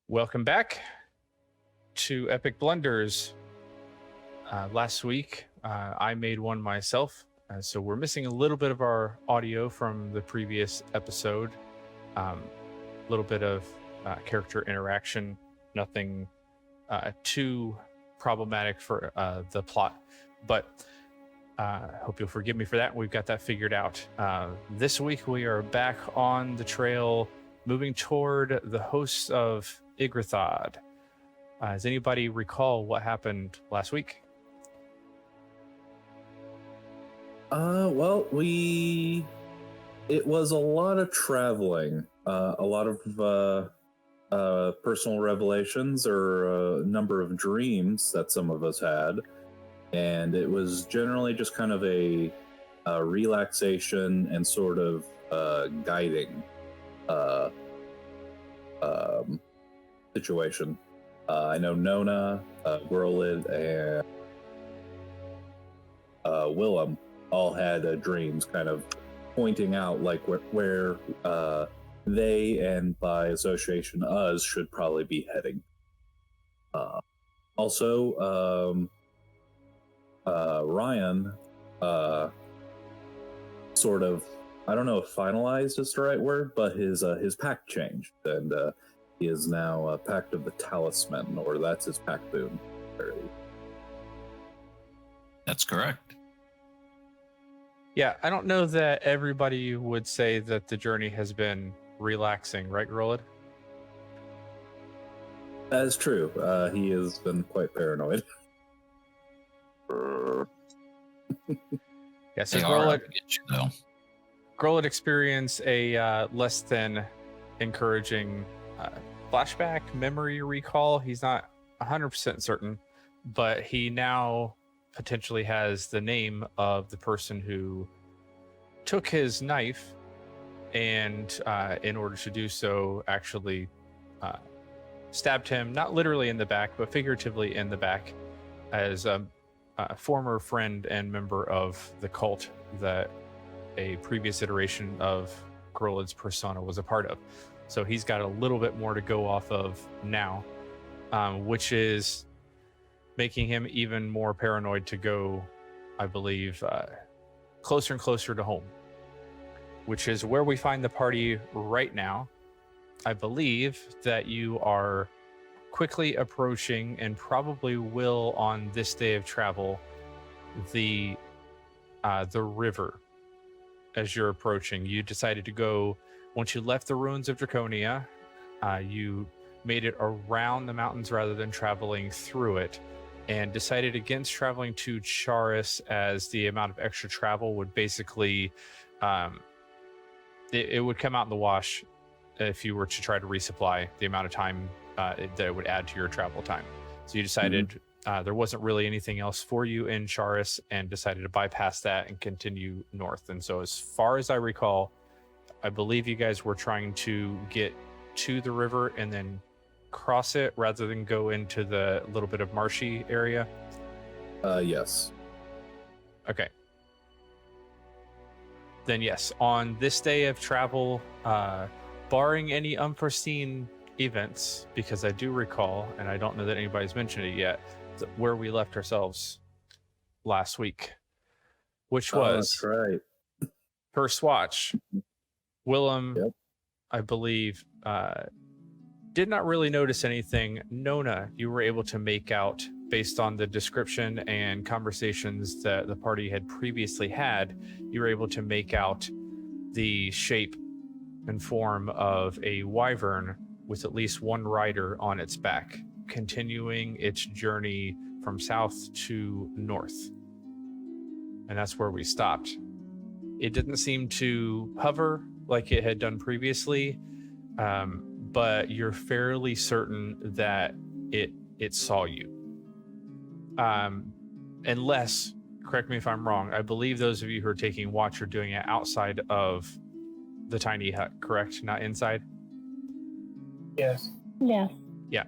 Welcome back to Epic Blunders. Last week, I made one myself, so we're missing a little bit of our audio from the previous episode. A little bit of character interaction, nothing too problematic for the plot, but hope you'll forgive me for that. We've got that figured out. This week, we are back on the trail, moving toward the hosts of Igrathad. Does anybody recall what happened last week? Well, it was a lot of traveling, a lot of personal revelations or a number of dreams that some of us had. And it was generally just kind of a relaxation and sort of guiding situation. I know Nona, Grolid, and Willem all had dreams kind of pointing out like where they, and by association us, should probably be heading. Also, Ryan sort of, I don't know if finalized is the right word, but his pact changed, and he is now a Pact of the Talisman, or that's his pact boon. That's correct. Yeah, I don't know that everybody would say that the journey has been relaxing, right, Grolid? That is true. He has been quite paranoid. Yeah, so Grolid experienced a less than encouraging flashback, memory recall. He's not 100% certain, but he now potentially has the name of the person who took his knife and in order to do so actually stabbed him, not literally in the back, but figuratively in the back, as a former friend and member of the cult that a previous iteration of Grolid's persona was a part of. So he's got a little bit more to go off of now, which is making him even more paranoid to go, I believe, closer and closer to home, which is where we find the party right now. I believe that you are quickly approaching, and probably will on this day of travel, the river. As you're approaching, you decided to go, once you left the ruins of Draconia, you made it around the mountains rather than traveling through it, and decided against traveling to Charis, as the amount of extra travel would basically, it would come out in the wash if you were to try to resupply the amount of time that it would add to your travel time. So you decided there wasn't really anything else for you in Charis, and decided to bypass that and continue north. And so as far as I recall, I believe you guys were trying to get to the river and then cross it rather than go into the little bit of marshy area. Yes. Okay. Then yes, on this day of travel, barring any unforeseen events, because I do recall, and I don't know that anybody's mentioned it yet, where we left ourselves last week, which was that's right. First Watch. Willem, Yep. I believe, did not really notice anything. Nona, you were able to make out, based on the description and conversations that the party had previously had, you were able to make out the shape and form of a wyvern with at least one rider on its back, continuing its journey from south to north. And that's where we stopped. It didn't seem to hover like it had done previously, but you're fairly certain that it saw you. Unless, correct me if I'm wrong, I believe those of you who are taking watch are doing it outside of the tiny hut, correct? Not inside? Yes. Yeah. Yeah.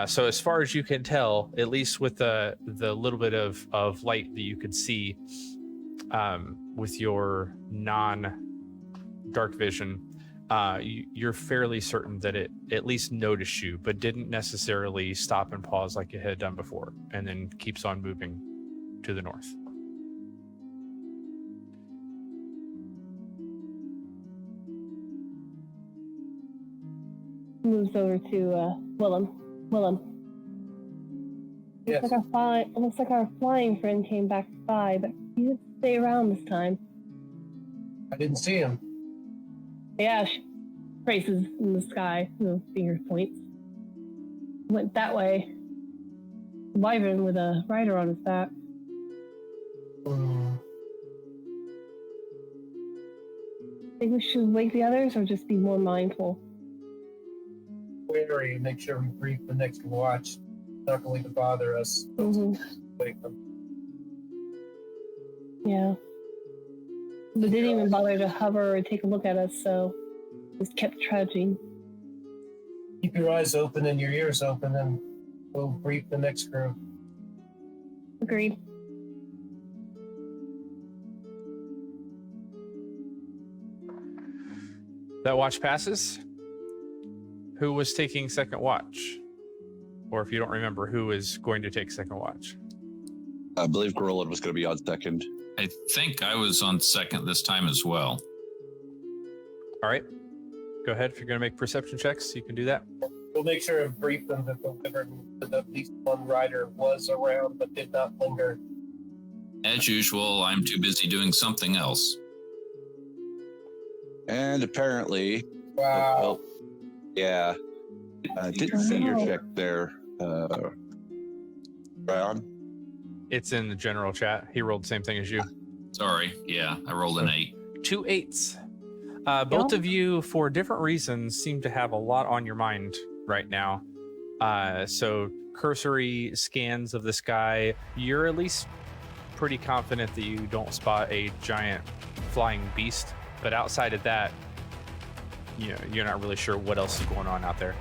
So as far as you can tell, at least with the little bit of light that you could see with your non-dark vision, you're fairly certain that it at least noticed you, but didn't necessarily stop and pause like it had done before, and then keeps on moving to the north. Moves over to Willem. Yes. Looks like our flying friend came back by, but he didn't stay around this time. I didn't see him. Yeah, traces in the sky, finger points. Went that way. Wyvern with a rider on his back. Think we should wake the others or just be more mindful? Wary, make sure we brief the next watch. Not going to bother us. Wake them. Yeah. But didn't even bother to hover or take a look at us, so just kept trudging. Keep your eyes open and your ears open, and we'll brief the next group. Agreed. That watch passes. Who was taking second watch? Or if you don't remember, who is going to take second watch? I believe Gorillid was going to be on second. I think I was on second this time as well. All right. Go ahead. If you're going to make perception checks, you can do that. We'll make sure and brief them that at least one rider was around but did not linger. As usual, I'm too busy doing something else. And apparently, Wow. yeah, didn't see your check there, Brian. It's in the general chat. He rolled the same thing as you. Sorry. Yeah, I rolled an 8. 2 8s. Both of you, for different reasons, seem to have a lot on your mind right now. So cursory scans of the sky, you're at least pretty confident that you don't spot a giant flying beast. But outside of that, you're not really sure what else is going on out there.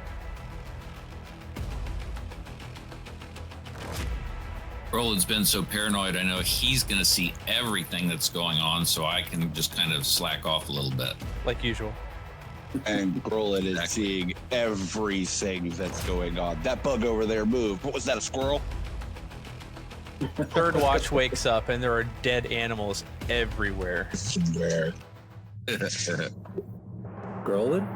Roland's been so paranoid, I know he's going to see everything that's going on, so I can just kind of slack off a little bit. Like usual. And Gorillid is seeing everything that's going on. That bug over there moved. What was that, a squirrel? Third watch wakes up and there are dead animals everywhere. Grolin?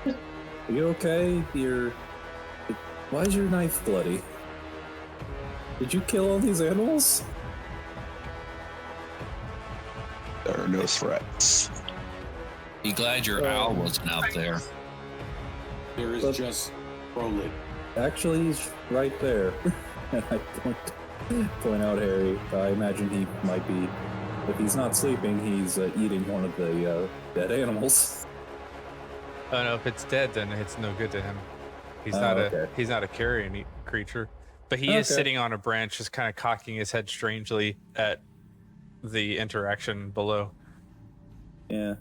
Are you okay? Why is your knife bloody? Did you kill all these animals? There are no threats. Be glad your owl wasn't out there. There is just Roland. Actually, he's right there. And I point out Harry. I imagine he might be, if he's not sleeping, he's eating one of the dead animals. Oh no, if it's dead, then it's no good to him. He's not a carrion creature, but he is sitting on a branch, just kind of cocking his head strangely at the interaction below. Yeah.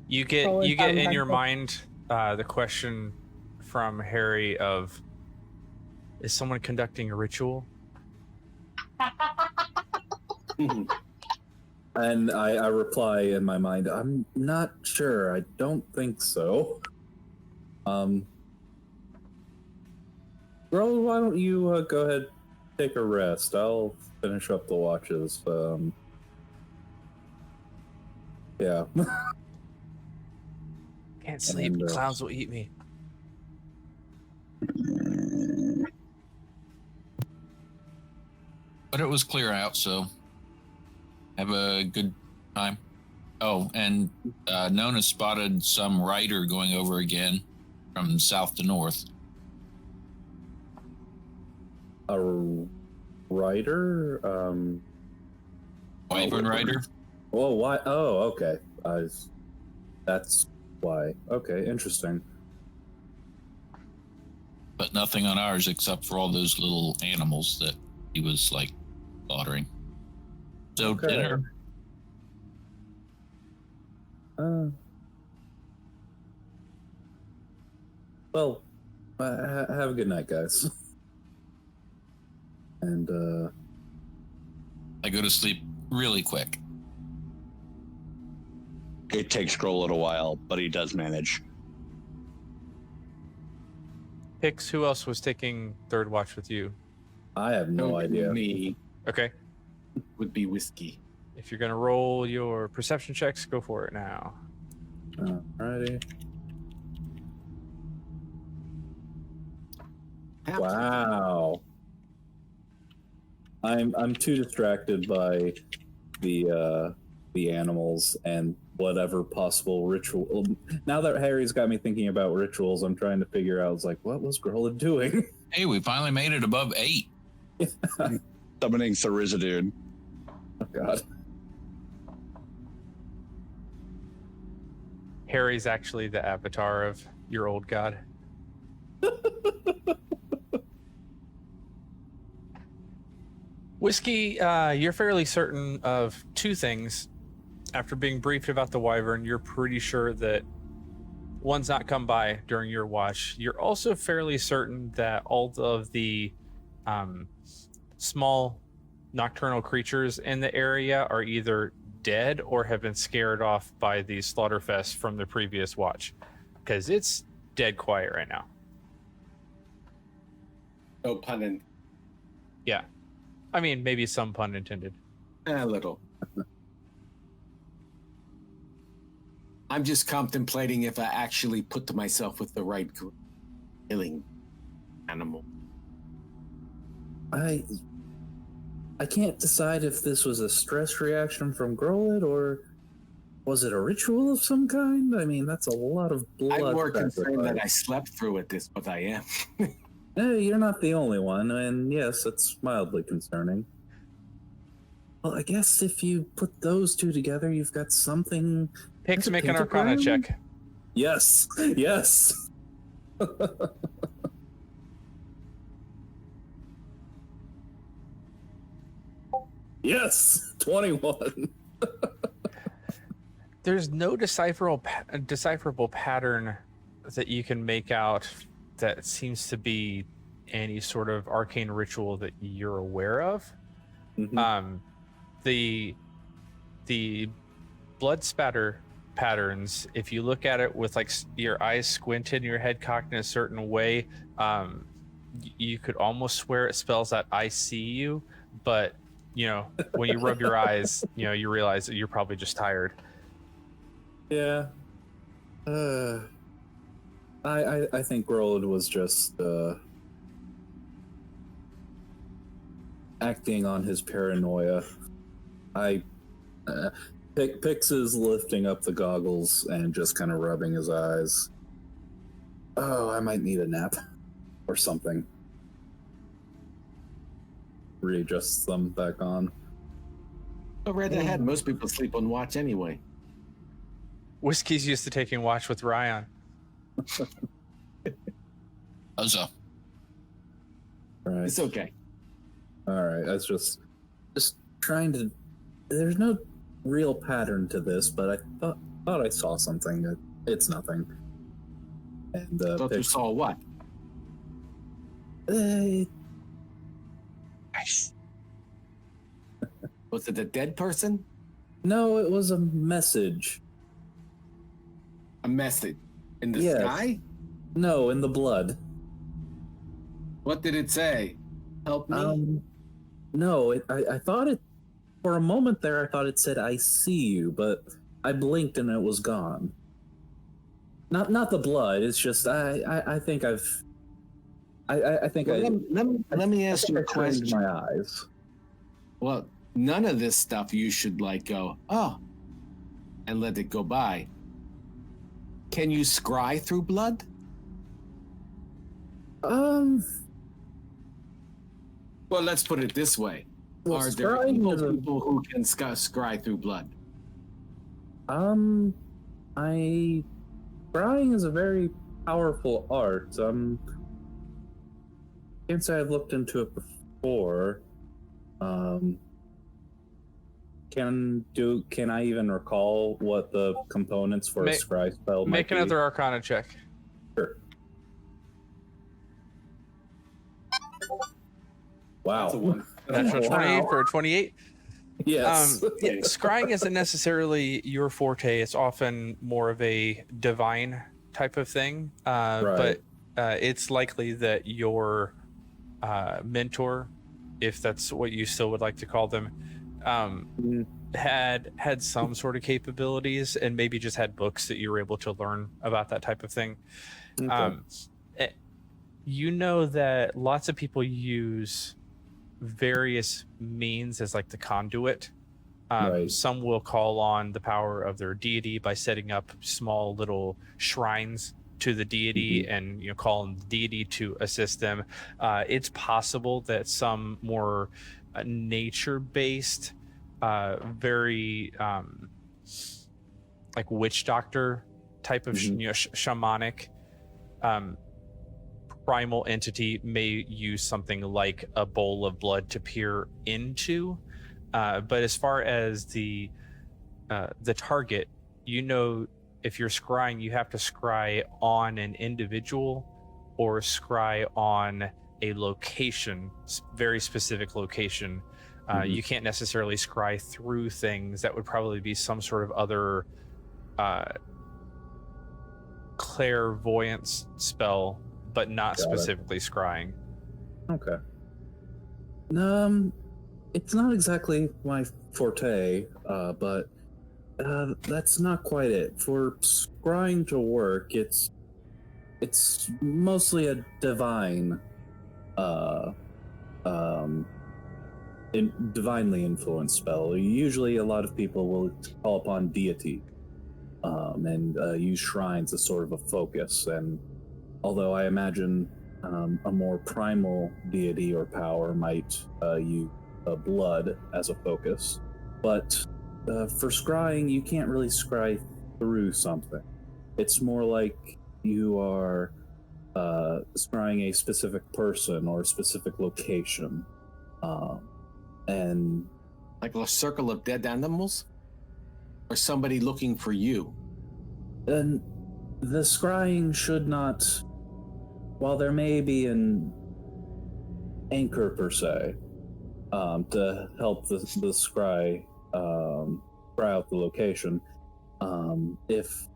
You get in your mind the question from Harry of, is someone conducting a ritual? And I reply in my mind, I'm not sure. I don't think so. Bro, why don't you go ahead, take a rest? I'll finish up the watches. Yeah. Can't sleep. Clowns will eat me. But it was clear out, so have a good time. Oh, and Nona spotted some rider going over again from south to north. A rider? Wyvern rider? Oh, why? Oh, okay. That's why. Okay, interesting. But nothing on ours except for all those little animals that he was like slaughtering. So Okay. dinner. Well, have a good night, guys. And I go to sleep really quick. It takes Grolet a while, but he does manage. Hicks, who else was taking third watch with you? I have no idea. Me Okay. would be whiskey. If you're going to roll your perception checks, go for it now. Alrighty. Have to. Wow. I'm too distracted by the animals and whatever possible ritual. Now that Harry's got me thinking about rituals, I'm trying to figure out. It's like, what was Grolet doing? Hey, we finally made it above 8. Summoning Thyrisitoon. Oh God. Harry's actually the avatar of your old god. Whiskey, you're fairly certain of two things. After being briefed about the wyvern, you're pretty sure that one's not come by during your watch. You're also fairly certain that all of the small nocturnal creatures in the area are either dead or have been scared off by the slaughterfest from the previous watch, because it's dead quiet right now. No pun in. Yeah. I mean, maybe some pun intended. A little. I'm just contemplating if I actually put myself with the right killing animal. I can't decide if this was a stress reaction from Grolet or was it a ritual of some kind? I mean, that's a lot of blood. I'm more concerned sacrifice. that I slept through it. This, but I am. Hey, you're not the only one, and yes, it's mildly concerning. Well, I guess if you put those two together, you've got something. Pick's Like a make an Arcana pentagram? check. Yes, yes. Yes, 21. There's no decipherable pattern that you can make out that seems to be any sort of arcane ritual that you're aware of. Mhm. The blood spatter patterns, if you look at it with like your eyes squinted and your head cocked in a certain way, you could almost swear it spells out "I see you," but you know, when you rub your eyes, you know, you realize that you're probably just tired. Yeah. I think Grolet was just acting on his paranoia. Pix is lifting up the goggles and just kind of rubbing his eyes. Oh, I might need a nap or something. Readjusts them back on. Go right ahead. Most people sleep on watch anyway. Whiskey's used to taking watch with Ryan. Ozo. Right. It's okay. All right. That's just trying to. There's no real pattern to this, but I thought I saw something. It's nothing. And Thought you Pix- saw what? Was it a dead person? No, it was a message. A message in the Yes. sky? No, in the blood. What did it say? Help me. No, I thought it. For a moment there, I thought it said "I see you," but I blinked and it was gone. Not the blood. It's just I think I've. I think Well, let me ask you a question. My eyes. Well, none of this stuff you should like go, oh, and let it go by. Can you scry through blood? Well, Well, let's put it this way. Are there scrying evil is a- people who can scry through blood? Scrying is a very powerful art. Can't say I've looked into it before. Can I even recall what the components for a scry spell might Make be? another Arcana check. Sure. Wow. That's a one. Natural 20 Wow. for a 28. Yes. Yeah, scrying isn't necessarily your forte. It's often more of a divine type of thing. But it's likely that your mentor, if that's what you still would like to call them, had some sort of capabilities, and maybe just had books that you were able to learn about that type of thing. Okay. You know that lots of people use various means as like the conduit. Right. Some will call on the power of their deity by setting up small little shrines to the deity, and call on the deity to assist them. It's possible that some more nature-based, very like witch doctor type of shamanic primal entity may use something like a bowl of blood to peer into. But as far as the target, if you're scrying, you have to scry on an individual or scry on a location, very specific location. You can't necessarily scry through things. That would probably be some sort of other clairvoyance spell, but not specifically scrying. Okay. It's not exactly my forte, but that's not quite it. For scrying to work, it's mostly a divine, divinely influenced spell. Usually, a lot of people will call upon deity, and use shrines as sort of a focus. And although I imagine a more primal deity or power might use blood as a focus, but for scrying, you can't really scry through something. It's more like you are scrying a specific person or a specific location, and like a circle of dead animals, or somebody looking for you. And the scrying should not, while there may be an anchor per se, to help the scry scry out the location. If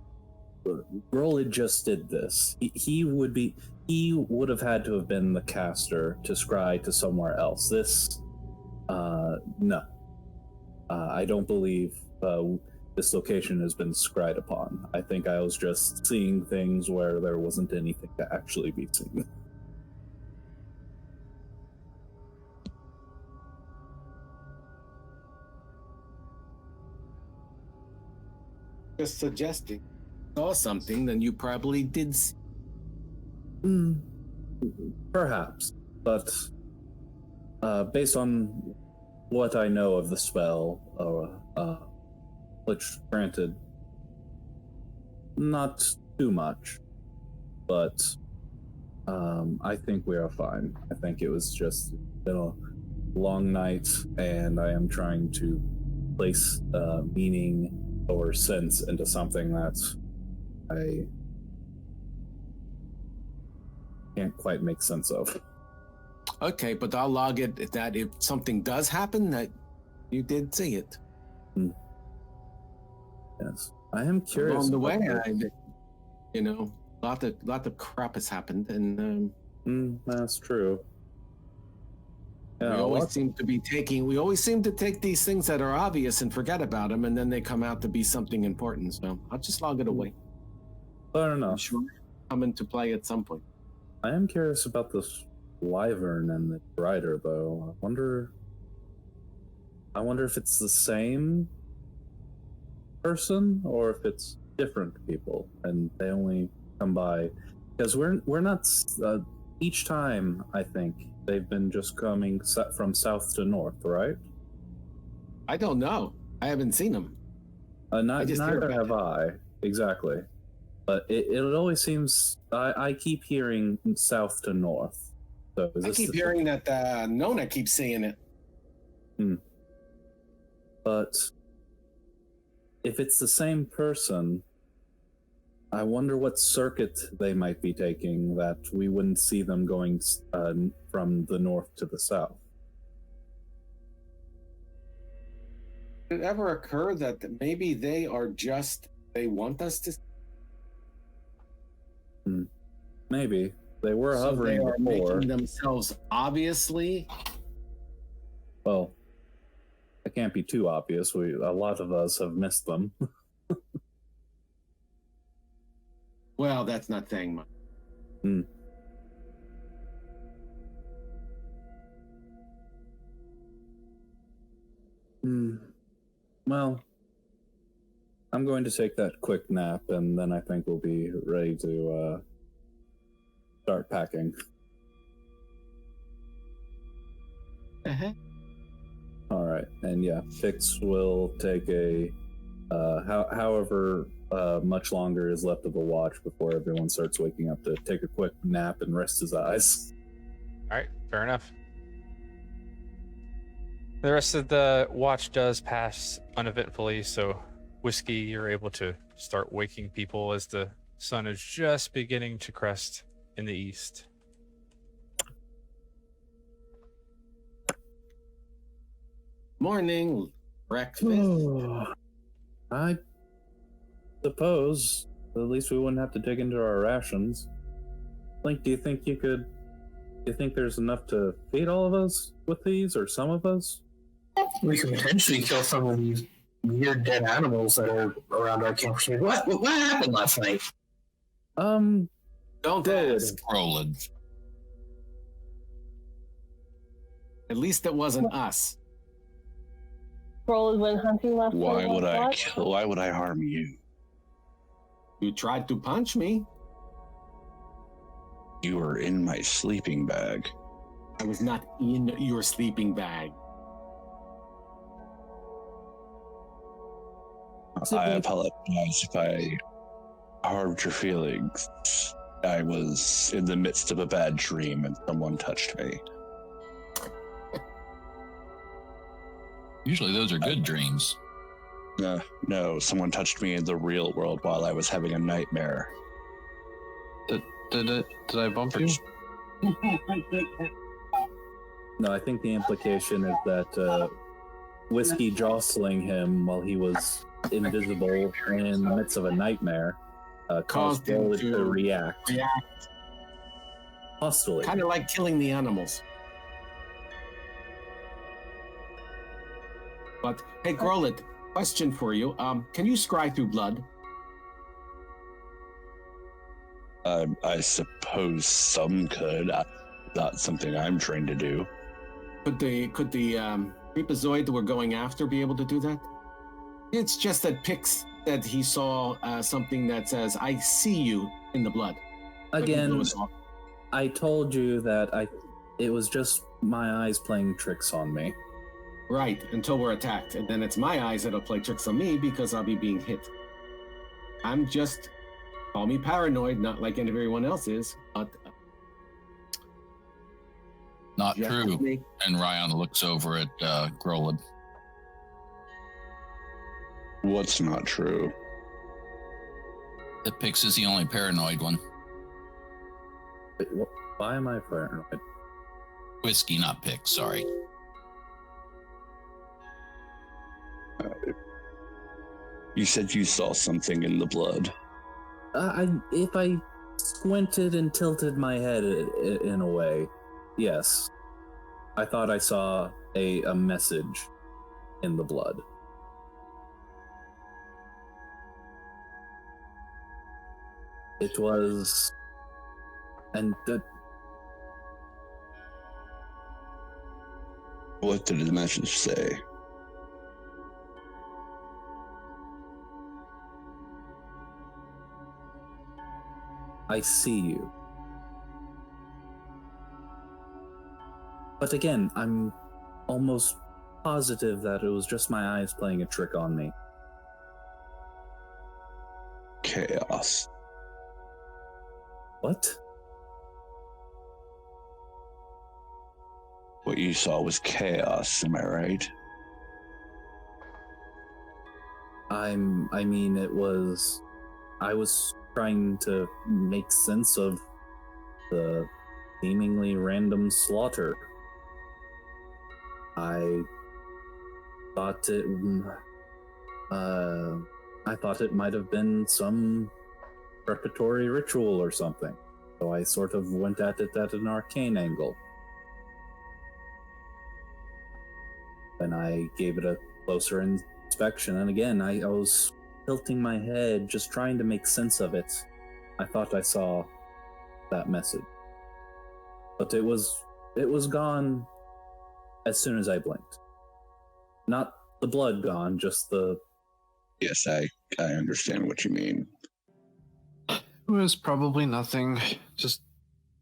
Grolid just did this, he would have had to have been the caster to scry to somewhere else. This, no. I don't believe this location has been scried upon. I think I was just seeing things where there wasn't anything to actually be seen. Just suggesting. Saw something, then you probably did see. Perhaps, but based on what I know of the spell, which granted, not too much, but I think we are fine. I think it was just been a long night, and I am trying to place meaning or sense into something that I can't quite make sense of. Okay, but I'll log it that if something does happen, that you did see it. Yes, I am curious. Along the way, lot of crap has happened, and that's true. Yeah, we always seem to take these things that are obvious and forget about them, and then they come out to be something important. So I'll just log it away. Fair enough. I'm sure it'll come into play at some point. I am curious about this wyvern and the rider, though. I wonder if it's the same person or if it's different people, and they only come by because we're not. Each time, I think they've been just coming from south to north, right? I don't know. I haven't seen them. Neither have I. Exactly. But it always seems I keep hearing south to north. So I keep hearing that Nona keeps saying it. But if it's the same person, I wonder what circuit they might be taking that we wouldn't see them going from the north to the south. Did it ever occur that maybe they want us to? Maybe they were So hovering they are before. making themselves obviously. Well, it can't be too obvious. A lot of us have missed them. Well, that's not saying much. Well, I'm going to take that quick nap, and then I think we'll be ready to start packing. All right, and yeah, Fix will take a however much longer is left of the watch before everyone starts waking up to take a quick nap and rest his eyes. All right, fair enough. The rest of the watch does pass uneventfully, so Whiskey, you're able to start waking people as the sun is just beginning to crest in the east. Morning, breakfast. I suppose at least we wouldn't have to dig into our rations. Link, do you think there's enough to feed all of us with these, or some of us? We could potentially kill some of these weird dead animals that are around our campus. What happened last night? Don't Good. ask. Roland. At least it wasn't us. Roland went hunting last Why night. would I What? kill? Why would I harm you? You tried to punch me. You were in my sleeping bag. I was not in your sleeping bag. I apologize if I harmed your feelings. I was in the midst of a bad dream and someone touched me. Usually those are good dreams. No, someone touched me in the real world while I was having a nightmare. Did I bump you? No, I think the implication is that Whiskey jostling him while he was invisible in the midst of a nightmare caused him Roland to to react hostily. Kind of like killing the animals. But hey, Grolet, question for you. Can you scry through blood? I suppose some could. Not something I'm trained to do. Could the creepazoid that we're going after be able to do that? It's just that Pix said he saw something that says, "I see you" in the blood. Again, I told you that it was just my eyes playing tricks on me. Right, until we're attacked. And then it's my eyes that'll play tricks on me because I'll be being hit. I'm just, call me paranoid, not like everyone else is, but... Not just true. me. And Ryan looks over at Groland. What's not true? That Pix is the only paranoid one. Wait, why am I paranoid? Whiskey, not Pix, sorry. You said you saw something in the blood. If I squinted and tilted my head in a way, yes. I thought I saw a message in the blood. It was... And What did the message say? I see you. But again, I'm almost positive that it was just my eyes playing a trick on me. Chaos. What? What you saw was chaos, am I right? I mean, I was trying to make sense of the seemingly random slaughter. I thought it. I thought it might have been some preparatory ritual or something. So I sort of went at it at an arcane angle. Then I gave it a closer inspection, and again, I was tilting my head, just trying to make sense of it. I thought I saw that message. But it was gone as soon as I blinked. Not the blood gone, just the... Yes, I understand what you mean. It was probably nothing. Just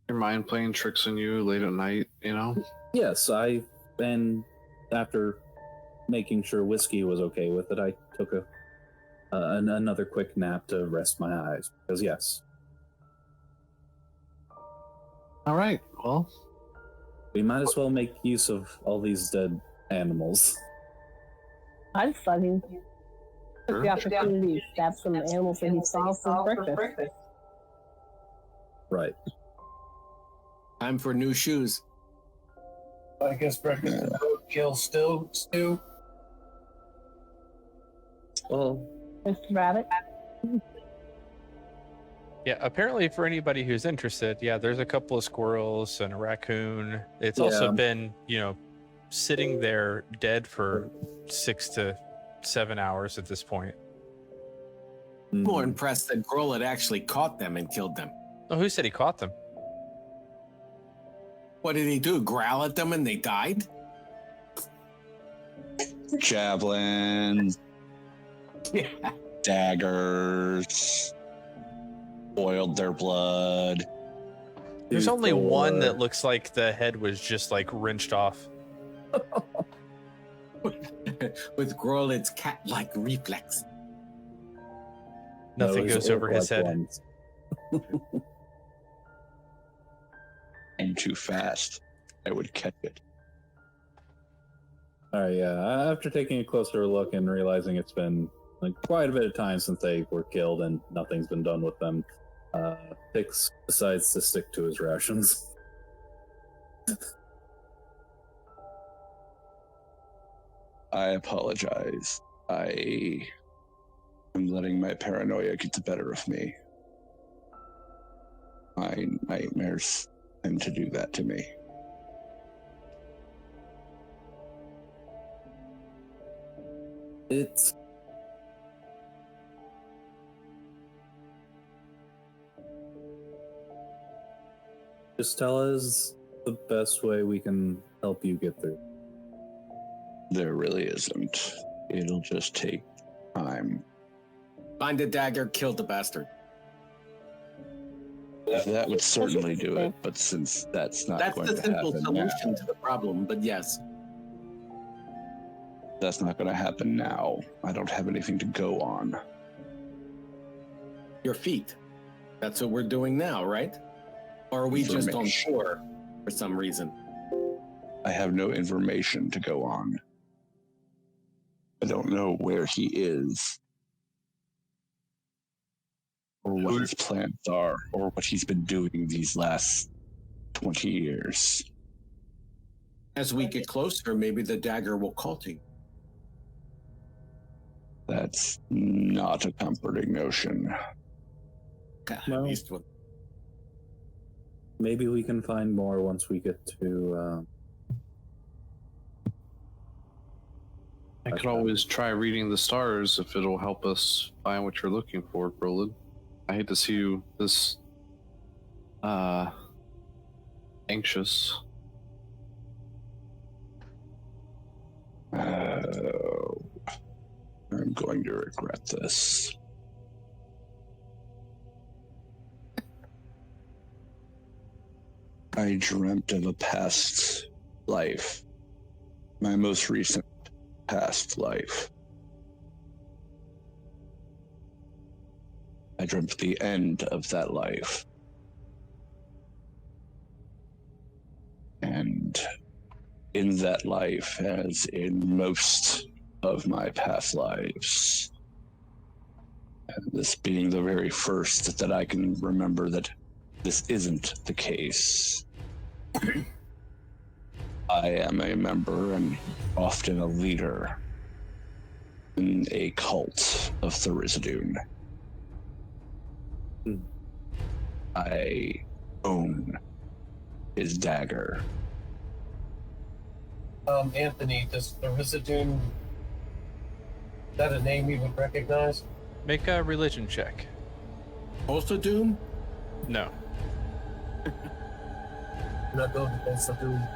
your mind playing tricks on you late at night, you know? Yes, and after making sure whiskey was okay with it, I took another quick nap to rest my eyes. Because yes. All right, well. We might as well make use of all these dead animals. I just thought he took the opportunity to stab some animals that he saw for breakfast. Right. Time for new shoes. I guess breakfast is roadkill still, Stu. Well, Mr. Rabbit. Yeah, apparently for anybody who's interested, there's a couple of squirrels and a raccoon. It's also been, sitting there dead for 6 to 7 hours at this point. I'm more impressed that Grohl had actually caught them and killed them. Oh, who said he caught them? What did he do? Growl at them and they died? Javelins, Yeah. daggers, boiled their blood. There's only one that looks like the head was just like wrenched off. With Grohl, it's cat-like reflex. Nothing goes over his head. Ones. I'm too fast. I would catch it. Alright, yeah. After taking a closer look and realizing it's been quite a bit of time since they were killed and nothing's been done with them, Pix decides to stick to his rations. I apologize. I am letting my paranoia get the better of me. My nightmares tend to do that to me. It's... Just tell us the best way we can help you get through. There really isn't. It'll just take time. Find a dagger, kill the bastard. That would certainly do it, but since that's not That's going the to simple happen solution now, to the problem, but yes. that's not going to happen now. I don't have anything to go on. Your feet. That's what we're doing now, right? Or are we just on shore for some reason? I have no information to go on. I don't know where he is, or what his plans are, or what he's been doing these last 20 years. As we get closer, maybe the dagger will call to you. That's not a comforting notion. At No. least with Maybe we can find more once we get to... I could always try reading the stars if it'll help us find what you're looking for, Brolin. I hate to see you this anxious. I'm going to regret this. I dreamt of a past life, my most recent past life. I dreamt the end of that life. And in that life, as in most of my past lives, and this being the very first that I can remember that this isn't the case, I am a member and often a leader in a cult of Thyrisitoon. I own his dagger. Anthony, does Thyrisitoon, is that a name you would recognize? Make a religion check. Also Doom? No. I'm not going to Thyrisitoon.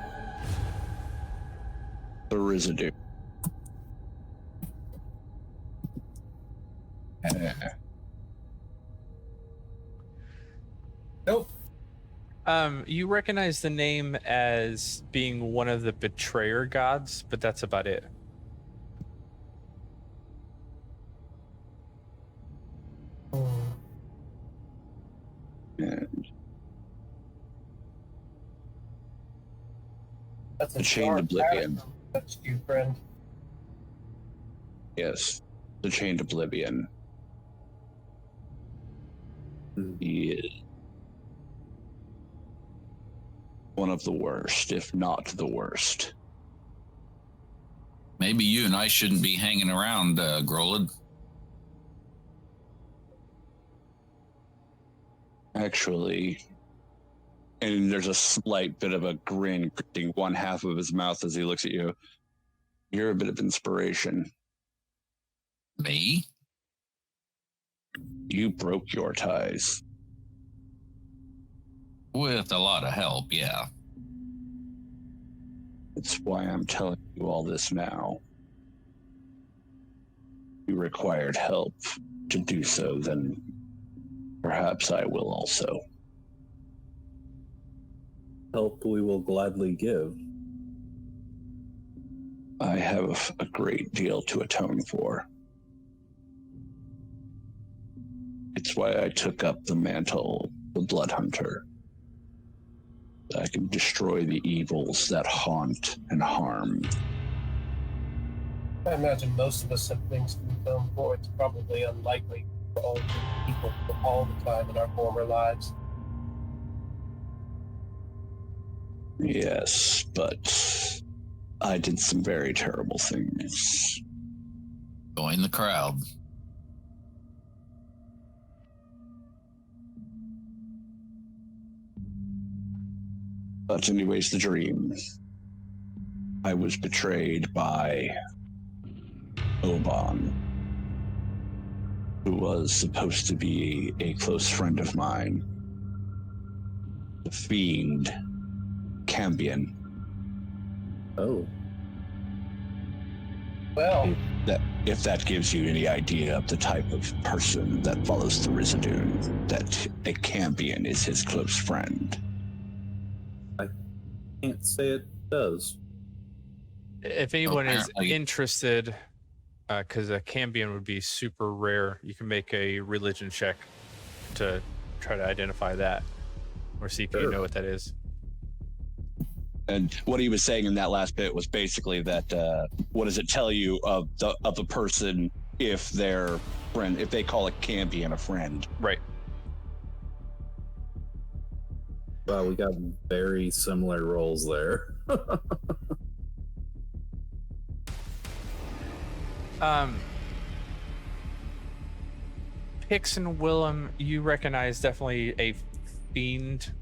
Thyrisitoon. Nope. You recognize the name as being one of the betrayer gods, but that's about it. And That's The Chained Oblivion. That's you, friend. yes, the Chained Oblivion. He is one of the worst, if not the worst. Maybe you and I shouldn't be hanging around, Grolid. Actually, and there's a slight bit of a grin gritting one half of his mouth as he looks at you. You're a bit of inspiration. Me? You broke your ties. With a lot of help, yeah. That's why I'm telling you all this now. You required help to do so, then perhaps I will also. Help we will gladly give. I have a great deal to atone for. It's why I took up the mantle, the Blood Hunter. I can destroy the evils that haunt and harm. I imagine most of us have things to atone for. It's probably unlikely for all the people for all the time in our former lives. Yes, but I did some very terrible things. Join the crowd. But anyways, the dream. I was betrayed by Oban, who was supposed to be a close friend of mine. The fiend, Cambion. Oh. Well, If that gives you any idea of the type of person that follows Thyrisitoon, that a Cambion is his close friend. Can't say it does. If anyone is Apparently. interested, because a Cambion would be super rare, you can make a religion check to try to identify that or see if you Sure. know what that is. And what he was saying in that last bit was basically that what does it tell you of a person if their friend, if they call a Cambion a friend? Right. Wow, we got very similar roles there. Pix and Willem, you recognize definitely a fiend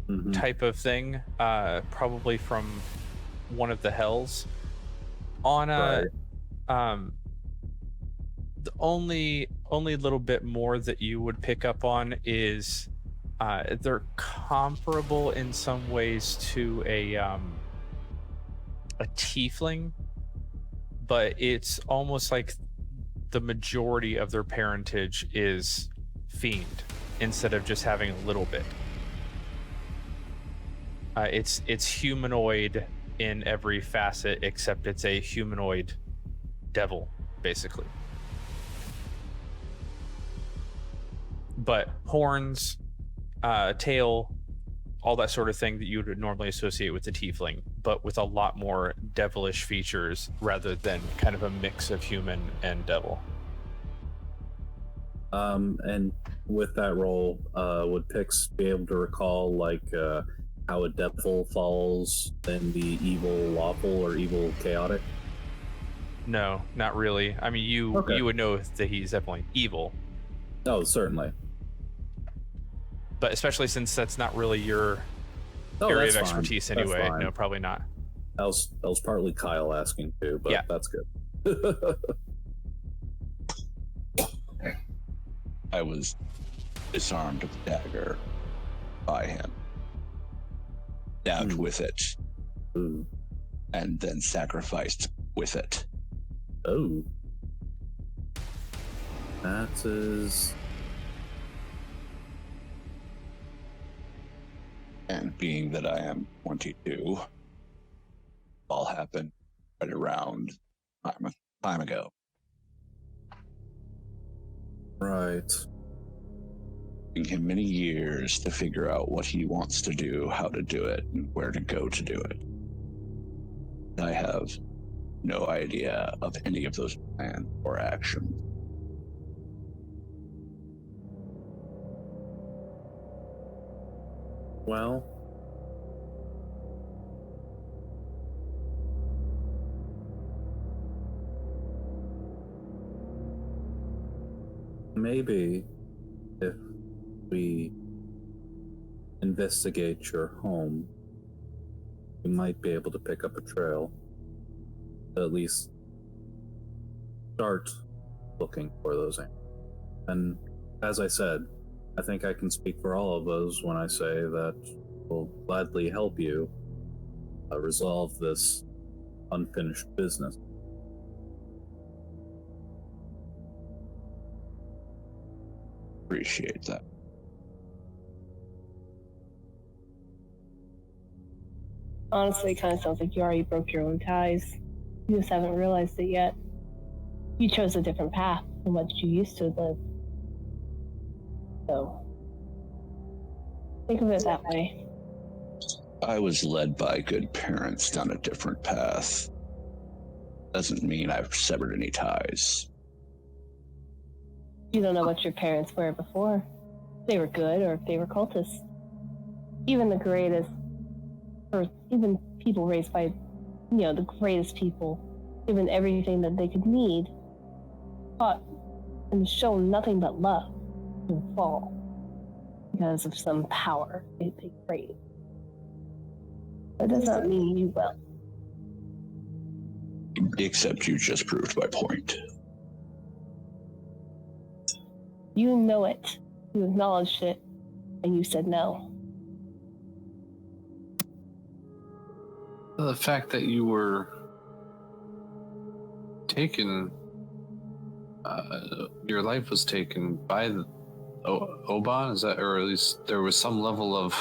Mhm. type of thing, probably from one of the hells. On a the only little bit more that you would pick up on is they're comparable in some ways to a tiefling, but it's almost like the majority of their parentage is fiend instead of just having a little bit. It's humanoid in every facet, except it's a humanoid devil, basically. But horns, tail, all that sort of thing that you would normally associate with the tiefling, but with a lot more devilish features rather than kind of a mix of human and devil. And with that role, would Pix be able to recall how a devil falls in the evil lawful or evil chaotic? No, not really. I mean, you Okay. would know that he's definitely evil, Oh, certainly. but especially since that's not really your Oh, area that's of fine. expertise That's anyway. fine. No, probably not. That was partly Kyle asking too, but Yeah. that's good. I was disarmed of the dagger by him, stabbed with it, Ooh. and then sacrificed with it. Oh. That is... And being that I am 22, all happened right around time ago. Right. Giving him many years to figure out what he wants to do, how to do it, and where to go to do it. I have no idea of any of those plans or actions. Well, maybe if we investigate your home, we might be able to pick up a trail. At least start looking for those animals. And as I said, I think I can speak for all of us when I say that we'll gladly help you resolve this unfinished business. Appreciate that. Honestly, it kind of sounds like you already broke your own ties. You just haven't realized it yet. You chose a different path than what you used to live. So, think of it that way. I was led by good parents down a different path. Doesn't mean I've severed any ties. You don't know what your parents were before. If they were good or if they were cultists. Even the greatest, or even people raised by, the greatest people, given everything that they could need, taught and shown nothing but love, and fall because of some power they crave. That does not mean you will. Except you just proved my point. You know it. You acknowledged it, and you said no. The fact that you were taken, your life was taken by the Oban, is that, or at least there was some level of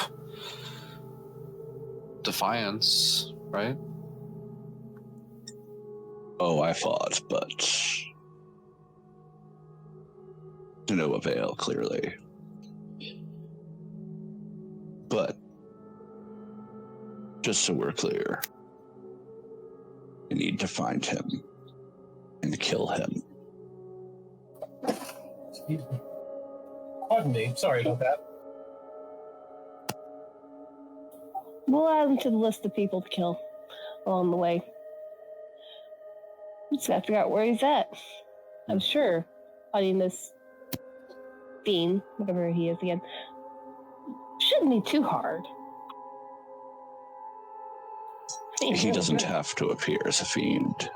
defiance, right? Oh, I fought, but to no avail, clearly. But just so we're clear, I need to find him and kill him. Excuse me. Pardon me. Sorry about that. We'll add him to the list of people to kill along the way. We just gotta figure out where he's at. I'm sure fighting this fiend, whatever he is again, shouldn't be too hard. He doesn't have to appear as a fiend.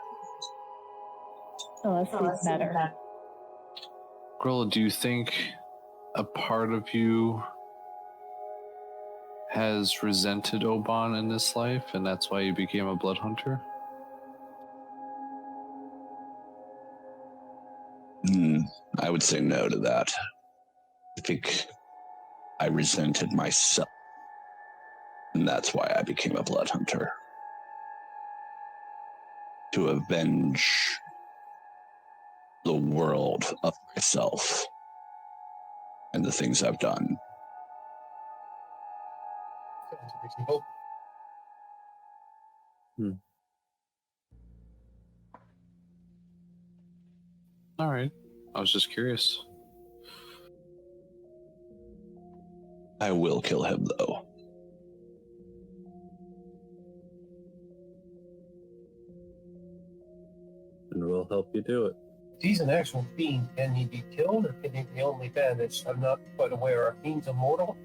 Oh, that's better. Grilla, do you think a part of you has resented Oban in this life, and that's why you became a blood hunter? I would say no to that. I think I resented myself, and that's why I became a blood hunter. To avenge the world of myself and the things I've done. Sounds reasonable. All right. I was just curious. I will kill him, though. And I'll help you do it. If he's an actual fiend, can he be killed or can he be only banished? I'm not quite aware. Are fiends immortal?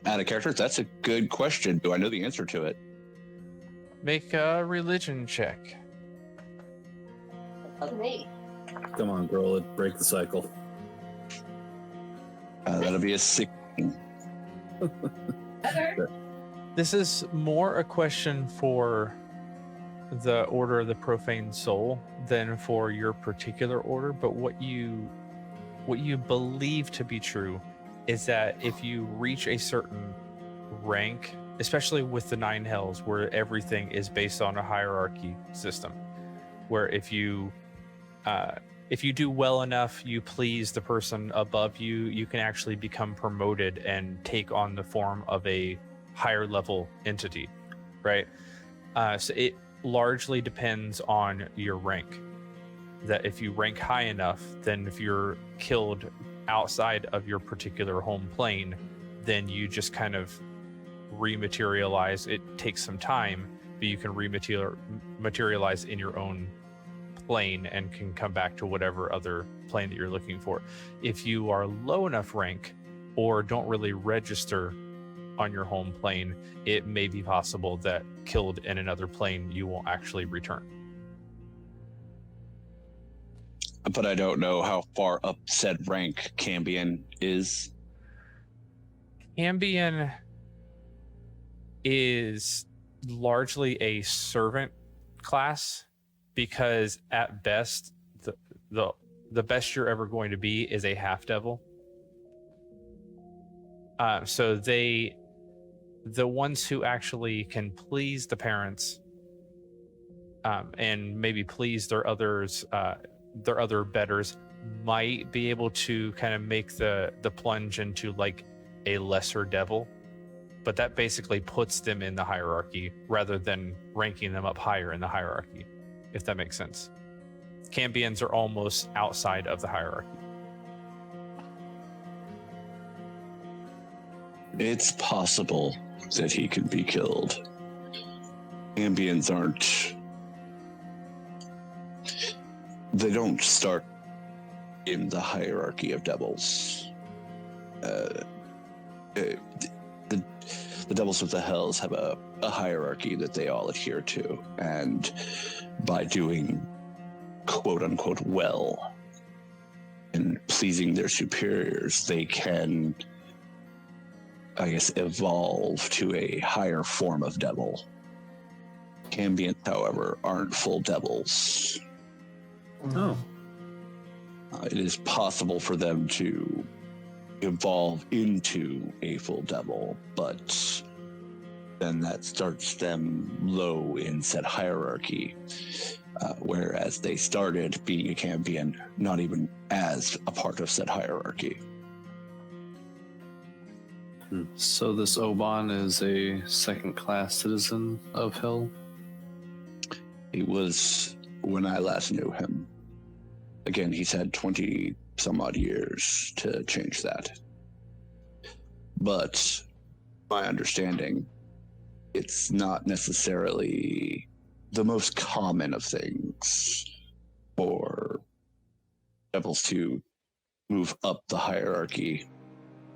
Out of character, that's a good question. Do I know the answer to it? Make a religion check. Me. Come on, Grolid, break the cycle. That'll be a 6. This is more a question for the Order of the Profane Soul than for your particular order, but what you believe to be true is that if you reach a certain rank, especially with the 9 hells where everything is based on a hierarchy system, where if you do well enough, you please the person above you, you can actually become promoted and take on the form of a higher level entity, right? So it largely depends on your rank. That if you rank high enough, then if you're killed outside of your particular home plane, then you just kind of rematerialize. It takes some time, but you can rematerialize in your own plane and can come back to whatever other plane that you're looking for. If you are low enough rank or don't really register on your home plane, it may be possible that killed in another plane you won't actually return. But I don't know how far up said rank Cambion is. Cambion is largely a servant class, because at best the best you're ever going to be is a half devil. So the ones who actually can please the parents and maybe please their other betters might be able to kind of make the plunge into like a lesser devil, but that basically puts them in the hierarchy rather than ranking them up higher in the hierarchy, if that makes sense. Cambions are almost outside of the hierarchy. It's possible that he can be killed. Cambions aren't... They don't start in the hierarchy of devils. The devils of the hells have a hierarchy that they all adhere to, and by doing quote-unquote well and pleasing their superiors, they can, I guess, evolve to a higher form of devil. Cambions, however, aren't full devils. Oh. It is possible for them to evolve into a full devil, but then that starts them low in said hierarchy, whereas they started being a Cambion not even as a part of said hierarchy. So this Oban is a second-class citizen of Hell? He was when I last knew him. Again, he's had 20 some odd years to change that. But my understanding, it's not necessarily the most common of things for devils to move up the hierarchy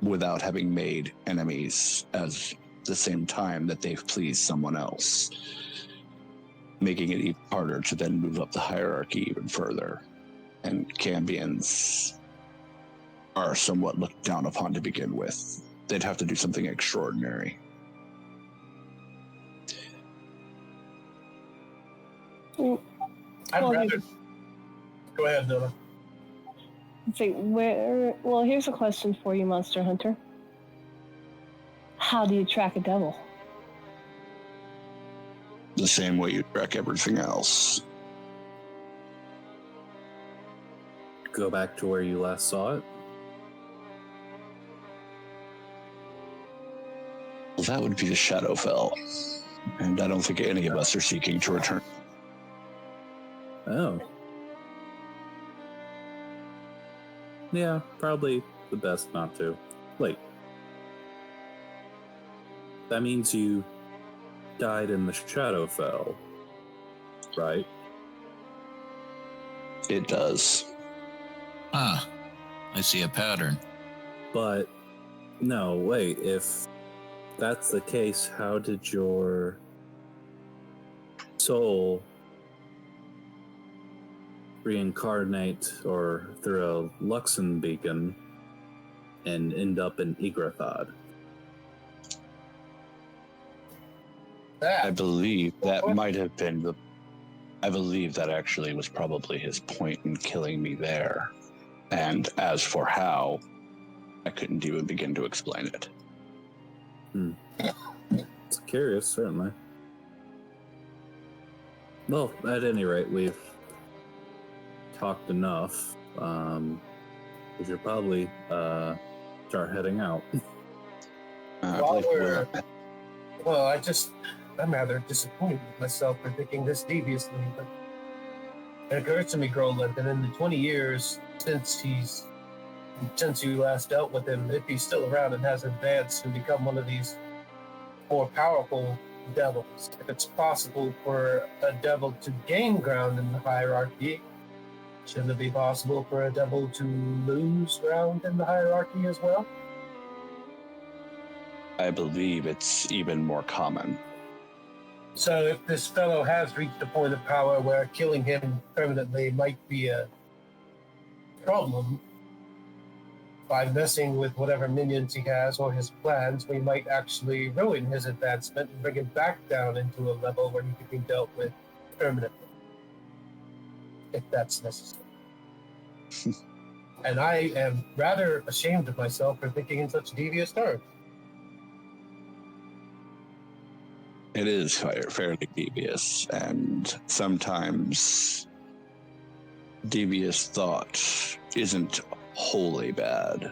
without having made enemies at the same time that they've pleased someone else, making it even harder to then move up the hierarchy even further. And Cambions are somewhat looked down upon to begin with. They'd have to do something extraordinary. I'd rather... Go ahead, Nona. Well, here's a question for you, Monster Hunter. How do you track a devil? The same way you track everything else. Go back to where you last saw it. Well, that would be the Shadowfell. And I don't think any of us are seeking to return. Oh. Yeah, probably the best not to. Wait. That means you died in the Shadowfell. right? It does. Huh. I see a pattern. But no, wait, if that's the case, how did your soul reincarnate or through a Luxon beacon and end up in Igrathad? I believe that might have been the. I believe that actually was probably his point in killing me there. And as for how, I couldn't even begin to explain it. It's curious, certainly. Well, at any rate, we've talked enough. We should probably start heading out. Well, I'm rather disappointed with myself for thinking this deviously, but it occurs to me, Groland, that in the 20 years since you last dealt with him, if he's still around and has advanced and become one of these more powerful devils, if it's possible for a devil to gain ground in the hierarchy, shouldn't it be possible for a devil to lose ground in the hierarchy as well? I believe it's even more common. So if this fellow has reached a point of power where killing him permanently might be a problem, by messing with whatever minions he has or his plans, we might actually ruin his advancement and bring him back down into a level where he can be dealt with permanently, if that's necessary. And I am rather ashamed of myself for thinking in such devious terms. It is fairly devious, and sometimes devious thought isn't wholly bad, as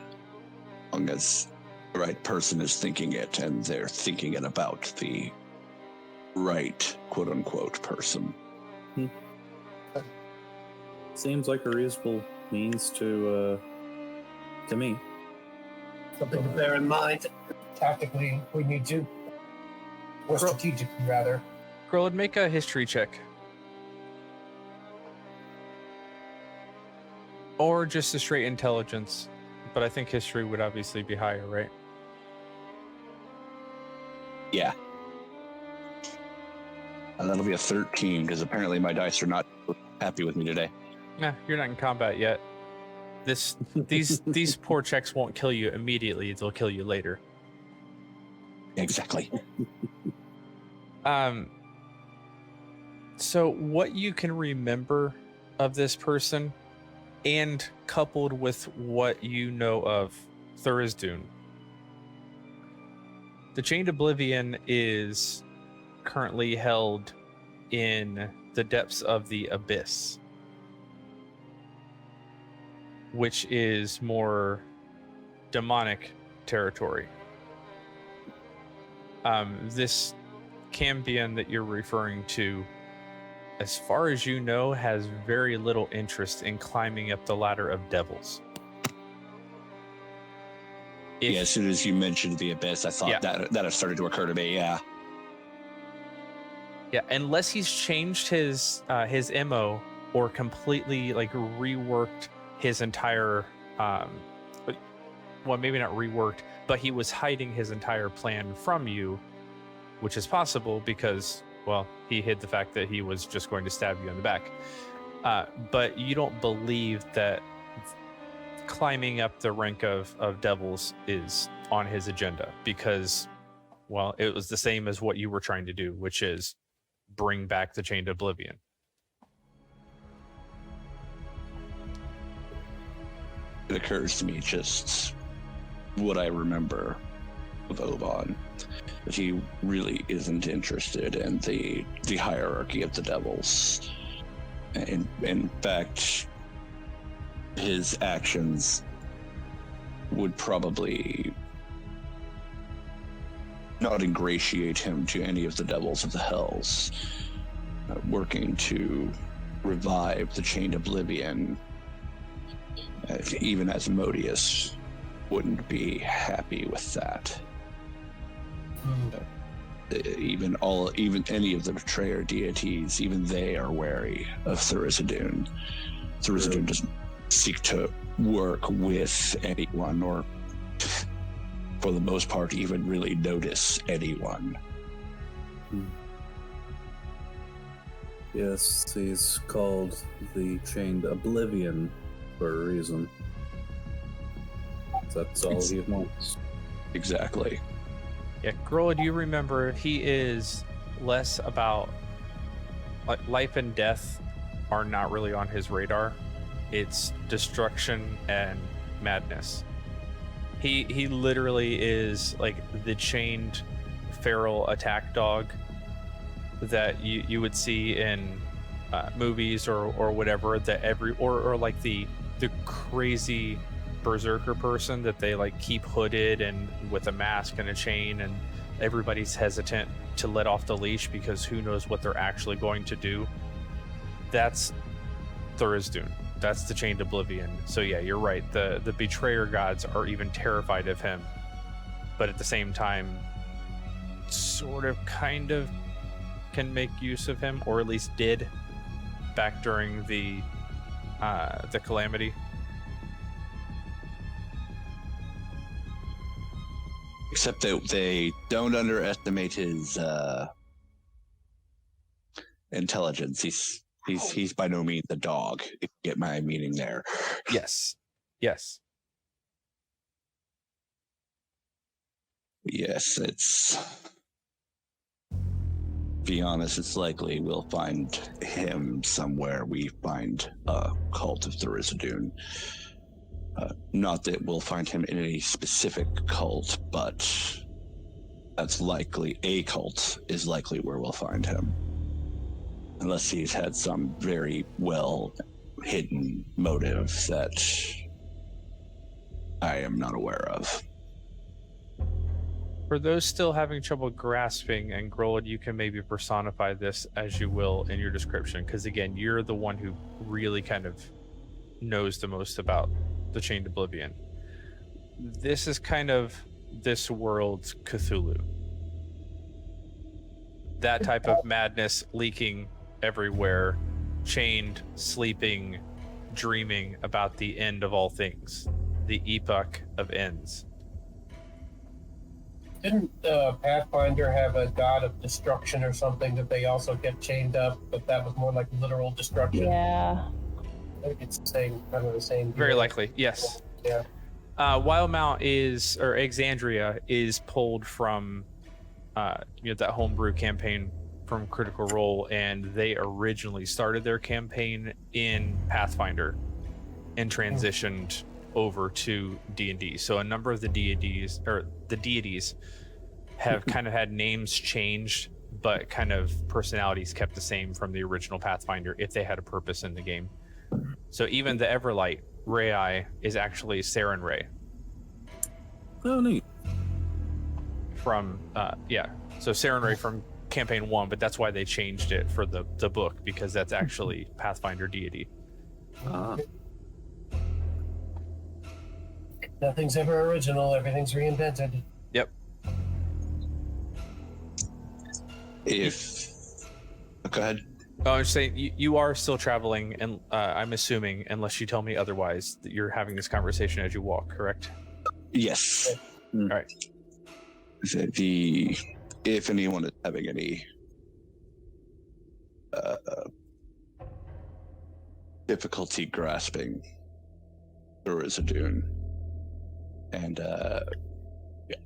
long as the right person is thinking it and they're thinking it about the right quote-unquote person. Seems like a reasonable means to me. Something to bear in mind. Tactically, we need to. Or strategically, rather. Groland, make a history check. Or just a straight intelligence. But I think history would obviously be higher, right? Yeah. And that'll be a 13, because apparently my dice are not happy with me today. Nah, you're not in combat yet. These poor checks won't kill you immediately, they'll kill you later. Exactly. So what you can remember of this person, and coupled with what you know of Thyrisitoon, the Chained Oblivion is currently held in the depths of the Abyss, which is more demonic territory. This Cambion that you're referring to, as far as you know, has very little interest in climbing up the ladder of devils. Yeah, as soon as you mentioned the Abyss, I thought that had started to occur to me, yeah. Yeah, unless he's changed his MO or completely reworked his entire well, maybe not reworked, but he was hiding his entire plan from you, which is possible because, well, he hid the fact that he was just going to stab you in the back. But you don't believe that climbing up the rank of devils is on his agenda because, well, it was the same as what you were trying to do, which is bring back the Chained Oblivion. It occurs to me just what I remember of Oban, that he really isn't interested in the hierarchy of the devils. In fact, his actions would probably not ingratiate him to any of the devils of the hells. Working to revive the Chained Oblivion, even as Modius wouldn't be happy with that. even any of the betrayer deities, even they are wary of Thyrisitoon. Thyrisitoon doesn't seek to work with anyone, or for the most part even really notice anyone. Yes, he's called the Chained Oblivion for a reason. That's all he wants. Exactly. Yeah, Grola, do you remember he is less about like life and death are not really on his radar. It's destruction and madness. He literally is like the chained feral attack dog that you would see in movies or whatever, that or like the crazy berserker person that they like keep hooded and with a mask and a chain, and everybody's hesitant to let off the leash because who knows what they're actually going to do. That's Thyrisitoon. That's the Chained Oblivion. So yeah, you're right. The betrayer gods are even terrified of him, but at the same time sort of kind of can make use of him, or at least did back during the calamity. Except that they don't underestimate his intelligence. He's by no means a dog, if you get my meaning there. Yes. Yes, it's... Be honest, it's likely we'll find him somewhere we find a cult of Thyrisitoon. Not that we'll find him in any specific cult, but that's likely. A cult is likely where we'll find him. Unless he's had some very well hidden motive that I am not aware of. For those still having trouble grasping, and Grola, you can maybe personify this as you will in your description, because again, you're the one who really kind of knows the most about the Chained Oblivion. This is kind of this world's Cthulhu. That type of madness leaking everywhere, chained, sleeping, dreaming about the end of all things, the epoch of ends. Didn't Pathfinder have a god of destruction or something that they also kept chained up, but that was more like literal destruction? Yeah. I think it's the same, kind of the same. Very deal. likely, yes. Yeah. Wildemount or Exandria is pulled from that homebrew campaign from Critical Role, and they originally started their campaign in Pathfinder and transitioned over to D&D. So a number of the deities have kind of had names changed, but kind of personalities kept the same from the original Pathfinder if they had a purpose in the game. So even the Everlight Rai is actually Saren Ray. Oh, neat. From so Saren Ray from campaign 1, but that's why they changed it for the book, because that's actually Pathfinder deity. Nothing's ever original, everything's reinvented. Yep. Go ahead. Oh, I'm just saying you are still traveling, and I'm assuming, unless you tell me otherwise, that you're having this conversation as you walk, correct? Yes. All right. If anyone is having any difficulty grasping Thyrisitoon, and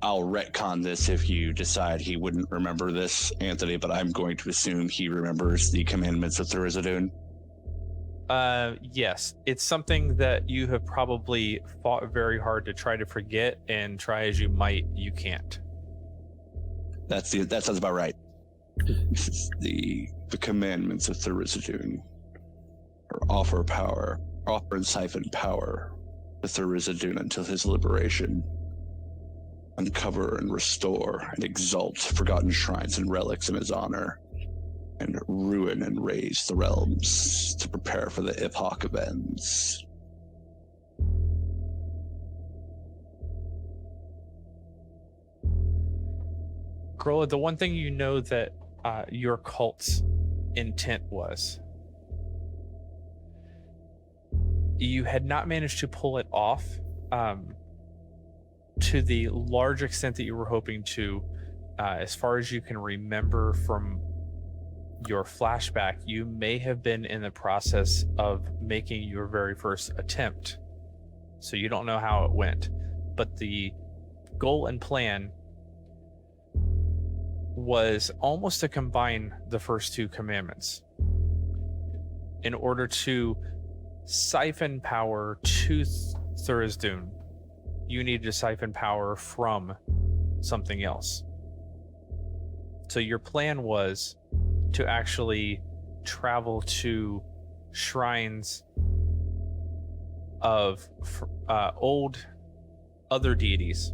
I'll retcon this if you decide he wouldn't remember this, Anthony, but I'm going to assume he remembers the Commandments of Thyrisitoon. Yes, it's something that you have probably fought very hard to try to forget, and try as you might, you can't. That sounds about right. This is the Commandments of Thyrisitoon, or offer and siphon power to Thyrisitoon until his liberation. Uncover and restore and exalt forgotten shrines and relics in his honor, and ruin and raise the realms to prepare for the epoch of ends. Grola, the one thing you know that your cult's intent was, you had not managed to pull it off to the large extent that you were hoping to. As far as you can remember from your flashback, you may have been in the process of making your very first attempt. So you don't know how it went. But the goal and plan was almost to combine the first two commandments in order to siphon power to Thyrisitoon. You needed to siphon power from something else. So your plan was to actually travel to shrines of old other deities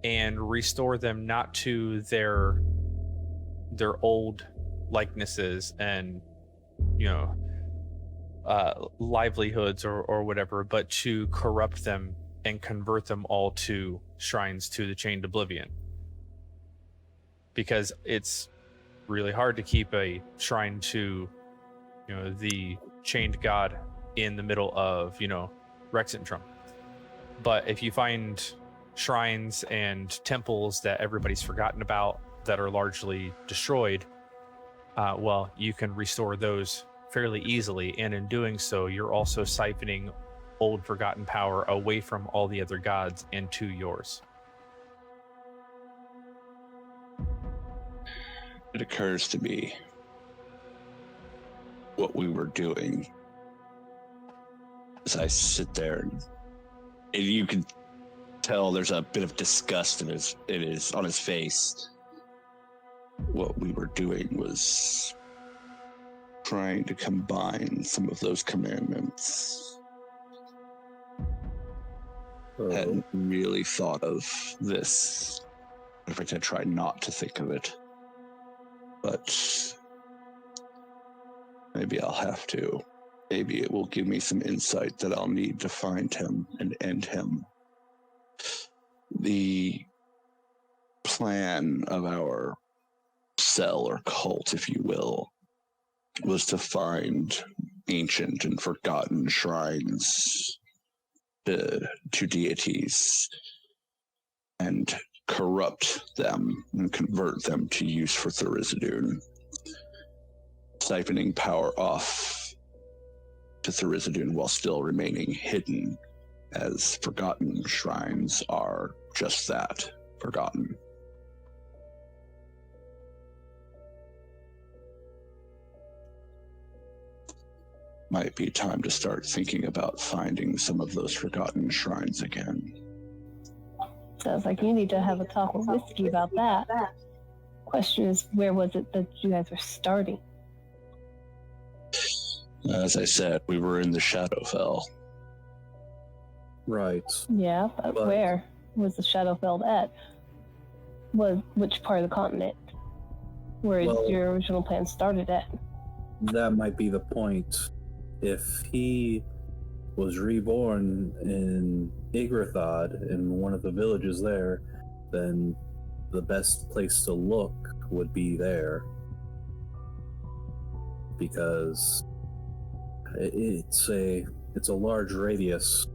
and restore them not to their old likenesses and livelihoods or whatever, but to corrupt them and convert them all to shrines to the Chained Oblivion, because it's really hard to keep a shrine to the chained god in the middle of Rexentrum. But if you find shrines and temples that everybody's forgotten about that are largely destroyed, well, you can restore those fairly easily, and in doing so, you're also siphoning old forgotten power away from all the other gods into yours. It occurs to me what we were doing as I sit there, and you can tell there's a bit of disgust in on his face. What we were doing was trying to combine some of those commandments. Hadn't really thought of this. In fact, I try not to think of it. But maybe I'll have to. Maybe it will give me some insight that I'll need to find him and end him. The plan of our cell or cult, if you will, was to find ancient and forgotten shrines to deities and corrupt them and convert them to use for Thyrisitoon, siphoning power off to Thyrisitoon while still remaining hidden, as forgotten shrines are just that, forgotten. Might be time to start thinking about finding some of those forgotten shrines again. Sounds like you need to have a talk with Whiskey about that. Question is, where was it that you guys were starting? As I said, we were in the Shadowfell. Right. Yeah, but where was the Shadowfell at? Which part of the continent? Where your original plan started at? That might be the point. If he was reborn in Igrathad, in one of the villages there, then the best place to look would be there. Because it's a large radius,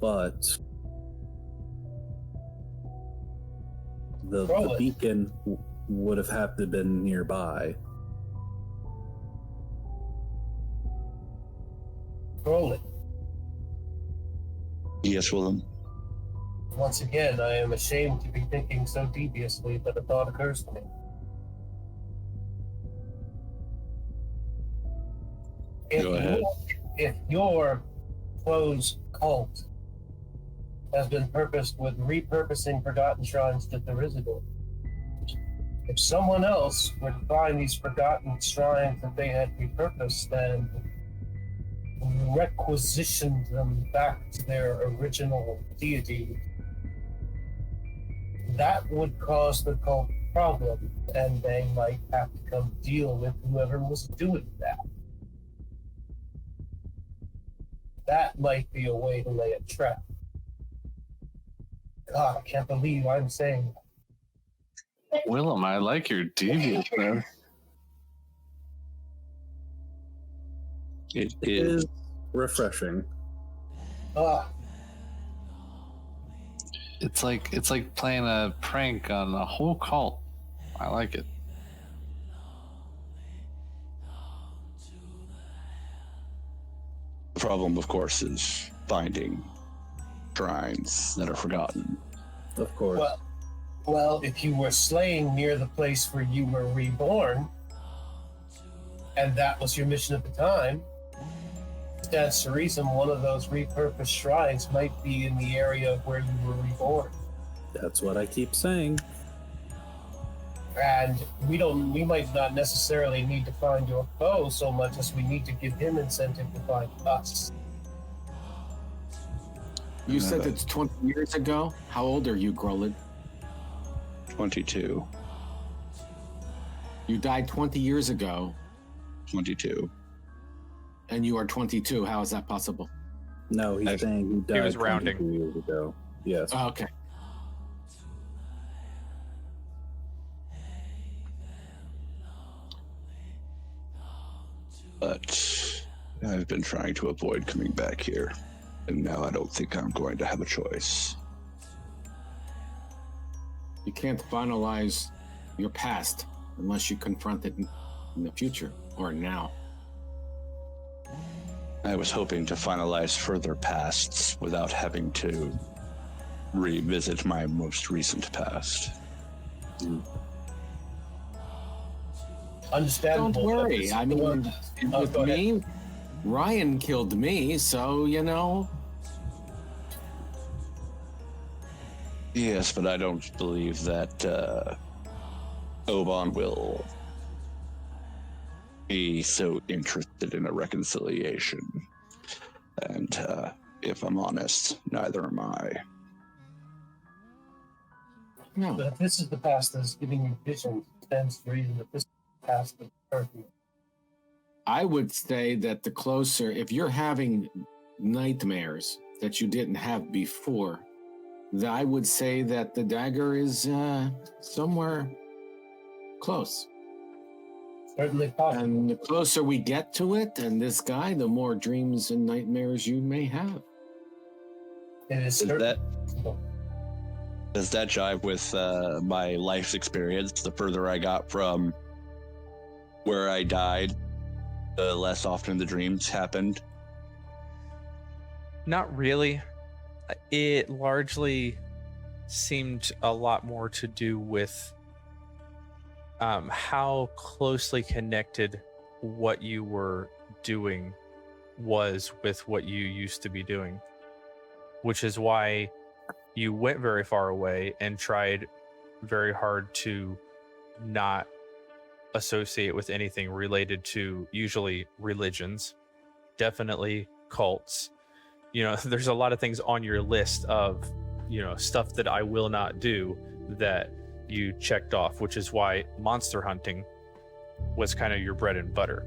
but the beacon would have had to have been nearby. Roll it. Yes, Willem. Once again, I am ashamed to be thinking so deviously, but a thought occurs to me. Go ahead. If your closed cult has been purposed with repurposing forgotten shrines to Thyrisitoon, if someone else would find these forgotten shrines that they had repurposed and requisitioned them back to their original deity, that would cause the cult problem, and they might have to come deal with whoever was doing that. That might be a way to lay a trap. God, I can't believe I'm saying that. Willem, I like your deviousness. It It is. is refreshing. Ah, It's like playing a prank on a whole cult. I like it. The problem, of course, is finding shrines that are forgotten. Of course. well, if you were slain near the place where you were reborn, and that was your mission at the time, that's the reason one of those repurposed shrines might be in the area where you were reborn. That's what I keep saying. And we might not necessarily need to find your foe so much as we need to give him incentive to find us. You said it's 20 years ago? How old are you, Grolid? 22. You died 20 years ago, 22. and you are 22. How is that possible? No, he's saying he died was rounding. 22 years ago. Yes. Oh, okay. But I've been trying to avoid coming back here, and now I don't think I'm going to have a choice. You can't finalize your past unless you confront it in the future or now. I was hoping to finalize further pasts without having to revisit my most recent past. Understandable. Don't worry. I mean, with go ahead. me, Ryan killed me, so, you know. Yes, but I don't believe that Oban will be so interested in a reconciliation. And if I'm honest, neither am I. No. But if this is the past that is giving you vision, it stands to reason that this is the past that hurt you. I would say that the closer, if you're having nightmares that you didn't have before, I would say that the dagger is somewhere close. Certainly possible. And the closer we get to it and this guy, the more dreams and nightmares you may have. It is Is certainly that possible. does that jive with my life's experience? The further I got from where I died, the less often the dreams happened. Not really. It largely seemed a lot more to do with how closely connected what you were doing was with what you used to be doing, which is why you went very far away and tried very hard to not associate with anything related to usually religions, definitely cults. You know, there's a lot of things on your list of, you know, stuff that I will not do that you checked off, which is why monster hunting was kind of your bread and butter.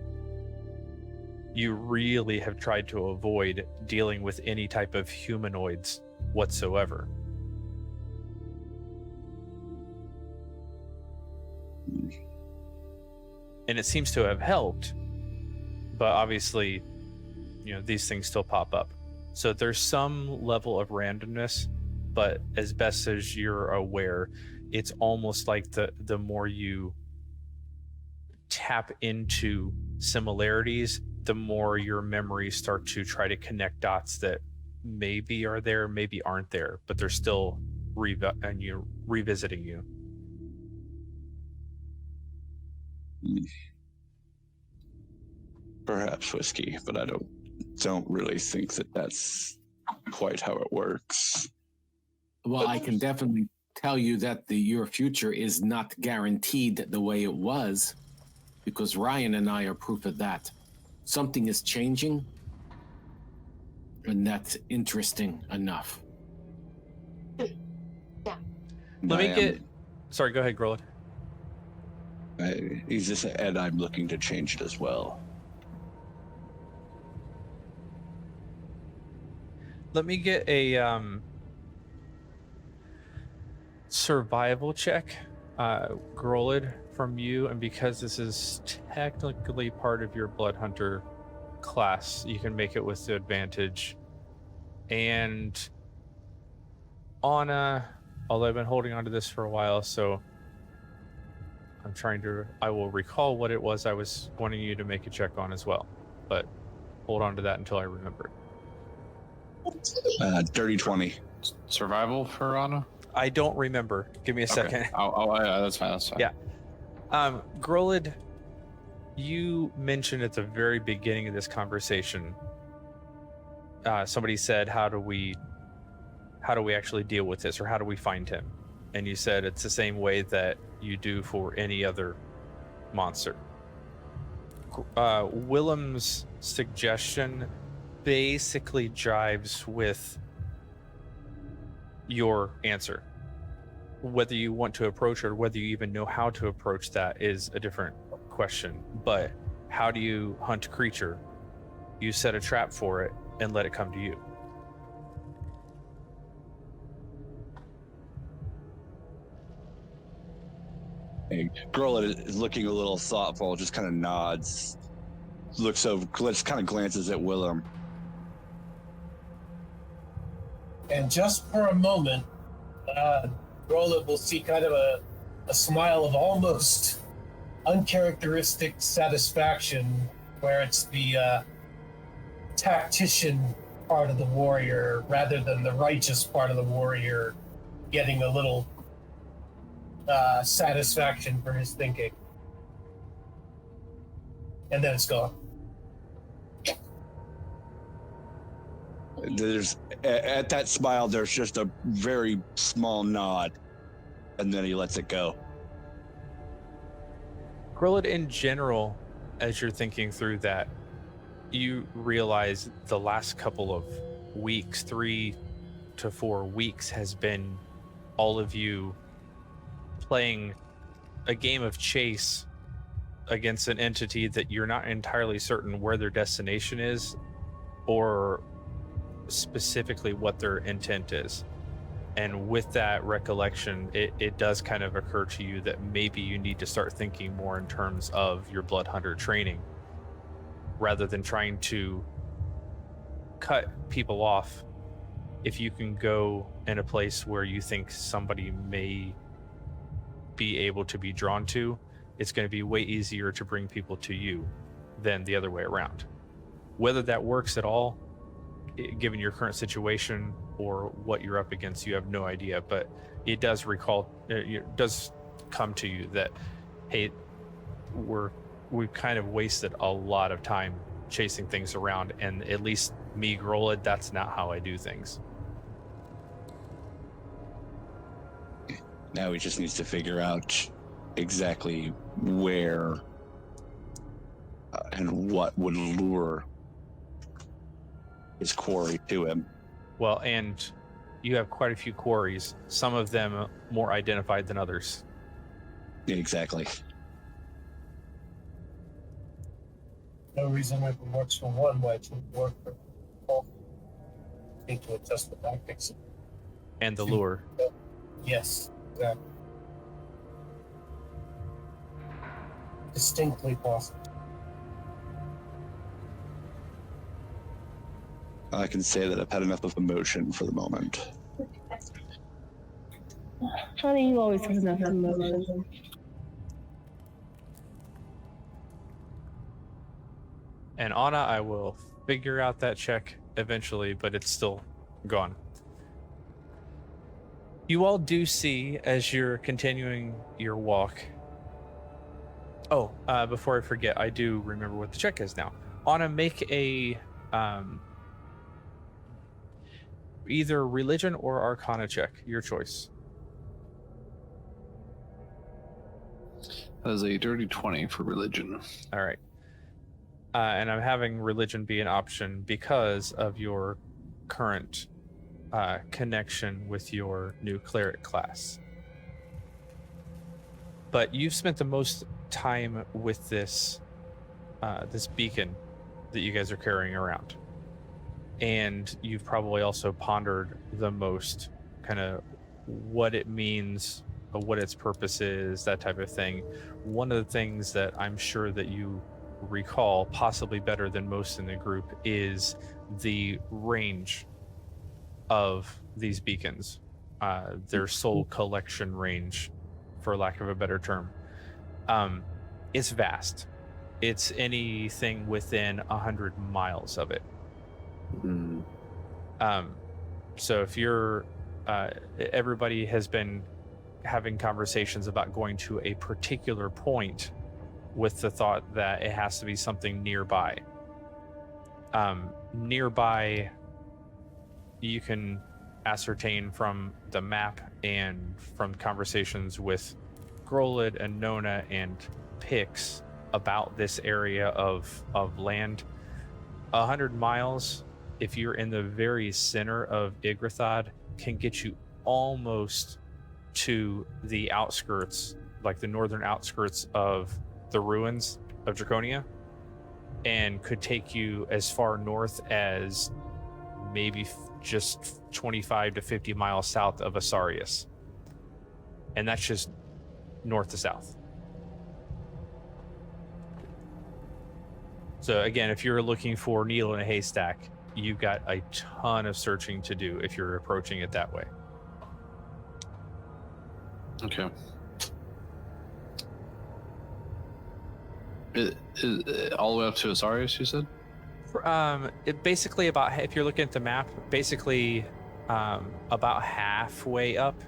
You really have tried to avoid dealing with any type of humanoids whatsoever. And it seems to have helped, but obviously, you know, these things still pop up. So there's some level of randomness, but as best as you're aware, it's almost like the more you tap into similarities, the more your memories start to try to connect dots that maybe are there, maybe aren't there, but they're still revisiting you. Perhaps whiskey, but I don't really think that that's quite how it works. Well, I can definitely tell you that your future is not guaranteed the way it was, because Ryan and I are proof of that. Something is changing, and that's interesting enough. Let me get... Sorry, go ahead, Grolid. He's just, and I'm looking to change it as well. Let me get a survival check, Grolid, from you, and because this is technically part of your Blood Hunter class, you can make it with the advantage. And Anna, although I've been holding on to this for a while, so I will recall what it was I was wanting you to make a check on as well, but hold on to that until I remember. Dirty 20. Survival for Anna? I don't remember. Give me a second. Yeah, that's fine. That's fine. Yeah. Grolid, you mentioned at the very beginning of this conversation, somebody said, how do we actually deal with this, or how do we find him? And you said it's the same way that you do for any other monster. Willem's suggestion basically jives with your answer. Whether you want to approach or whether you even know how to approach that is a different question. But how do you hunt a creature? You set a trap for it and let it come to you. Grolid is looking a little thoughtful, just kind of nods, looks over, just kind of glances at Willem. And just for a moment, Grolid will see kind of a smile of almost uncharacteristic satisfaction, where it's the tactician part of the warrior rather than the righteous part of the warrior getting a little satisfaction for his thinking. And then it's gone. There's at that smile, there's just a very small nod, and then he lets it go. Grolid, in general, as you're thinking through that, you realize the last couple of weeks, 3 to 4 weeks, has been all of you playing a game of chase against an entity that you're not entirely certain where their destination is or specifically what their intent is. And with that recollection, it does kind of occur to you that maybe you need to start thinking more in terms of your Blood Hunter training rather than trying to cut people off. If you can go in a place where you think somebody may be able to be drawn to, it's going to be way easier to bring people to you than the other way around. Whether that works at all, given your current situation or what you're up against, you have no idea, but it does does come to you that, hey, we've kind of wasted a lot of time chasing things around, and at least me, Grolid, that's not how I do things. Now he just needs to figure out exactly where and what would lure his quarry to him. Well, and you have quite a few quarries, some of them more identified than others. Exactly. No reason if it works for one, why it would work for all. Need to adjust the tactics. And the lure. Yes, exactly. Distinctly possible. I can say that I've had enough of emotion for the moment. Honey, you always have enough emotion. And Anna, I will figure out that check eventually, but it's still gone. You all do see, as you're continuing your walk. Oh, before I forget, I do remember what the check is now. Anna, make a either religion or arcana check, your choice. That is a dirty 20 for religion. All right. And I'm having religion be an option because of your current connection with your new cleric class. But you've spent the most time with this this beacon that you guys are carrying around. And you've probably also pondered the most kind of what it means, what its purpose is, that type of thing. One of the things that I'm sure that you recall, possibly better than most in the group, is the range of these beacons, their soul collection range, for lack of a better term. It's vast. It's anything within 100 miles of it. So if you're everybody has been having conversations about going to a particular point with the thought that it has to be something nearby. Nearby, you can ascertain from the map and from conversations with Grolid and Nona and Pix about this area of land. 100 miles, if you're in the very center of Igrathad, can get you almost to the outskirts, like the northern outskirts of the ruins of Draconia, and could take you as far north as maybe just 25 to 50 miles south of Asarius. And that's just north to south. So again, if you're looking for needle in a haystack, you've got a ton of searching to do if you're approaching it that way. Okay. It all the way up to Asarius, you said? It basically about, if you're looking at the map, basically about halfway up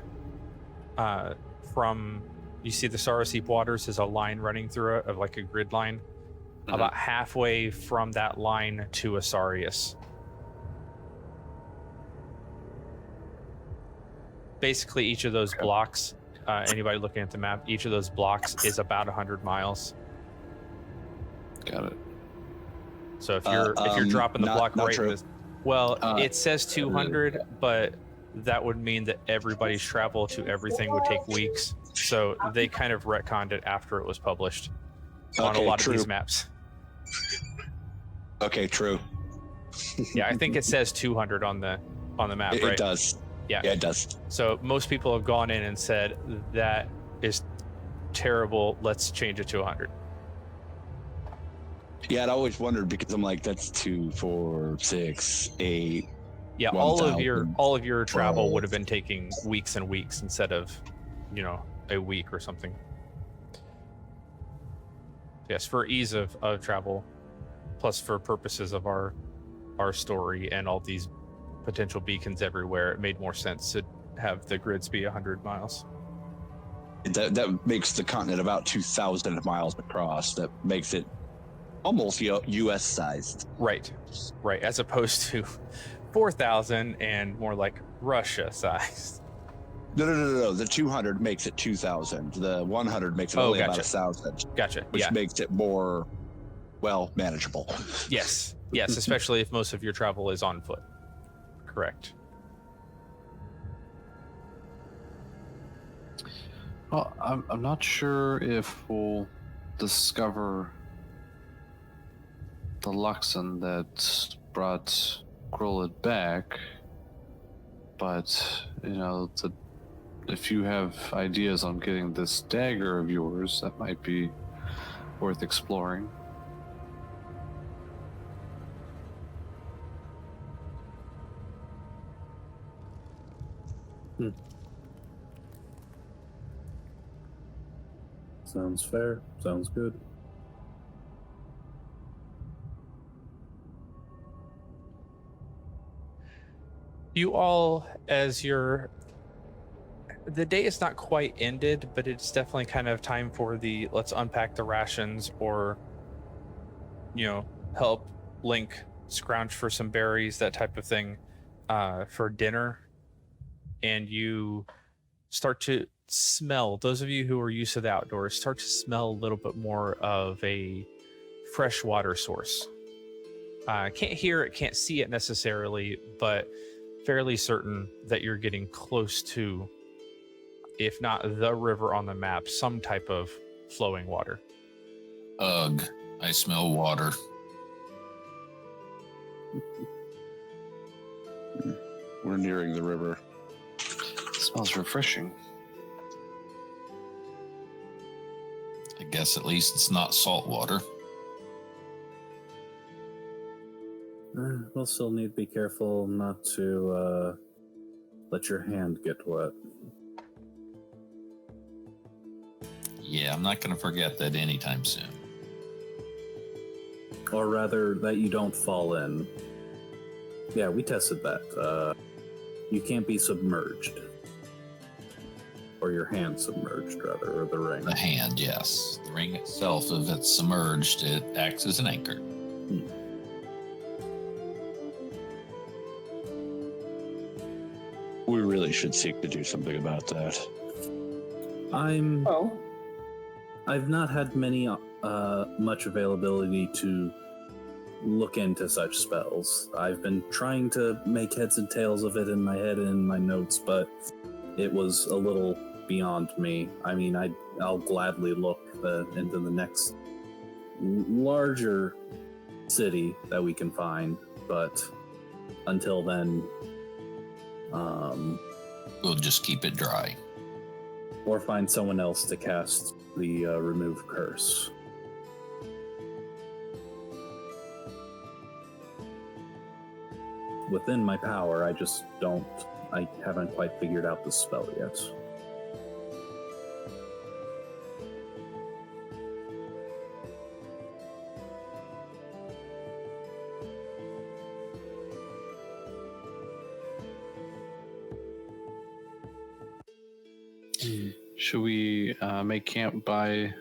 from, you see the Saraseep Waters is a line running through it, of like a grid line. About halfway from that line to Asarius. Basically, each of those blocks, anybody looking at the map, each of those blocks is about 100 miles. Got it. So if you're dropping the block right in true. this, well, it says 200, but that would mean that everybody's travel to everything would take weeks. So they kind of retconned it after it was published on a lot of these maps. Okay, true. Yeah, I think it says 200 on the map, right? It does. Yeah, it does. So most people have gone in and said that is terrible. Let's change it to 100. Yeah, I always wondered because I'm like, that's 2, 4, 6, 8. Yeah, 1, all of your travel would have been taking weeks and weeks instead of, a week or something. Yes, for ease of travel, plus for purposes of our story and all these potential beacons everywhere, it made more sense to have the grids be 100 miles. That makes the continent about 2,000 miles across. That makes it almost U.S. sized. Right, as opposed to 4,000 and more like Russia sized. No. The 200 makes it 2,000. The 100 makes it only about 1,000. Gotcha. Which makes it more, manageable. Yes, especially if most of your travel is on foot. Correct. Well, I'm not sure if we'll discover the Luxon that brought Grolid back, but if you have ideas on getting this dagger of yours, that might be worth exploring. Sounds fair. Sounds good. You all, the day is not quite ended, but it's definitely kind of time for let's unpack the rations, or help Link scrounge for some berries, that type of thing, for dinner. And you start to smell, those of you who are used to the outdoors, start to smell a little bit more of a fresh water source. Can't hear it, can't see it necessarily, but fairly certain that you're getting close to, if not the river on the map, some type of flowing water. Ugh, I smell water. We're nearing the river. Smells refreshing. I guess at least it's not salt water. We'll still need to be careful not to let your hand get wet. Yeah, I'm not going to forget that anytime soon. Or rather, that you don't fall in. Yeah, we tested that. You can't be submerged. Or your hand submerged, rather, or the ring. The hand, yes. The ring itself, if it's submerged, it acts as an anchor. We really should seek to do something about that. I've not had much availability to look into such spells. I've been trying to make heads and tails of it in my head and in my notes, but it was a little beyond me. I mean, I'll gladly look into the next larger city that we can find, but until then, We'll just keep it dry. or find someone else to cast the remove curse. Within my power, I haven't quite figured out the spell yet. Should we make camp by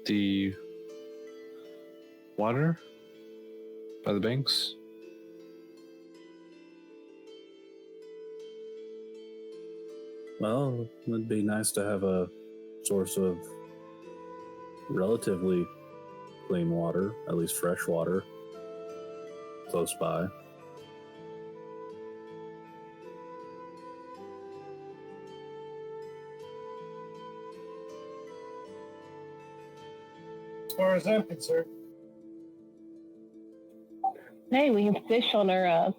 the water? By the banks? Well, it would be nice to have a source of relatively clean water, at least fresh water, close by. As far as I'm concerned, Hey, we can fish on our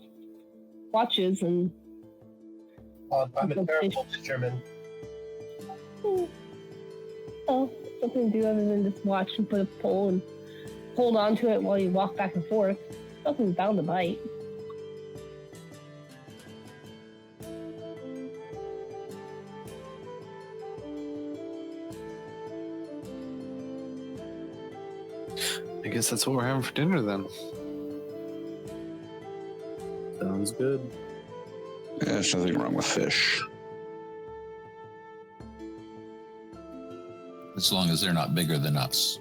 watches and. I'm a terrible fisherman. Oh, something to do other than just watch and put a pole and hold on to it while you walk back and forth. Something's bound to bite. I guess that's what we're having for dinner then. Sounds good. Yeah, there's nothing wrong with fish. As long as they're not bigger than us.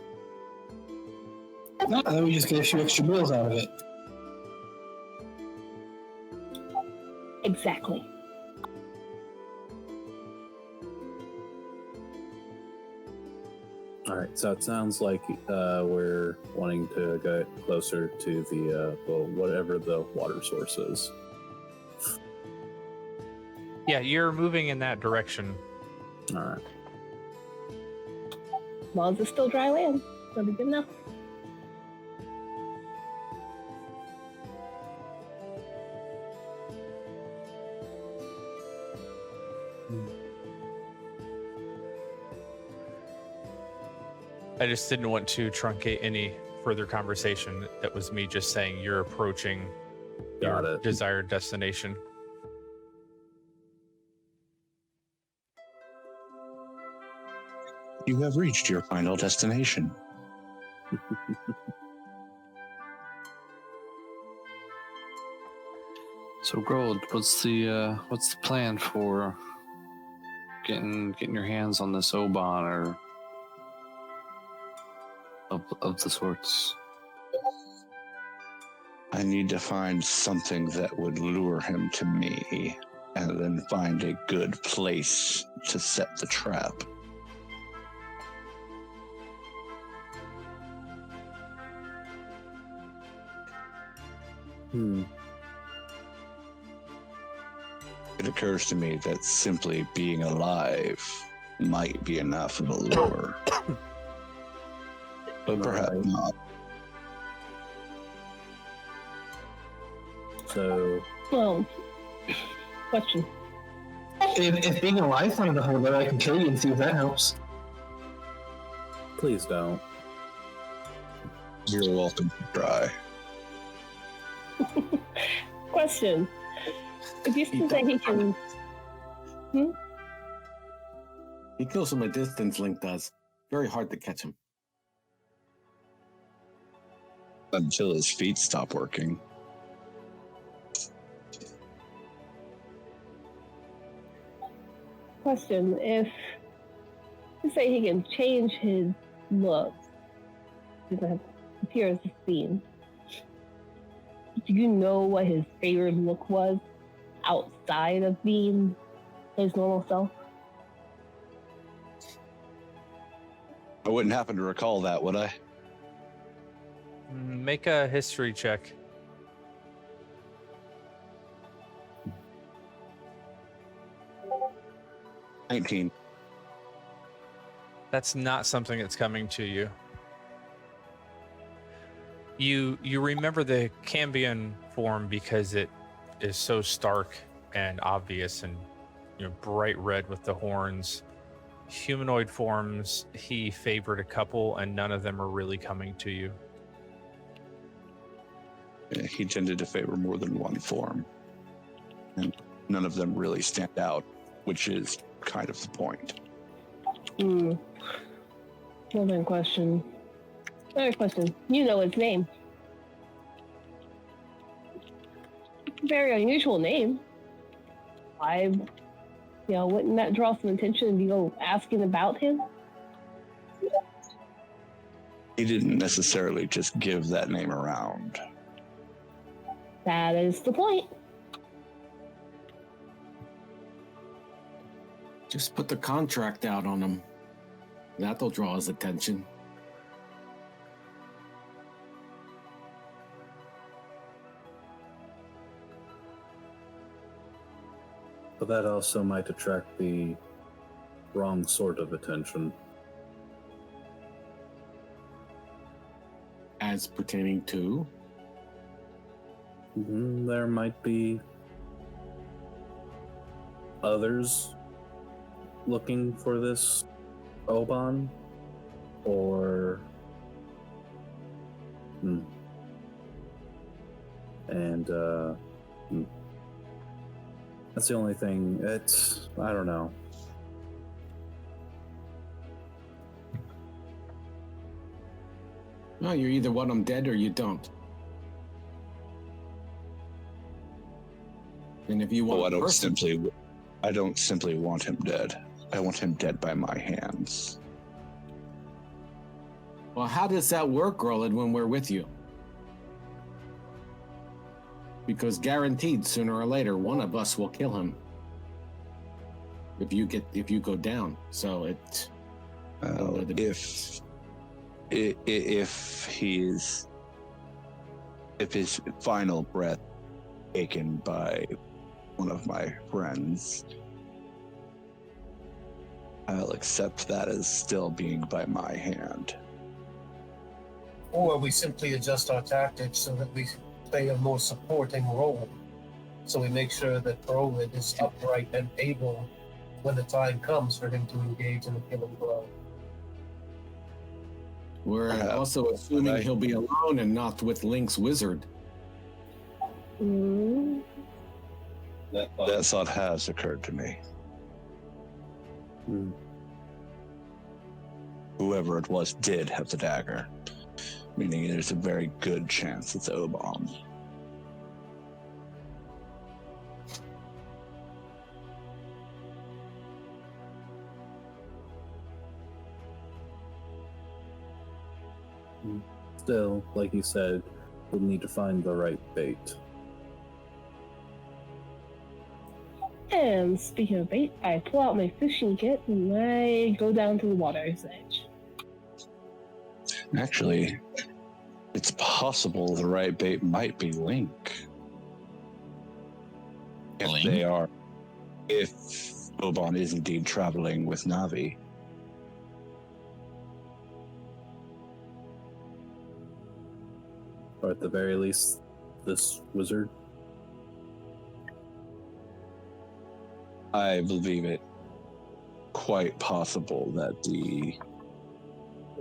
No, then we just get a few extra meals out of it. Exactly. All right, so it sounds like we're wanting to get closer to the whatever the water source is. Yeah, you're moving in that direction. All right. As long as it's still dry land, that'll be good enough. I just didn't want to truncate any further conversation. That was me just saying you're approaching Got your it. desired destination. You have reached your final destination. So, Grold, what's the plan for getting your hands on this Oban or of the sorts? I need to find something that would lure him to me, and then find a good place to set the trap. It occurs to me that simply being alive might be enough of a lure. But perhaps not. So, Well, question. If being alive wanted to hold it, I can kill you and see if that helps. Please don't. You're welcome to try. Question. If you still say he can... He kills from a distance, Link does. Very hard to catch him. Until his feet stop working. Question. If you say he can change his looks, he doesn't have to appear as a fiend, do you know what his favorite look was outside of being his normal self? I wouldn't happen to recall that, would I? Make a history check. $19. That's not something that's coming to you. You remember the Cambion form because it is so stark and obvious and bright red with the horns. Humanoid forms, he favored a couple, and none of them are really coming to you. Yeah, he tended to favor more than one form, and none of them really stand out, which is kind of the point. Another question. You know his name. Very unusual name. Wouldn't that draw some attention if you go asking about him? He didn't necessarily just give that name around. That is the point. Just put the contract out on him. That'll draw his attention. But that also might attract the wrong sort of attention. As pertaining to? There might be others looking for this Oban, or that's the only thing. I don't know. No, you either want him dead or you don't. And if you want, I don't simply want him dead. I want him dead by my hands. Well, how does that work, Grolid, when we're with you? Because guaranteed, sooner or later, one of us will kill him. If you go down, so it. If his final breath taken by one of my friends, I'll accept that as still being by my hand. Or we simply adjust our tactics so that we play a more supporting role. So we make sure that Grolid is upright and able when the time comes for him to engage in a killing blow. We're also assuming he'll be alone and not with Link's wizard. That thought has occurred to me. Whoever it was did have the dagger, meaning there's a very good chance it's Oban. Still, like you said, we'll need to find the right bait. And speaking of bait, I pull out my fishing kit and I go down to the water's edge. Actually, it's possible the right bait might be Link. If Oban is indeed traveling with Navi. Or at the very least, this wizard. I believe it quite possible that the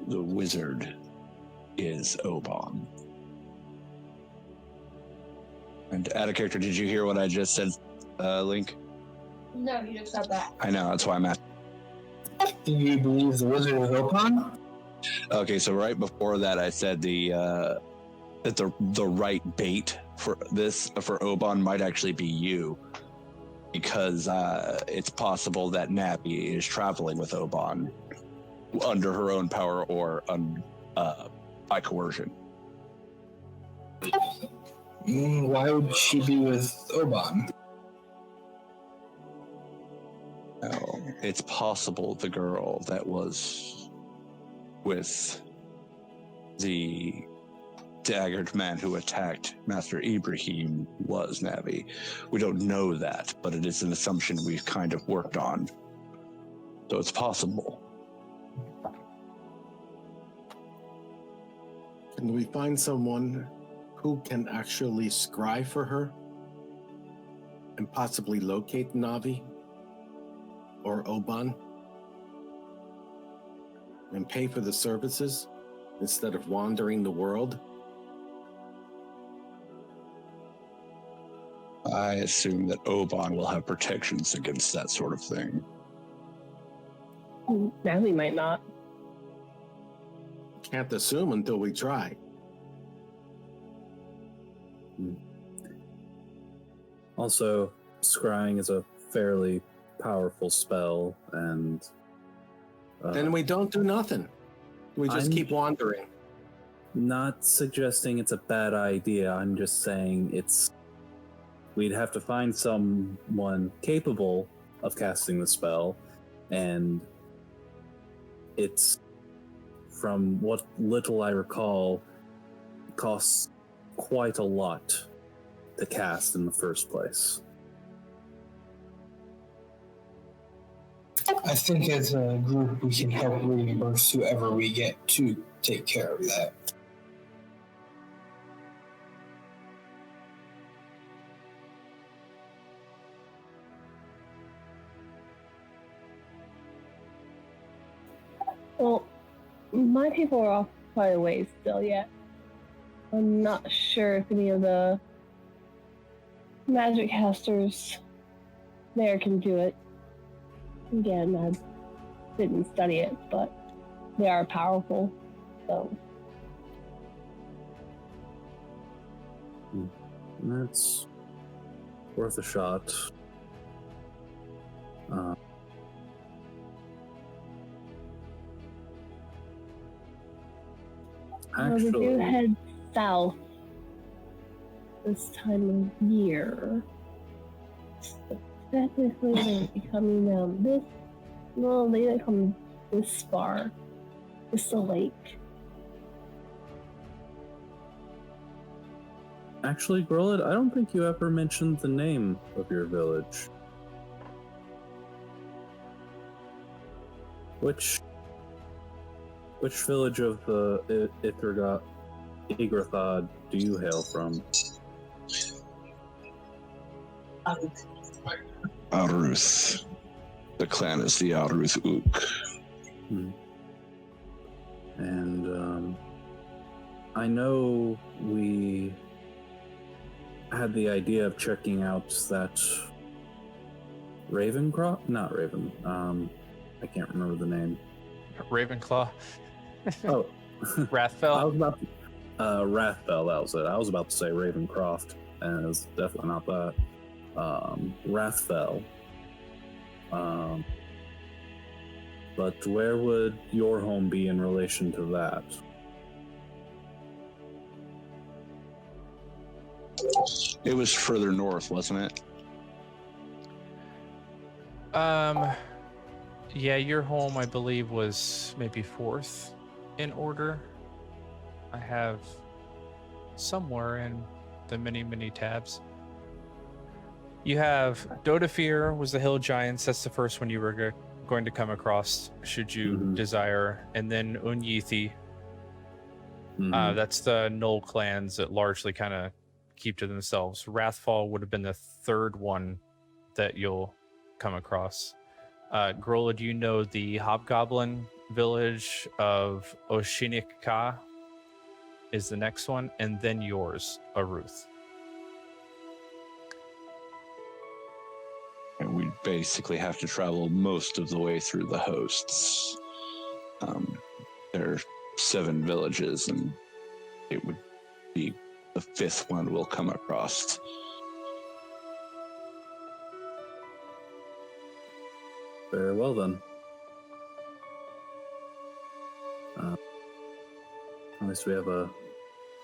wizard is Oban. And out of character, did you hear what I just said, Link? No, you just said that. I know, that's why I'm at. Do you believe the wizard is Opan? Okay, so right before that, I said that the right bait for Oban might actually be you, because it's possible that Nappy is traveling with Oban under her own power or by coercion. Why would she be with Oban? Oh, it's possible the girl that was with the daggered man who attacked Master Ibrahim was Navi. We don't know that, but it is an assumption we've kind of worked on. So it's possible. Can we find someone who can actually scry for her and possibly locate Navi or Oban and pay for the services instead of wandering the world? I assume that Oban will have protections against that sort of thing. Natalie might not. Can't assume until we try. Also, scrying is a fairly powerful spell, and Then we don't do nothing. We just keep wandering. not suggesting it's a bad idea. I'm just saying we'd have to find someone capable of casting the spell, and it's, from what little I recall, costs quite a lot to cast in the first place. I think as a group we can help reimburse whoever we get to take care of that. Well, my people are off quite a ways still yet. I'm not sure if any of the magic casters there can do it. Again, I didn't study it, but they are powerful, so. That's worth a shot. Well, we do head south this time of year. So technically, they'd be coming down this. No, they didn't come this far. It's the lake. Actually, Grolid, I don't think you ever mentioned the name of your village. Which village of the Igrathad do you hail from? Aruth. The clan is the Aruth Ook. And I know we had the idea of checking out that Ravencroft? Not Raven. I can't remember the name. Ravenclaw. Oh, Rathfell. I was about Rathfell. That was it. I was about to say Ravencroft, and it's definitely not that. Rathfell. But where would your home be in relation to that? It was further north, wasn't it? Yeah, your home, I believe, was maybe fourth in order. I have somewhere in the many tabs. You have Dodafir was the Hill Giants. That's the first one you were going to come across, should you desire. And then Unyithi. That's the Knoll clans that largely kind of keep to themselves. Wrathfall would have been the third one that you'll come across. Grola, do you know the hobgoblin village of Oshinika is the next one, and then yours, Aruth. And we basically have to travel most of the way through the hosts. There are 7 villages, and it would be the 5th one we'll come across. Very well, then. At least we have a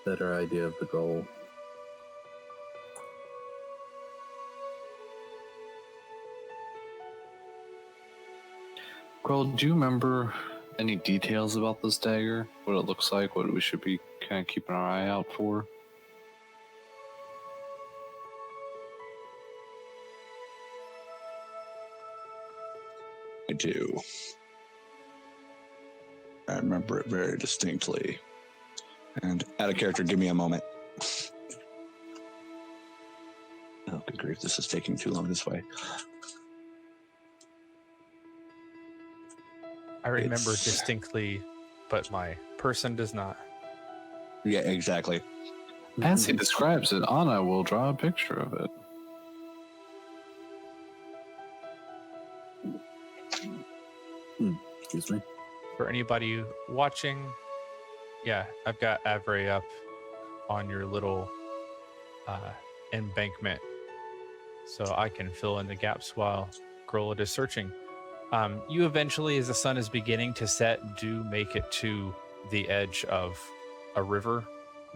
better idea of the goal. Groll, do you remember any details about this dagger? What it looks like? What we should be kind of keeping our eye out for? I do. I remember it very distinctly. And out of character, give me a moment. Oh, good grief, this is taking too long this way. I remember distinctly, but my person does not. Yeah, exactly. As he describes it, Anna will draw a picture of it. Excuse me. For anybody watching, yeah, I've got Avrae up on your little embankment, so I can fill in the gaps while Grola is searching. You eventually, as the sun is beginning to set, do make it to the edge of a river,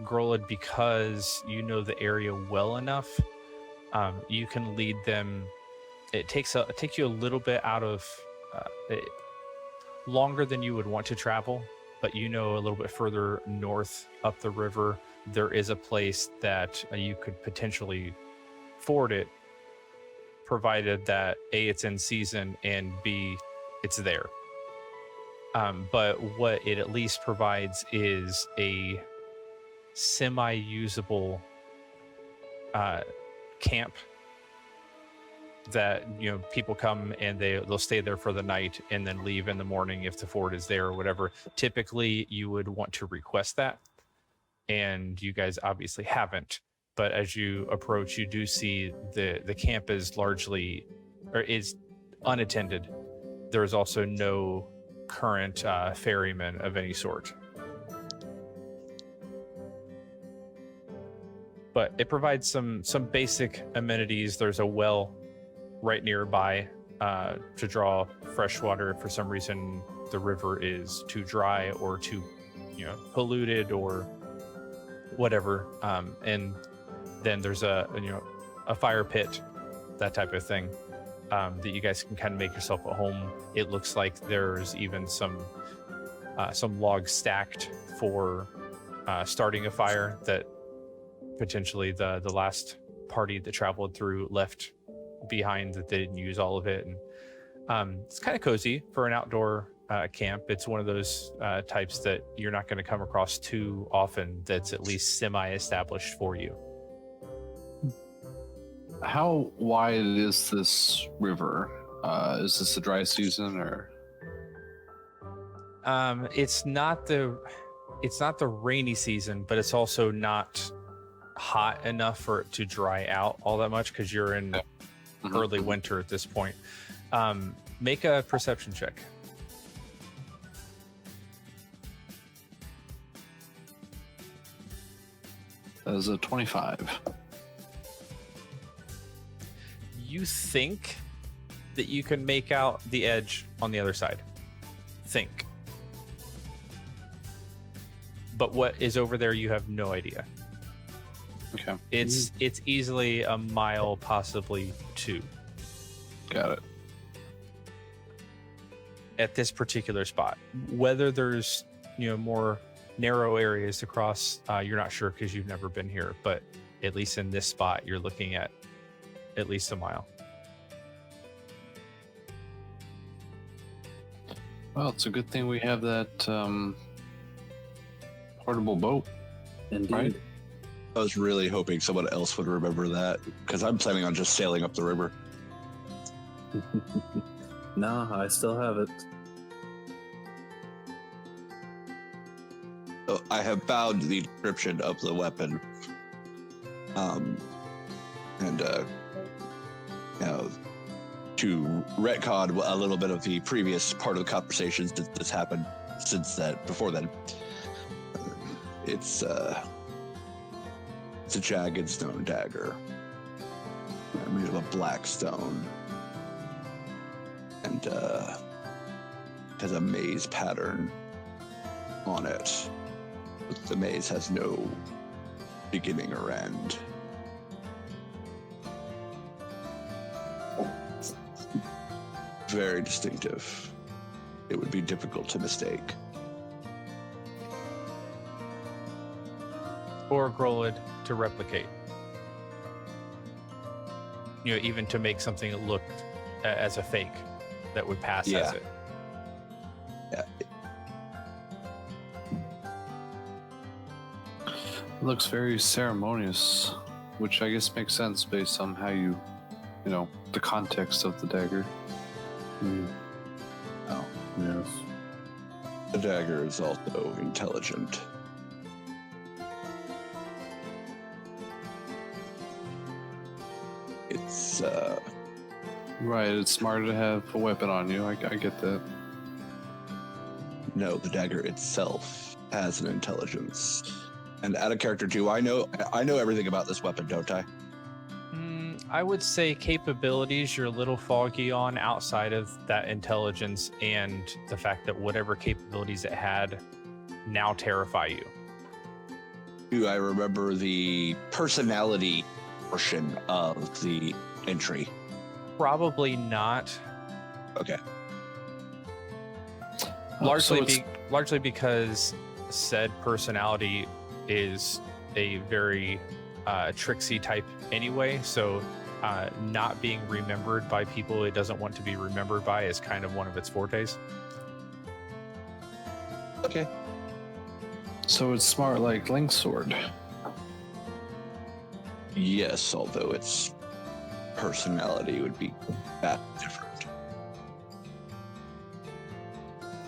Grola, because you know the area well enough. You can lead them. It takes you a little bit out of longer than you would want to travel, but you know a little bit further north up the river, there is a place that you could potentially ford it, provided that A, it's in season, and B, it's there. But what it at least provides is a semi-usable camp that, you know, people come and they'll stay there for the night and then leave in the morning if the fort is there or whatever. Typically, you would want to request that, and you guys obviously haven't. But as you approach, you do see the camp is largely, or is unattended. There is also no current ferryman of any sort. But it provides some basic amenities. There's a well right nearby to draw fresh water. If for some reason the river is too dry or too, polluted or whatever. And then there's a fire pit, that type of thing, that you guys can kind of make yourself at home. It looks like there's even some logs stacked for starting a fire that potentially the last party that traveled through left behind, that they didn't use all of it. And it's kind of cozy for an outdoor camp. It's one of those types that you're not going to come across too often that's at least semi-established for you. How wide is this river? Is this the dry season or? It's not the rainy season, but it's also not hot enough for it to dry out all that much because you're in early winter at this point. Make a perception check. That is a 25. You think that you can make out the edge on the other side. Think. But what is over there, you have no idea. Okay. It's easily a mile, possibly 2. Got it. At this particular spot. Whether there's, more narrow areas across, you're not sure because you've never been here, but at least in this spot, you're looking at least a mile. Well, it's a good thing we have that portable boat. Indeed. Right? I was really hoping someone else would remember that, because I'm planning on just sailing up the river. Nah, I still have it. So I have found the description of the weapon. Now, to retcon a little bit of the previous part of the conversations that's happened since that, before then, it's a jagged stone dagger made of a black stone, and has a maze pattern on it. But the maze has no beginning or end. Very distinctive. It would be difficult to mistake. Or Grolid to replicate. You know, even to make something look as a fake that would pass as it. Yeah. It looks very ceremonious, which I guess makes sense based on how you know, the context of the dagger. Oh, Yes. the dagger is also intelligent. It's Right, it's smarter to have a weapon on you. I get that. no, the dagger itself has an intelligence. And out of character too, I know everything about this weapon, don't I? I would say capabilities you're a little foggy on outside of that intelligence and the fact that whatever capabilities it had now terrify you. Do I remember the personality portion of the entry? Probably not. Okay. Largely because said personality is a very tricksy type anyway, so not being remembered by people it doesn't want to be remembered by is kind of one of its fortes. Okay. So it's smart like Link's sword. Yes, although its personality would be that different.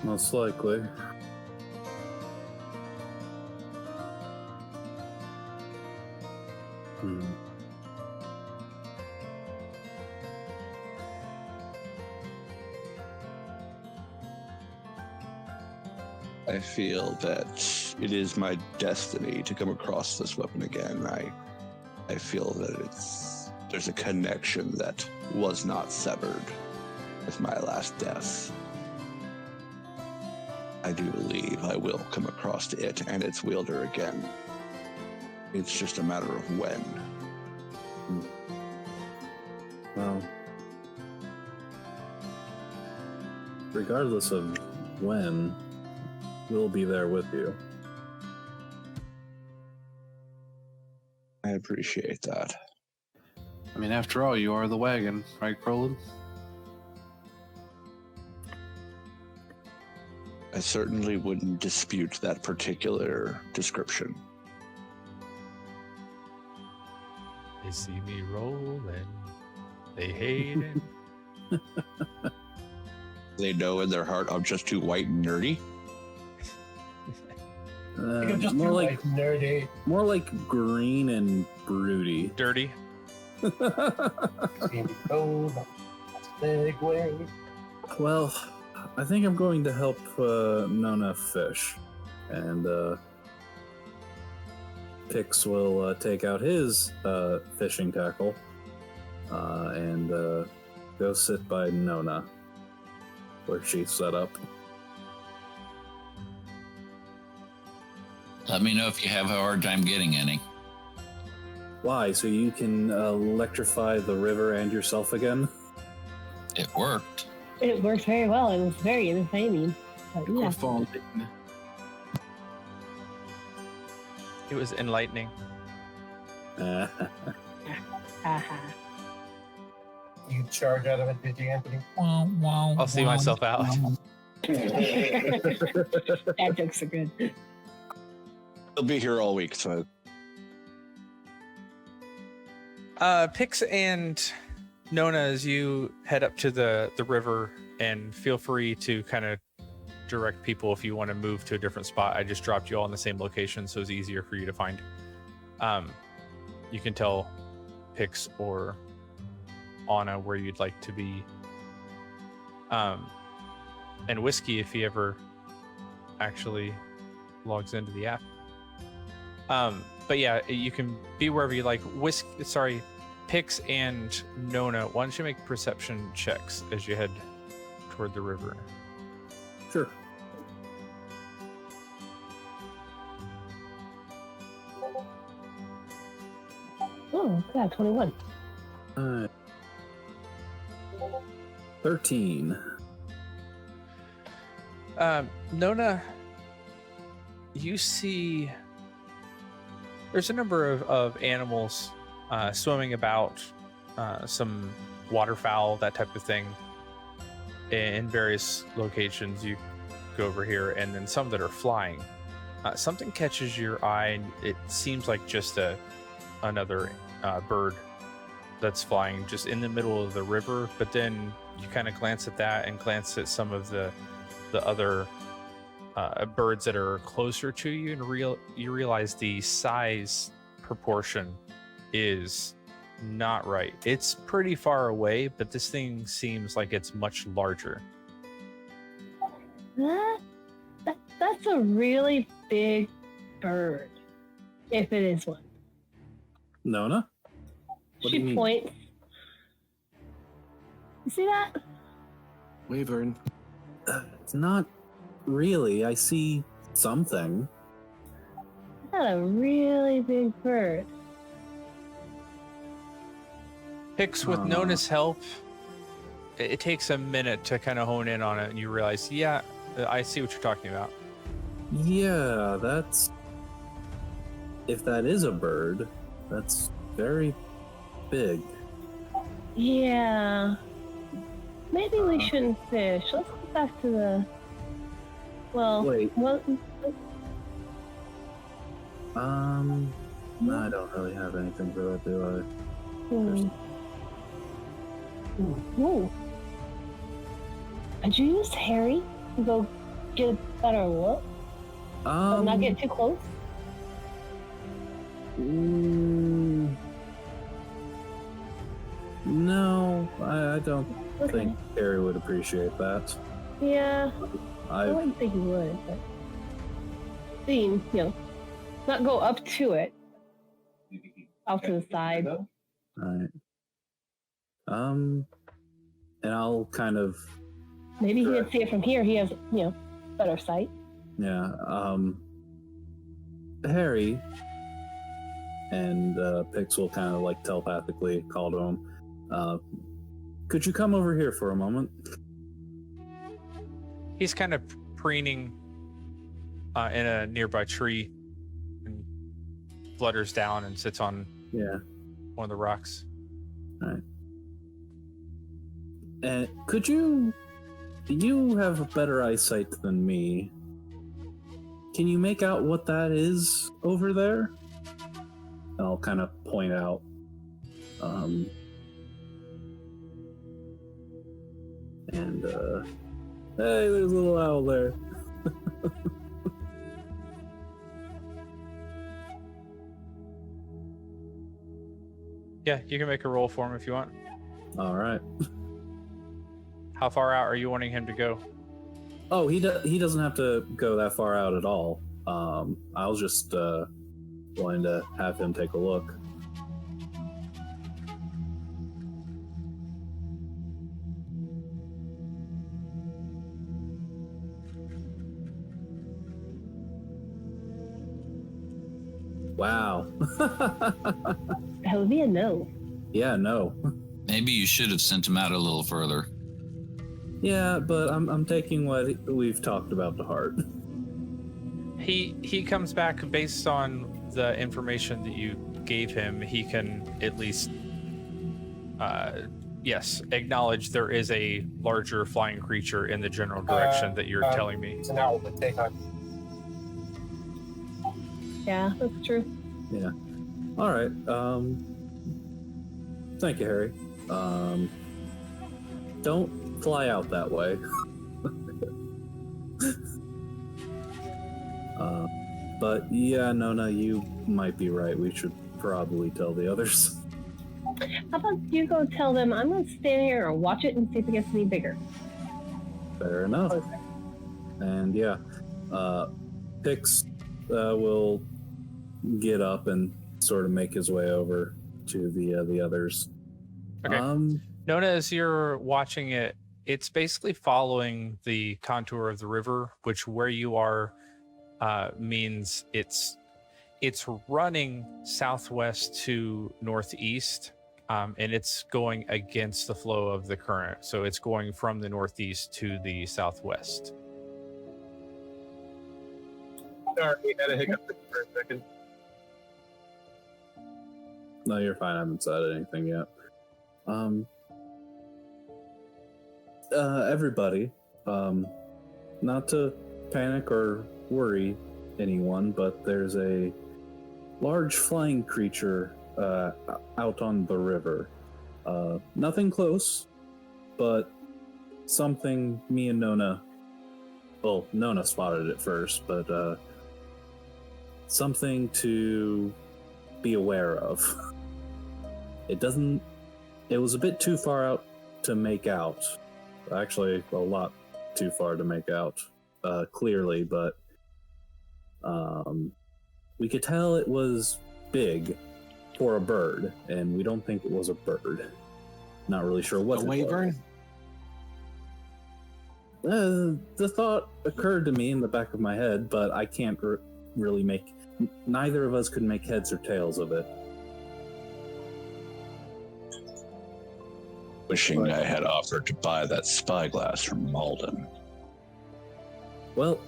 Most likely. I feel that it is my destiny to come across this weapon again. I feel that there's a connection that was not severed with my last death. I do believe I will come across it and its wielder again. It's just a matter of when. Well, regardless of when, we'll be there with you. I appreciate that. I mean, after all, you are the wagon, right, Crowlin? I certainly wouldn't dispute that particular description. They see me rolling, they hate it. They know in their heart I'm just too white and nerdy. I think I'm just too nerdy. More like green and broody. Dirty. Well, I think I'm going to help Nona fish, and Pix will take out his fishing tackle and go sit by Nona, where she's set up. Let me know if you have a hard time getting any. Why? So you can electrify the river and yourself again? It worked. It worked very well. It was very entertaining. But yeah. It was enlightening. Haha. You charge out of it, did you, Anthony? I'll see myself out. That jokes are good. He'll be here all week, so Pix and Nona, as you head up to the river, and feel free to kind of direct people if you want to move to a different spot. I just dropped you all in the same location, so it's easier for you to find. You can tell Pix or Anna where you'd like to be. And Whiskey, if he ever actually logs into the app. But yeah, you can be wherever you like. Pix and Nona, why don't you make perception checks as you head toward the river? Sure. Oh, yeah, 21. 13. Nona, you see there's a number of animals swimming about, some waterfowl, that type of thing, in various locations. You go over here, and then some that are flying. Something catches your eye, and it seems like just another bird that's flying just in the middle of the river. But then you kind of glance at that and glance at some of the other birds that are closer to you, and you realize the size proportion is not right. It's pretty far away, but this thing seems like it's much larger. That's a really big bird, if it is one. Nona? What do you She mean? points. You see that? Wyvern. It's not really. I see something. That's a really big bird. Pix, with Nona's help, it takes a minute to kind of hone in on it, and you realize, yeah, I see what you're talking about. Yeah, that's... If that is a bird, that's very big. Yeah. Maybe we shouldn't fish. Let's go back to the... Well, Wait. what... I don't really have anything for that, do Hmm. Ooh. Could you use Harry to go get a better look? I? But not get too close? No, I don't Okay. think Harry would appreciate that. Yeah, I I wouldn't think he would, but... Seeing, not go up to it. Out to the side. Alright. And I'll kind of, Maybe he can see it from here. He has, better sight. yeah, Harry and Pix will kind of like telepathically call to him. Could you come over here for a moment? He's kind of preening in a nearby tree and flutters down and sits on Yeah. one of the rocks. Alright. And could you have better eyesight than me? Can you make out what that is over there? And I'll kind of point out. Hey, there's a little owl there. Yeah, you can make a roll for him if you want. All right. How far out are you wanting him to go? Oh, he doesn't have to go that far out at all. I was just wanting to have him take a look. Wow. That would be a no. Yeah, no. Maybe you should have sent him out a little further. Yeah, but I'm taking what we've talked about to heart. He comes back based on the information that you gave him. He can at least, acknowledge there is a larger flying creature in the general direction that you're telling me. It's an owl, but take on. Yeah, that's true. Yeah. All right. Thank you, Harry. Don't fly out that way. But yeah, Nona, you might be right. We should probably tell the others. How about you go tell them I'm going to stand here and watch it and see if it gets any bigger? Fair enough. Okay. And yeah, Pix will get up and sort of make his way over to the others. Okay. Nona, as you're watching it, it's basically following the contour of the river, which where you are means it's running southwest to northeast, and it's going against the flow of the current. So it's going from the northeast to the southwest. Sorry, we had a hiccup for a second. No, you're fine. I haven't said anything yet. Everybody, not to panic or worry anyone, but there's a large flying creature out on the river. Nothing close, but something me and Nona, well, Nona spotted it first, but something to be aware of. It was a bit too far out to make out. Actually, a lot too far to make out clearly, but we could tell it was big for a bird, and we don't think it was a bird. Not really sure what A it wyvern? was. The thought occurred to me in the back of my head, but I can't really make... Neither of us could make heads or tails of it. Wishing I had offered to buy that spyglass from Malden. Well,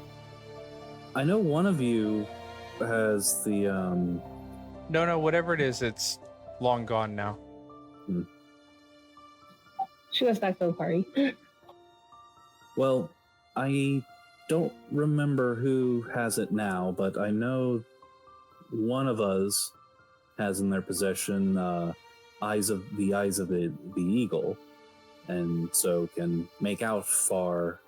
I know one of you has the, No, whatever it is, it's long gone now. She goes back to the party. Well, I don't remember who has it now, but I know one of us has in their possession eyes of the eagle, and so can make out far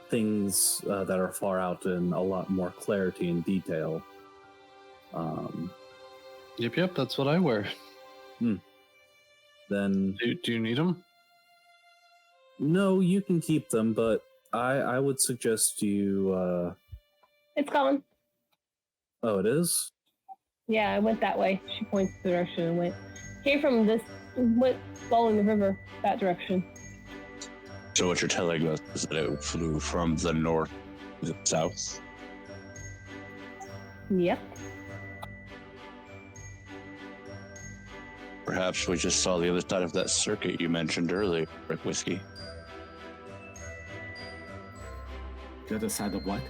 things that are far out in a lot more clarity and detail. Yep, that's what I wear. Then Do you need them? no, you can keep them, but I would suggest you It's gone. oh, it is? Yeah, I went that way. She points the direction and went. Came from this, went following the river that direction. So what you're telling us is that it flew from the north to the south? Yep. Perhaps we just saw the other side of that circuit you mentioned earlier, Rick Whiskey. The other side of what?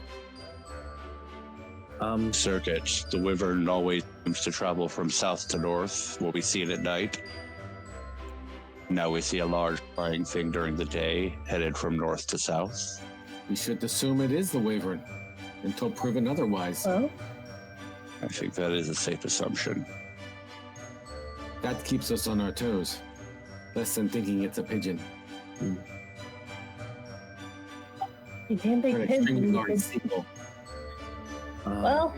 Circuit. The wyvern always seems to travel from south to north, what we see it at night. Now we see a large flying thing during the day, headed from north to south. We should assume it is the wyvern until proven otherwise. Well, I think that is a safe assumption. That keeps us on our toes. Less than thinking it's a pigeon. you can't think An extremely pigeon. large seagull. Well,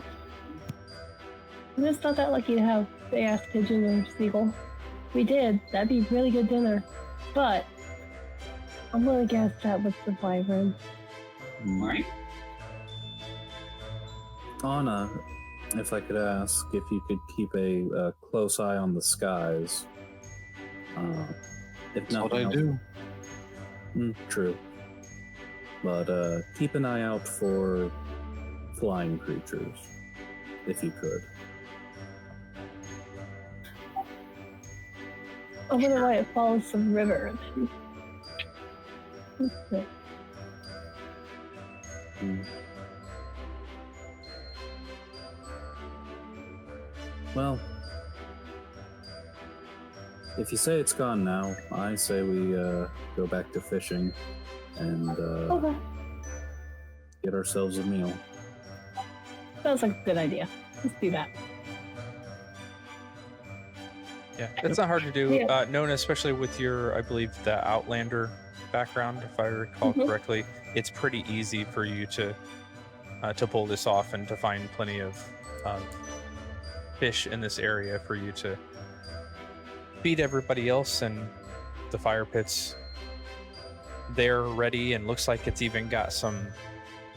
I'm just not that lucky to have the ass pigeon or seagull. We did. That'd be really good dinner. But I'm gonna guess that was the wyvern. Right. Anna, if I could ask if you could keep a close eye on the skies. If That's what nothing I else- do. True. But keep an eye out for flying creatures, if you could. I wonder why it follows the river. Well, if you say it's gone now, I say we go back to fishing and Okay. get ourselves a meal. Sounds like a good idea. Let's do that. Yeah, it's not hard to do. Yeah. Nona, especially with your, I believe, the Outlander background, if I recall correctly, it's pretty easy for you to pull this off and to find plenty of fish in this area for you to feed everybody else. And the fire pit's there ready, and looks like it's even got some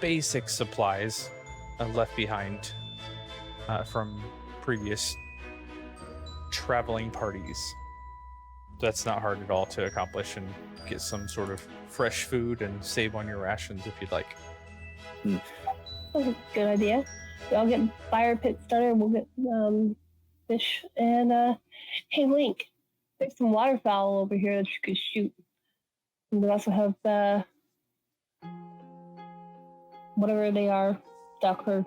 basic supplies left behind from previous traveling parties. That's not hard at all to accomplish, and get some sort of fresh food and save on your rations if you'd like. That's a good idea. I'll get fire pit started. We'll get fish and hey Link, there's some waterfowl over here that you could shoot. And we also have the whatever they are, duck or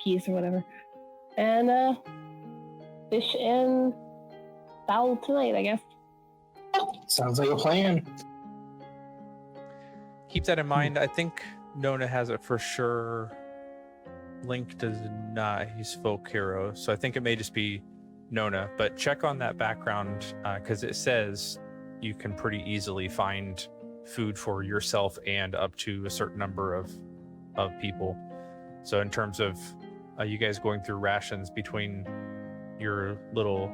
geese or whatever, and fish and fowl tonight, I guess. Sounds like a plan. Keep that in mind. I think Nona has it for sure. Link does not. He's folk hero, so I think it may just be Nona. But check on that background because it says you can pretty easily find food for yourself and up to a certain number of people. So in terms of you guys going through rations between your little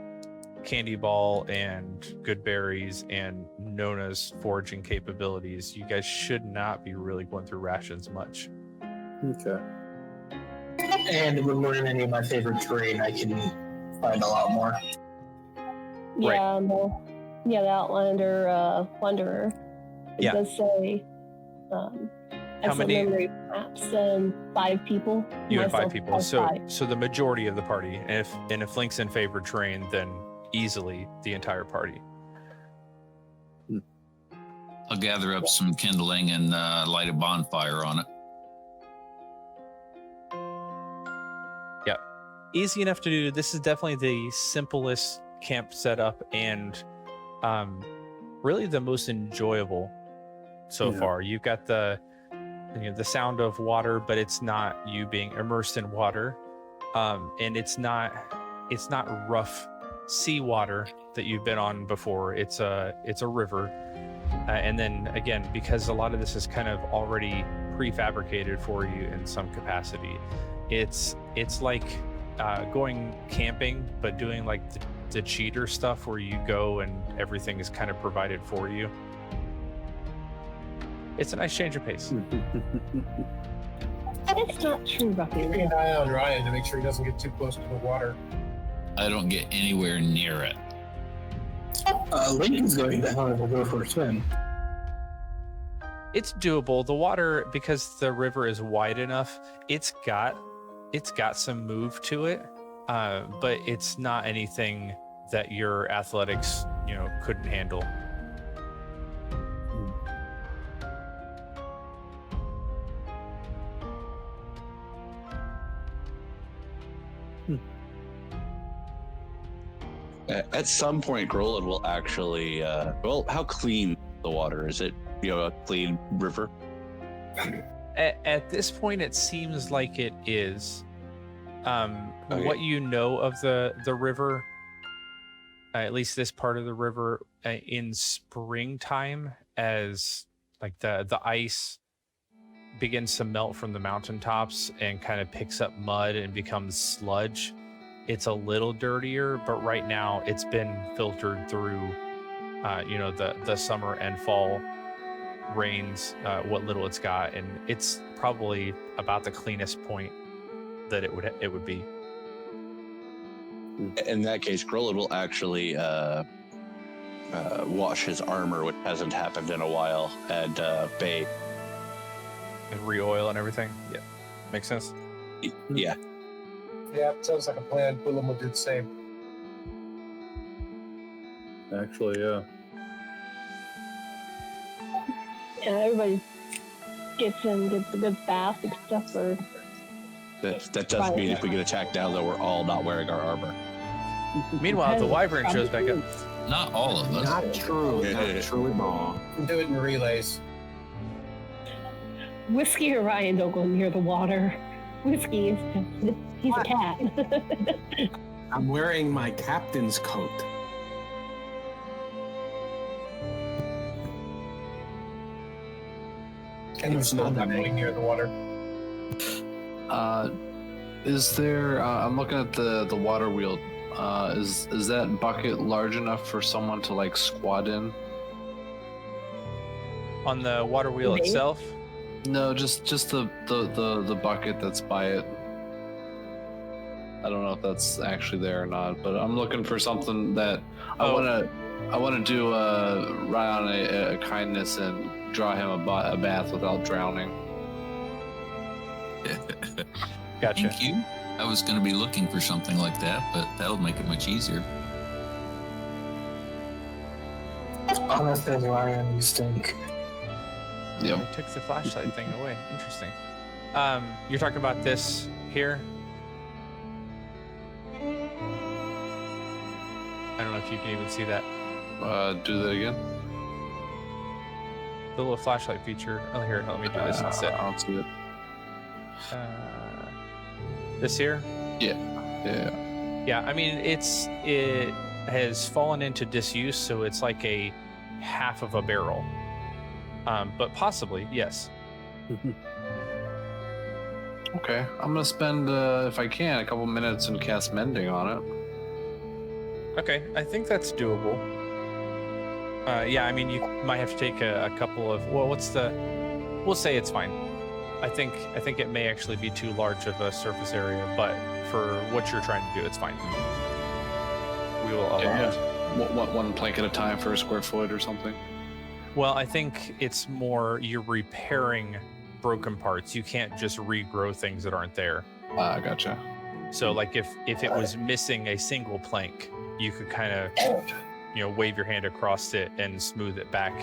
candy ball and good berries and Nona's foraging capabilities, you guys should not be really going through rations much. Okay. And when we're in any of my favorite terrain, I can find a lot more. Yeah, the Outlander Wanderer. It does say how many memory maps and 5 people. You and 5 Myself people. have So 5. so the majority of the party. And if Link's in favored terrain, then easily the entire party. I'll gather up some kindling and light a bonfire on it. Yeah, easy enough to do. This is definitely the simplest camp setup and really the most enjoyable so far. You've got the sound of water, but it's not you being immersed in water, and it's not rough seawater that you've been on before. It's a river, and then again, because a lot of this is kind of already prefabricated for you in some capacity, it's like going camping, but doing like the cheater stuff where you go and everything is kind of provided for you. It's a nice change of pace. It's not true, Bucky. Keeping an eye on Ryan to make sure he doesn't get too close to the water. I don't get anywhere near it. Lincoln's going to however go for a swim. It's doable. The water, because the river is wide enough, it's got some move to it, but it's not anything that your athletics, couldn't handle. At some point, Grolin will actually. How clean the water is? It a clean river? At this point, it seems like it is. Okay. What you know of the river, at least this part of the river, in springtime, as like the ice begins to melt from the mountaintops and kind of picks up mud and becomes sludge. It's a little dirtier, but right now it's been filtered through, the summer and fall rains, what little it's got, and it's probably about the cleanest point that it would be. In that case, Grolin will actually wash his armor, which hasn't happened in a while, and bathe. And re-oil and everything. Yeah, makes sense. Yeah. Yeah, sounds like a plan. Willem will do the same. Actually, yeah. Yeah, everybody gets a good bath except for. That does mean if we get attacked now, though, we're all not wearing our armor. Meanwhile, the wyvern shows back up. Not all of us. Not true. Not true at all. Do it in relays. Whiskey or Ryan don't go near the water. Whiskey is he's a cat. I'm wearing my captain's coat. And there's Still none not that going near the water. Is there? I'm looking at the water wheel. Is that bucket large enough for someone to like squat in? On the water wheel Maybe. itself, No, just the bucket that's by it. I don't know if that's actually there or not, but I'm looking for something that I want to do Ryan a kindness and draw him a bath without drowning. gotcha. Thank you. I was going to be looking for something like that, but that'll make it much easier. Honestly, Ryan, you stink. Yep. I took the flashlight thing away. Interesting. You're talking about this here? I don't know if you can even see that. Do that again. The little flashlight feature. Oh, here, let me do this instead. I don't see it. This here? Yeah. Yeah, I mean, it has fallen into disuse, so it's like a half of a barrel. But possibly, yes. Okay, I'm gonna spend, if I can, a couple minutes and cast mending on it. Okay, I think that's doable. Yeah, I mean, you might have to take a couple of. Well, we'll say it's fine. I think it may actually be too large of a surface area, but for what you're trying to do, it's fine. We will allow it. One plank at a time for a square foot or something. Well, I think it's more you're repairing broken parts. You can't just regrow things that aren't there. Gotcha. So, like, if it was missing a single plank, you could kind of, wave your hand across it and smooth it back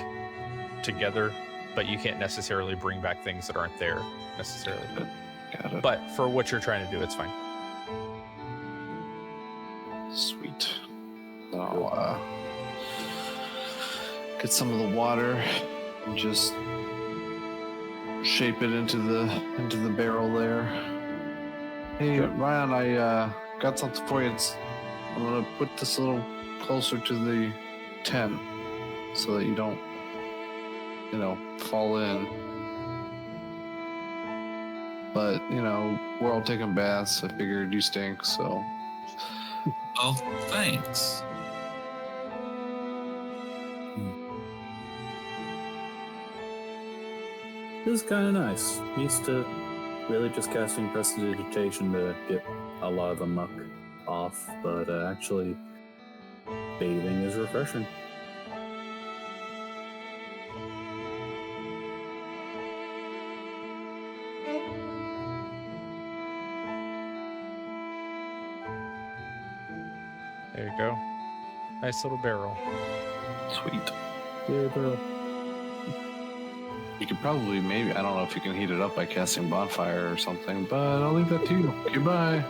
together. But you can't necessarily bring back things that aren't there necessarily. Got it. But for what you're trying to do, it's fine. Sweet. I'll get some of the water and just shape it into the barrel there. Hey Ryan, I got something for you. I'm gonna put this a little closer to the tent so that you don't, fall in. But we're all taking baths. I figured you stink, so. Oh, thanks. It was kind of nice. I'm used to really just casting Prestidigitation to get a lot of the muck off, but actually bathing is refreshing. There you go. Nice little barrel. Sweet. Yeah, bro. You could probably I don't know if you can heat it up by casting bonfire or something, but I'll leave that to you. Goodbye.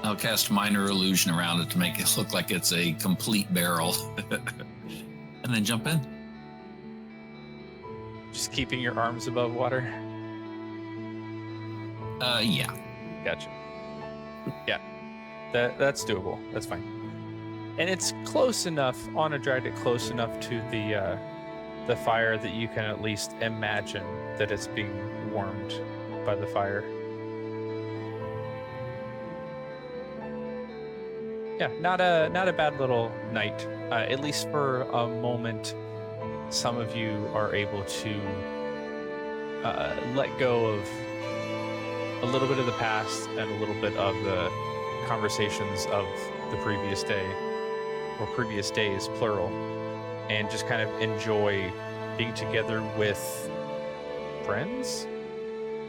I'll cast minor illusion around it to make it look like it's a complete barrel. And then jump in. Just keeping your arms above water. Yeah. Gotcha. Yeah, that's doable. That's fine. And it's close enough. Anna dragged it close enough to the fire that you can at least imagine that it's being warmed by the fire. Yeah, not a bad little night. At least for a moment, some of you are able to let go of a little bit of the past and a little bit of the conversations of the previous day, or previous days, plural, and just kind of enjoy being together with friends.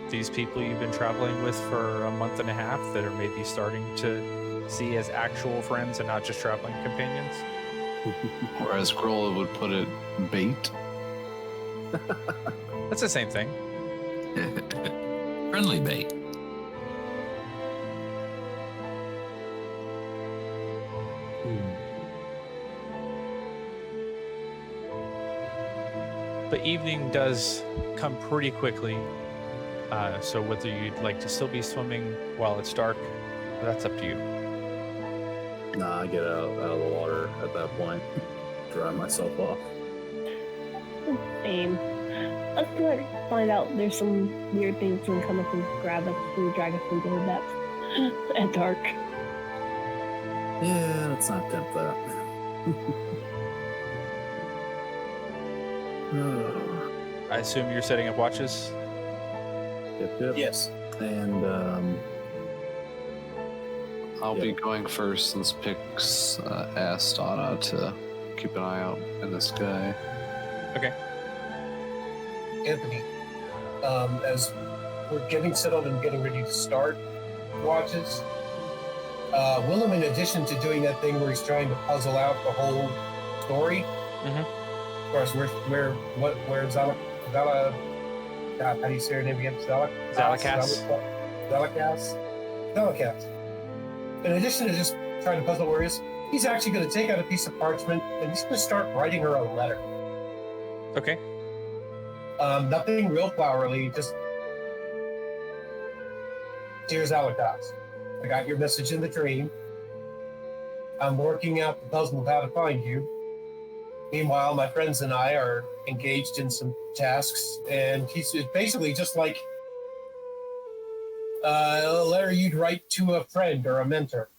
These people you've been traveling with for a month and a half that are maybe starting to see as actual friends and not just traveling companions. Or as Grola would put it, bait. That's the same thing. Friendly bait. But evening does come pretty quickly. So whether you'd like to still be swimming while it's dark, that's up to you. Nah, I get out of the water at that point. Dry myself off. Same. Let's go ahead and find out. There's some weird things that can come up and grab us and drag us into the depths at dark. Yeah, let's not tempt that. I assume you're setting up watches. Yep. Yes. And I'll be going first since Pix asked Anna to keep an eye out in the sky. Okay. Anthony, as we're getting settled and getting ready to start watches, Willem, in addition to doing that thing where he's trying to puzzle out the whole story, Mhm. of course, where Zala, God, how do you say her name again? Zalakas. Zalakas. In addition to just trying to puzzle where he is, he's actually going to take out a piece of parchment and he's going to start writing her a letter. Okay. Nothing real flowery, just dear Zalakas, I got your message in the dream. I'm working out the puzzle of how to find you. Meanwhile, my friends and I are engaged in some tasks, and it's basically just like a letter you'd write to a friend or a mentor.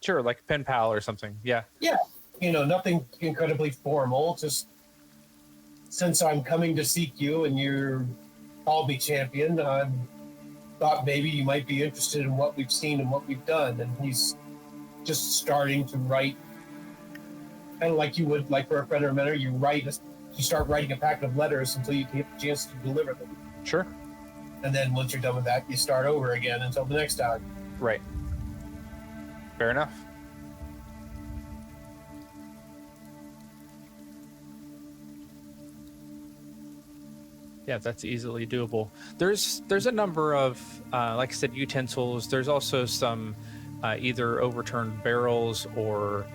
Sure, like a pen pal or something. Yeah. Yeah, nothing incredibly formal, just since I'm coming to seek you and you're Albie champion, I thought maybe you might be interested in what we've seen and what we've done. And he's just starting to write, kind of like you would, like for a friend or a mentor, you start writing a packet of letters until you get the chance to deliver them. Sure. And then once you're done with that, you start over again until the next time. Right. Fair enough. Yeah, that's easily doable. There's a number of, like I said, utensils. There's also some either overturned barrels or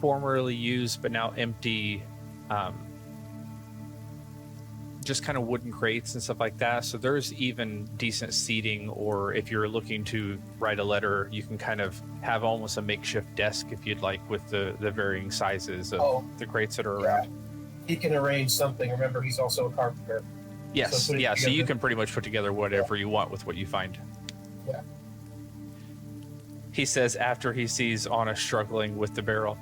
formerly used but now empty, just kind of wooden crates and stuff like that. So there's even decent seating, or if you're looking to write a letter, you can kind of have almost a makeshift desk if you'd like, with the varying sizes of the crates that are around. He can arrange something. Remember, he's also a carpenter. Yes, So yeah, so you can pretty much put together whatever you want with what you find. Yeah. He says after he sees Anna struggling with the barrel.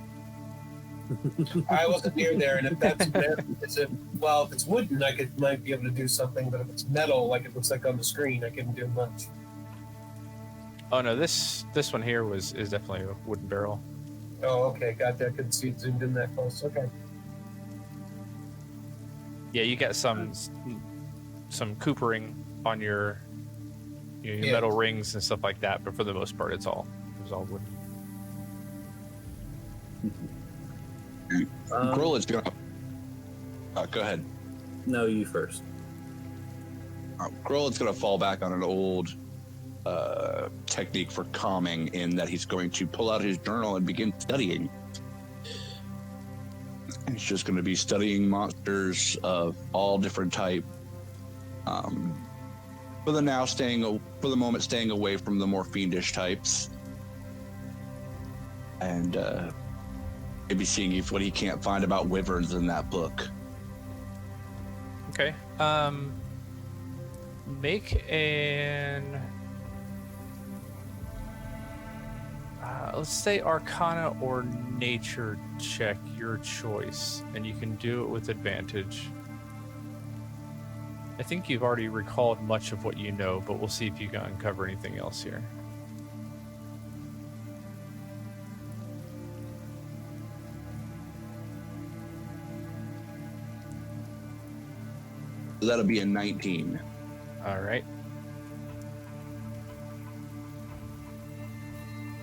I wasn't near there, and if that's if it's wooden, I might be able to do something, but if it's metal, like it looks like on the screen, I couldn't do much. Oh no, this one here is definitely a wooden barrel. Oh, okay, got that. Couldn't see it zoomed in that close. Okay. Yeah, you got some coopering on your metal rings and stuff like that, but for the most part, it was all wood. Grolet's gonna. Go ahead. No, you first. Grolet's gonna fall back on an old technique for calming, in that he's going to pull out his journal and begin studying. He's just going to be studying monsters of all different type. For the moment, staying away from the more fiendish types, and maybe seeing if what he can't find about wyverns in that book. Okay. Make an let's say Arcana or Nature check, your choice, and you can do it with advantage. I think you've already recalled much of what you know, but we'll see if you can uncover anything else here. That'll be a 19. All right.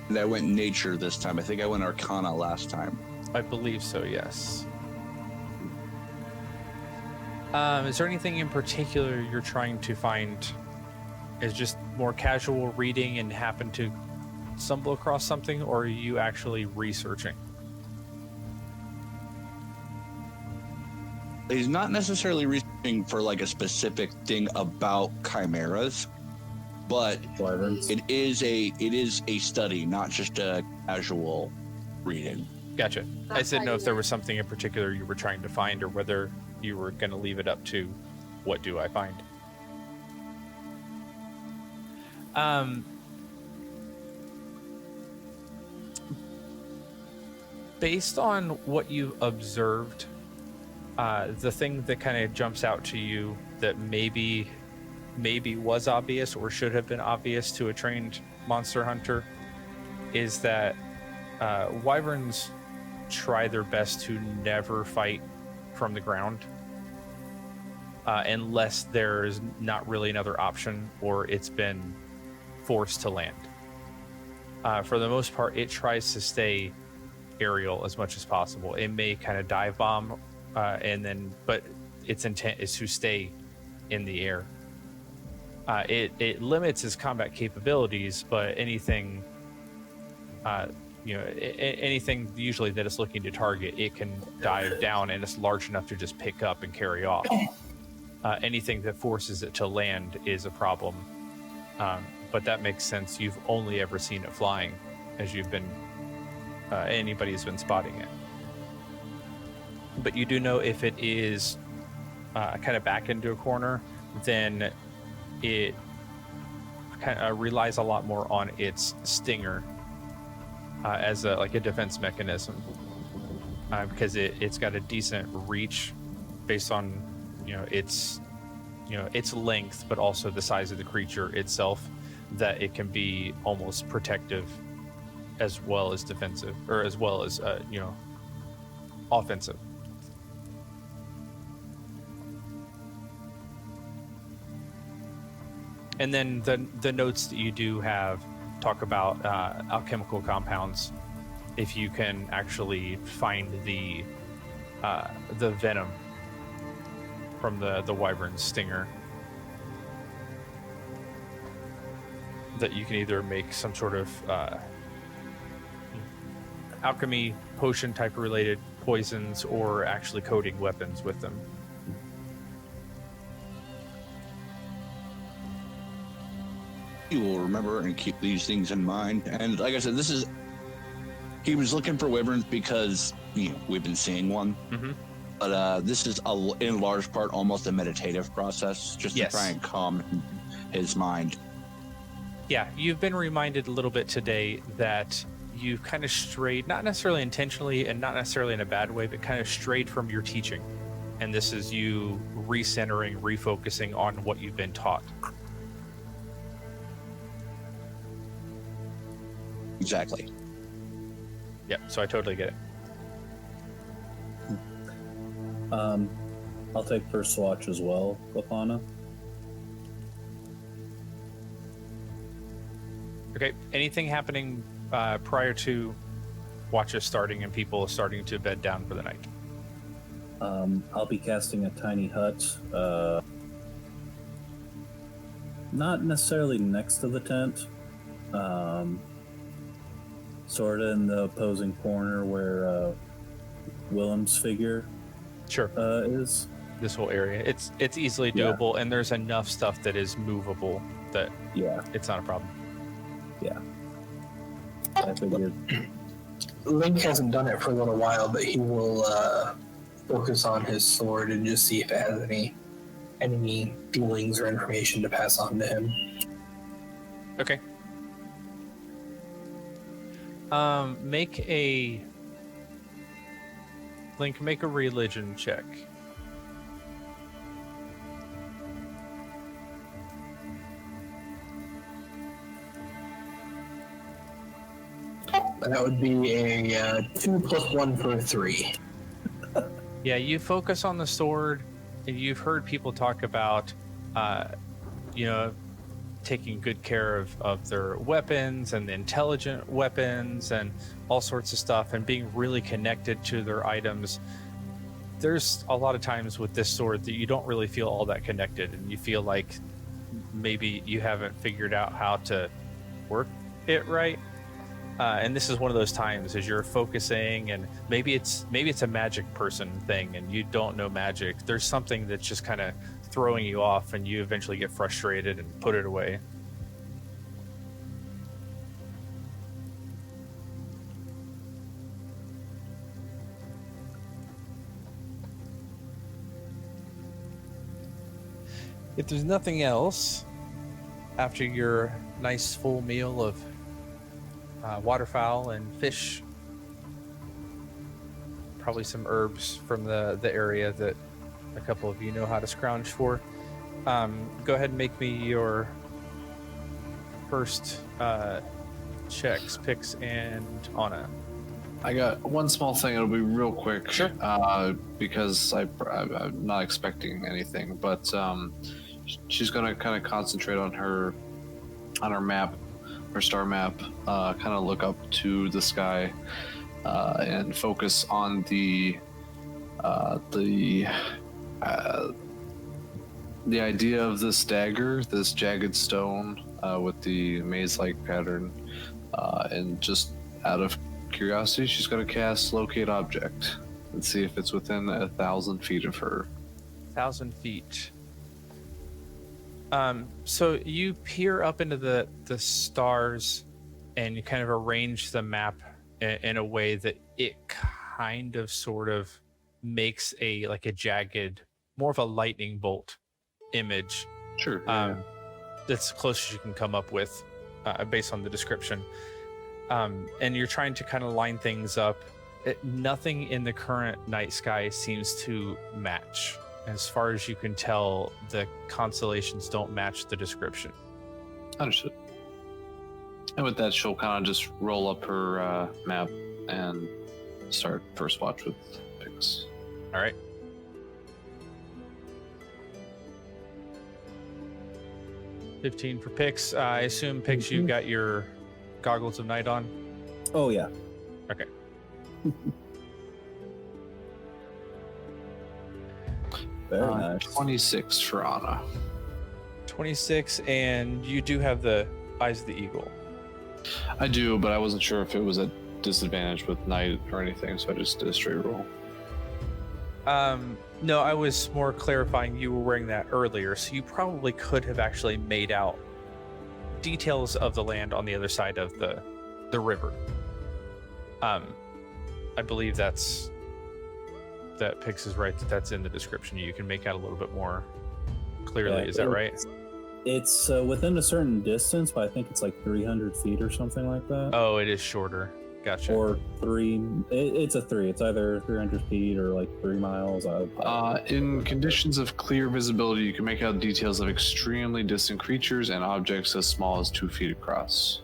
And I went Nature this time. I think I went Arcana last time. I believe so, yes. Is there anything in particular you're trying to find? Is just more casual reading and happen to stumble across something, or are you actually researching? He's not necessarily researching for like a specific thing about chimeras, but it is a study, not just a casual reading. Gotcha. I just didn't know if there was something in particular you were trying to find, or whether you were going to leave it up to what do I find. Based on what you observed, the thing that kind of jumps out to you that maybe was obvious or should have been obvious to a trained monster hunter is that wyverns try their best to never fight from the ground unless there's not really another option or it's been forced to land. For the most part, it tries to stay aerial as much as possible. It may kind of dive bomb but its intent is to stay in the air. It limits its combat capabilities, but anything anything usually that it's looking to target, it can dive down and it's large enough to just pick up and carry off. Anything that forces it to land is a problem, but that makes sense. You've only ever seen it flying as you've been anybody who's been spotting it. But you do know if it is kind of back into a corner, then it kind of relies a lot more on its stinger as a defense mechanism, because it's got a decent reach based on its length, but also the size of the creature itself, that it can be almost protective as well as defensive, or as well as offensive. And then the notes that you do have talk about alchemical compounds. If you can actually find the venom from the wyvern's stinger, that you can either make some sort of alchemy potion type related poisons or actually coating weapons with them. You will remember and keep these things in mind. And like I said, he was looking for wyverns because we've been seeing one. Mm-hmm. But this is in large part almost a meditative process, just to try and calm his mind. Yeah, you've been reminded a little bit today that you've kind of strayed, not necessarily intentionally and not necessarily in a bad way, but kind of strayed from your teaching. And this is you recentering, refocusing on what you've been taught. Exactly. Yeah, so I totally get it. I'll take first watch as well, Lapana. Okay, anything happening prior to watches starting and people starting to bed down for the night? I'll be casting a tiny hut, not necessarily next to the tent, sort of in the opposing corner where Willem's figure is. This whole area, it's easily doable, and there's enough stuff that is movable that it's not a problem. Yeah, I figured. Link hasn't done it for a little while, but he will focus on his sword and just see if it has any feelings or information to pass on to him. Okay. Make a religion check. That would be a 2 + 1 for 3. Yeah, you focus on the sword, and you've heard people talk about, taking good care of their weapons and the intelligent weapons and all sorts of stuff, and being really connected to their items. There's a lot of times with this sword that you don't really feel all that connected, and you feel like maybe you haven't figured out how to work it right. And this is one of those times as you're focusing, and maybe it's a magic person thing and you don't know magic. There's something that's just kind of throwing you off, and you eventually get frustrated and put it away. If there's nothing else, after your nice full meal of waterfowl and fish, probably some herbs from the area that a couple of you know how to scrounge for, go ahead and make me your first checks, Pix and Anna. I got one small thing. It'll be real quick. Sure. Because I'm not expecting anything, but she's gonna kind of concentrate on her map, her star map. Kind of look up to the sky and focus on the idea of this dagger, this jagged stone with the maze-like pattern, and just out of curiosity, she's going to cast Locate Object and see if it's within 1,000 feet of her. 1,000 feet. So you peer up into the stars, and you kind of arrange the map in a way that it kind of sort of makes a jagged, more of a lightning bolt image. Sure. That's the closest you can come up with based on the description. And you're trying to kind of line things up. Nothing in the current night sky seems to match. As far as you can tell, the constellations don't match the description. Understood. And with that, she'll kind of just roll up her map and start first watch with Pix. All right. $15 for Pix. I assume, Pix, you've got your goggles of night on? Oh, yeah. Okay. Very nice. 26 for Anna. 26, and you do have the Eyes of the Eagle. I do, but I wasn't sure if it was at disadvantage with night or anything, so I just did a straight roll. No, I was more clarifying you were wearing that earlier, so you probably could have actually made out details of the land on the other side of the river. I believe that Pix is right, that's in the description. You can make out a little bit more clearly. Yeah, is that right? It's within a certain distance, but I think it's like 300 feet or something like that. Oh, it is shorter. Gotcha. Or 3. It's a 3. It's either 300 feet or like 3 miles. In conditions of clear visibility, you can make out details of extremely distant creatures and objects as small as 2 feet across.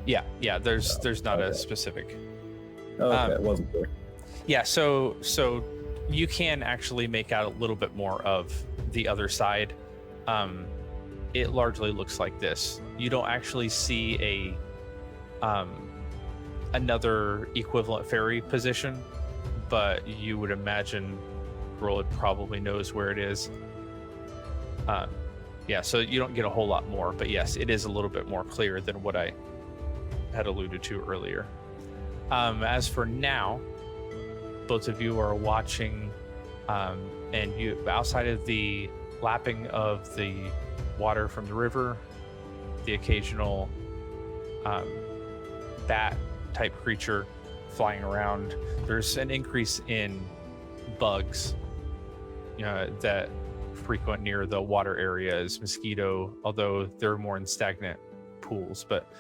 Yeah. There's not a specific. Okay, it wasn't clear. Yeah, so you can actually make out a little bit more of the other side. It largely looks like this. You don't actually see another equivalent ferry position, but you would imagine Grolid probably knows where it is. Yeah, so you don't get a whole lot more, but yes, it is a little bit more clear than what I had alluded to earlier. As for now, both of you are watching, and you, outside of the lapping of the water from the river, the occasional bat type creature flying around, there's an increase in bugs that frequent near the water areas. Mosquito, although they're more in stagnant pools, but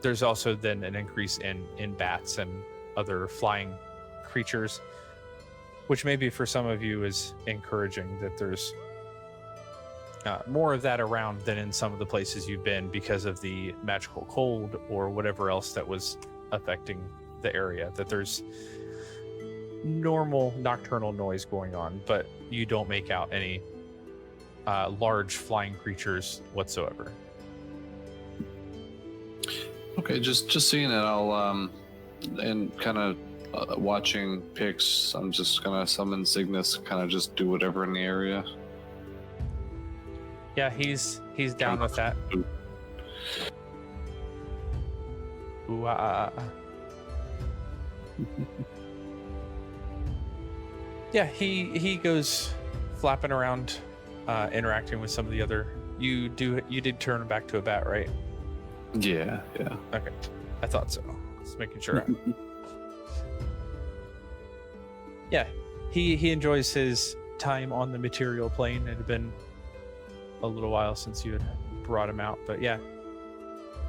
there's also then an increase in bats and other flying creatures, which maybe for some of you is encouraging that there's more of that around than in some of the places you've been because of the magical cold or whatever else that was affecting the area, that there's normal nocturnal noise going on, but you don't make out any large flying creatures whatsoever. Okay, just seeing it, I'll and kind of watching Pix, I'm just gonna summon Cygnus, kind of just do whatever in the area. Yeah, he's down with that. Ooh, Yeah, he goes flapping around, interacting with some of the other. You did turn back to a bat, right? Yeah. Okay, I thought so. Just making sure. Yeah, he enjoys his time on the material plane. It had been a little while since you had brought him out, but yeah,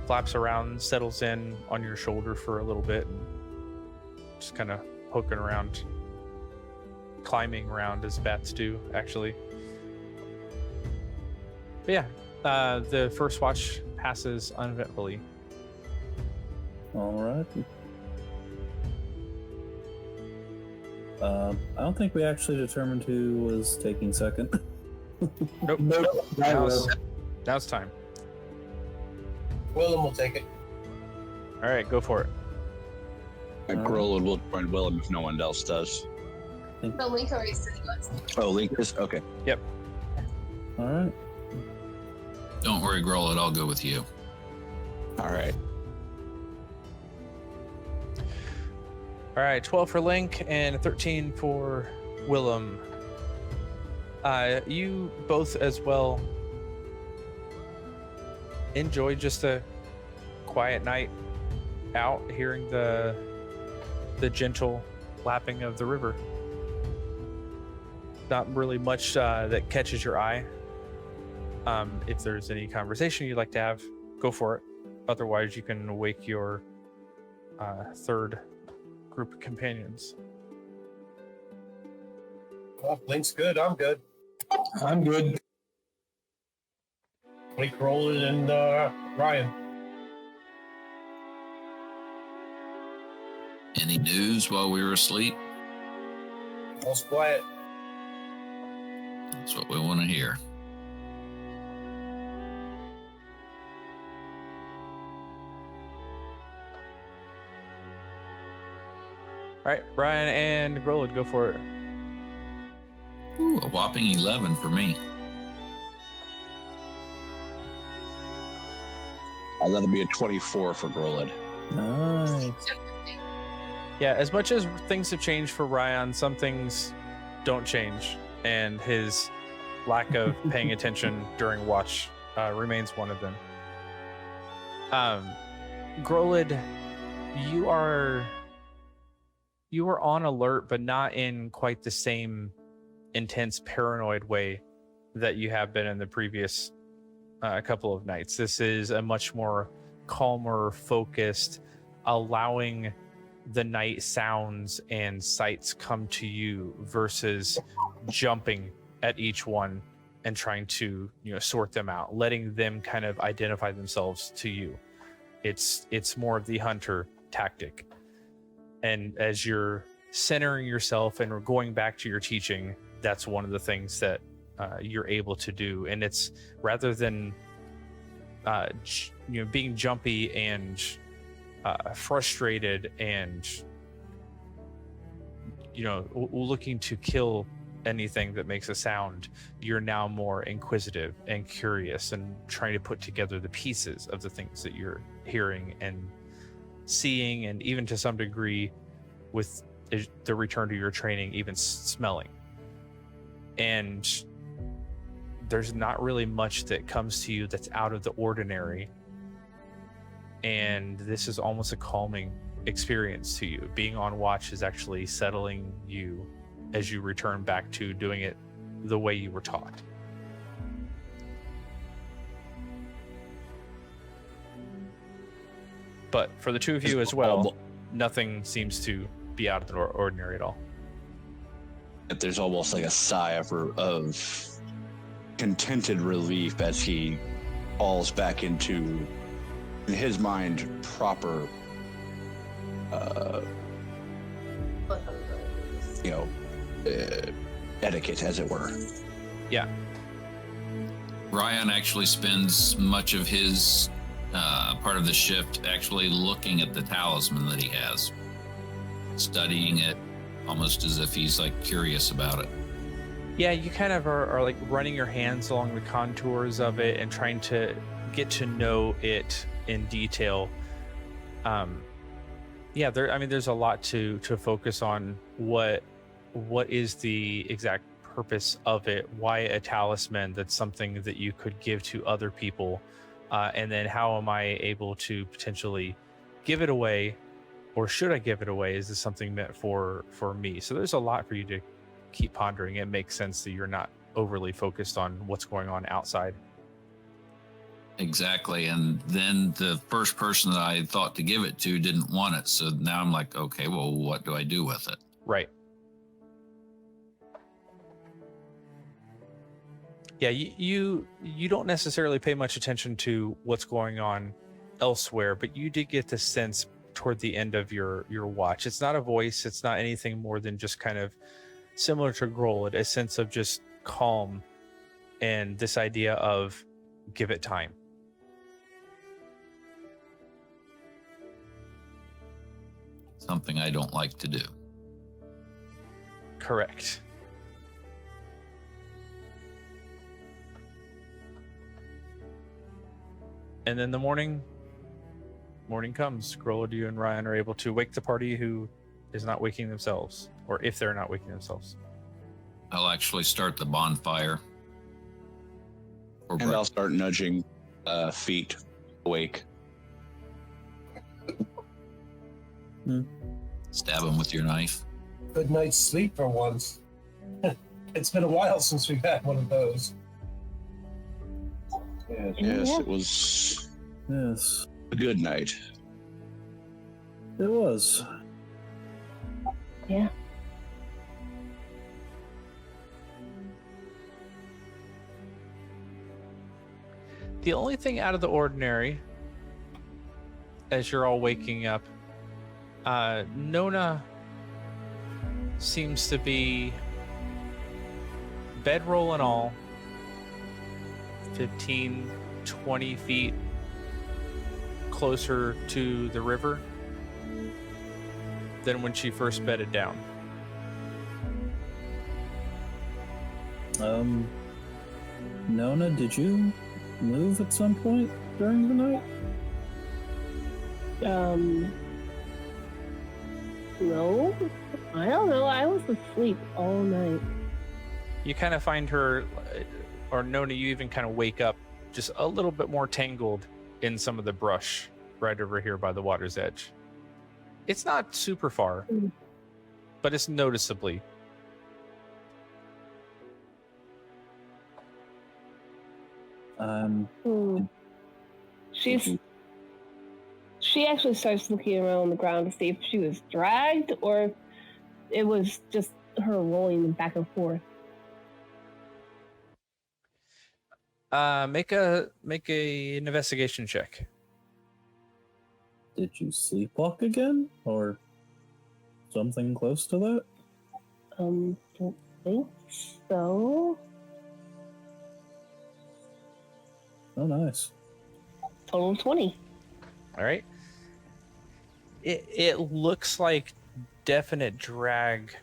flaps around, settles in on your shoulder for a little bit, and just kind of poking around, climbing around as bats do, actually. But yeah, the first watch passes uneventfully. All right. I don't think we actually determined who was taking second. Nope. Now it's time. Willem will take it. All right, go for it. And Grolin will join Willem if no one else does. No, Link already said he was. Oh, Link is? Okay. All right. Don't worry, Grollet, I'll go with you. All right. All right, 12 for Link and 13 for Willem. You both as well enjoy just a quiet night out, hearing the gentle lapping of the river. Not really much that catches your eye. If there's any conversation you'd like to have, go for it. Otherwise, you can wake your third group of companions. Well, Link's good. I'm good. I'm good. Link, Roland, and Ryan. Any news while we were asleep? All's quiet. That's what we want to hear. All right, Brian and Grolid, go for it. Ooh, a whopping 11 for me. That'll be a 24 for Grolid. Nice. Yeah, as much as things have changed for Ryan, some things don't change, and his lack of paying attention during watch remains one of them. Grolid, you are on alert, but not in quite the same intense paranoid way that you have been in the previous couple of nights. This is a much more calmer, focused, allowing the night sounds and sights come to you versus jumping at each one and trying to, sort them out, letting them kind of identify themselves to you. It's more of the hunter tactic. And as you're centering yourself and going back to your teaching, that's one of the things that you're able to do. And it's rather than being jumpy and frustrated and looking to kill anything that makes a sound, you're now more inquisitive and curious and trying to put together the pieces of the things that you're hearing and seeing, and even to some degree with the return to your training, even smelling. And there's not really much that comes to you that's out of the ordinary, and this is almost a calming experience to you. Being on watch is actually settling you as you return back to doing it the way you were taught. But for the two of you as well, nothing seems to be out of the ordinary at all. There's almost like a sigh of contented relief as he falls back into, in his mind, proper etiquette, as it were. Yeah. Ryan actually spends much of his part of the shift actually looking at the talisman that he has, studying it almost as if he's like curious about it. Yeah, you kind of are like running your hands along the contours of it and trying to get to know it in detail. There's a lot to focus on. What is the exact purpose of it? Why a talisman that's something that you could give to other people? And then how am I able to potentially give it away, or should I give it away? Is this something meant for me? So there's a lot for you to keep pondering. It makes sense that you're not overly focused on what's going on outside. Exactly. And then the first person that I thought to give it to didn't want it. So now I'm like, okay, well, what do I do with it? Right. Yeah, you don't necessarily pay much attention to what's going on elsewhere, but you did get the sense toward the end of your watch. It's not a voice, it's not anything more than just kind of similar to Grolid, a sense of just calm and this idea of give it time. Something I don't like to do. Correct. And then the morning comes. Grolid, you and Ryan are able to wake the party who is not waking themselves, or if they're not waking themselves. I'll actually start the bonfire. And I'll start nudging feet awake. Stab him with your knife. Good night's sleep for once. It's been a while since we've had one of those. Yes, it was Yes, a good night. it was. Yeah. The only thing out of the ordinary, as you're all waking up, Nona seems to be, bedroll and all, 15, 20 feet closer to the river than when she first bedded down. Nona, did you move at some point during the night? No, I don't know. I was asleep all night. You kind of find her, or Nona, you even kind of wake up just a little bit more tangled in some of the brush right over here by the water's edge. It's not super far, but it's noticeably. She actually starts looking around on the ground to see if she was dragged or if it was just her rolling back and forth. Make a investigation check. Did you sleepwalk again, or something close to that? Don't think so. Oh, nice. Total of 20. All right. It looks like definite drag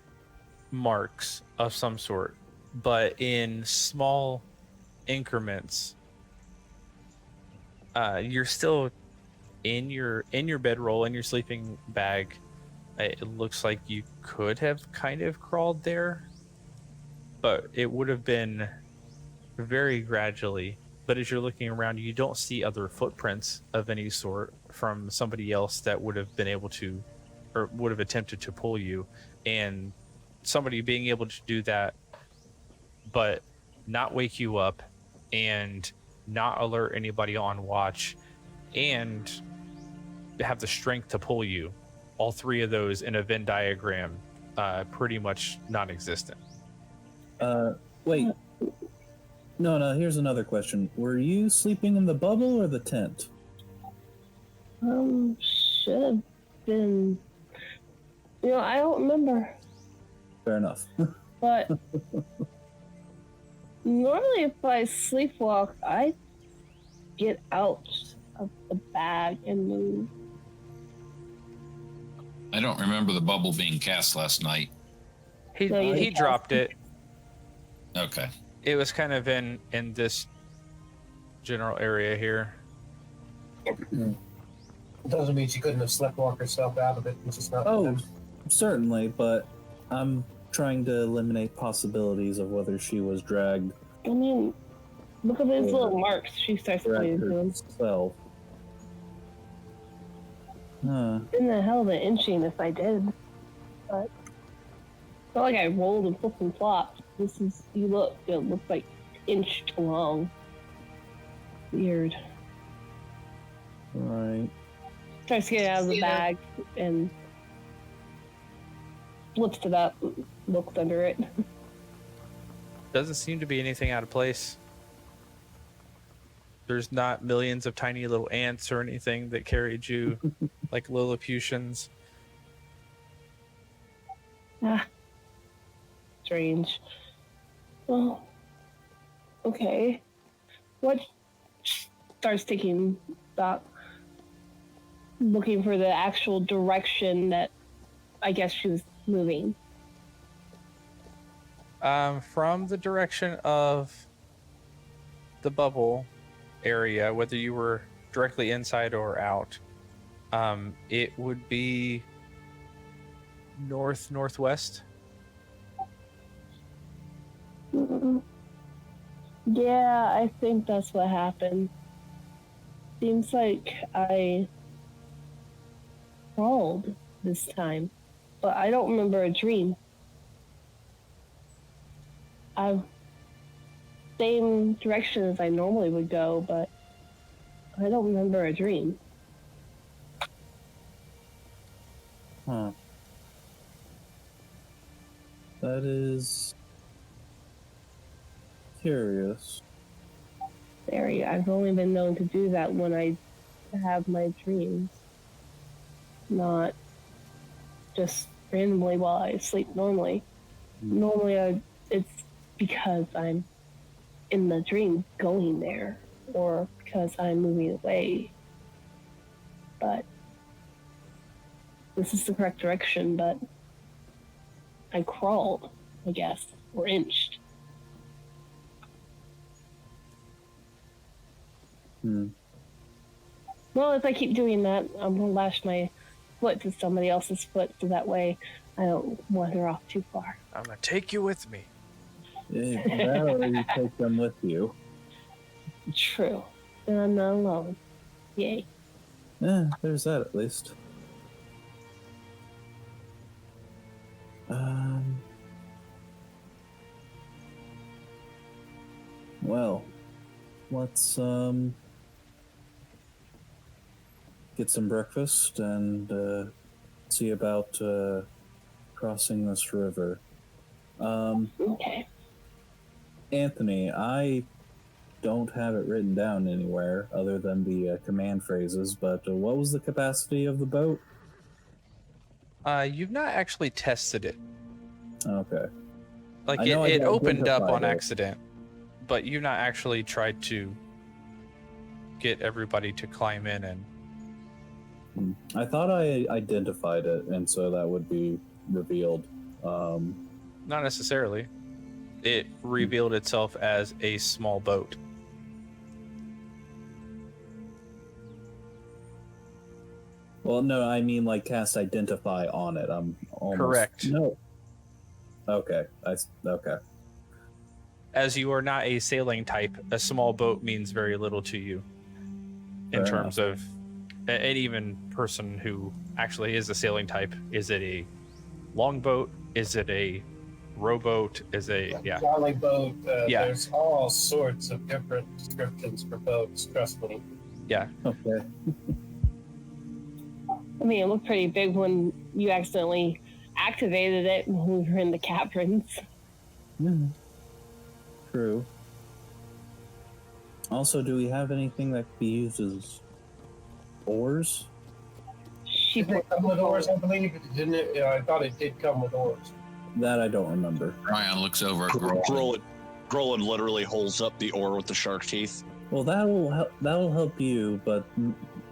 marks of some sort, but in small increments. You're still in your bedroll, in your sleeping bag. It looks like you could have kind of crawled there, but it would have been very gradually. But as you're looking around, you don't see other footprints of any sort from somebody else that would have been able to, or would have attempted to pull you. And somebody being able to do that, but not wake you up and not alert anybody on watch and have the strength to pull you. All three of those in a Venn diagram, pretty much non-existent. Wait. No, here's another question. Were you sleeping in the bubble or the tent? Should have been. I don't remember. Fair enough. But normally if I sleepwalk, I get out of the bag and move. I don't remember the bubble being cast last night. He dropped it. Okay. It was kind of in this general area here. It doesn't mean she couldn't have sleptwalked herself out of it. It's just not. Oh, certainly, but I'm trying to eliminate possibilities of whether she was dragged. I mean, look at these little marks she starts pointing to them. herself. Huh. In the hell of an inching if I did. But it's not like I rolled and flipped and flopped. It looks like inched long. Weird. Right. Starts getting out of the bag and lifts it up, looks under it. Doesn't seem to be anything out of place. There's not millions of tiny little ants or anything that carried you like Lilliputians. Ah, strange. Well, okay. What starts taking stock, looking for the actual direction that I guess she was moving. From the direction of the bubble area, whether you were directly inside or out, it would be northwest. Yeah, I think that's what happened. Seems like I crawled this time, but I don't remember a dream. Same direction as I normally would go, but I don't remember a dream. Huh. That is curious. Very. I've only been known to do that when I have my dreams, not just randomly while I sleep normally. Normally, it's because I'm in the dream going there, or because I'm moving away. But this is the correct direction, but I crawled, I guess, or inched. Well, if I keep doing that, I'm going to lash my foot to somebody else's foot, so that way I don't wander off too far. I'm gonna take you with me. Yeah, that or you take them with you. True. Then I'm not alone. Yay. Yeah, there's that at least. Well, let's get some breakfast and see about crossing this river. Okay. Anthony, I don't have it written down anywhere other than the command phrases, but what was the capacity of the boat? You've not actually tested it. Okay. Like I know I it opened up identified on it. accident, but you've not actually tried to get everybody to climb in and. I thought I identified it, and so that would be revealed. Not necessarily. It revealed itself as a small boat. Well, no, I mean like cast identify on it. I'm almost Correct. No. Okay. Okay. As you are not a sailing type, a small boat means very little to you in Fair terms of an even person who actually is a sailing type. Is it a longboat? Is it a rowboat? Is a Jolly boat. Yeah. There's all sorts of different descriptions for boats. Trust me. Yeah. Okay. I mean, it looked pretty big when you accidentally activated it when we were in the caverns. Yeah. True. Also, do we have anything that could be used as oars? She Did it come with oars? I believe it didn't. I thought it did come with oars. That I don't remember. Ryan looks over at Grolan. Grolan literally holds up the oar with the shark teeth. Well, that'll help you, but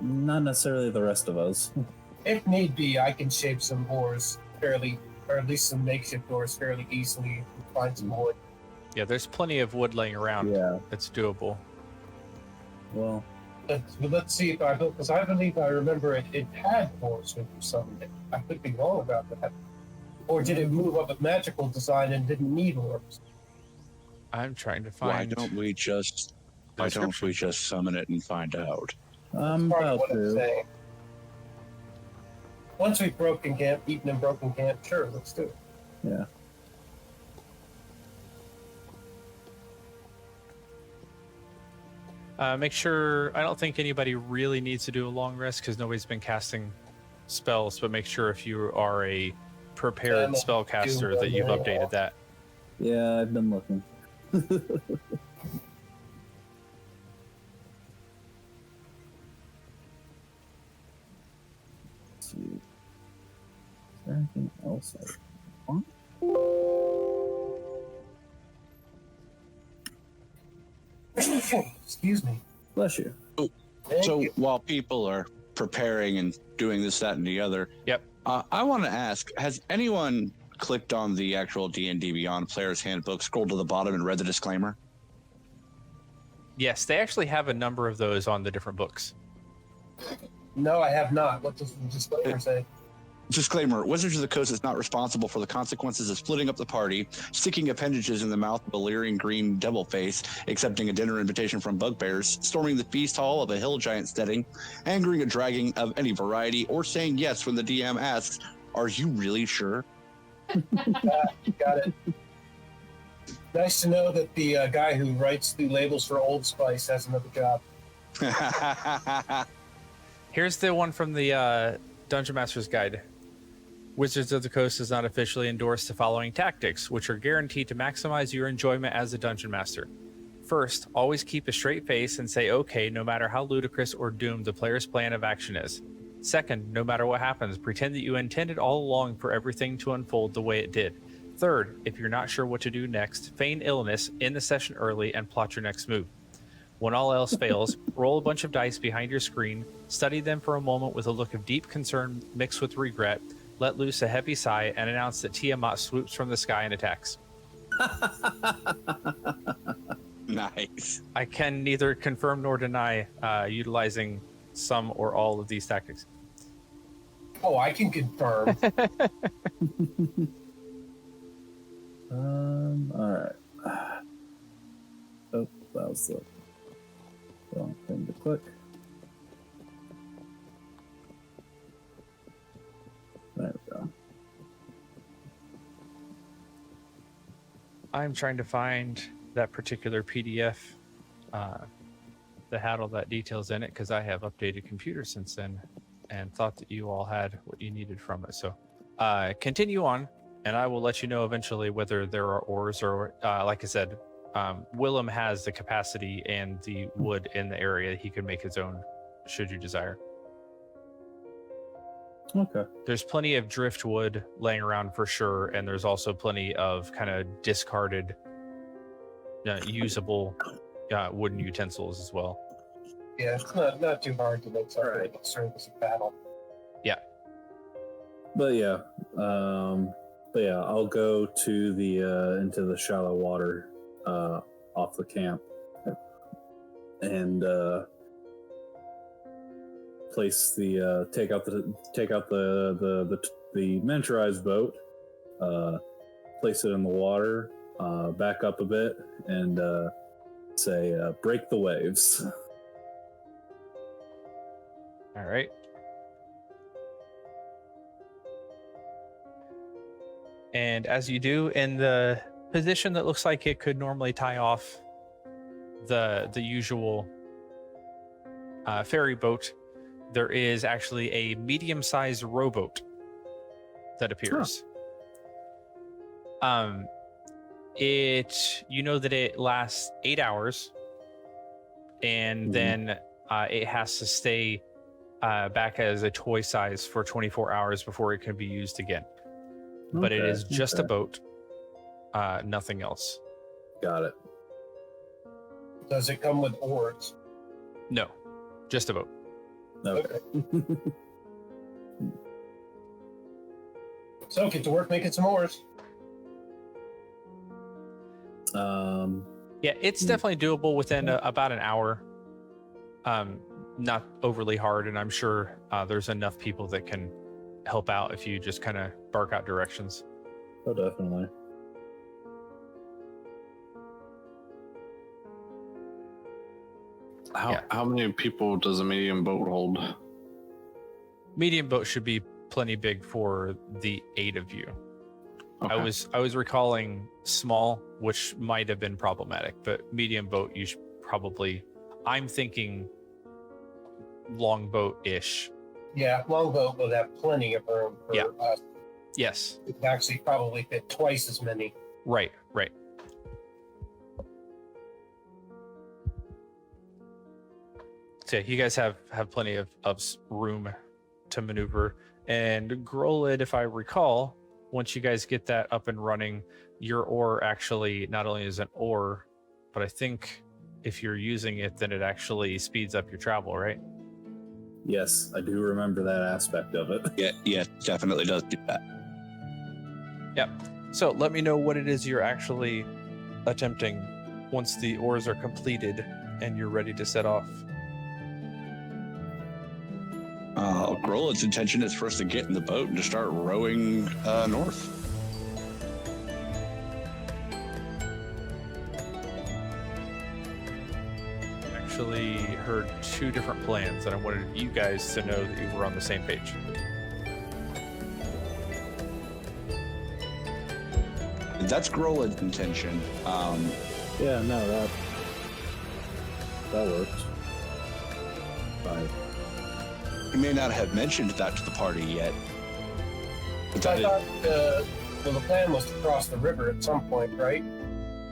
not necessarily the rest of us. If need be, I can shape some oars fairly, or at least some makeshift oars fairly easily. Find some wood. Yeah, there's plenty of wood laying around. Yeah. It's doable. Well, Let's see if because I believe I remember it had oars with something. I could be wrong about that. Or did it move up a magical design and didn't need oars? I'm trying to Why find. don't we just summon it and find out? I'm That's part of about what I'm to. saying. Once we've eaten in broken camp, sure, let's do it. Yeah. Make sure, I don't think anybody really needs to do a long rest because nobody's been casting spells, but make sure if you are a prepared spellcaster that you've updated that. Yeah, I've been looking. Let's see. Is there anything else I want? Excuse me. Bless you. Thank So you. while people are preparing and doing this, that, and the other, Yep. I want to ask: has anyone clicked on the actual D&D Beyond Player's Handbook, scrolled to the bottom, and read the disclaimer? Yes, they actually have a number of those on the different books. No, I have not. What does the disclaimer say? Disclaimer: Wizards of the Coast is not responsible for the consequences of splitting up the party, sticking appendages in the mouth of a leering green devil face, accepting a dinner invitation from bugbears, storming the feast hall of a hill giant setting, angering a dragon of any variety, or saying yes when the DM asks, "Are you really sure?" Got it. Nice to know that the guy who writes the labels for Old Spice has another job. Here's the one from the Dungeon Master's Guide. Wizards of the Coast does not officially endorse the following tactics, which are guaranteed to maximize your enjoyment as a Dungeon Master. First, always keep a straight face and say okay no matter how ludicrous or doomed the player's plan of action is. Second, no matter what happens, pretend that you intended all along for everything to unfold the way it did. Third, if you're not sure what to do next, feign illness, end the session early, and plot your next move. When all else fails, roll a bunch of dice behind your screen, study them for a moment with a look of deep concern mixed with regret, let loose a heavy sigh, and announce that Tiamat swoops from the sky and attacks. Nice. I can neither confirm nor deny utilizing some or all of these tactics. Oh, I can confirm. All right. Oh, that was the wrong thing to click. There we go. I'm trying to find that particular PDF that had all that details in it because I have updated computer since then and thought that you all had what you needed from it. So continue on, and I will let you know eventually whether there are ores or, like I said, Willem has the capacity and the wood in the area. He can make his own should you desire. Okay. There's plenty of driftwood laying around for sure, and there's also plenty of kind of discarded, usable wooden utensils as well. Yeah, it's not too hard to make something that service of battle. But yeah, I'll go to the into the shallow water off the camp and place the take out the miniaturized boat, place it in the water, back up a bit, and say break the waves. All right. And as you do, in the position that looks like it could normally tie off the usual ferry boat, there is actually a medium-sized rowboat that appears. You know that it lasts 8 hours, and then it has to stay back as a toy size for 24 hours before it can be used again. But it is just a boat, nothing else. Got it. Does it come with oars? No, just a boat. Okay. So get to work making some oars. Yeah, it's definitely doable within about an hour. Not overly hard, and I'm sure there's enough people that can help out if you just kind of bark out directions. Oh, definitely. How many people does a medium boat hold? Medium boat should be plenty big for the 8 of you. Okay. I was recalling small, which might have been problematic, but medium boat you should probably I'm thinking longboat-ish. Yeah, longboat will have plenty of room for Yeah. us. Yes. It can actually probably fit twice as many. Right. So you guys have plenty of room to maneuver. And Grolid, if I recall, once you guys get that up and running, your oar actually not only is an oar, but I think if you're using it, then it actually speeds up your travel, right? Yes, I do remember that aspect of it. Yeah, definitely does do that. Yep. So let me know what it is you're actually attempting once the oars are completed and you're ready to set off. Grolid's intention is for us to get in the boat and to start rowing north. Actually heard two different plans, and I wanted you guys to know that you were on the same page. That's Grolid's intention. Yeah, no, that works. Fine. He may not have mentioned that to the party yet. But I thought the plan was to cross the river at some point, right?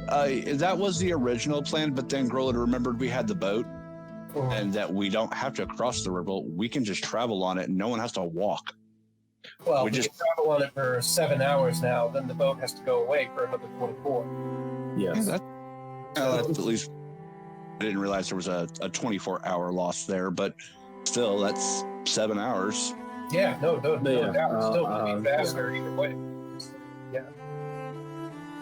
that was the original plan, but then Grolid remembered we had the boat and that we don't have to cross the river. We can just travel on it and no one has to walk. Well, We we just- can travel on it for 7 hours now, then the boat has to go away for another 24. Yes. That's at least, I didn't realize there was a 24-hour loss there, but still, that's 7 hours. Yeah, no doubt. It's still going to be yeah. faster either way.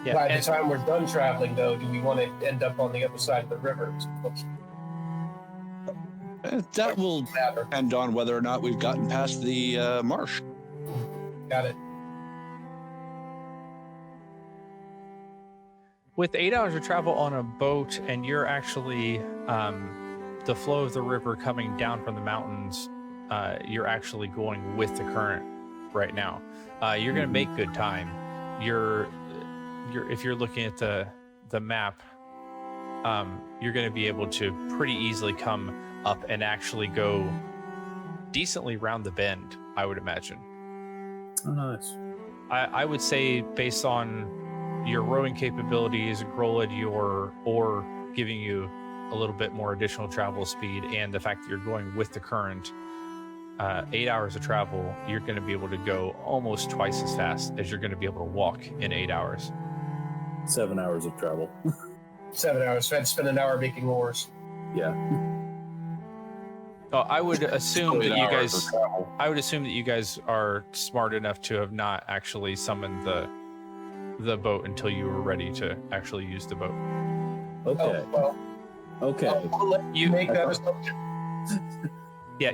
Yeah, By the and- time we're done traveling, though, do we want to end up on the other side of the river? That will Matter. depend on whether or not we've gotten past the marsh. Got it. With 8 hours of travel on a boat, and you're actually the flow of the river coming down from the mountains, you're actually going with the current right now. You're going to make good time. You're if you're looking at the map, you're going to be able to pretty easily come up and actually go decently round the bend, I would imagine. Oh, nice. I would say, based on your rowing capabilities, Grolid, your oar giving you a little bit more additional travel speed, and the fact that you're going with the current, 8 hours of travel, you're going to be able to go almost twice as fast as you're going to be able to walk in 8 hours. 7 hours of travel. 7 hours. So I had to spend an hour making oars. Yeah. Oh, I would assume that 8 you hours guys. of travel. I would assume that you guys are smart enough to have not actually summoned the boat until you were ready to actually use the boat. Okay. Oh, well, Okay. I'll let you make that assumption. Yeah,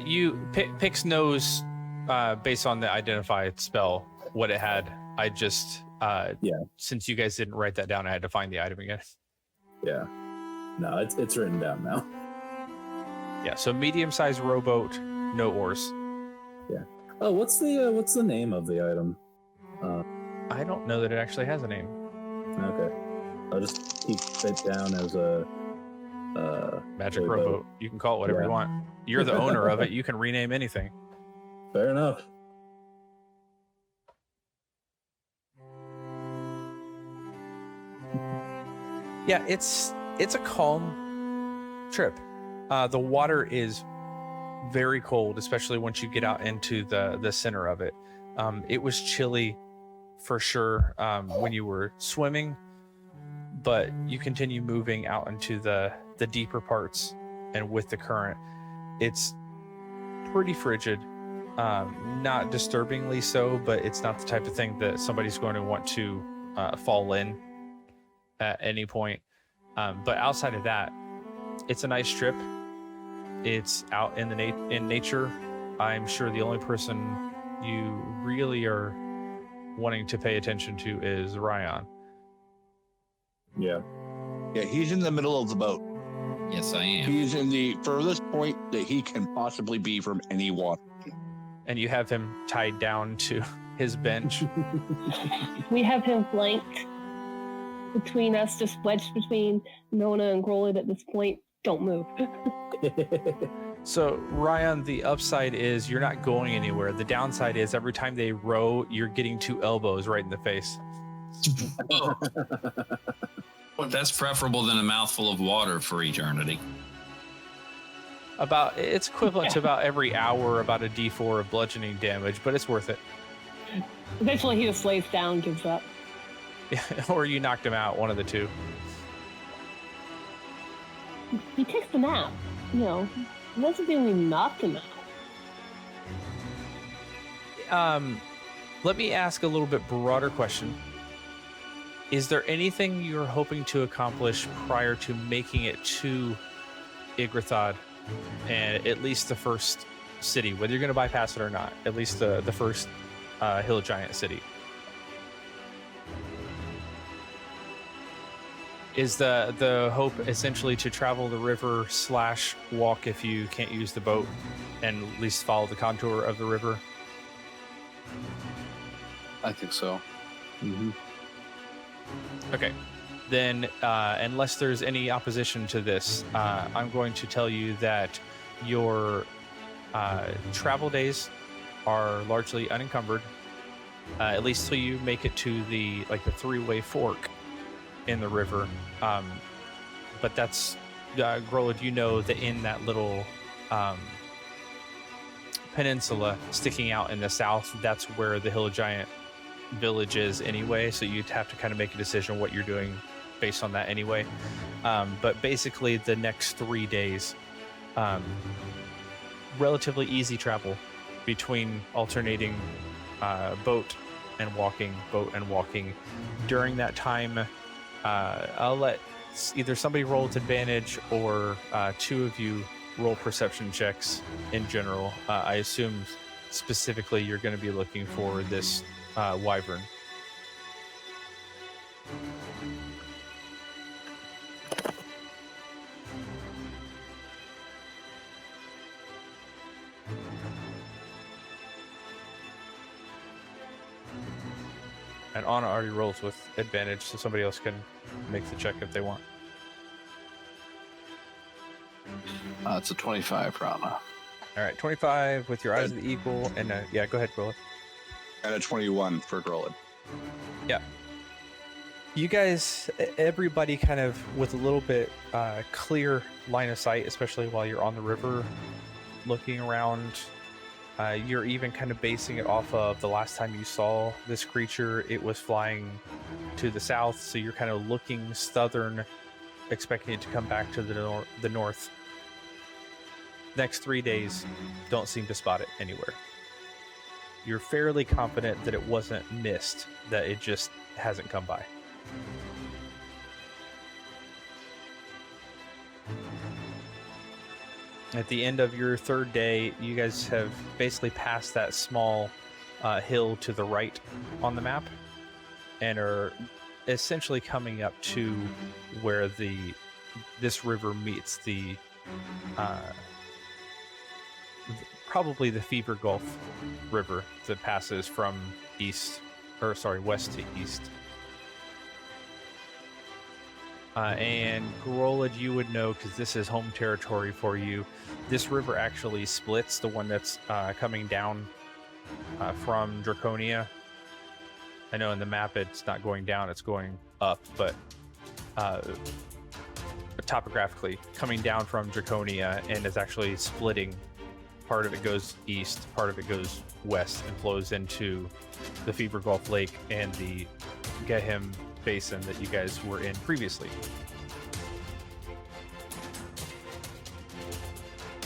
Pix knows based on the identified spell what it had. I just since you guys didn't write that down, I had to find the item again. Yeah. No, it's written down now. Yeah, so medium-sized rowboat, no oars. Oh, what's the name of the item? I don't know that it actually has a name. Okay. I'll just keep it down as a Magic rowboat. rowboat. You can call it whatever Yeah. you want. You're the owner of it. You can rename anything. Fair enough. Yeah, it's a calm trip. The water is very cold, especially once you get out into the center of it. It was chilly for sure when you were swimming, but you continue moving out into the deeper parts, and with the current, it's pretty frigid. Not disturbingly so, but it's not the type of thing that somebody's going to want to fall in at any point. But outside of that, it's a nice trip. It's out in in nature. I'm sure the only person you really are wanting to pay attention to is Ryan. Yeah. Yeah, he's in the middle of the boat. Yes, I am. He's in the furthest point that he can possibly be from any water. And you have him tied down to his bench. We have him flanked between us, just wedged between Nona and Grolid at this point, Don't move. So, Ryan, the upside is you're not going anywhere. The downside is every time they row, you're getting 2 elbows right in the face. Oh. That's preferable than a mouthful of water for eternity. It's equivalent to about every hour, about a D4 of bludgeoning damage, but it's worth it. Eventually, he just lays down, gives up. Or you knocked him out, one of the two. He takes the nap. You know, it doesn't mean we knocked him out. Let me ask a little bit broader question. Is there anything you're hoping to accomplish prior to making it to Igrathad, and at least the first city, whether you're going to bypass it or not, at least the first hill giant city? Is the hope essentially to travel the river / walk if you can't use the boat, and at least follow the contour of the river? I think so. Mm-hmm. Okay, then unless there's any opposition to this, I'm going to tell you that your travel days are largely unencumbered, at least till you make it to the 3-way fork in the river. But that's Grolid, you know that in that little peninsula sticking out in the south, that's where the hill giant village is anyway, so you'd have to kind of make a decision what you're doing based on that anyway. But basically the next 3 days, relatively easy travel between alternating boat and walking. During that time, I'll let either somebody roll with advantage or 2 of you roll perception checks in general. I assume specifically you're going to be looking for this wyvern. And Anna already rolls with advantage, so somebody else can make the check if they want. It's a 25 for Anna. All right, 25 with your eyes of the eagle, and yeah, go ahead, Grolid. And a 21 for Grolid. Yeah. You guys, everybody kind of with a little bit clear line of sight, especially while you're on the river looking around. You're even kind of basing it off of the last time you saw this creature. It was flying to the south, so you're kind of looking southern, expecting it to come back to the north. Next 3 days, don't seem to spot it anywhere. You're fairly confident that it wasn't missed, that it just hasn't come by. At the end of your 3rd day, you guys have basically passed that small hill to the right on the map and are essentially coming up to where this river meets the probably the Fever Gulf River that passes from west to east. And Grolid, you would know, because this is home territory for you, this river actually splits, the one that's coming down from Draconia. I know in the map it's not going down, it's going up, but topographically coming down from Draconia and is actually splitting. Part of it goes east, part of it goes west and flows into the Fever Gulf Lake and the Gehem Basin that you guys were in previously.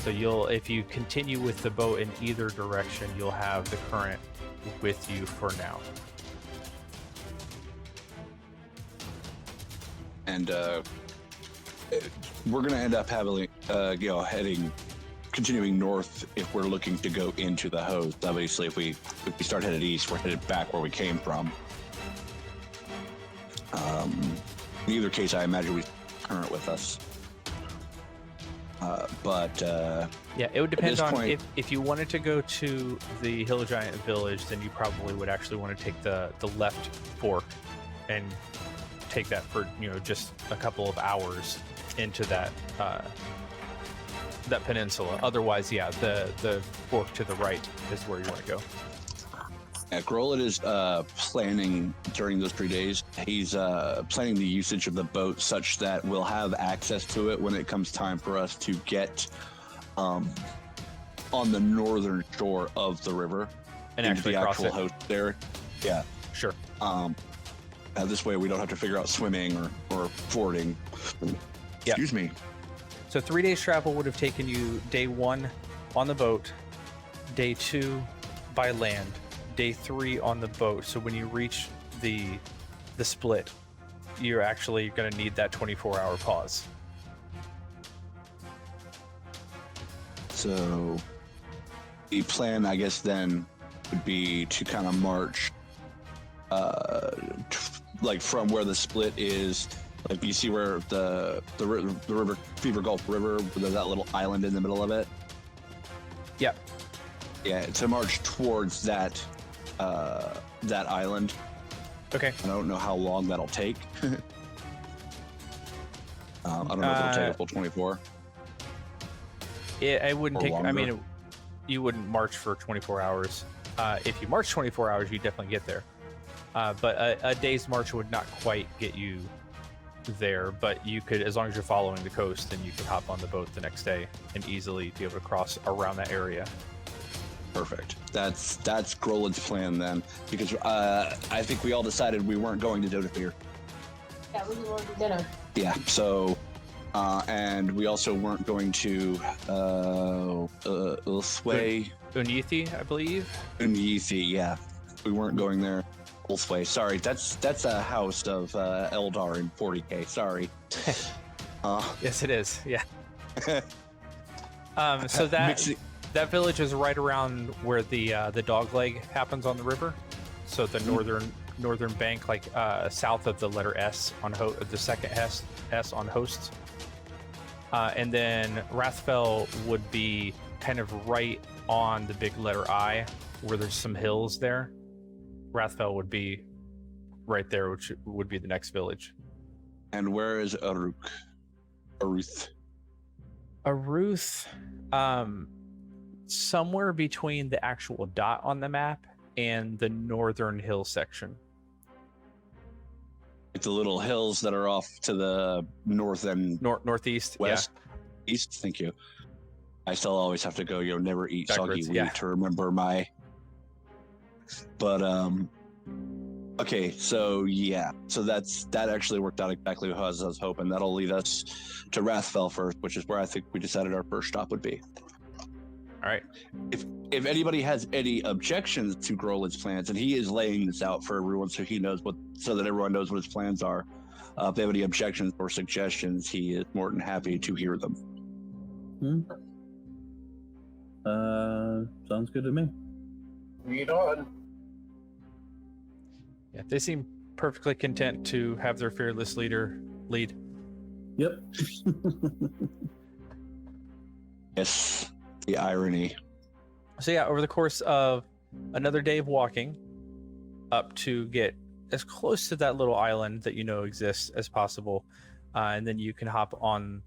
So if you continue with the boat in either direction, you'll have the current with you for now. And we're going to end up having, continuing north if we're looking to go into the host. Obviously, if we start headed east, we're headed back where we came from. In either case, I imagine we current with us. Yeah, it would depend on if you wanted to go to the Hill Giant Village, then you probably would actually want to take the left fork and take that for just a couple of hours into that that peninsula. Otherwise, yeah, the fork to the right is where you want to go. Yeah, Grolid is planning during those 3 days. He's planning the usage of the boat such that we'll have access to it when it comes time for us to get on the northern shore of the river And into actually the cross actual it. host there. Yeah. Sure. This way we don't have to figure out swimming or fording. Yeah. Excuse me. So 3 days travel would have taken you day 1 on the boat, day 2 by land, day 3 on the boat. So when you reach the split, you're actually going to need that 24-hour pause. So the plan, I guess, then would be to kind of march, like from where the split is. Like you see where the river, Fever Gulf River, there's that little island in the middle of it. Yeah. Yeah, to march towards that island. Okay. I don't know how long that'll take. I don't know if it'll take a full 24. It wouldn't Or take. I longer. mean, you wouldn't march for 24 hours. If you march 24 hours, you definitely get there. But a day's march would not quite get you there. But you could, as long as you're following the coast, then you could hop on the boat the next day and easily be able to cross around that area. Perfect. That's Grolid's plan then, because I think we all decided we weren't going to Dodafir. Yeah, we were going to dinner. Yeah. So, and we also weren't going to Ulthway, Unyithi, I believe. Unyithi. Yeah, we weren't going there. Ulthway. Sorry, that's a house of Eldar in 40K. Sorry. Yes, it is. Yeah. So that village is right around where the dogleg happens on the river. So the northern bank, like south of the letter S on the second S on hosts. And then Rathfell would be kind of right on the big letter I, where there's some hills there. Rathfell would be right there, which would be the next village. And where is Aruth? Aruth, somewhere between the actual dot on the map and the northern hill section. Like the little hills that are off to the north and Northeast. west. East. Thank you. I still always have to go. Never eat Backwards, soggy wheat yeah. to remember my. But okay, so yeah, so that actually worked out exactly as I was hoping. That'll lead us to Rathfell first, which is where I think we decided our first stop would be. All right. If anybody has any objections to Grolid's plans, and he is laying this out for everyone so that everyone knows what his plans are. If they have any objections or suggestions, he is more than happy to hear them. Sounds good to me. Read on. Yeah, they seem perfectly content to have their fearless leader lead. Yep. Yes, the irony. So yeah, over the course of another day of walking up to get as close to that little island that you know exists as possible, and then you can hop on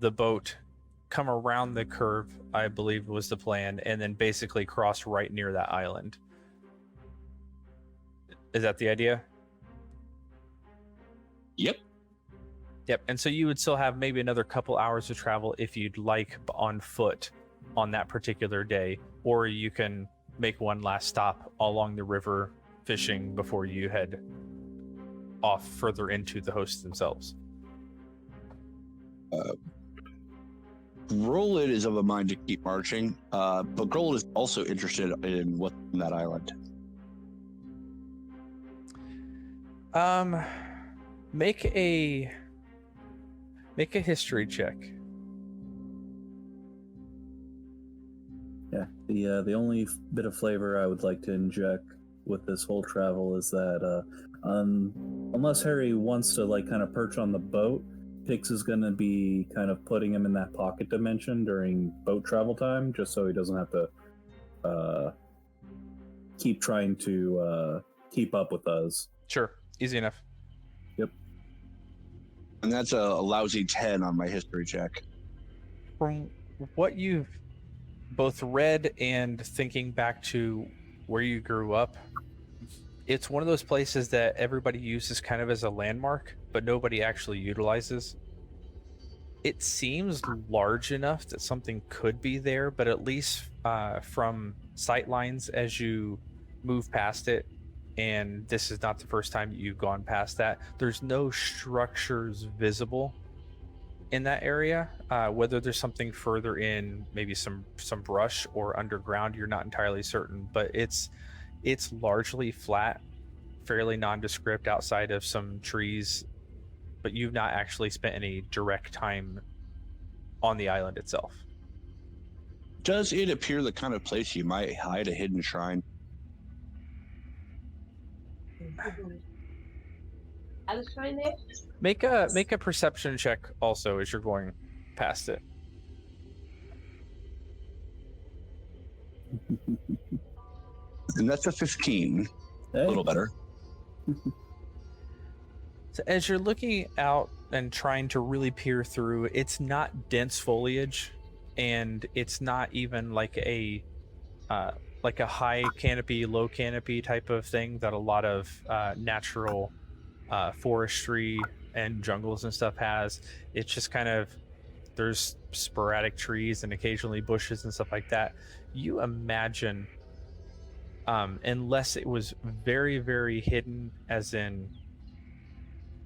the boat, come around the curve, I believe was the plan, and then basically cross right near that island. Is that the idea? Yep. Yep. And so you would still have maybe another couple hours to travel if you'd like on foot on that particular day, or you can make one last stop along the river fishing before you head off further into the hosts themselves. Grolid is of a mind to keep marching, but Grolid is also interested in what's on that island. Make a history check. Yeah, the only bit of flavor I would like to inject with this whole travel is that unless Harry wants to kind of perch on the boat, Pix is going to be kind of putting him in that pocket dimension during boat travel time, just so he doesn't have to keep trying to keep up with us. Sure, easy enough. Yep. And that's a lousy 10 on my history check. From what you've both read and thinking back to where you grew up, it's one of those places that everybody uses kind of as a landmark, but nobody actually utilizes. It seems large enough that something could be there, but at least from sight lines as you move past it, and this is not the first time you've gone past that, there's no structures visible in that area. Whether there's something further in, maybe some brush or underground, you're not entirely certain, but it's largely flat, fairly nondescript outside of some trees, but you've not actually spent any direct time on the island itself. Does it appear the kind of place you might hide a hidden shrine? Other shrine there? Make a perception check also as you're going past it. And that's a 15. Hey. A little better. So as you're looking out and trying to really peer through, it's not dense foliage, and it's not even like a high canopy, low canopy type of thing that a lot of natural forestry and jungles and stuff has. It's just kind of, there's sporadic trees and occasionally bushes and stuff like that. You imagine, unless it was very, very hidden, as in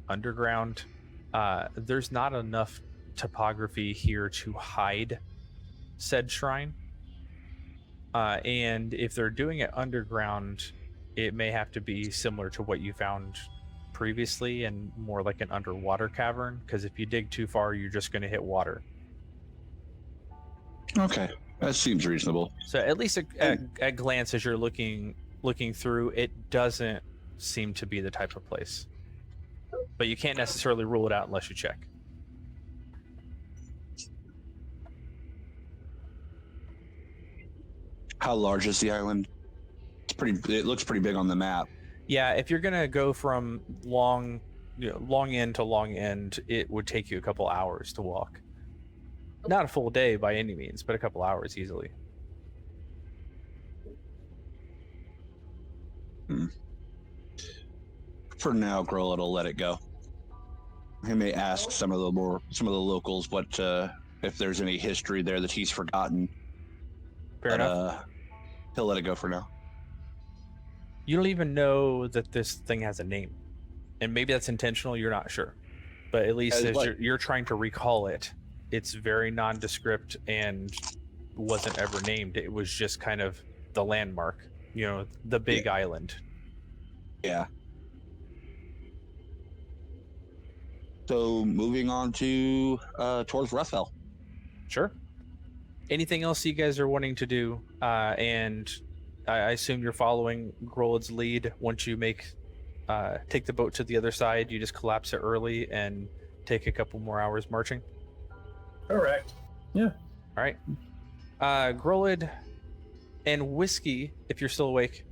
underground, there's not enough topography here to hide said shrine. And if they're doing it underground, it may have to be similar to what you found previously and more like an underwater cavern, because if you dig too far, you're just going to hit water. Okay, that seems reasonable. So at least at glance, as you're looking through, it doesn't seem to be the type of place. But you can't necessarily rule it out unless you check. How large is the island? It looks pretty big on the map. Yeah, if you're gonna go from long end to long end, it would take you a couple hours to walk. Not a full day by any means, but a couple hours easily. For now, Grollet will let it go. He may ask some of the locals what if there's any history there that he's forgotten. Fair enough. He'll let it go for now. You don't even know that this thing has a name, and maybe that's intentional. You're not sure, but at least as you're trying to recall it, it's very nondescript and wasn't ever named. It was just kind of the landmark, the big island. Yeah. So moving on to towards Ruthfell. Sure. Anything else you guys are wanting to do? And I assume you're following Grollet's lead. Once you take the boat to the other side, you just collapse it early and take a couple more hours marching. Correct. Yeah. All right. Grollet and Whiskey, if you're still awake,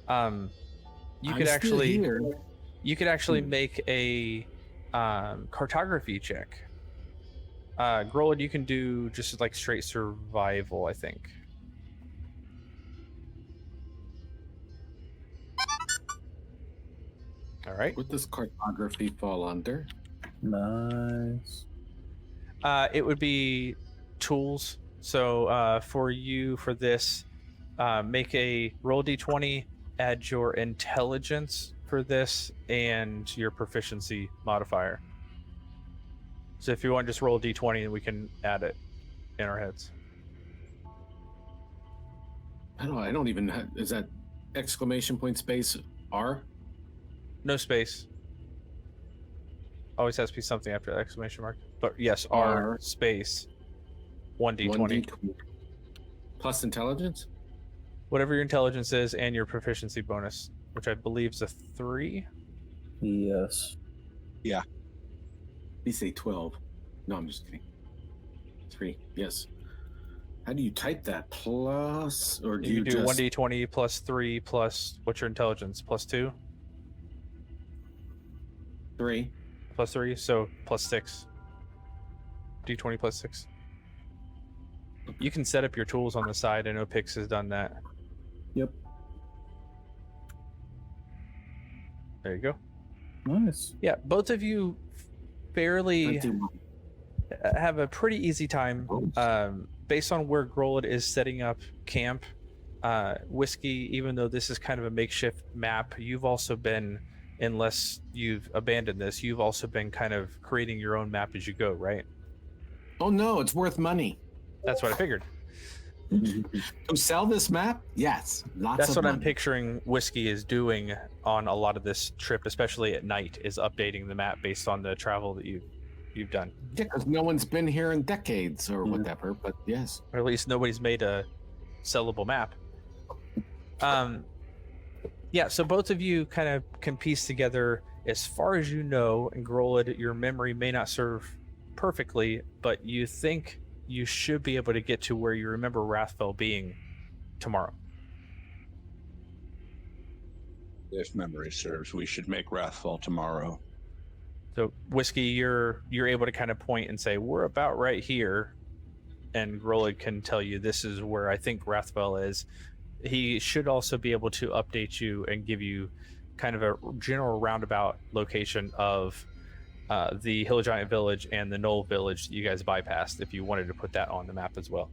you could actually make a cartography check. Grollet, you can do just like straight survival, I think. All right. What does cartography fall under? Nice. It would be tools. So for this, make a roll d20, add your intelligence for this and your proficiency modifier. So if you want, just roll a d20 and we can add it in our heads. I don't even have, is that exclamation point space R? No space. Always has to be something after the exclamation mark. But yes, R space 1d20. Plus intelligence? Whatever your intelligence is and your proficiency bonus, which I believe is a 3. Yes. Yeah. Please say 12. No, I'm just kidding. 3. Yes. How do you type that? Plus, or do you do just 1d20 plus 3 plus what's your intelligence? Plus 2? 3. plus 3, so plus 6. D20 plus 6. You can set up your tools on the side. I know Pix has done that. Yep. There you go. Nice. Yeah, both of you fairly 21. have a pretty easy time based on where Grolid is setting up camp. Whiskey, even though this is kind of a makeshift map, you've also been, unless you've abandoned this, you've also been kind of creating your own map as you go, right? Oh no, it's worth money. That's what I figured. To sell this map? Yes. That's what I'm money. picturing Whiskey is doing on a lot of this trip, especially at night, is updating the map based on the travel that you've done. Yeah, because no one's been here in decades or whatever, but yes. Or at least nobody's made a sellable map. Yeah, so both of you kind of can piece together, as far as you know, and Grolid, your memory may not serve perfectly, but you think you should be able to get to where you remember Wrathfell being tomorrow. If memory serves, we should make Wrathfall tomorrow. So Whiskey, you're able to kind of point and say, we're about right here, and Grolid can tell you this is where I think Wrathfell is. He should also be able to update you and give you kind of a general roundabout location of the Hill Giant Village and the Knoll Village that you guys bypassed, if you wanted to put that on the map as well.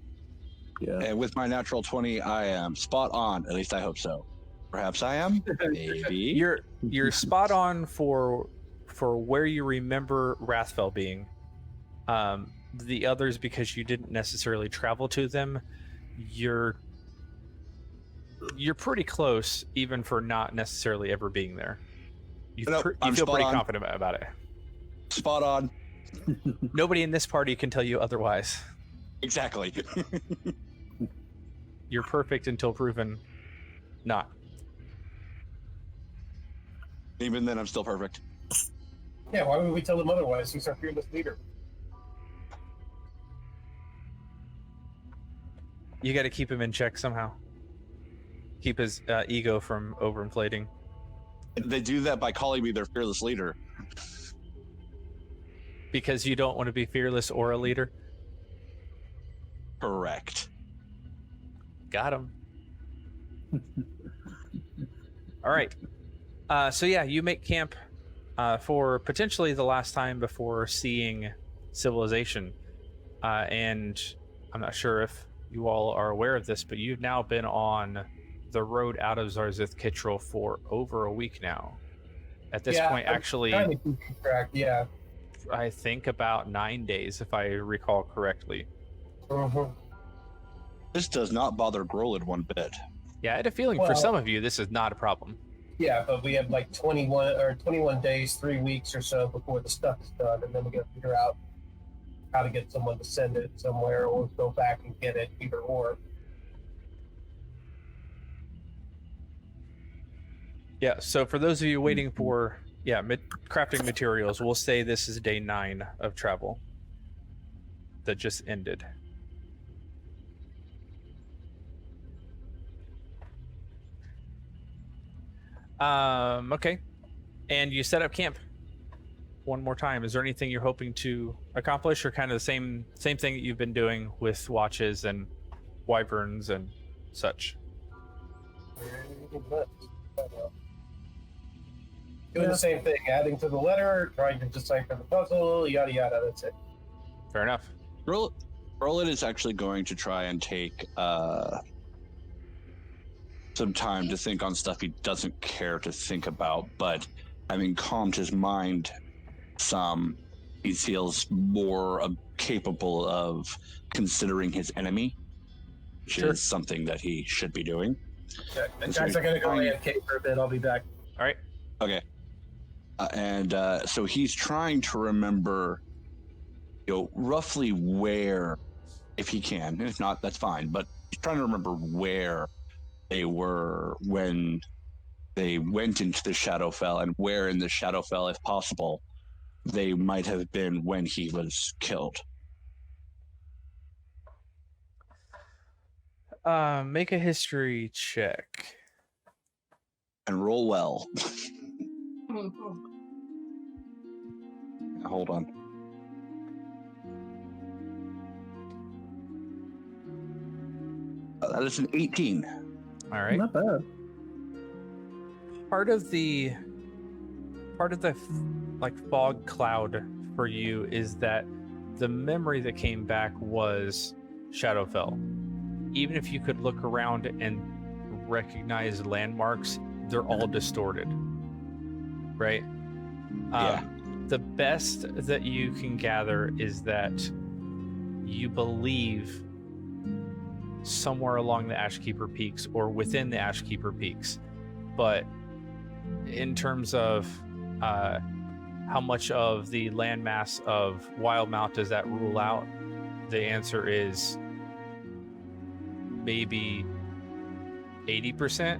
Yeah. And with my natural 20, I am spot on. At least I hope so. Perhaps I am. Maybe. You're spot on for where you remember Wrathfell being. The others, because you didn't necessarily travel to them, you're pretty close, even for not necessarily ever being there. You I'm feel spot pretty on. confident about it. Spot on. Nobody in this party can tell you otherwise. Exactly. You're perfect until proven not. Even then, I'm still perfect. Yeah, why would we tell him otherwise? He's our fearless leader. You got to keep him in check somehow. Keep his ego from overinflating. They do that by calling me their fearless leader. Because you don't want to be fearless or a leader? Correct. Got him. All right. So yeah, you make camp for potentially the last time before seeing civilization. And I'm not sure if you all are aware of this, but you've now been on the road out of Zarzith Kittrell for over a week now. At this point, actually, Kind of keep track, yeah. I think about 9 days, if I recall correctly. This does not bother Grolid one bit. Yeah, I had a feeling for some of you, this is not a problem. Yeah, but we have like 21 days, 3 weeks or so before the stuff is done, and then we got to figure out how to get someone to send it somewhere or go back and get it, either or. Yeah, so for those of you waiting for crafting materials, we'll say this is day 9 of travel that just ended. Okay. And you set up camp one more time. Is there anything you're hoping to accomplish, or kind of the same thing that you've been doing with watches and wyverns and such? Doing the same thing, adding to the letter, trying to decipher the puzzle, yada yada, that's it. Fair enough. Grolid is actually going to try and take some time to think on stuff he doesn't care to think about, but having calmed his mind some, he feels more capable of considering his enemy, which is something that he should be doing. Okay. Guys, I'm going to go AFK for a bit. I'll be back. All right. Okay. So he's trying to remember, roughly where, if he can, and if not, that's fine, but he's trying to remember where they were when they went into the Shadowfell, and where in the Shadowfell, if possible, they might have been when he was killed. Make a history check. And roll well. Hold on. That is an 18. All right. Not bad. Part of the like fog cloud for you is that the memory that came back was Shadowfell. Even if you could look around and recognize landmarks, they're all distorted, right? Yeah. The best that you can gather is that you believe somewhere along the Ashkeeper Peaks or within the Ashkeeper Peaks, but in terms of how much of the landmass of Wildemount does that rule out, the answer is maybe 80%,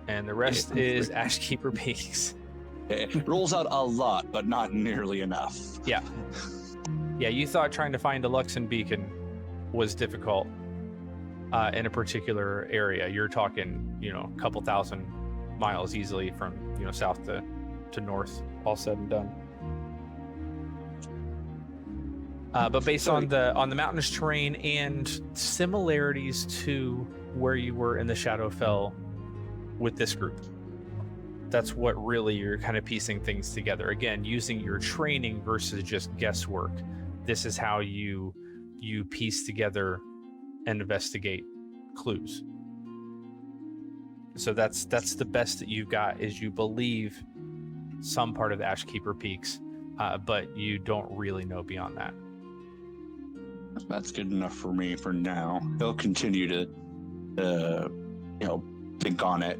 and the rest is Ashkeeper Peaks. It rules out a lot, but not nearly enough. Yeah, you thought trying to find a Luxon beacon was difficult in a particular area. You're talking, a couple thousand miles easily from, south to north, all said and done. But based on the mountainous terrain and similarities to where you were in the Shadowfell with this group, that's what really you're kind of piecing things together. Again, using your training versus just guesswork. This is how you piece together and investigate clues. So that's the best that you've got, is you believe some part of the Ashkeeper Peaks, but you don't really know beyond that. That's good enough for me for now. He'll continue to think on it.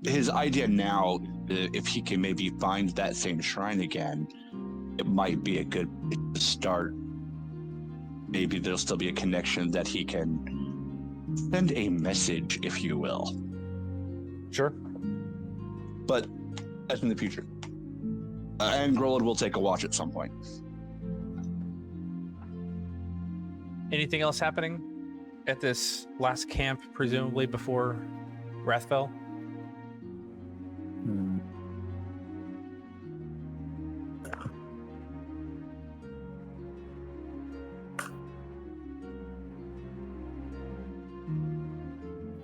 His idea now, if he can maybe find that same shrine again, it might be a good place to start. Maybe there'll still be a connection that he can send a message, if you will. Sure. But that's in the future. And Grolid will take a watch at some point. Anything else happening at this last camp, presumably before Wrathfell?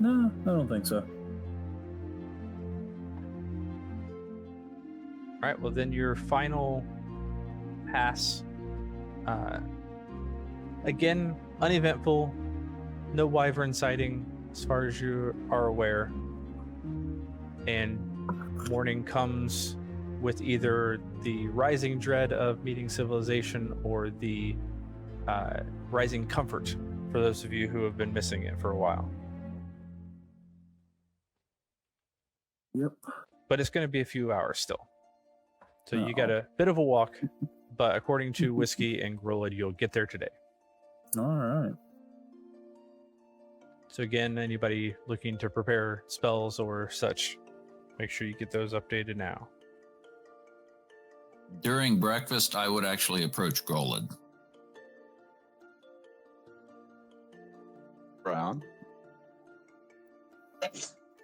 No, I don't think so. All right, well then your final pass, again, uneventful, no wyvern sighting as far as you are aware, and morning comes with either the rising dread of meeting civilization or the rising comfort for those of you who have been missing it for a while. Yep. But it's going to be a few hours still. So you got a bit of a walk, but according to Whiskey and Grolid, you'll get there today. All right. So again, anybody looking to prepare spells or such, make sure you get those updated now. During breakfast, I would actually approach Grolid. Brown?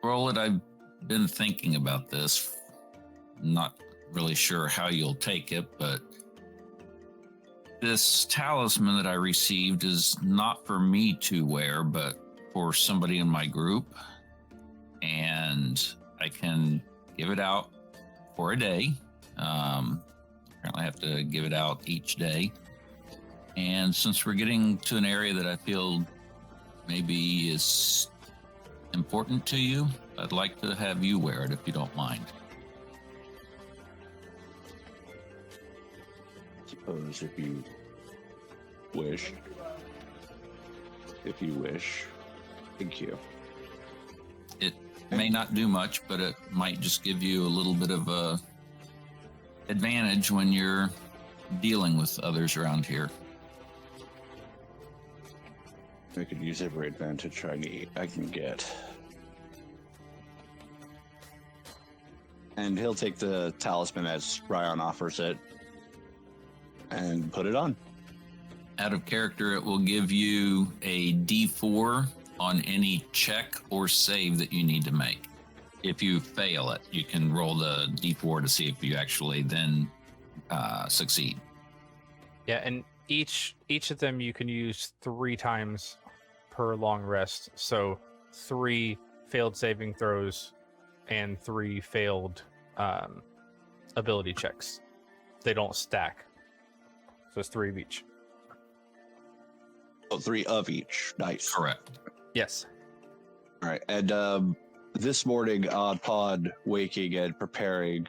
Grolid, I've been thinking about this. Not really sure how you'll take it, but this talisman that I received is not for me to wear, but for somebody in my group. And I can give it out for a day. Apparently I have to give it out each day. And since we're getting to an area that I feel maybe is important to you, I'd like to have you wear it if you don't mind. Suppose if you wish. If you wish. Thank you. It may not do much, but it might just give you a little bit of a advantage when you're dealing with others around here. I could use every advantage I can get. And he'll take the talisman as Ryan offers it and put it on. Out of character, it will give you a D4 on any check or save that you need to make. If you fail it, you can roll the d4 to see if you actually then succeed. Yeah, and each of them you can use 3 times per long rest. So 3 failed saving throws and 3 failed ability checks. They don't stack. So it's 3 of each. Oh, 3 of each. Nice. Correct. Yes. All right. And this morning on Pod, waking and preparing,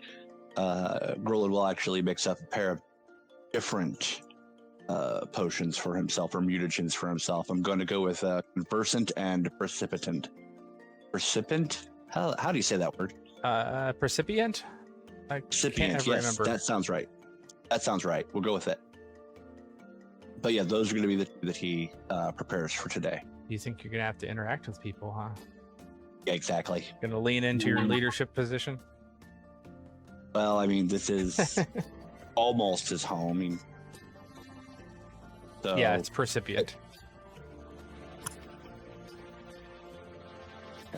Grolan will actually mix up a pair of different potions for himself, or mutagens for himself. I'm going to go with Conversant and Precipitant. Precipient? How do you say that word? Precipient? I Precipient, can't ever yes, remember. that sounds right. That sounds right. We'll go with it. But yeah, those are going to be the 2 that he prepares for today. You think you're going to have to interact with people, huh? Yeah, exactly. Going to lean into your leadership position? Well, I mean, this is almost his home. I mean, so, Yeah, it's Precipient.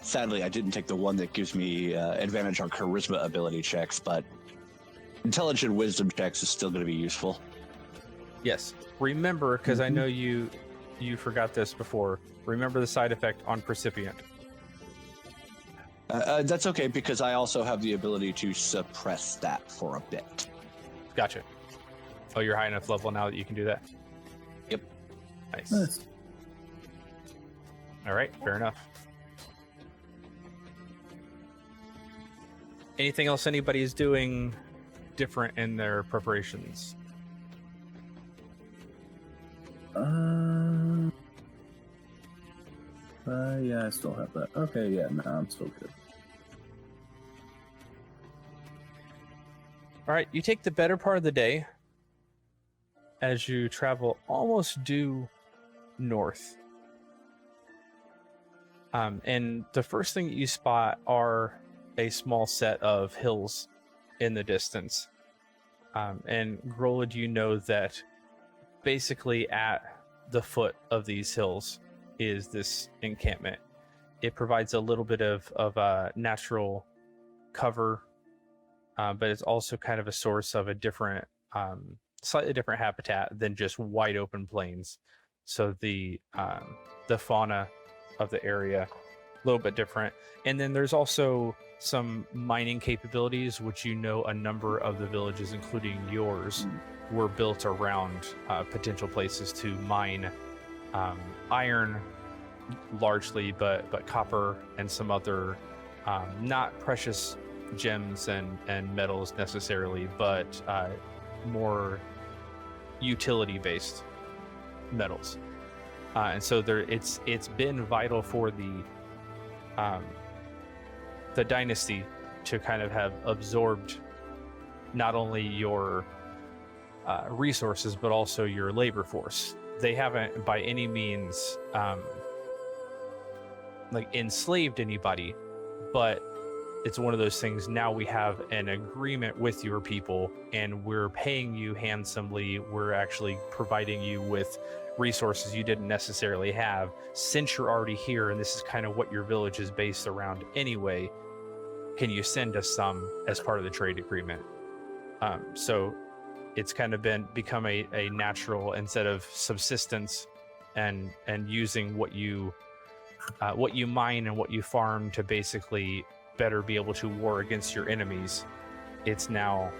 Sadly, I didn't take the one that gives me advantage on charisma ability checks, but intelligent wisdom checks is still going to be useful. Yes. Remember, because I know you forgot this before, remember the side effect on Precipient. That's okay, because I also have the ability to suppress that for a bit. Gotcha. Oh, you're high enough level now that you can do that? Yep. Nice. All right, fair enough. Anything else anybody is doing different in their preparations? Yeah, I still have that. Okay, yeah, no, I'm still good. All right, you take the better part of the day as you travel almost due north. And the first thing that you spot are a small set of hills in the distance. And Grolid, you know that basically at the foot of these hills is this encampment. It provides a little bit of natural cover, but it's also kind of a source of a different, slightly different habitat than just wide open plains. So the fauna of the area a little bit different. And then there's also some mining capabilities, which you know a number of the villages, including yours, were built around potential places to mine iron largely, but copper and some other not precious gems and metals necessarily, but more utility-based metals. And so it's been vital for the dynasty to kind of have absorbed not only your resources but also your labor force. They haven't by any means like enslaved anybody, but it's one of those things. Now we have an agreement with your people and we're paying you handsomely. We're actually providing you with resources you didn't necessarily have since you're already here, and this is kind of what your village is based around anyway. Can you send us some as part of the trade agreement? So it's kind of become a natural, instead of subsistence and using what you mine and what you farm to basically better be able to war against your enemies. It's now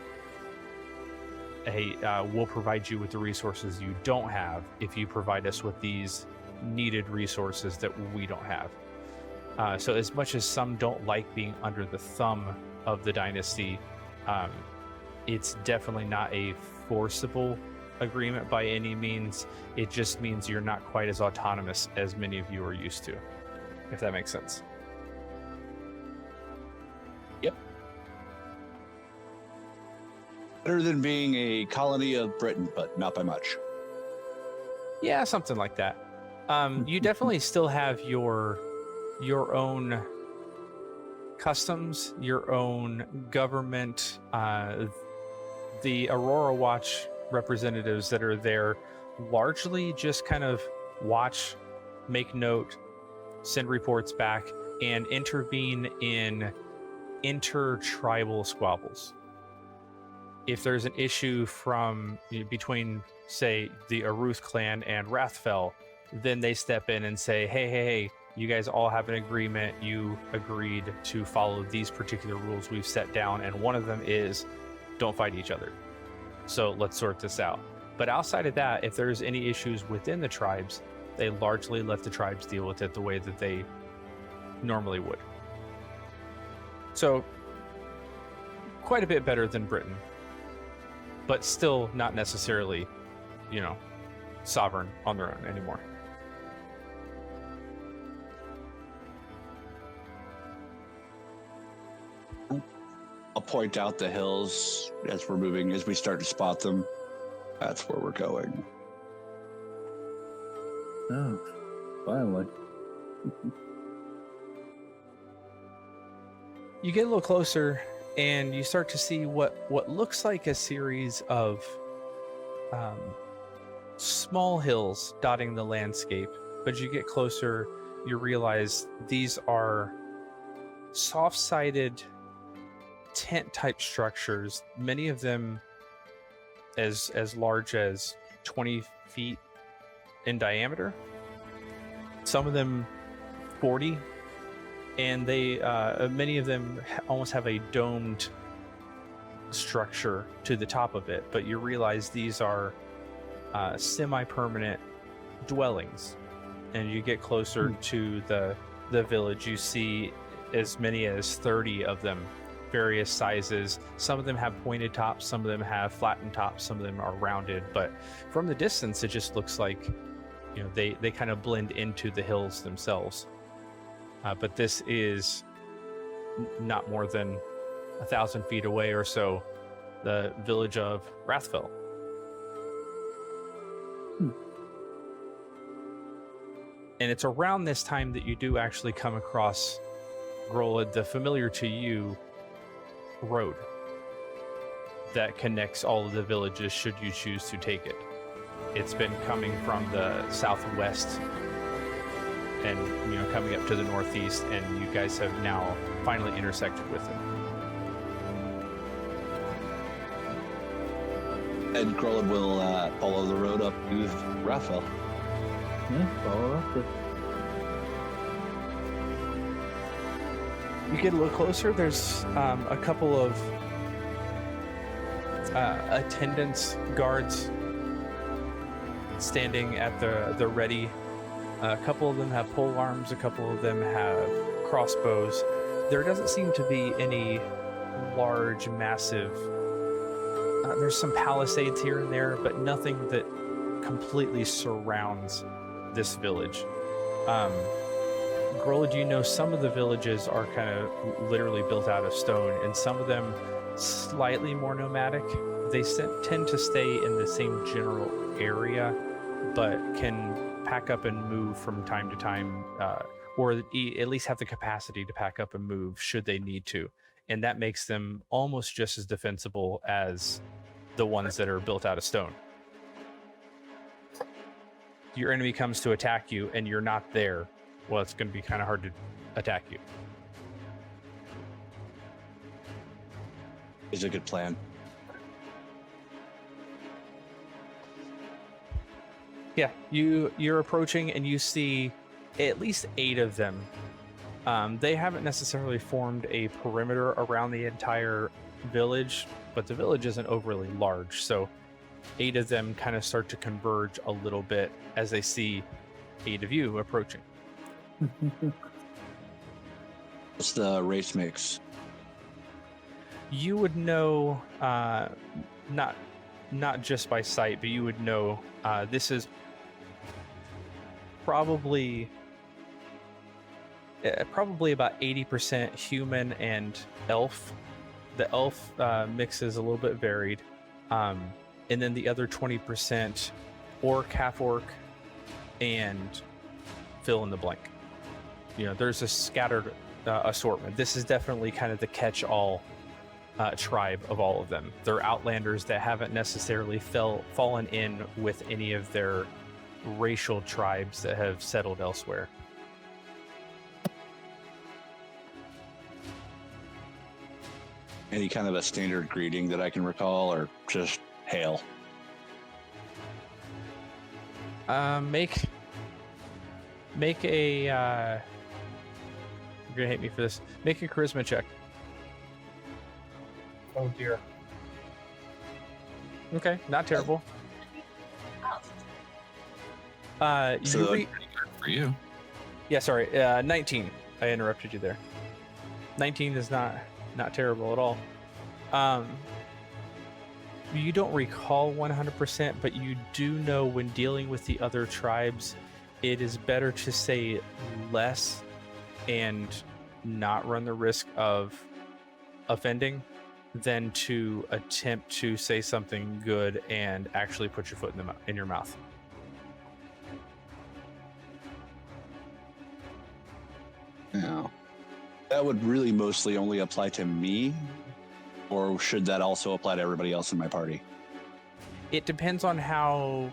we'll provide you with the resources you don't have if you provide us with these needed resources that we don't have. So as much as some don't like being under the thumb of the dynasty, it's definitely not a forcible agreement by any means. It just means you're not quite as autonomous as many of you are used to, if that makes sense. Yep. Better than being a colony of Britain, but not by much. Yeah, something like that. You definitely still have your own customs, your own government. The Aurora Watch representatives that are there largely just kind of watch, make note, send reports back, and intervene in inter-tribal squabbles. If there's an issue from between, say, the Aruth clan and Wrathfell, then they step in and say, hey, you guys all have an agreement. You agreed to follow these particular rules we've set down, and one of them is don't fight each other. So let's sort this out. But outside of that, if there's any issues within the tribes, they largely let the tribes deal with it the way that they normally would. So quite a bit better than Britain, but still not necessarily, sovereign on their own anymore. I'll point out the hills as we're moving, as we start to spot them. That's where we're going. Oh, finally. You get a little closer and you start to see what looks like a series of small hills dotting the landscape. But as you get closer, you realize these are soft-sided tent-type structures, many of them as large as 20 feet in diameter, some of them 40, and they many of them almost have a domed structure to the top of it. But you realize these are semi-permanent dwellings, and you get closer to the village, you see as many as 30 of them, various sizes. Some of them have pointed tops, some of them have flattened tops, some of them are rounded, but from the distance it just looks like they kind of blend into the hills themselves. But this is not more than 1,000 feet away or so, the village of Wrathfell. And it's around this time that you do actually come across Grolid, the familiar to you road that connects all of the villages should you choose to take it. It's been coming from the southwest and coming up to the northeast, and you guys have now finally intersected with it. And Grolid will follow the road up to Raphael. Yeah, follow up. You get a little closer, there's a couple of attendants, guards standing at the ready. A couple of them have pole arms, a couple of them have crossbows. There doesn't seem to be any large, massive... there's some palisades here and there, but nothing that completely surrounds this village. Grolid, you know some of the villages are kind of literally built out of stone, and some of them slightly more nomadic. They tend to stay in the same general area, but can pack up and move from time to time, or at least have the capacity to pack up and move should they need to. And that makes them almost just as defensible as the ones that are built out of stone. Your enemy comes to attack you and you're not there, well, it's going to be kind of hard to attack you. Is a good plan. Yeah, you're approaching and you see at least 8 of them. They haven't necessarily formed a perimeter around the entire village, but the village isn't overly large, so 8 of them kind of start to converge a little bit as they see 8 of you approaching. What's the race mix? You would know, not just by sight, but you would know this is probably about 80% human and elf. The elf mix is a little bit varied, and then the other 20% orc, half orc, and fill in the blank. There's a scattered assortment. This is definitely kind of the catch-all tribe of all of them. They're outlanders that haven't necessarily fallen in with any of their racial tribes that have settled elsewhere. Any kind of a standard greeting that I can recall, or just hail? Make a you're gonna hate me for this. Make a charisma check. Oh dear. Okay, not terrible. So You pretty good for you. yeah, sorry, 19. I interrupted you there. 19 is not terrible at all. You don't recall 100%, but you do know when dealing with the other tribes, it is better to say less and not run the risk of offending than to attempt to say something good and actually put your foot in your mouth. Yeah. That would really mostly only apply to me, or should that also apply to everybody else in my party? It depends on how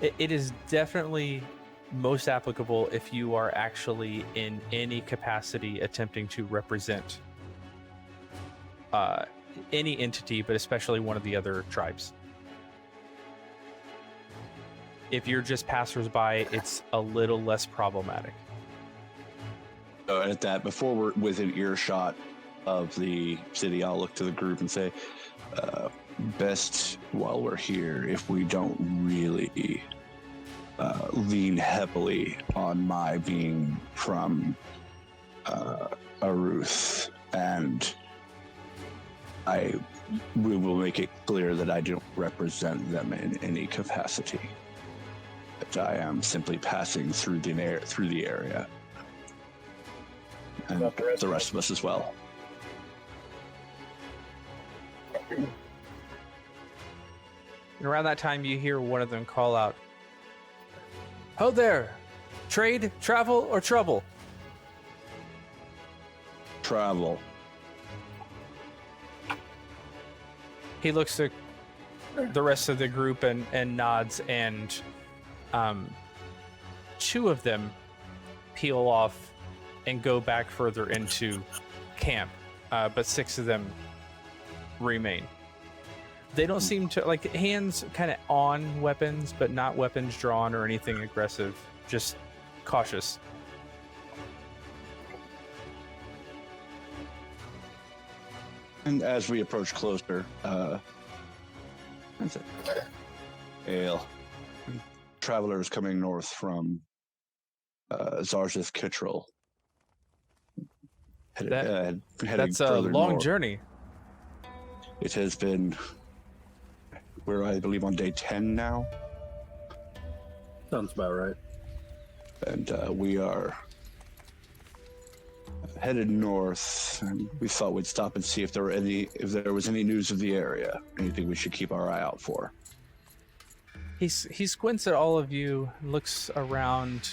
it is definitely most applicable if you are actually in any capacity attempting to represent any entity, but especially one of the other tribes. If you're just passersby, it's a little less problematic. At that, before we're within earshot of the city, I'll look to the group and say, best while we're here, if we don't really lean heavily on my being from Aruth, and we will make it clear that I don't represent them in any capacity. That I am simply passing through the area. And the rest of us as well. And around that time, you hear one of them call out, "Ho there! Trade, travel, or trouble?" Travel. He looks at the rest of the group and nods, and two of them peel off and go back further into camp, but 6 of them remain. They don't seem to, like, hands kind of on weapons, but not weapons drawn or anything aggressive, just cautious. And as we approach closer, that's it. Ale. Travelers coming north from Zarjith Kittrell. That's a long north. journey. It has been, we're, I believe, on day 10 now. Sounds about right. And we are headed north, and we thought we'd stop and see if there was any news of the area, anything we should keep our eye out for. He squints at all of you, looks around.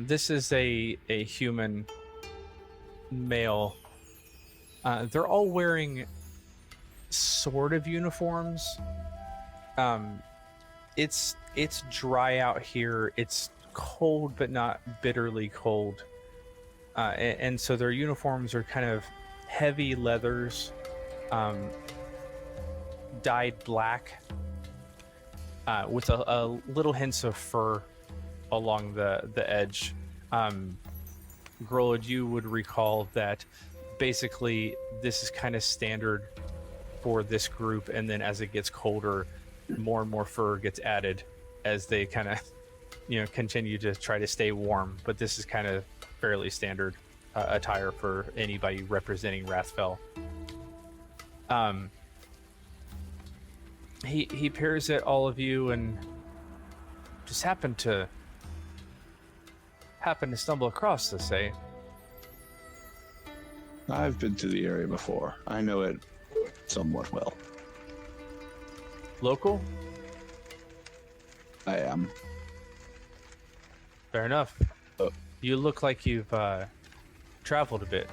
This is a human male. They're all wearing sort of uniforms. It's dry out here. It's cold, but not bitterly cold. And so their uniforms are kind of heavy leathers, dyed black, with a little hints of fur along the edge. Grolid, you would recall that basically this is kind of standard for this group, and then as it gets colder, more and more fur gets added as they kind of continue to try to stay warm. But this is kind of fairly standard attire for anybody representing Wrathfell. He peers at all of you and just happened to stumble across this, eh? I've been to the area before. I know it somewhat well. Local? I am. Fair enough. You look like you've traveled a bit.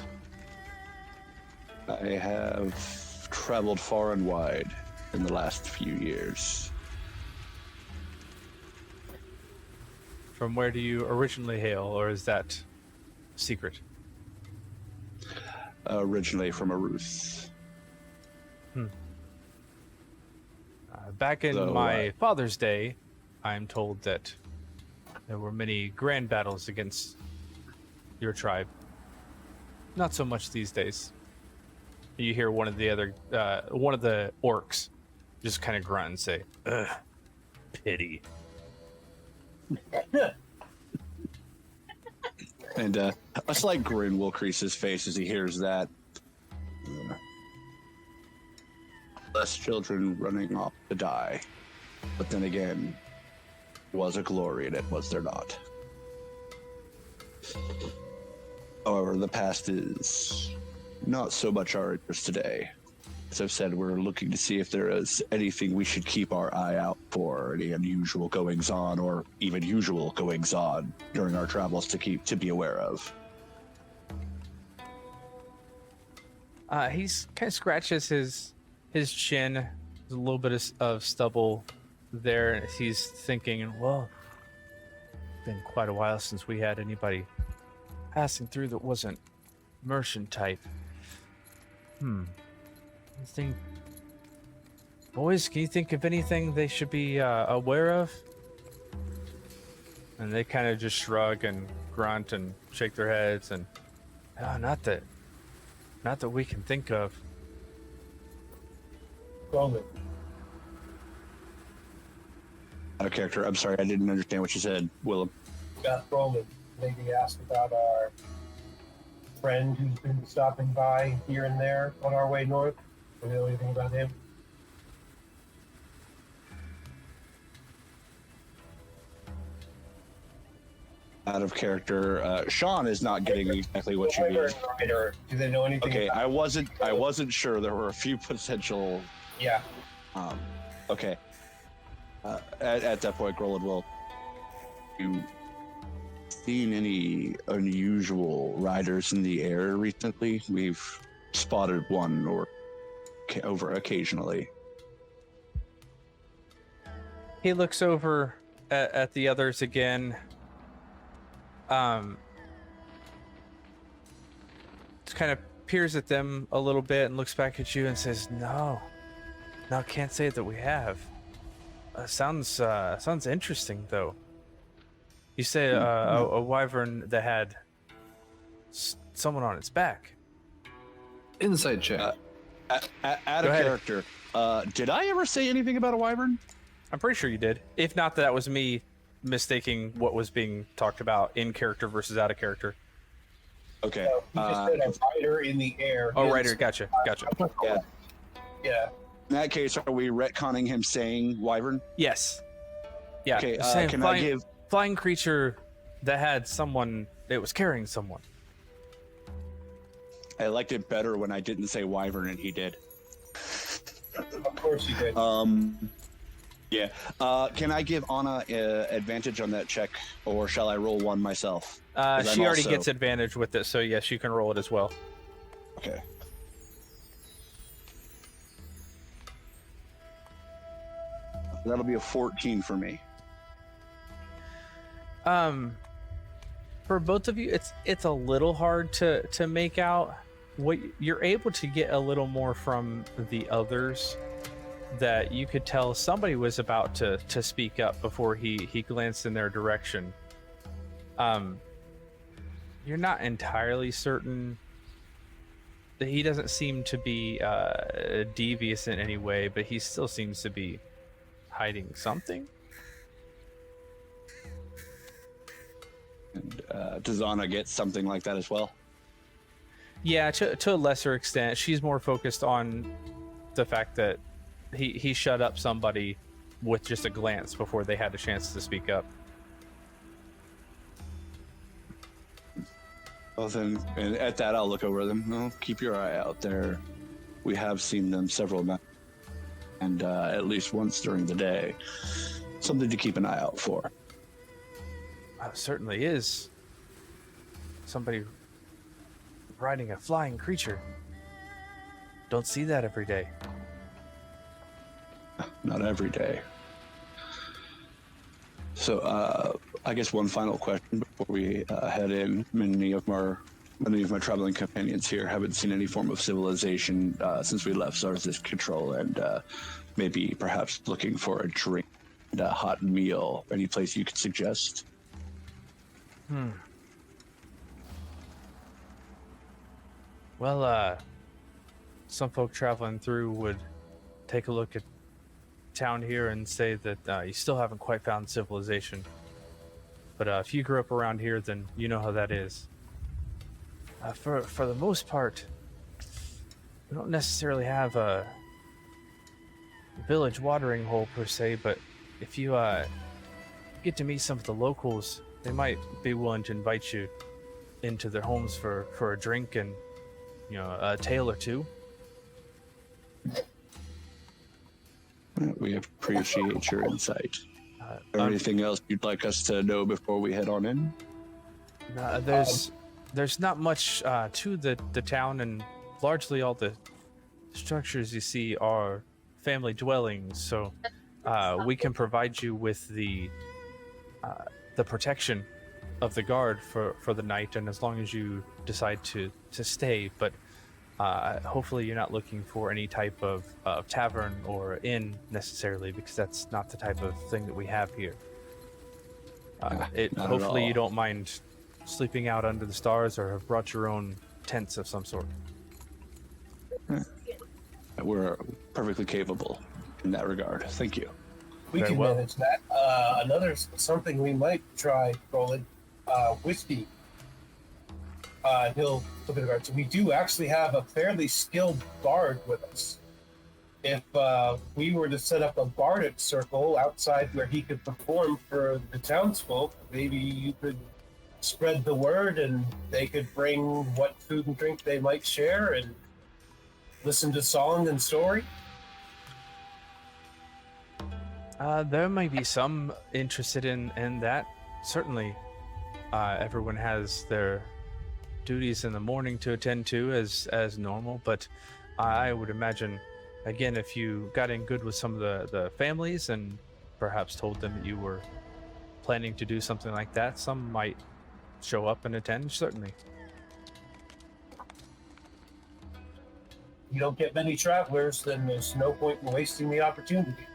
I have traveled far and wide in the last few years. From where do you originally hail, or is that secret? originally from a Ruth. Back in So, my father's day, I'm told that there were many grand battles against your tribe. Not so much these days. You hear one of the orcs just kind of grunt and say, "Ugh, pity." And a slight grin will crease his face as he hears that. Less children running off to die. But then again, was a glory in it, was there not? However, the past is not so much our interest today. As I've said, we're looking to see if there is anything we should keep our eye out for, any unusual goings-on or even usual goings-on during our travels to be aware of. He's kind of scratches his chin. There's a little bit of stubble there. And he's thinking, well, it's been quite a while since we had anybody passing through that wasn't merchant type. Boys, can you think of anything they should be aware of? And they kind of just shrug and grunt and shake their heads and, not that we can think of. Roman. Out of character. I'm sorry, I didn't understand what you said, Willem. Got Roman. Maybe ask about our friend who's been stopping by here and there on our way north. Do you know anything about him? Out of character. Sean is not getting exactly what you need. Writer. Do they know anything? Okay, about I wasn't sure. There were a few potential. Yeah. Okay. At that point, Groland will. You seen any unusual riders in the air recently? We've spotted one or over occasionally. He looks over at the others again. Just kind of peers at them a little bit and looks back at you and says, No, can't say that we have. Sounds interesting though. You say a wyvern that had someone on its back. Insight check. Out of character. Did I ever say anything about a wyvern? I'm pretty sure you did. If not, that was me mistaking what was being talked about in character versus out of character. Okay. He just said a rider in the air. Oh, rider. Gotcha. Yeah. Yeah. In that case, are we retconning him saying wyvern? Yes. Yeah. Okay. Same Can I give? flying creature that had someone that was carrying someone. I liked it better when I didn't say wyvern and he did. Of course you did. Yeah. Can I give Anna advantage on that check, or shall I roll one myself? She already gets advantage with it, so yes, you can roll it as well. Okay. That'll be a 14 for me. For both of you, it's a little hard to make out. What you're able to get a little more from the others, that you could tell somebody was about to speak up before he glanced in their direction. You're not entirely certain that he doesn't seem to be devious in any way, but he still seems to be hiding something. And does Anna get something like that as well? Yeah, to a lesser extent. She's more focused on the fact that he shut up somebody with just a glance before they had a chance to speak up. Well then, and at that I'll look over them. Well, keep your eye out there. We have seen them several times, and at least once during the day. Something to keep an eye out for. Certainly is. Somebody riding a flying creature. Don't see that every day. Not every day. So, I guess one final question before we head in. Many of our Many of my traveling companions here haven't seen any form of civilization since we left Zarz's control, and maybe perhaps looking for a drink and a hot meal. Any place you could suggest? Well, some folk traveling through would take a look at town here and say that you still haven't quite found civilization. But if you grew up around here, then you know how that is. For the most part, we don't necessarily have a village watering hole per se, but if you get to meet some of the locals, they might be willing to invite you into their homes for a drink and, you know, a tale or two. We appreciate your insight. Anything else you'd like us to know before we head on in? There's not much to the town, and largely all the structures you see are family dwellings. So we can provide you with the protection of the guard for the night, and as long as you decide to stay. But hopefully you're not looking for any type of tavern or inn necessarily, because that's not the type of thing that we have here. Hopefully you don't mind sleeping out under the stars or have brought your own tents of some sort. We're perfectly capable in that regard. Thank you. We Very can well. manage that. Something we might try, Roland, whiskey. He'll look at the guard. So we do actually have a fairly skilled bard with us. If we were to set up a bardic circle outside where he could perform for the townsfolk, maybe you could spread the word and they could bring what food and drink they might share and listen to song and story. There may be some interested in that. Certainly, everyone has their duties in the morning to attend to as normal, but I would imagine, again, if you got in good with some of the families and perhaps told them that you were planning to do something like that, some might show up and attend, certainly. You don't get many travelers, then there's no point in wasting the opportunity.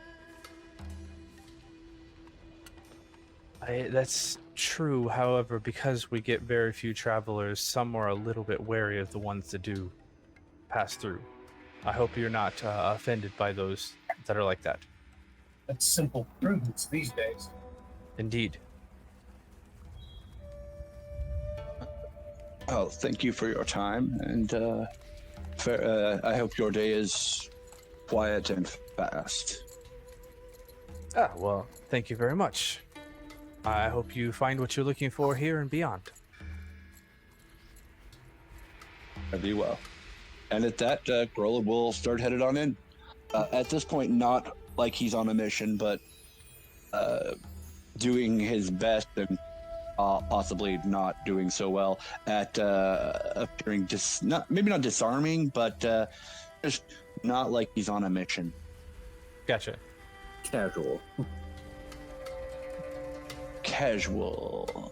That's true. However, because we get very few travelers, some are a little bit wary of the ones that do pass through. I hope you're not offended by those that are like that. That's simple prudence these days. Indeed. Well, thank you for your time, and I hope your day is quiet and fast. Well, thank you very much. I hope you find what you're looking for here and beyond. Very well. And at that, Grola will start headed on in. At this point, not like he's on a mission, but doing his best and possibly not doing so well at appearing maybe not disarming, but just not like he's on a mission. Gotcha. Casual. Casual.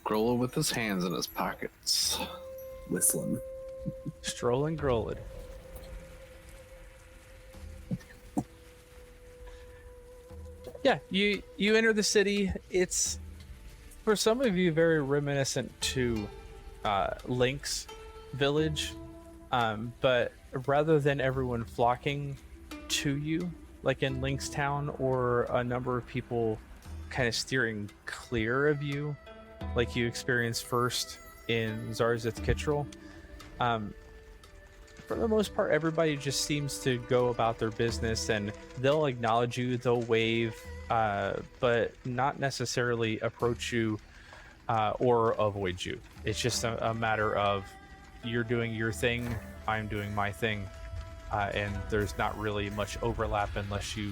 Grola with his hands in his pockets. Whistling. Strolling Grolid. Yeah, you enter the city. It's, for some of you, very reminiscent to Link's village, but rather than everyone flocking to you, like in Link's town, or a number of people kind of steering clear of you, like you experienced first in Zarzith Kittrell, for the most part, everybody just seems to go about their business, and they'll acknowledge you, they'll wave, but not necessarily approach you or avoid you. It's just a matter of you're doing your thing, I'm doing my thing, and there's not really much overlap unless you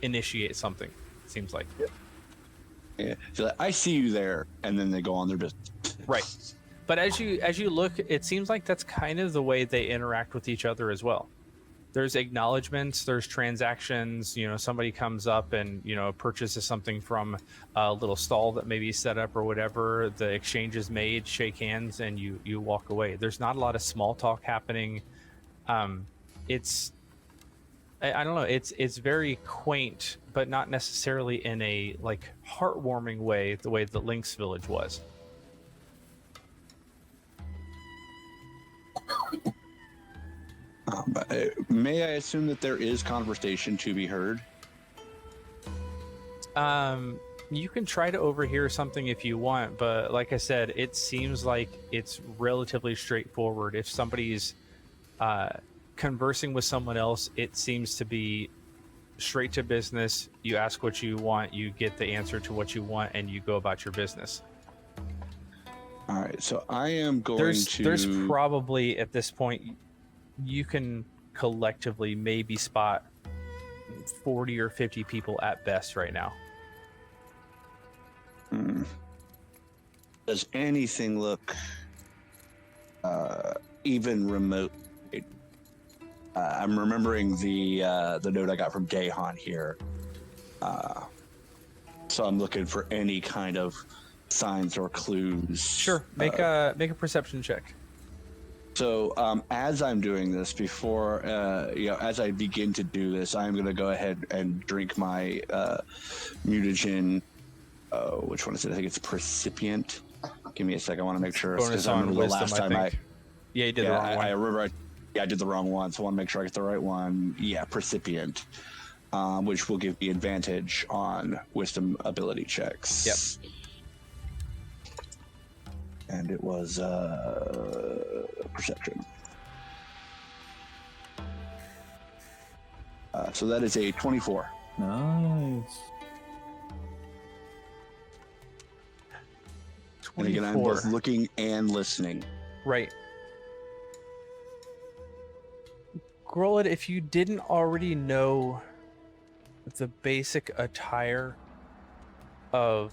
initiate something, it seems like. Yeah. So I see you there, and then they go on their business. Right. But as you look, it seems like that's kind of the way they interact with each other as well. there's acknowledgments, there's transactions. Somebody comes up and purchases something from a little stall that may be set up or whatever. The exchange is made, shake hands, and you walk away. There's not a lot of small talk happening. It's I don't know. It's very quaint, but not necessarily in a like heartwarming way, the way that Link's village was. May I assume that there is conversation to be heard? You can try to overhear something if you want, but like I said, it seems like it's relatively straightforward. If somebody's conversing with someone else, it seems to be straight to business. You ask what you want, you get the answer to what you want, and you go about your business. All right, so I am going There's probably, at this point, you can collectively maybe spot 40 or 50 people at best right now. Does anything look even remote? I'm remembering the note I got from Gahan here. So I'm looking for any kind of signs or clues. Sure, make a perception check. So as I'm doing this, before as I begin to do this, I'm going to go ahead and drink my mutagen. Which one is it? I think it's Precipient. Give me a second. I want to make sure. Bonus on the wisdom, last time yeah, you did the wrong one. I remember. I did the wrong one, so I want to make sure I get the right one. Yeah, Precipient, which will give me advantage on wisdom ability checks. Yep. And it was perception. So that is a 24. Nice. And again, I'm both looking and listening. Right. Grolid, if you didn't already know the basic attire of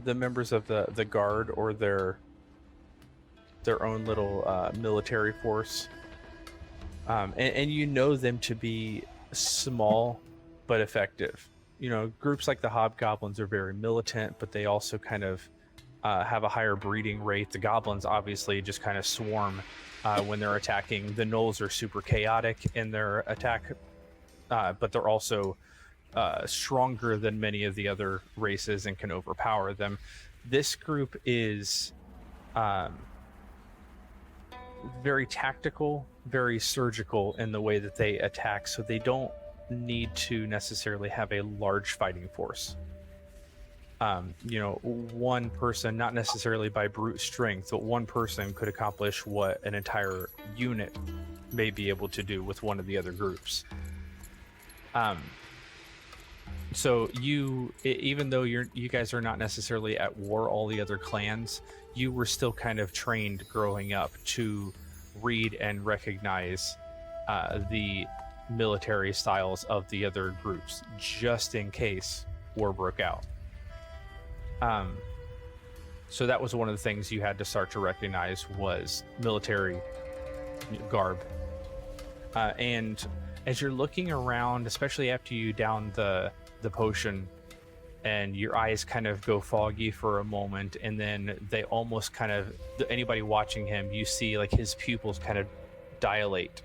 the members of the guard or their own little military force, and you know them to be small but effective. Groups like the Hobgoblins are very militant, but they also kind of have a higher breeding rate. The Goblins obviously just kind of swarm when they're attacking. The Gnolls are super chaotic in their attack, but they're also stronger than many of the other races and can overpower them. This group is very tactical, very surgical in the way that they attack, so they don't need to necessarily have a large fighting force. One person, not necessarily by brute strength, but one person could accomplish what an entire unit may be able to do with one of the other groups. So even though you guys are not necessarily at war, all the other clans, you were still kind of trained growing up to read and recognize the military styles of the other groups, just in case war broke out. So that was one of the things you had to start to recognize was military garb. And as you're looking around, especially after you down the potion, and your eyes kind of go foggy for a moment, and then they almost kind of, anybody watching him, you see like his pupils kind of dilate,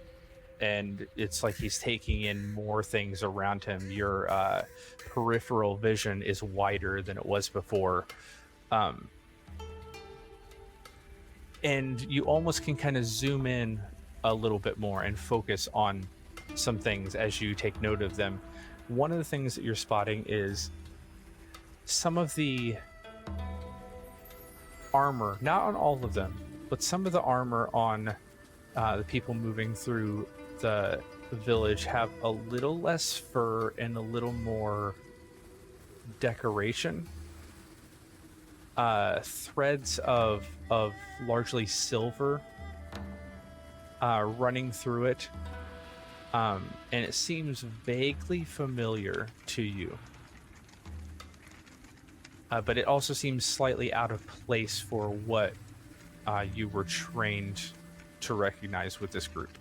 and it's like he's taking in more things around him. Your peripheral vision is wider than it was before, and you almost can kind of zoom in a little bit more and focus on some things as you take note of them. One of the things that you're spotting is some of the armor, not on all of them, but some of the armor on the people moving through the village have a little less fur and a little more decoration. Threads of largely silver running through it. And it seems vaguely familiar to you. But it also seems slightly out of place for what you were trained to recognize with this group.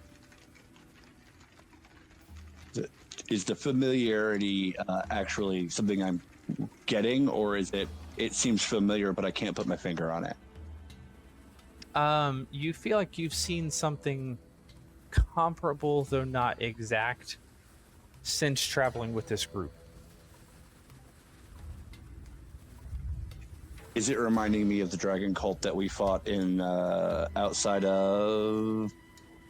is the familiarity actually something I'm getting, or is it seems familiar, but I can't put my finger on it? You feel like you've seen something comparable, though not exact, since traveling with this group. Is it reminding me of the dragon cult that we fought in outside of?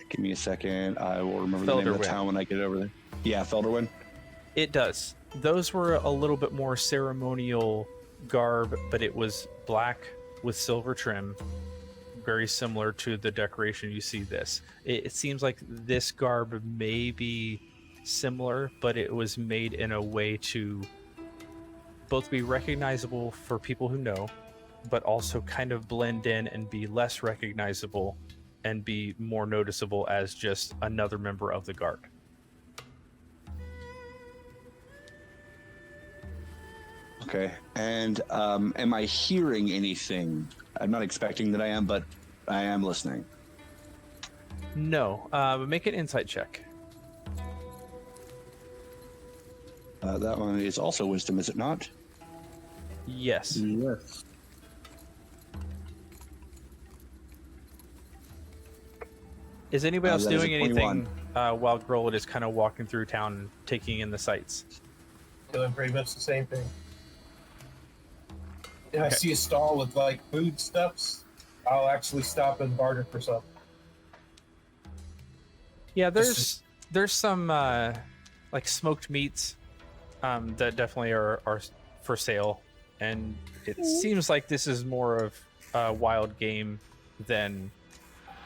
Give me a second. I will remember the name of the town when I get over there. Yeah, Felderwin. It does. Those were a little bit more ceremonial garb, but it was black with silver trim, very similar to the decoration you see this. It seems like this garb may be similar, but it was made in a way to both be recognizable for people who know, but also kind of blend in and be less recognizable and be more noticeable as just another member of the guard. Okay. And am I hearing anything? I'm not expecting that I am, but I am listening. No, but make an insight check. That one is also wisdom, is it not? Yes. Yes. Is anybody else that is doing a anything 21. while Grolid is kind of walking through town and taking in the sights? Doing pretty much the same thing. If I see a stall with like food stuffs, I'll actually stop and barter for some. Yeah, there's some like smoked meats that definitely are for sale, and it seems like this is more of wild game than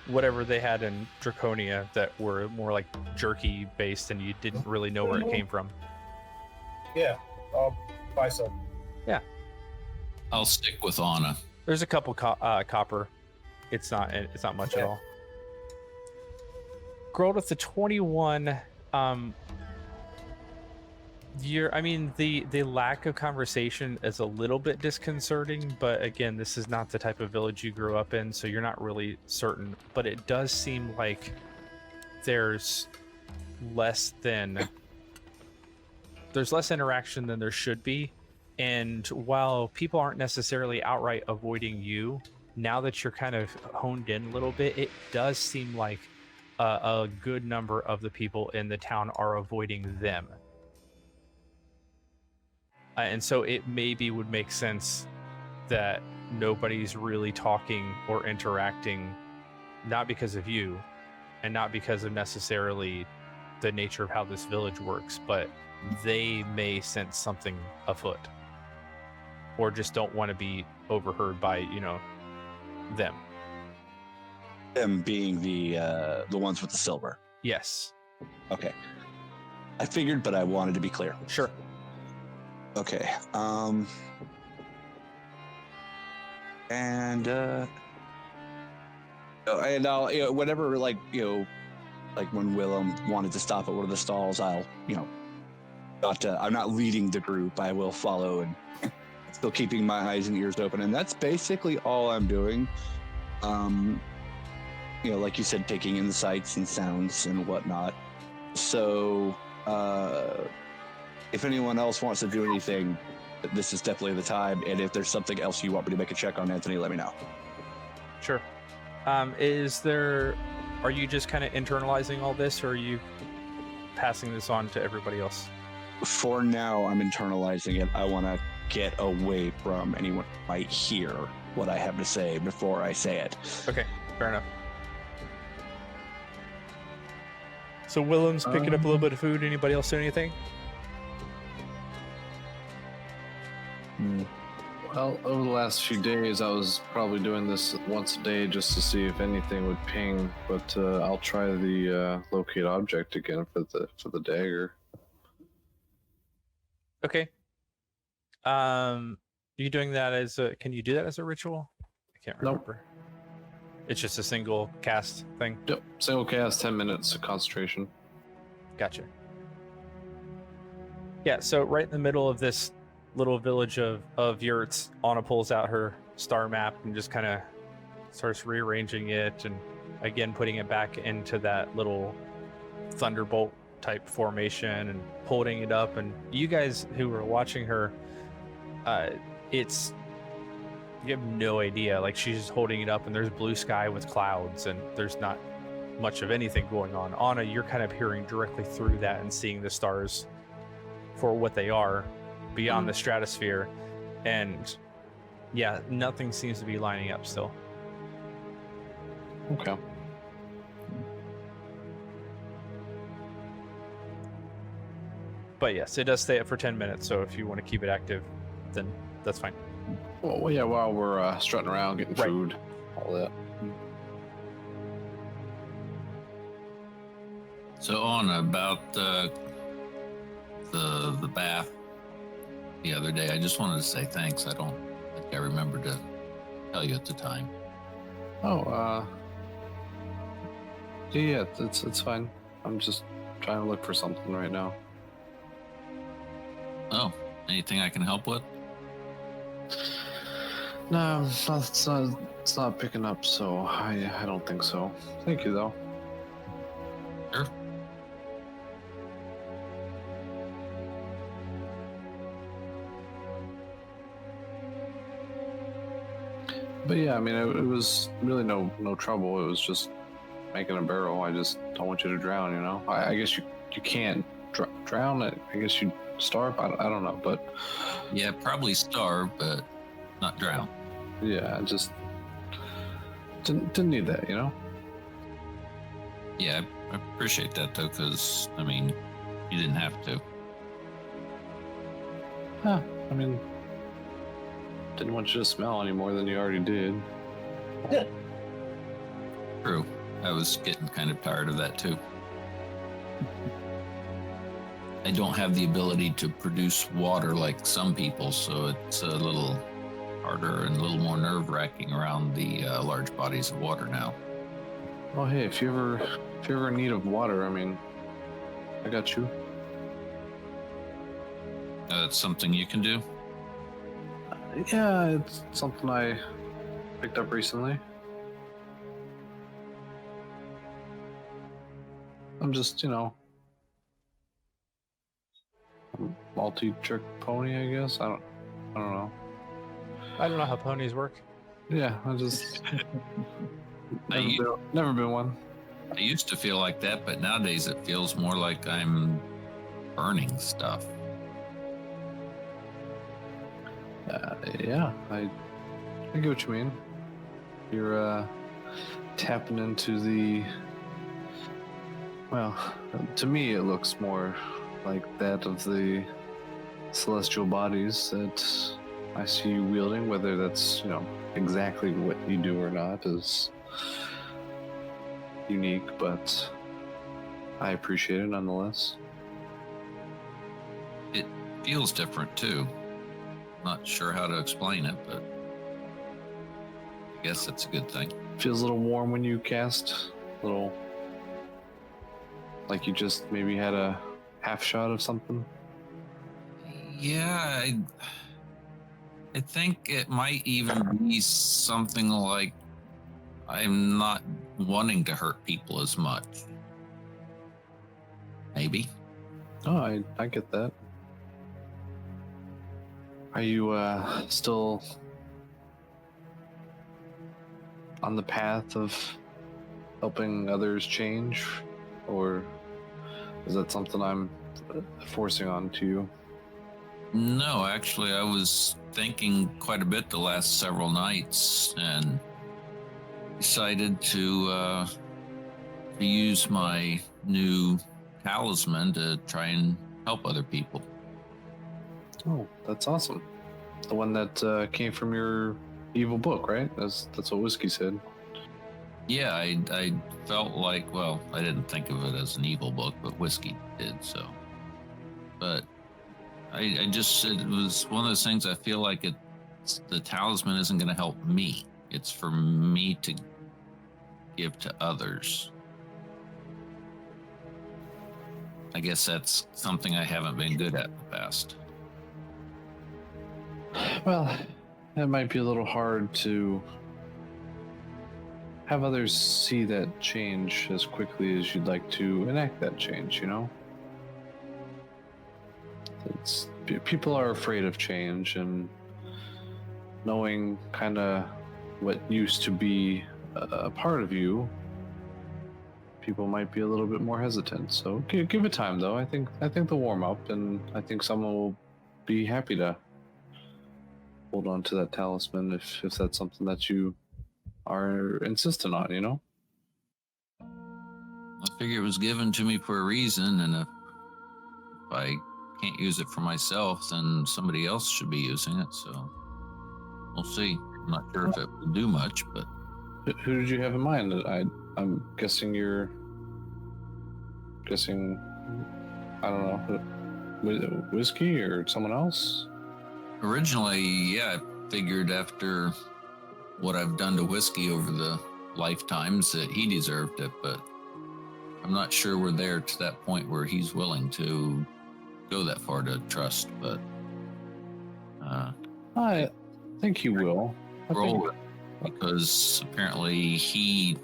whatever they had in Draconia that were more like jerky based, and you didn't really know where it came from. Yeah, I'll buy some. Yeah, I'll stick with Anna. there's a couple copper. It's not much at all. Growled with the 21. The lack of conversation is a little bit disconcerting, but again, this is not the type of village you grew up in, so you're not really certain. But it does seem like there's less interaction than there should be. And while people aren't necessarily outright avoiding you, now that you're kind of honed in a little bit, it does seem like a good number of the people in the town are avoiding them. And so it maybe would make sense that nobody's really talking or interacting, not because of you and not because of necessarily the nature of how this village works, but they may sense something afoot or just don't want to be overheard by, them. Them being the ones with the silver. Yes. Okay. I figured, but I wanted to be clear. Sure. Okay. And I'll whenever like when Willem wanted to stop at one of the stalls, I'll I'm not leading the group. I will follow and still keeping my eyes and ears open, and that's basically all I'm doing. Like you said, taking in the sights and sounds and whatnot. So if anyone else wants to do anything, this is definitely the time. And if there's something else you want me to make a check on, Anthony, let me know. Sure. Are you just kind of internalizing all this, or are you passing this on to everybody else? For now, I'm internalizing it. I want to get away from anyone who might hear what I have to say before I say it. Okay, fair enough. So Willem's picking up a little bit of food. Anybody else do anything? Well, over the last few days, I was probably doing this once a day just to see if anything would ping. But I'll try the locate object again for the dagger. Okay. You doing that can you do that as a ritual? I can't remember. Nope. It's just a single cast thing? Yep. Single cast, 10 minutes of concentration. Gotcha. Yeah, so right in the middle of this little village of yurts, Anna pulls out her star map and just kind of starts rearranging it and again putting it back into that little thunderbolt type formation and holding it up. And you guys who are watching her, you have no idea. Like, she's just holding it up, and there's blue sky with clouds, and there's not much of anything going on. Anna, you're kind of peering directly through that and seeing the stars for what they are beyond the stratosphere. And yeah, nothing seems to be lining up still. Okay. But yes, it does stay up for 10 minutes, so if you want to keep it active, then that's fine. Well, yeah, while we're strutting around, getting Right. food, all that. So on about the bath the other day, I just wanted to say thanks. I don't think I remembered to tell you at the time. Oh, yeah, it's fine. I'm just trying to look for something right now. Oh, anything I can help with? No, it's not picking up, so I don't think so. Thank you, though. Sure. But yeah, I mean, it was really no trouble. It was just making a barrel. I just don't want you to drown, you know? I guess you can't drown it. I guess you starve. I don't know, but Yeah, probably starve, but not drown. yeah, I just didn't need that, you know? Yeah, I appreciate that though, because I mean, you didn't have to. Huh, I mean, didn't want you to smell any more than you already did. True. I was getting kind of tired of that too. I don't have the ability to produce water like some people, so it's a little harder and a little more nerve-wracking around the large bodies of water now. Well, hey, if you're ever in need of water, I mean, I got you. That's something you can do? Yeah, it's something I picked up recently. I'm just, you know, a multi-trick pony, I guess. I don't know. I don't know how ponies work. Yeah, I just never been one. I used to feel like that, but nowadays it feels more like I'm burning stuff. Yeah, I get what you mean. You're tapping into the. Well, to me, it looks more like that of the celestial bodies that I see you wielding. Whether that's, you know, exactly what you do or not is unique, but I appreciate it nonetheless. It feels different too. Not sure how to explain it, but I guess that's a good thing. Feels a little warm when you cast, a little like you just maybe had a half shot of something. Yeah, I think it might even be something like I'm not wanting to hurt people as much. Maybe. Oh, I get that. Are you still on the path of helping others change, or is that something I'm forcing onto you? No, actually, I was thinking quite a bit the last several nights and decided to use my new talisman to try and help other people. Oh, that's awesome. The one that came from your evil book, right? That's what Whiskey said. Yeah, I felt like, well, I didn't think of it as an evil book, but Whiskey did, so. But I just said it was one of those things. I feel like the talisman isn't going to help me. It's for me to give to others. I guess that's something I haven't been good at in the past. Well, it might be a little hard to have others see that change as quickly as you'd like to enact that change, you know? People are afraid of change, and knowing kind of what used to be a part of you, people might be a little bit more hesitant. So give it time, though. I think they'll warm up, and I think someone will be happy to hold on to that talisman if that's something that you are insistent on, you know? I figure it was given to me for a reason, and if I can't use it for myself, then somebody else should be using it, so we'll see. I'm not sure if it will do much, but... Who did you have in mind? I'm guessing I don't know, Whiskey or someone else? Originally, yeah, I figured after what I've done to Whiskey over the lifetimes that he deserved it, but I'm not sure we're there to that point where he's willing to go that far to trust, but I think he will. Roll it, because apparently he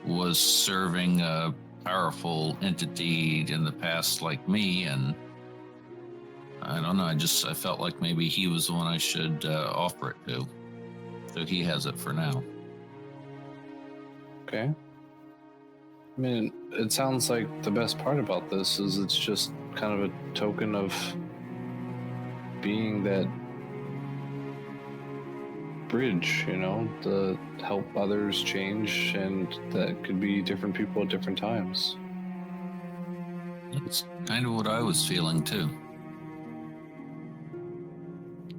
was serving a powerful entity in the past like me, and I don't know, I felt like maybe he was the one I should offer it to, so he has it for now. Okay. I mean, it sounds like the best part about this is it's just kind of a token of being that bridge, you know, to help others change, and that could be different people at different times. That's kind of what I was feeling too.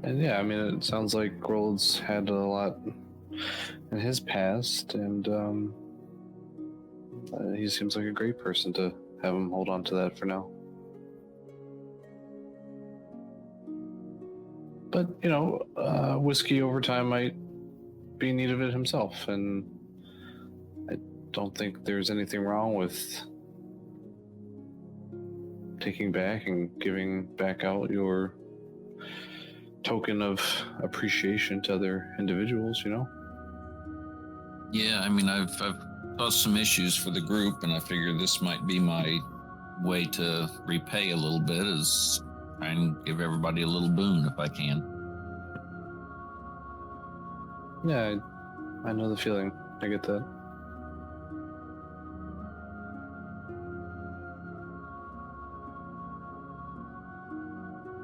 And yeah, I mean, it sounds like Grold's had a lot in his past, and he seems like a great person to have him hold on to that for now. But, you know, Whiskey over time might be in need of it himself, and I don't think there's anything wrong with taking back and giving back out your token of appreciation to other individuals, you know? Yeah, I mean, I've caused some issues for the group, and I figure this might be my way to repay a little bit, is try and give everybody a little boon if I can. Yeah, I know the feeling. I get that.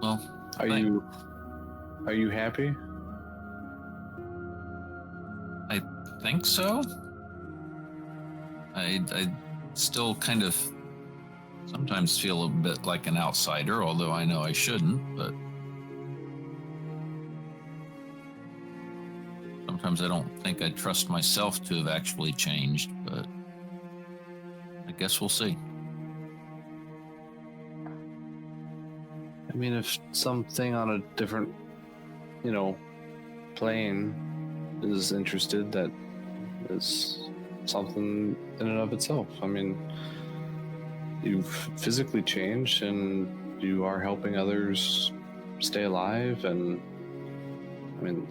Well, Are you happy? I think so. I still kind of sometimes feel a bit like an outsider, although I know I shouldn't, but sometimes I don't think I trust myself to have actually changed, but I guess we'll see. I mean, if something on a different, you know, plane is interested, that is something in and of itself. I mean, you've physically changed, and you are helping others stay alive, and I mean,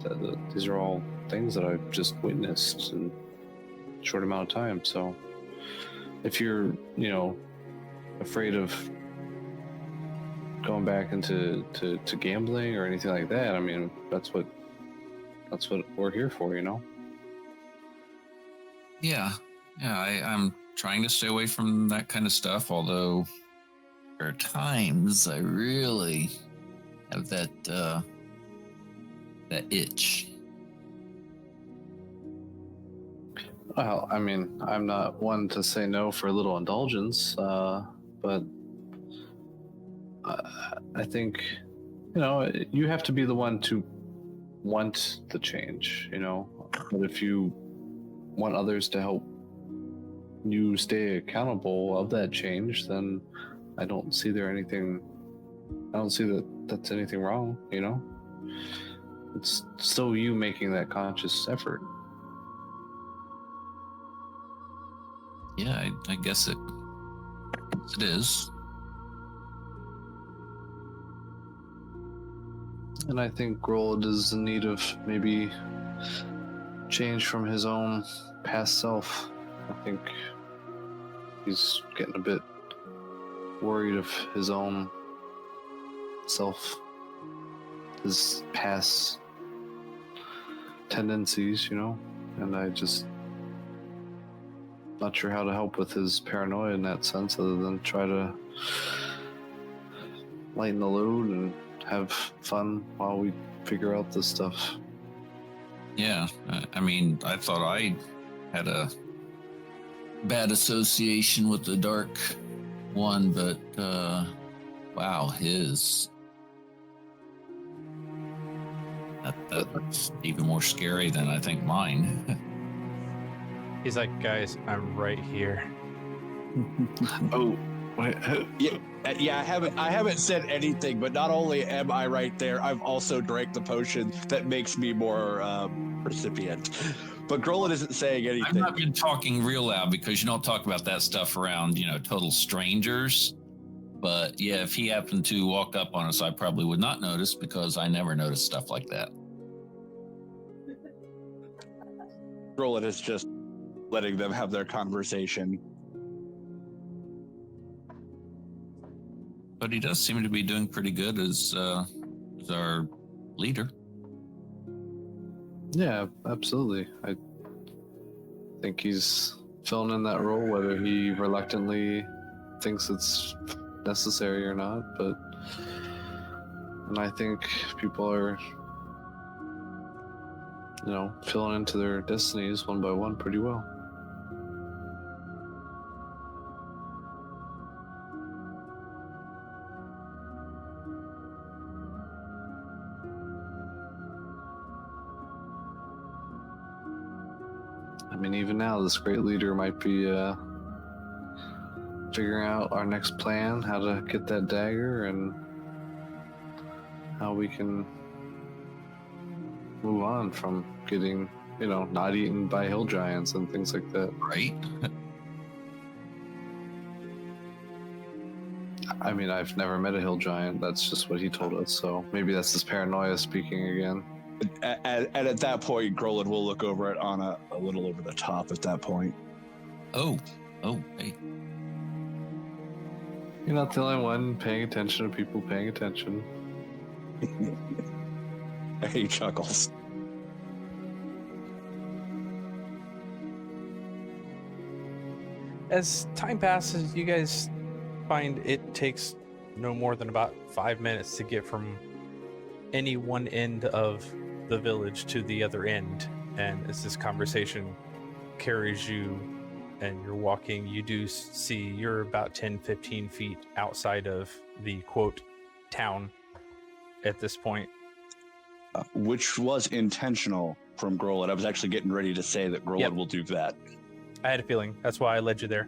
these are all things that I've just witnessed in a short amount of time. So if you're, you know, afraid of going back into gambling or anything like that, I mean, that's what we're here for, you know? Yeah, I'm trying to stay away from that kind of stuff, although there are times I really have that itch. Well, I mean, I'm not one to say no for a little indulgence, but I think, you know, you have to be the one to want the change, you know? But if you want others to help you stay accountable of that change, then I don't see that that's anything wrong, you know? It's still you making that conscious effort. Yeah, I guess it is. And I think Grold is in need of maybe change from his own past self. I think he's getting a bit worried of his own his past tendencies, and I just not sure how to help with his paranoia in that sense, other than try to lighten the load and have fun while we figure out this stuff. Yeah, I mean, I thought I had a bad association with the Dark One, but wow, his that's even more scary than I think mine. He's like, guys, I'm right here. Oh, wait, yeah. I haven't said anything, but not only am I right there, I've also drank the potion that makes me more recipient. But Grolin isn't saying anything. I've not been talking real loud because you don't talk about that stuff around, total strangers. But yeah, if he happened to walk up on us, I probably would not notice because I never notice stuff like that. Grolin is just letting them have their conversation. But he does seem to be doing pretty good as our leader. Yeah, absolutely. I think he's filling in that role, whether he reluctantly thinks it's necessary or not. And I think people are, filling into their destinies one by one pretty well. I mean, even now, this great leader might be figuring out our next plan, how to get that dagger, and how we can move on from getting, not eaten by hill giants and things like that. Right? I mean, I've never met a hill giant. That's just what he told us. So maybe that's his paranoia speaking again. And at that point, Grolin will look over it on a little over the top at that point. Oh, hey. You're not the only one paying attention to people paying attention. He chuckles. As time passes, you guys find it takes no more than about 5 minutes to get from any one end of the village to the other end. And as this conversation carries you and you're walking, you do see you're about 10-15 feet outside of the quote town at this point. Which was intentional from Grolin. I was actually getting ready to say that Grolin will do that. I had a feeling. That's why I led you there.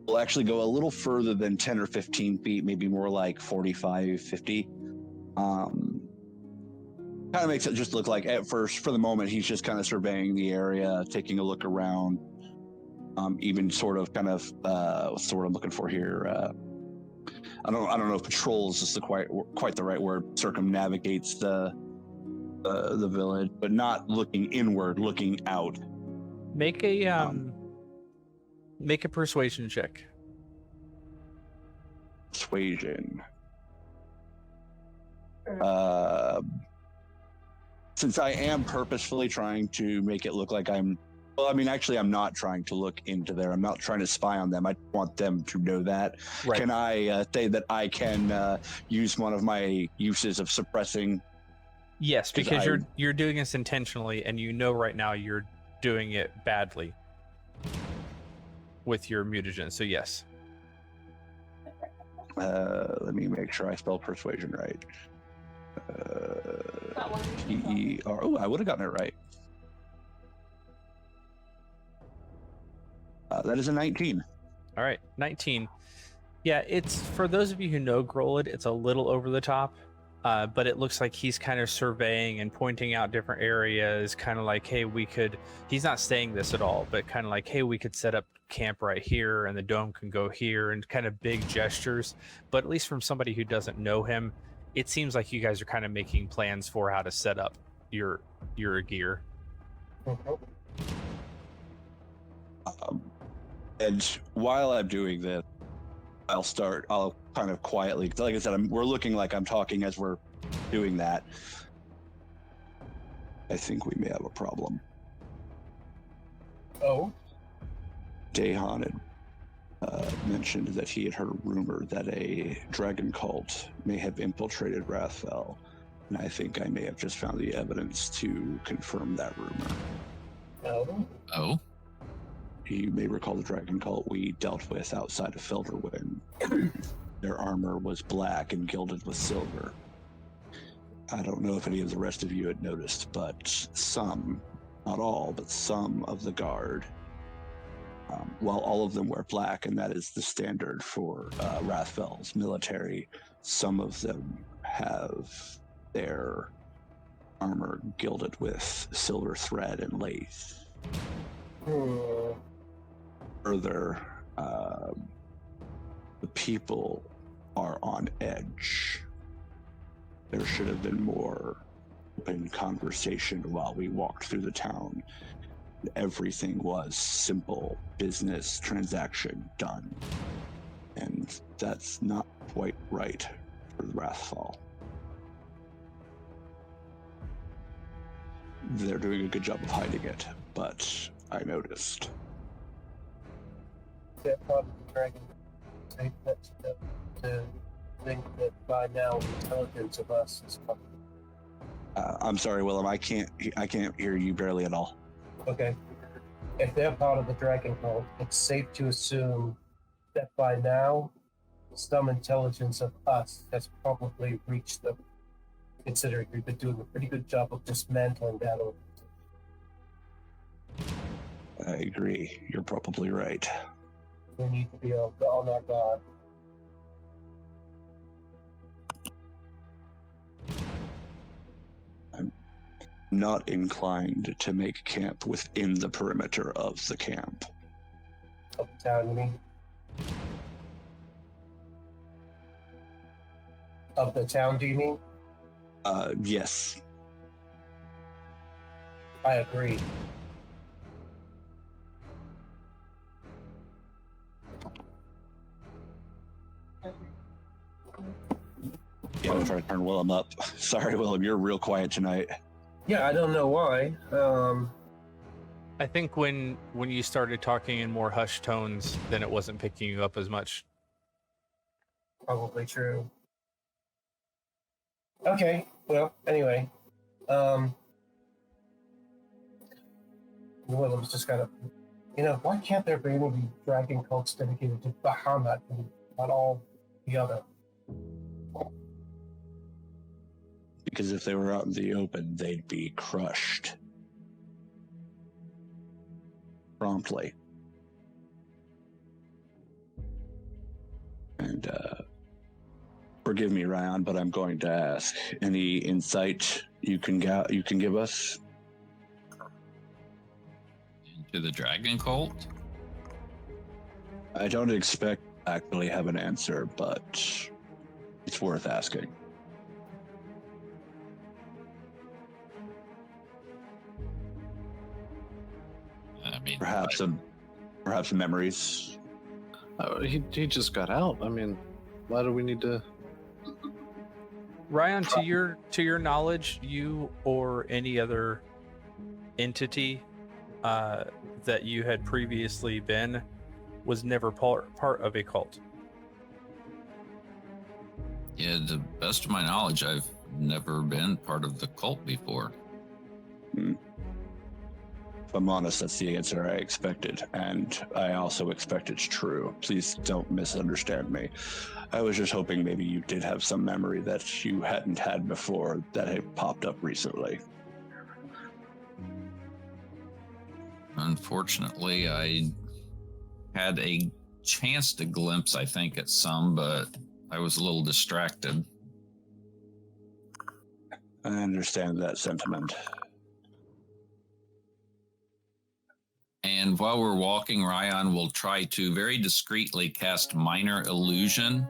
We'll actually go a little further than 10 or 15 feet, maybe more like 45, 50. Kind of makes it just look like, at first, for the moment, he's just kind of surveying the area, taking a look around. Even sort of kind of, what's the word I'm looking for here? I don't know if patrols is quite the right word. Circumnavigates the village, but not looking inward, looking out. Make a persuasion check. Persuasion. Since I am purposefully trying to make it look like I'm not trying to look into there. I'm not trying to spy on them. I want them to know that. Right. Can I say that I can use one of my uses of suppressing? Yes, because you're doing this intentionally, and right now you're doing it badly with your mutagen. So yes. Let me make sure I spell persuasion right. P-E-R. Oh, I would have gotten it right. That is a 19. All right, 19. Yeah, it's for those of you who know Grolid, it's a little over the top, but it looks like he's kind of surveying and pointing out different areas, kind of like, hey, he's not saying this at all, but kind of like, hey, we could set up camp right here and the dome can go here, and kind of big gestures. But at least from somebody who doesn't know him, it seems like you guys are kind of making plans for how to set up your gear. And while I'm doing this, I'll kind of quietly, like I said, we're looking like I'm talking as we're doing that. I think we may have a problem. Oh? Dahan had mentioned that he had heard a rumor that a dragon cult may have infiltrated Rathfell, and I think I may have just found the evidence to confirm that rumor. Oh? Oh? You may recall the dragon cult we dealt with outside of Felderwind. Their armor was black and gilded with silver. I don't know if any of the rest of you had noticed, but some, not all, but some of the guard, while all of them wear black, and that is the standard for Rathfell's military, some of them have their armor gilded with silver thread and lace. Further, the people are on edge. There should have been more open conversation while we walked through the town. Everything was simple business transaction done. And that's not quite right for the Rathfall. They're doing a good job of hiding it, but I noticed. That part of the dragon say that to think that by now the intelligence of us is coming. I'm sorry, Willem. I can't hear you barely at all. Okay. If they're part of the dragon cult, it's safe to assume that by now some intelligence of us has probably reached them, considering we've been doing a pretty good job of dismantling that organization. I agree. You're probably right. We need to be on our guard. I'm not inclined to make camp within the perimeter of the camp. Of the town, you mean? Of the town, do you mean? Yes. I agree. Yeah, I'm trying to turn Willem up. Sorry, Willem, you're real quiet tonight. Yeah, I don't know why. I think when you started talking in more hushed tones, then it wasn't picking you up as much. Probably true. Okay, well, anyway. Willem's just kind of, why can't there be any dragon cults dedicated to Bahamut and not all the other? Because if they were out in the open, they'd be crushed. Promptly. And, forgive me, Ryan, but I'm going to ask, any insight you can give us? Into the dragon cult? I don't expect to actually have an answer, but it's worth asking. I mean, Perhaps memories. He just got out. I mean, why do we need to? Ryan, to your knowledge, you or any other entity that you had previously been was never part of a cult. Yeah, to the best of my knowledge, I've never been part of the cult before. If I'm honest, that's the answer I expected, and I also expect it's true. Please don't misunderstand me. I was just hoping maybe you did have some memory that you hadn't had before that had popped up recently. Unfortunately, I had a chance to glimpse, I think, at some, but I was a little distracted. I understand that sentiment. And while we're walking, Ryan will try to very discreetly cast Minor Illusion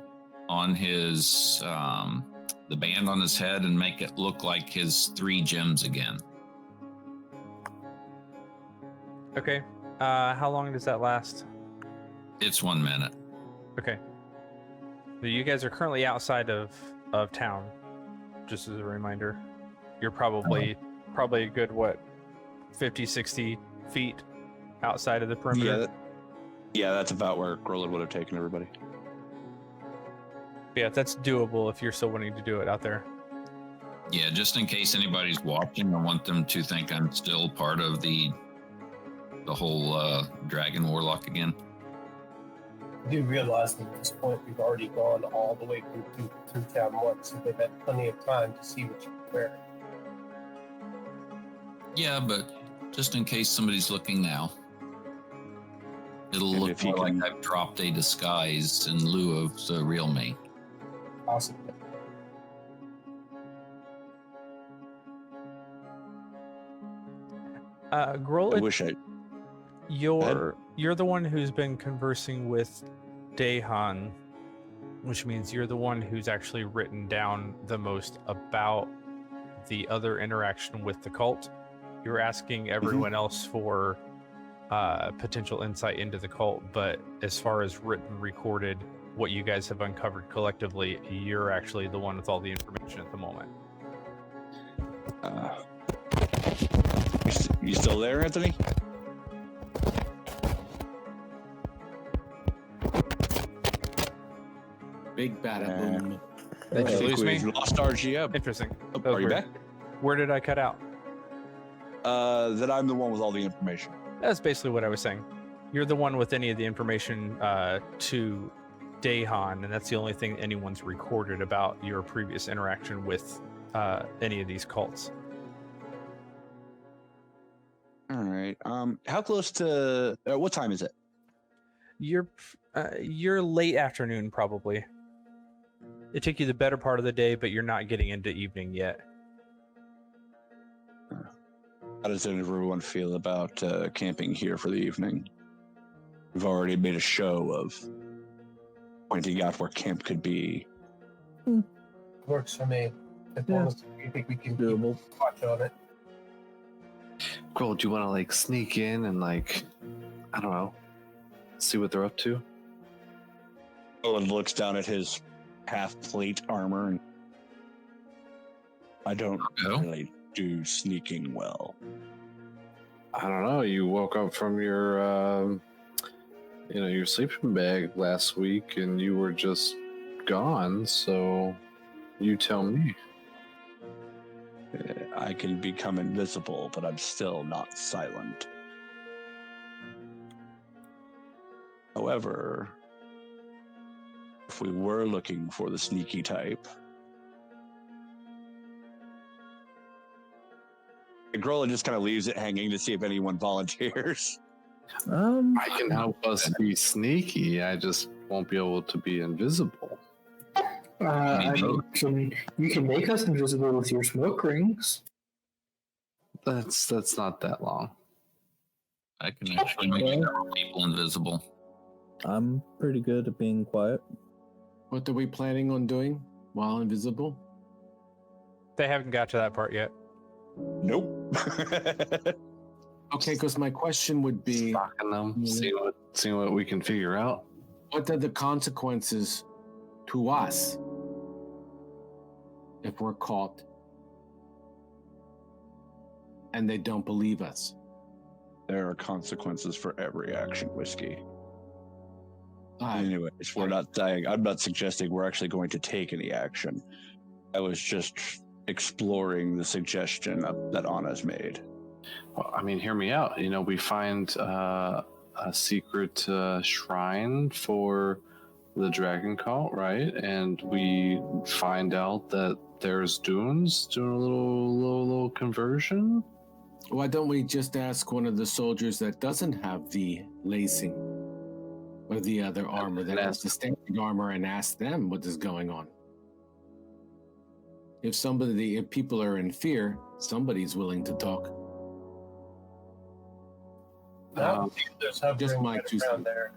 on his, the band on his head and make it look like his 3 gems again. Okay. How long does that last? It's 1 minute. Okay. So you guys are currently outside of town. Just as a reminder, you're probably a good 50, 60 feet outside of the perimeter. Yeah, that's about where Grolin would have taken everybody. Yeah, that's doable if you're still wanting to do it out there. Yeah, just in case anybody's watching, I want them to think I'm still part of the whole dragon warlock again. I do realize that at this point we've already gone all the way through town once, so they've had plenty of time to see what you're wearing. Yeah, but just in case somebody's looking now, it'll And look if he more can- like I've dropped a disguise in lieu of the real me. Awesome. I Grolin, wish I. you're the one who's been conversing with Dahan, which means you're the one who's actually written down the most about the other interaction with the cult. You're asking everyone else for potential insight into the cult, but as far as written, recorded, what you guys have uncovered collectively, you're actually the one with all the information at the moment. You still there, Anthony? Big bada boom. Did you lose me? We've lost our GM. Interesting. Oh, That was are you weird. back? Where did I cut out? That I'm the one with all the information. That's basically what I was saying. You're the one with any of the information to Dahan, and that's the only thing anyone's recorded about your previous interaction with any of these cults. All right. How close to? What time is it? You're late afternoon, probably. It took you the better part of the day, but you're not getting into evening yet. How does everyone feel about camping here for the evening? We've already made a show of pointing out where camp could be. Works for me. As long as you think we can Doable. watch on it. Cool. Do you want to like sneak in and like, I don't know, see what they're up to? Owen looks down at his half plate armor and I don't Oh. really do sneaking well. I don't know. You woke up from your, your sleeping bag last week, and you were just gone. So, you tell me. I can become invisible, but I'm still not silent. However, if we were looking for the sneaky type, Grola just kind of leaves it hanging to see if anyone volunteers. I can help us be sneaky. I just won't be able to be invisible. You can make us invisible with your smoke rings. That's not that long. I can actually make several people invisible. I'm pretty good at being quiet. What are we planning on doing while invisible? They haven't got to that part yet. Nope. Okay, because my question would be, Stalking them, seeing what we can figure out. what are the consequences to us if we're caught and they don't believe us? There are consequences for every action, Whiskey. I- Anyways, we're not dying. I'm not suggesting we're actually going to take any action. I was just exploring the suggestion that Anna's made. Well, I mean, hear me out. We find a secret shrine for the dragon cult, right? And we find out that there's Dunes doing a little conversion. Why don't we just ask one of the soldiers that doesn't have the lacing or the other armor, that has the standard armor, and ask them what is going on? If people are in fear, somebody's willing to talk. There's just hovering my right two around cents. there.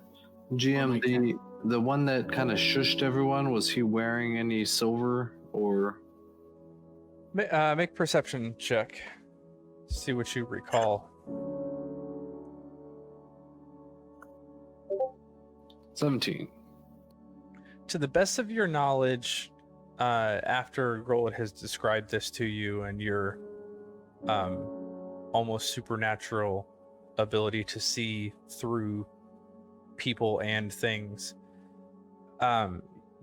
GM, the one that kind of shushed everyone, was he wearing any silver or? Make perception check. See what you recall. 17. To the best of your knowledge, after Grolid has described this to you and your almost supernatural ability to see through people and things,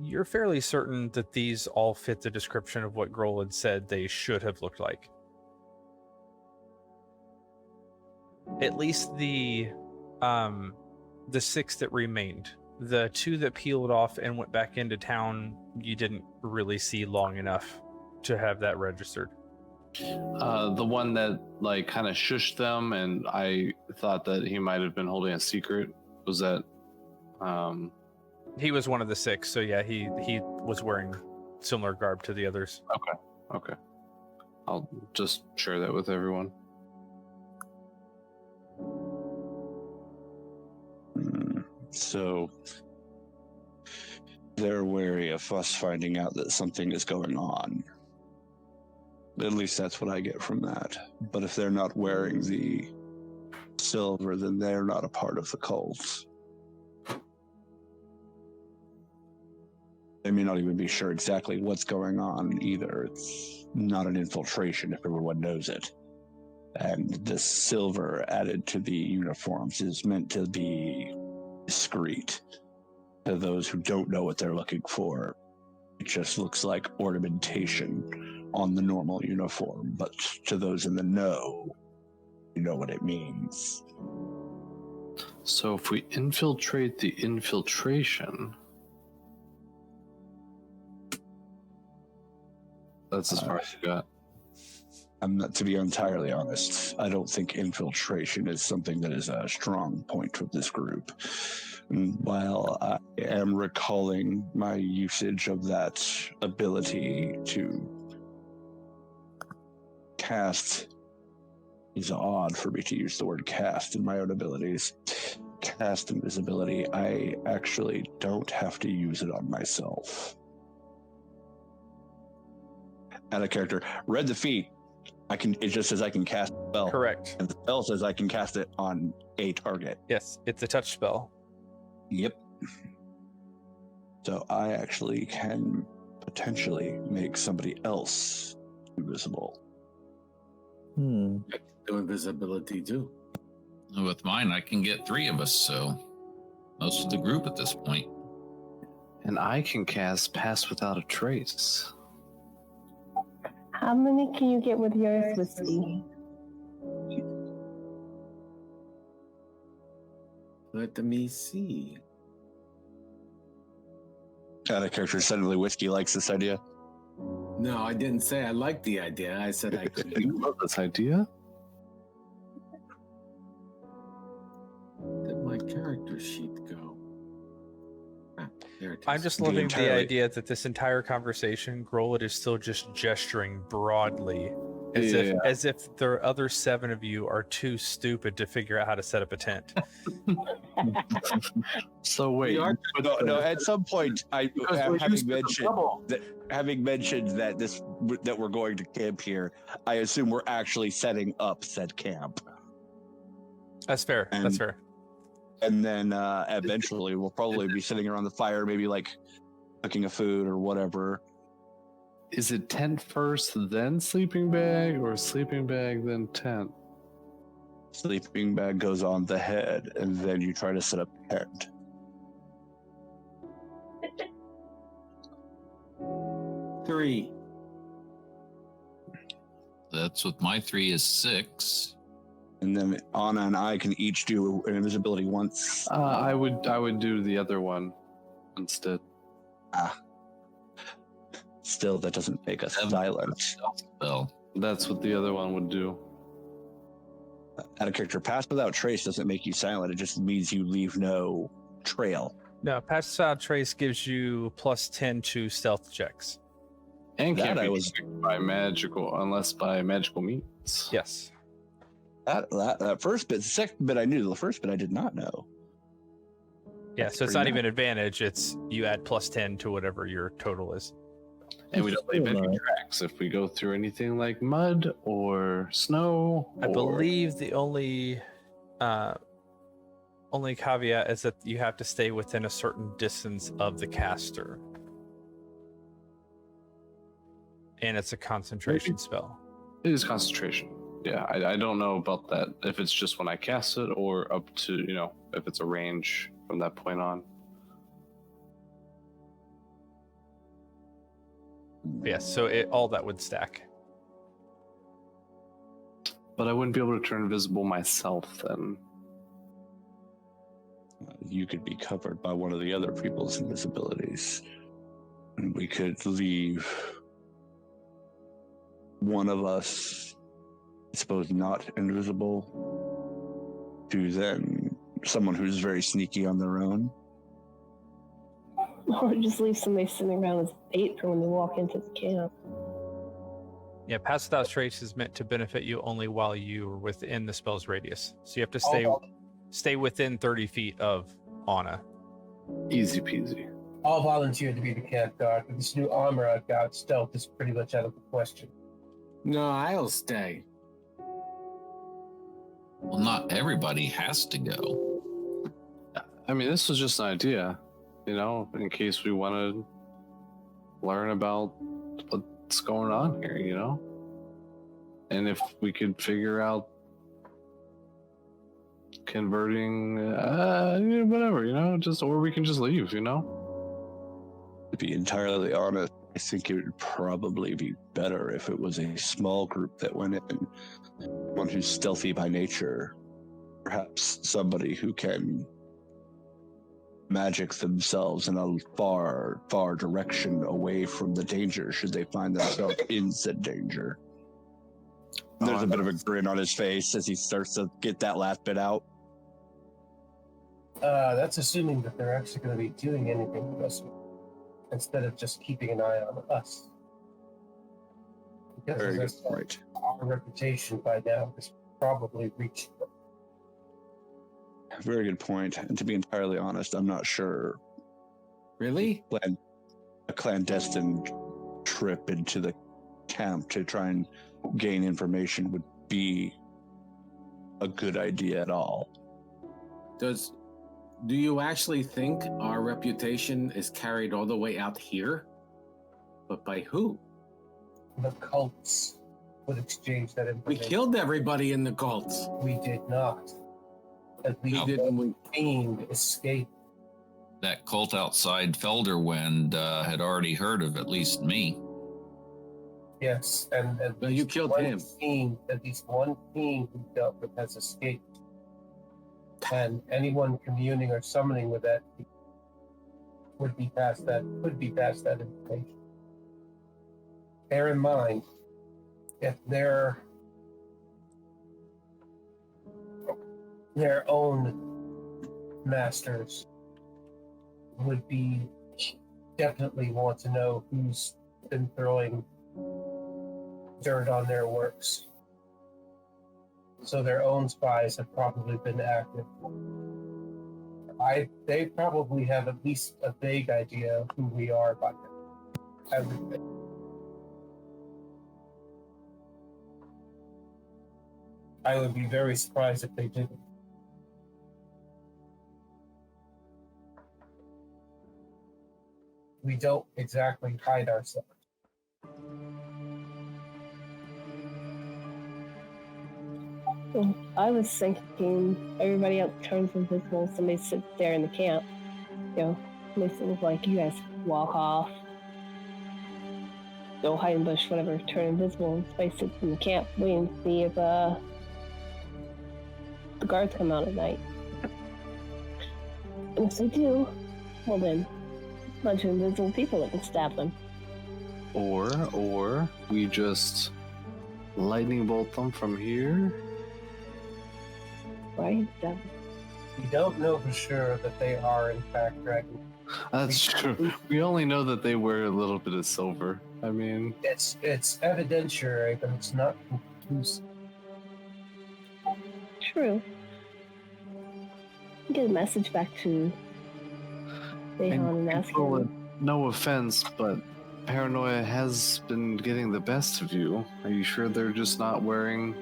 you're fairly certain that these all fit the description of what Grolid said they should have looked like. At least the 6 that remained. The 2 that peeled off and went back into town, you didn't really see long enough to have that registered. The one that like kind of shushed them, and I thought that he might have been holding a secret. Was that? He was one of the 6, so yeah, he was wearing similar garb to the others. Okay. I'll just share that with everyone. So they're wary of us finding out that something is going on. At least that's what I get from that. But if they're not wearing the silver, then they're not a part of the cult. They may not even be sure exactly what's going on either. It's not an infiltration if everyone knows it. And the silver added to the uniforms is meant to be discreet to those who don't know what they're looking for. It just looks like ornamentation on the normal uniform, but to those in the know, you know what it means. So if we infiltrate the infiltration, that's as far as you got. I'm not, to be entirely honest, I don't think infiltration is something that is a strong point of this group. And while I am recalling my usage of that ability to cast, is odd for me to use the word cast in my own abilities. Cast invisibility, I actually don't have to use it on myself. Add a character, read the feat. It just says I can cast a spell. Correct. And the spell says I can cast it on a target. Yes, it's a touch spell. Yep. So I actually can potentially make somebody else invisible. Do invisibility too. With mine, I can get 3 of us, so most of the group at this point. And I can cast Pass Without a Trace. How many can you get with yours, Whiskey? Let me see. Add a character, suddenly Whiskey likes this idea. No, I didn't say I liked the idea. I said I could. You love this idea? Where did my character sheet go? Ah, there it is. I'm just loving the idea that this entire conversation, Grolid is still just gesturing broadly, as if the other 7 of you are too stupid to figure out how to set up a tent. So wait, No, at some point, having mentioned that we're going to camp here, I assume we're actually setting up said camp. That's fair. That's fair. And then eventually we'll probably be sitting around the fire, maybe like cooking a food or whatever. Is it tent first, then sleeping bag, or sleeping bag, then tent? Sleeping bag goes on the head, and then you try to set up a tent. Three. That's what my 3 is 6. And then Anna and I can each do an invisibility once. I would do the other one instead. Still, that doesn't make us silent. Spell. That's what the other one would do. Add a character, Pass Without Trace doesn't make you silent. It just means you leave no trail. No, Pass Without Trace gives you +10 to stealth checks. And can't That I be was- by magical, unless by magical means. Yes. That first bit, the second bit I knew, the first bit I did not know. Yeah, That's so it's pretty not even advantage, it's you add +10 to whatever your total is. And we don't leave any tracks if we go through anything like mud or snow. I believe the only only caveat is that you have to stay within a certain distance of the caster. And it's a concentration spell. It is concentration. Yeah, I don't know about that. If it's just when I cast it or up to, if it's a range from that point on. Yes, so all that would stack. But I wouldn't be able to turn invisible myself then. You could be covered by one of the other people's invisibilities. And we could leave one of us, I suppose, not invisible, to then someone who's very sneaky on their own. Or just leave somebody sitting around as bait for when they walk into the camp. Yeah, Pass Without Trace is meant to benefit you only while you're within the spell's radius. So you have to stay within 30 feet of Anna. Easy peasy. I'll volunteer to be the camp guard. With this new armor I've got, stealth is pretty much out of the question. No, I'll stay. Well, not everybody has to go. I mean, this was just an idea, in case we want to learn about what's going on here, And if we could figure out converting, whatever, or we can just leave, To be entirely honest, I think it would probably be better if it was a small group that went in. One who's stealthy by nature. Perhaps somebody who can magic themselves in a far, far direction away from the danger should they find themselves in said danger. There's a bit of a grin on his face as he starts to get that last bit out. That's assuming that they're actually going to be doing anything with us instead of just keeping an eye on us. Because Very good as I said, point. our reputation by now has probably reached them. Very good point. And to be entirely honest, I'm not sure Really? a clandestine trip into the camp to try and gain information would be a good idea at all. Do you actually think our reputation is carried all the way out here? But by who? The cults would exchange that We information. killed everybody in the cults. We did not. At least No. the fiend escaped. That cult outside Felderwind had already heard of at least me. Yes, and at Well, you least killed one him. fiend, at least one fiend who dealt with has escaped. And anyone communing or summoning with that could be past that information. Bear in mind, if their own masters would definitely want to know who's been throwing dirt on their works. So their own spies have probably been active. They probably have at least a vague idea of who we are by now. Everything. I would be very surprised if they didn't. We don't exactly hide ourselves. Well, I was thinking everybody else turns invisible, somebody sits there in the camp. Makes it look like you guys walk off, go hide in the bush, whatever, turn invisible, and somebody sits in the camp waiting to see if the guards come out at night. And if they do, well then, a bunch of invisible people that can stab them. Or we just lightning bolt them from here. Right? We don't know for sure that they are in fact dragons. That's true. We only know that they wear a little bit of silver. I mean, It's evidentiary, but it's not conclusive. True. Get a message back to Behan and ask people, him. no offense, but paranoia has been getting the best of you. Are you sure they're just not wearing,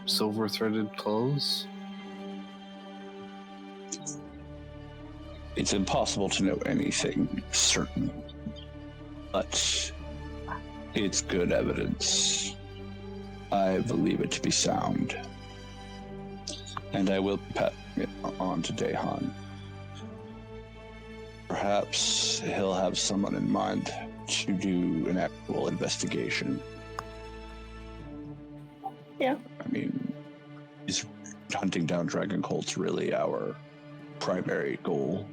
silver threaded clothes? It's impossible to know anything certain, but it's good evidence. I believe it to be sound. And I will pass it on to Dahan. Perhaps he'll have someone in mind to do an actual investigation. Yeah. I mean, is hunting down dragon cults really our primary goal?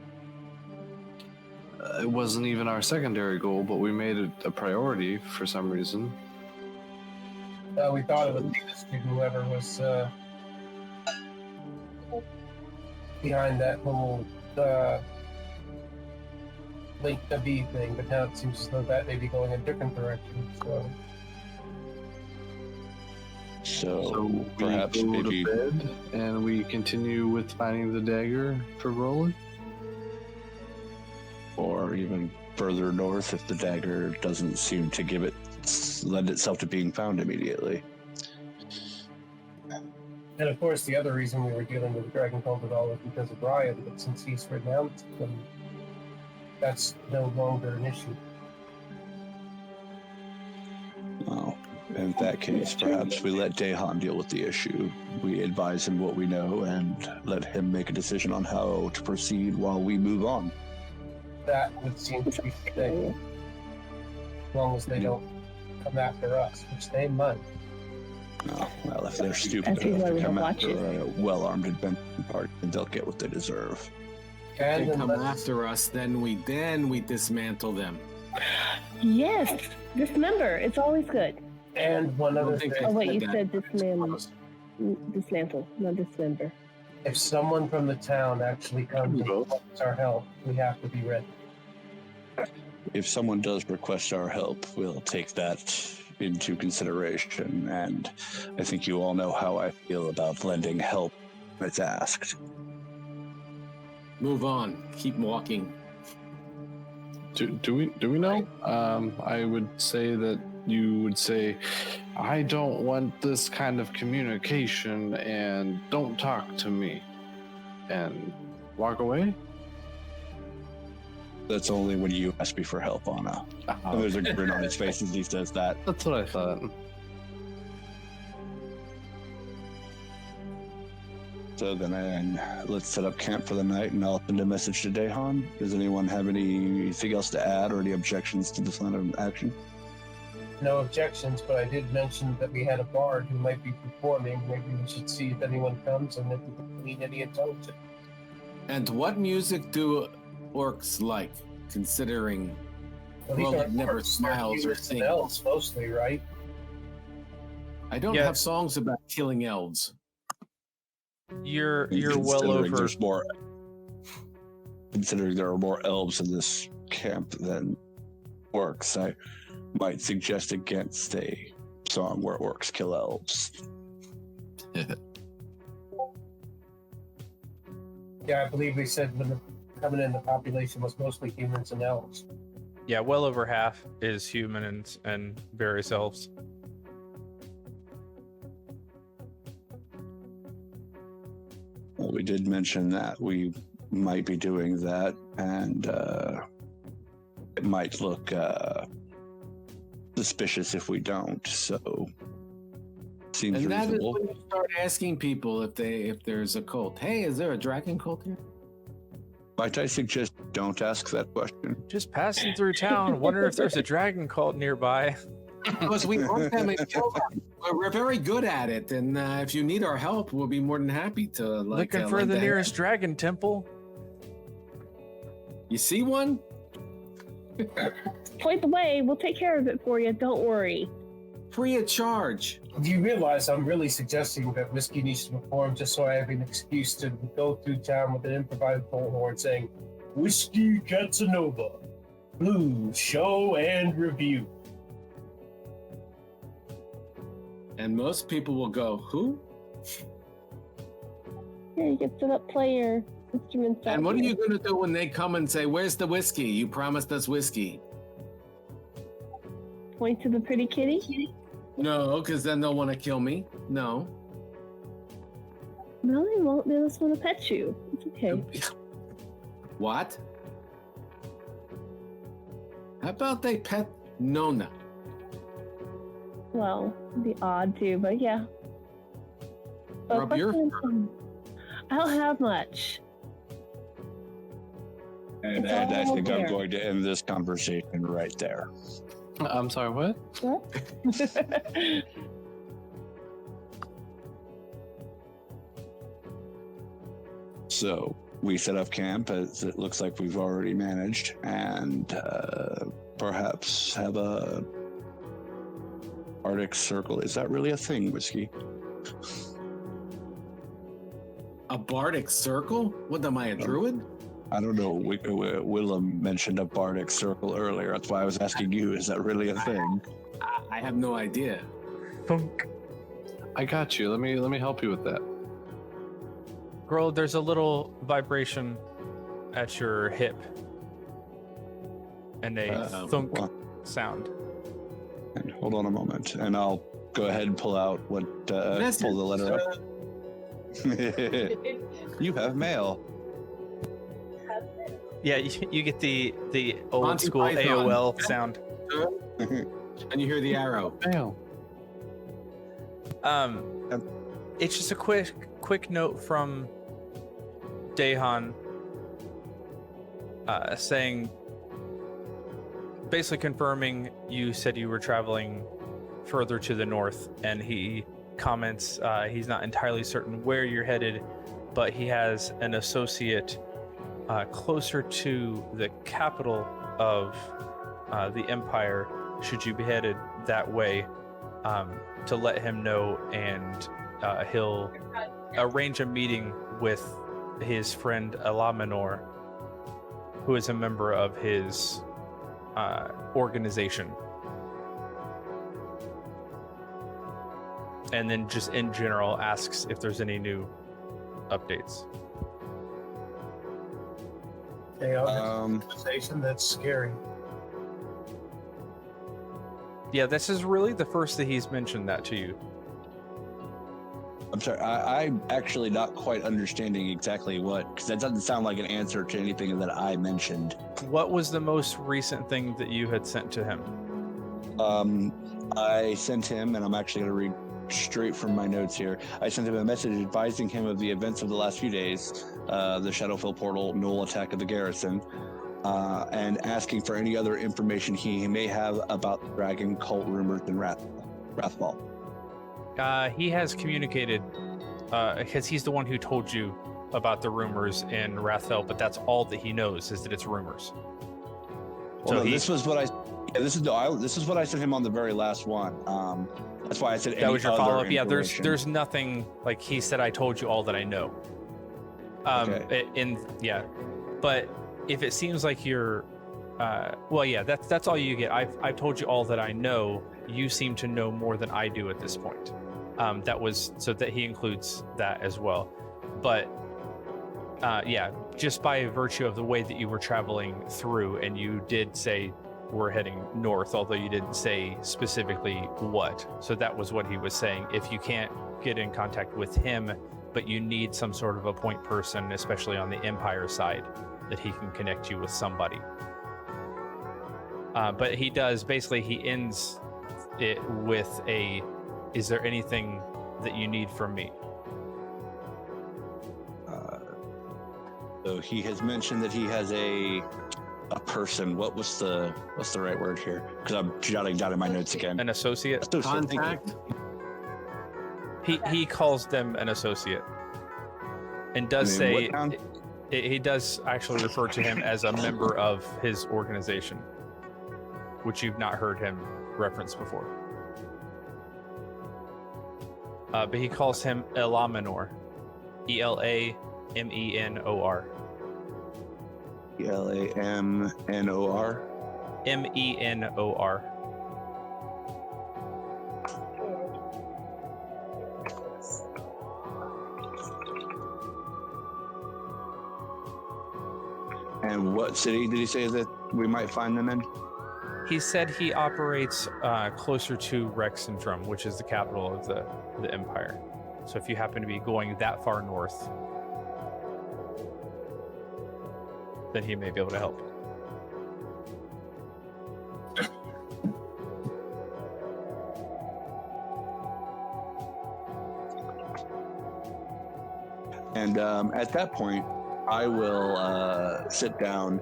It wasn't even our secondary goal, but we made it a priority for some reason. We thought it would lead us to whoever was behind that whole Lake W thing, but now it seems as though that may be going a different direction. So perhaps we go maybe to bed and we continue with finding the dagger for Roland? or even further north if the dagger doesn't seem to lend itself to being found immediately. And of course, the other reason we were dealing with the Dragon Cult at all is because of Ryan, but since he's renounced them, that's no longer an issue. Well, in that case, perhaps we let Dahan deal with the issue. We advise him what we know and let him make a decision on how to proceed while we move on. That would seem to be safe, as long as they don't come after us, which they might. Oh, well, if they're stupid enough to come after a well-armed adventure party, they'll get what they deserve. If they come after us, then we dismantle them. Yes, dismember. It's always good. And one other thing. Oh wait, you said dismantle, not dismember. If someone from the town actually comes and wants our help, we have to be ready. If someone does request our help, we'll take that into consideration, and I think you all know how I feel about lending help when it's asked. Move on. Keep walking. Do we know? I would say that you would say, I don't want this kind of communication and don't talk to me, and walk away? That's only when you ask me for help, Anna. And there's a grin on his face as he says that. That's what I thought. So then let's set up camp for the night, and I'll send a message to Dahan. Does anyone have anything else to add or any objections to this line of action? No objections, but I did mention that we had a bard who might be performing. Maybe we should see if anyone comes and if we need any intelligence. And what music do orcs like, considering Roland never smiles or sings? Elves mostly, right? I don't have songs about killing elves. You're well over. There's more, considering there are more elves in this camp than orcs, I might suggest against a song where orcs kill elves. Yeah, I believe we said when coming in, the population was mostly humans and elves. Yeah, well over half is human and various elves. Well, we did mention that we might be doing that, and it might look suspicious if we don't. So, seems and that reasonable. is when you start asking people if there's a cult. Hey, is there a dragon cult here? Might I suggest don't ask that question? Just passing through town, wonder if there's a dragon cult nearby. Because we hunt them and kill them. We're very good at it, and if you need our help, we'll be more than happy to. Looking for the nearest dragon temple. You see one? Point the way. We'll take care of it for you. Don't worry. Free of charge. Do you realize I'm really suggesting that Whiskey needs to perform just so I have an excuse to go through town with an improvised bullhorn saying, Whiskey Casanova, Blue Show and Review. And most people will go, who? Here, you get set up player instruments. And what are you going to do when they come and say, where's the whiskey? You promised us whiskey. Point to the pretty kitty? No, because then they'll want to kill me. No. No, they won't. They just want to pet you. It's okay. What? How about they pet Nona? Well, it'd be odd too, but yeah. But Rub your I don't have much. And It's I all think I'm there. going to end this conversation right there. I'm sorry, what? What? So we set up camp, as it looks like we've already managed, and perhaps have a Arctic Circle. Is that really a thing, Whiskey? A bardic circle? What am I, a druid? I don't know. Willem mentioned a Bardic Circle earlier. That's why I was asking you, is that really a thing? I have no idea. Thunk. I got you. Let me help you with that. Grohl, there's a little vibration at your hip and a thunk Well, sound. and hold on a moment, and I'll go ahead and pull out pull the letter up. You have mail. Yeah, you get the old Monty school Python. AOL sound. And you hear the arrow. Mail. It's just a quick note from Dahan saying, basically confirming you said you were traveling further to the north, and he comments he's not entirely certain where you're headed, but he has an associate closer to the capital of the Empire, should you be headed that way, to let him know, and he'll arrange a meeting with his friend Elaminor, who is a member of his organization. And then just in general asks if there's any new updates. Hey, conversation, that's scary. Yeah, this is really the first that he's mentioned that to you. I'm sorry, I'm actually not quite understanding exactly what, because that doesn't sound like an answer to anything that I mentioned. What was the most recent thing that you had sent to him? I sent him, and I'm actually going to read straight from my notes here. I sent him a message advising him of the events of the last few days, the Shadowfell portal, Knoll attack of the garrison, and asking for any other information he may have about the dragon cult rumors in Wrathfall. He has communicated, because he's the one who told you about the rumors in Wrathfell, but that's all that he knows, is that it's rumors. Well, no, this is what I sent him on the very last one. That's why I said That was your other follow-up. Yeah, information. there's nothing, like he said, I told you all that I know. Okay. But if it seems like you're, well, yeah, that's all you get. I've told you all that I know. You seem to know more than I do at this point. That was so that he includes that as well. But yeah, just by virtue of the way that you were traveling through, and you did say we're heading north, although you didn't say specifically what. So that was what he was saying. If you can't get in contact with him, but you need some sort of a point person, especially on the Empire side, that he can connect you with somebody. But he does, basically, he ends it with a, is there anything that you need from me? So he has mentioned that he has a person. What's the right word here? Because I'm jotting down in my notes again. An associate? Associate, thank you. Contact? He calls them an associate, and does And in say what town? he does actually refer to him as a member of his organization, which you've not heard him reference before. But he calls him Elaminor, Elamenor. Elamanor. Menor. And what city did he say that we might find them in? He said he operates closer to Rexendrum, which is the capital of the Empire. So if you happen to be going that far north. then he may be able to help. And at that point, I will sit down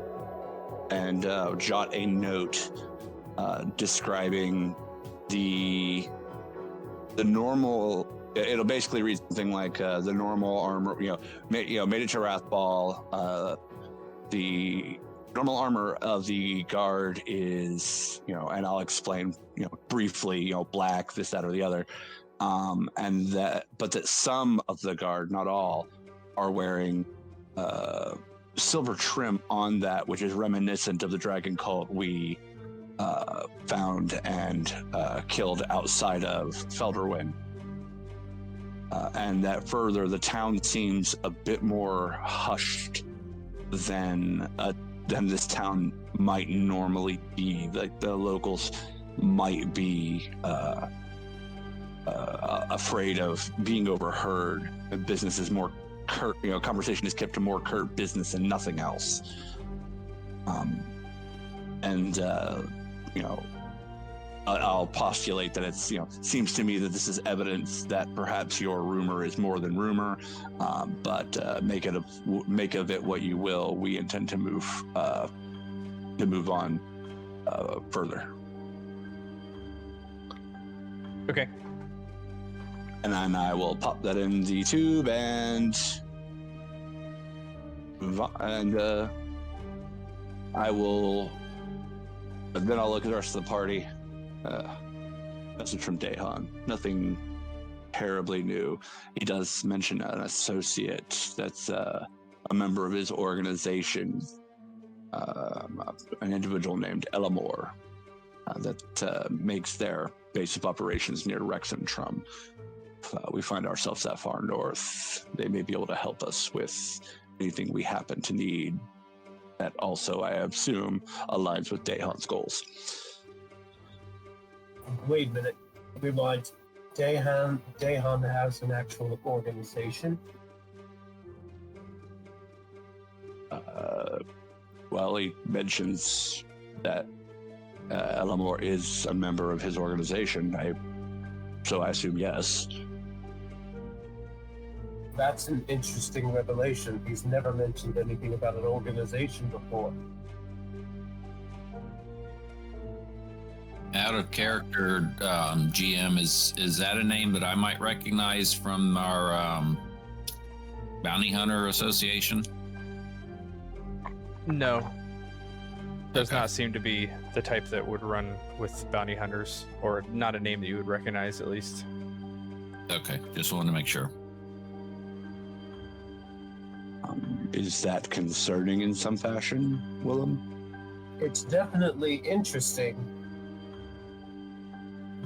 and jot a note describing the normal. It'll basically read something like the normal armor, made it to Wrathball. The normal armor of the guard is, and I'll explain, briefly, black, this, that, or the other. But that some of the guard, not all, are wearing silver trim on that, which is reminiscent of the dragon cult we found and killed outside of Felderwin. And that further, the town seems a bit more hushed than this town might normally be. Like the locals might be afraid of being overheard. Business is more curt, conversation is kept to more curt business and nothing else. I'll postulate that it's, seems to me that this is evidence that perhaps your rumor is more than rumor, but make of it what you will. We intend to move on further. Okay. And then I will pop that in the tube and I will. Then I'll look at the rest of the party. Message from Dahan. Nothing terribly new. He does mention an associate that's a member of his organization, an individual named Elamore, that makes their base of operations near Rexentrum. We find ourselves that far north. They may be able to help us with anything we happen to need. That also, I assume, aligns with Dahan's goals. Wait a minute. Rewind. Dahan has an actual organization? Well, he mentions that Elamore is a member of his organization. So I assume yes. That's an interesting revelation. He's never mentioned anything about an organization before. Out of character, GM, is that a name that I might recognize from our Bounty Hunter Association? No. Does not seem to be the type that would run with bounty hunters, or not a name that you would recognize, at least. Okay, just wanted to make sure. Is that concerning in some fashion, Willem? It's definitely interesting.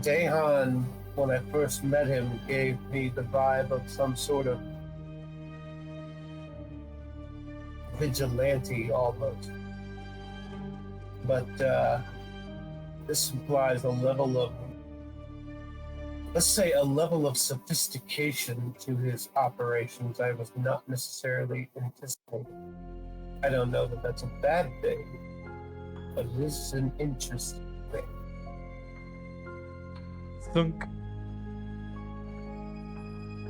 Dahan, when I first met him, gave me the vibe of some sort of vigilante almost. But this implies a level of, let's say, a level of sophistication to his operations I was not necessarily anticipating. I don't know that that's a bad thing, but it is an interesting thing. Thunk.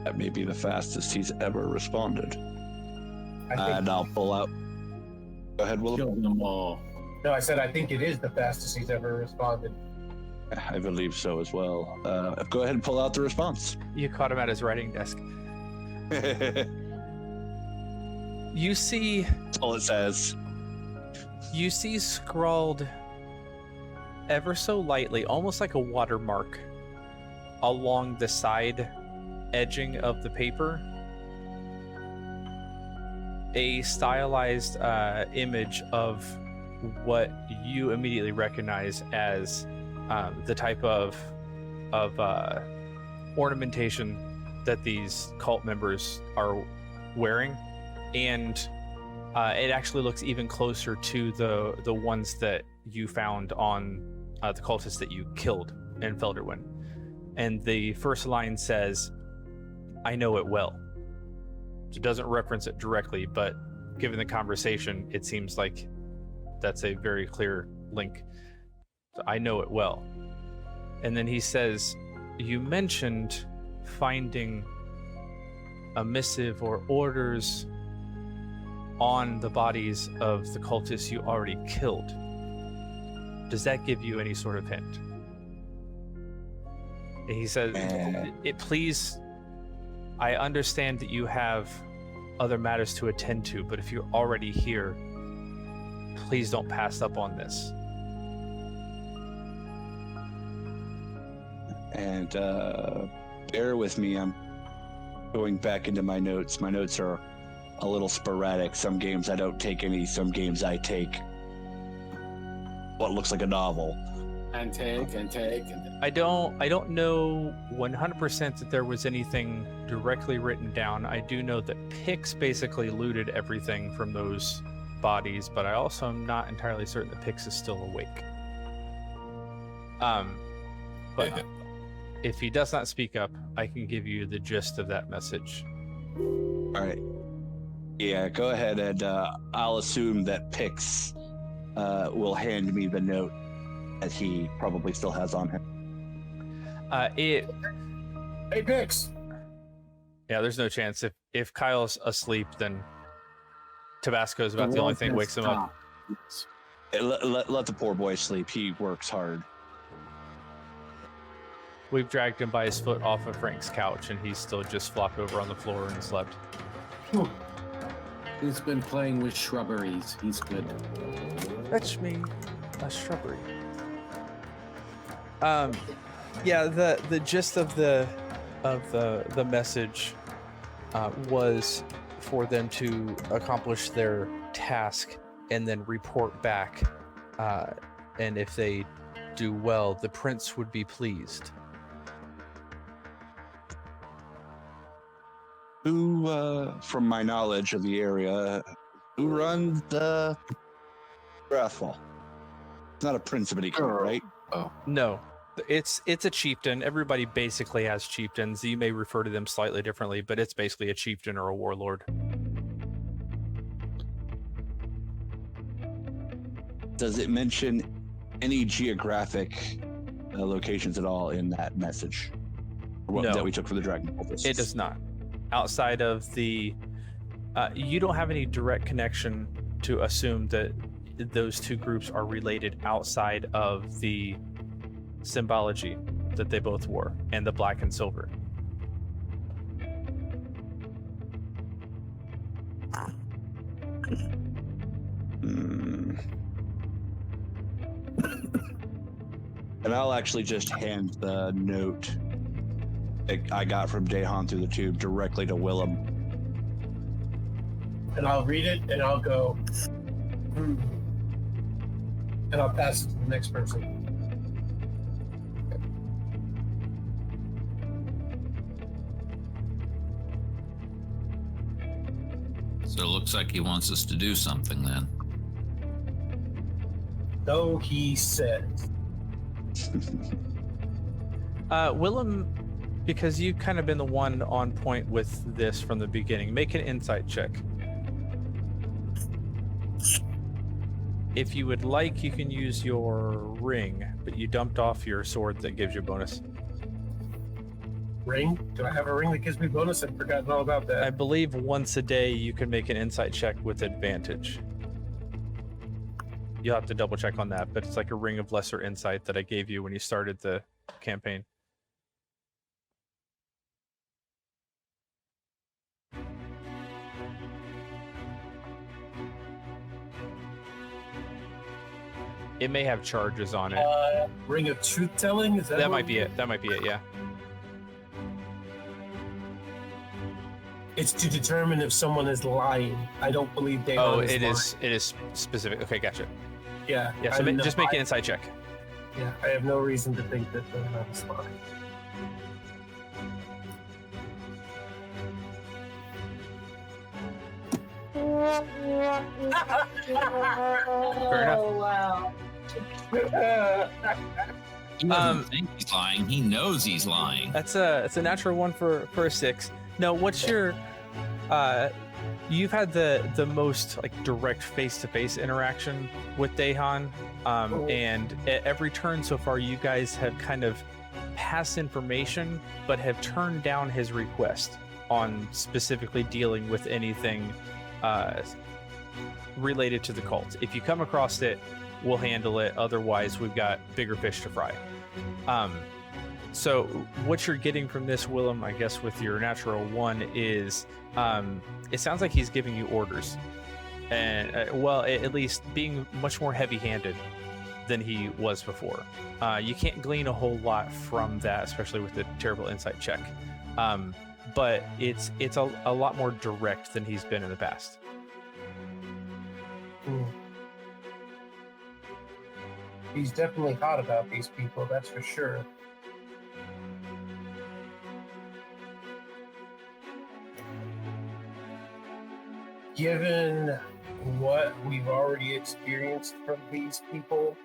That may be the fastest he's ever responded. And I'll pull out. Go ahead, Willem. Kill them all. No, I said I think it is the fastest he's ever responded. I believe so as well. Go ahead and pull out the response. You caught him at his writing desk. You see... That's all it says. You see scrawled ever so lightly, almost like a watermark, along the side edging of the paper, a stylized image of what you immediately recognize as the type of ornamentation that these cult members are wearing, and it actually looks even closer to the ones that you found on the cultists that you killed in Felderwin. And the first line says, "I know it well." So it doesn't reference it directly, but given the conversation, it seems like that's a very clear link. I know it well. And then he says, you mentioned finding a missive or orders on the bodies of the cultists you already killed. Does that give you any sort of hint? And he says, please, I understand that you have other matters to attend to, but if you're already here, please don't pass up on this. And bear with me, I'm going back into my notes. My notes are a little sporadic. Some games I don't take any, some games I take what looks like a novel. And take. I don't know 100% that there was anything directly written down. I do know that Pix basically looted everything from those bodies, but I also am not entirely certain that Pix is still awake. But if he does not speak up, I can give you the gist of that message. All right. Yeah, go ahead, and I'll assume that Pix will hand me the note that he probably still has on him. Hey, Pix! Yeah, there's no chance. If Kyle's asleep, then Tabasco's about the only thing that wakes him up. Let the poor boy sleep. He works hard. We've dragged him by his foot off of Frank's couch, and he's still just flopped over on the floor and slept. He's been playing with shrubberies. He's good. Fetch me a shrubbery. Yeah, the gist of the message was for them to accomplish their task and then report back. And if they do well, the prince would be pleased. Who, from my knowledge of the area, who runs the Wrathfall? It's not a prince of any kind, right? Oh. No, it's a chieftain. Everybody basically has chieftains. You may refer to them slightly differently, but it's basically a chieftain or a warlord. Does it mention any geographic locations at all in that message? Or No. That we took for the Dragon Cultists? It does not. Outside of the, you don't have any direct connection to assume that those two groups are related outside of the symbology that they both wore and the black and silver. And I'll actually just hand the note that I got from Dahan through the tube directly to Willem. And I'll read it, and I'll go, and I'll pass it to the next person. So it looks like he wants us to do something then. So he says. Willem, because you've kind of been the one on point with this from the beginning, make an insight check. If you would like, you can use your ring, but you dumped off your sword that gives you a bonus. Ring? Do I have a ring that gives me bonus? I've forgotten all about that. I believe once a day you can make an insight check with advantage. You'll have to double check on that, but it's like a ring of lesser insight that I gave you when you started the campaign. It may have charges on it. Ring of truth telling? Is that That what- might be it. That might be it, yeah. It's to determine if someone is lying. I don't believe Dahan Oh, is it lying. is specific. Okay, gotcha. Yeah. Yeah, so just make an insight check. Yeah, I have no reason to think that Dahan is lying. Fair enough. Oh, wow. He doesn't think he's lying. He knows he's lying. It's a natural one for a 6. No, what's your you've had the most like direct face-to-face interaction with Dahan, and at every turn so far, you guys have kind of passed information, but have turned down his request on specifically dealing with anything related to the cult. If you come across it, we'll handle it. Otherwise, we've got bigger fish to fry. So what you're getting from this, Willem, I guess with your natural one, is it sounds like he's giving you orders, and at least being much more heavy-handed than he was before. You can't glean a whole lot from that, especially with the terrible insight check, but it's a lot more direct than he's been in the past. He's definitely hot about these people, that's for sure. Given what we've already experienced from these people,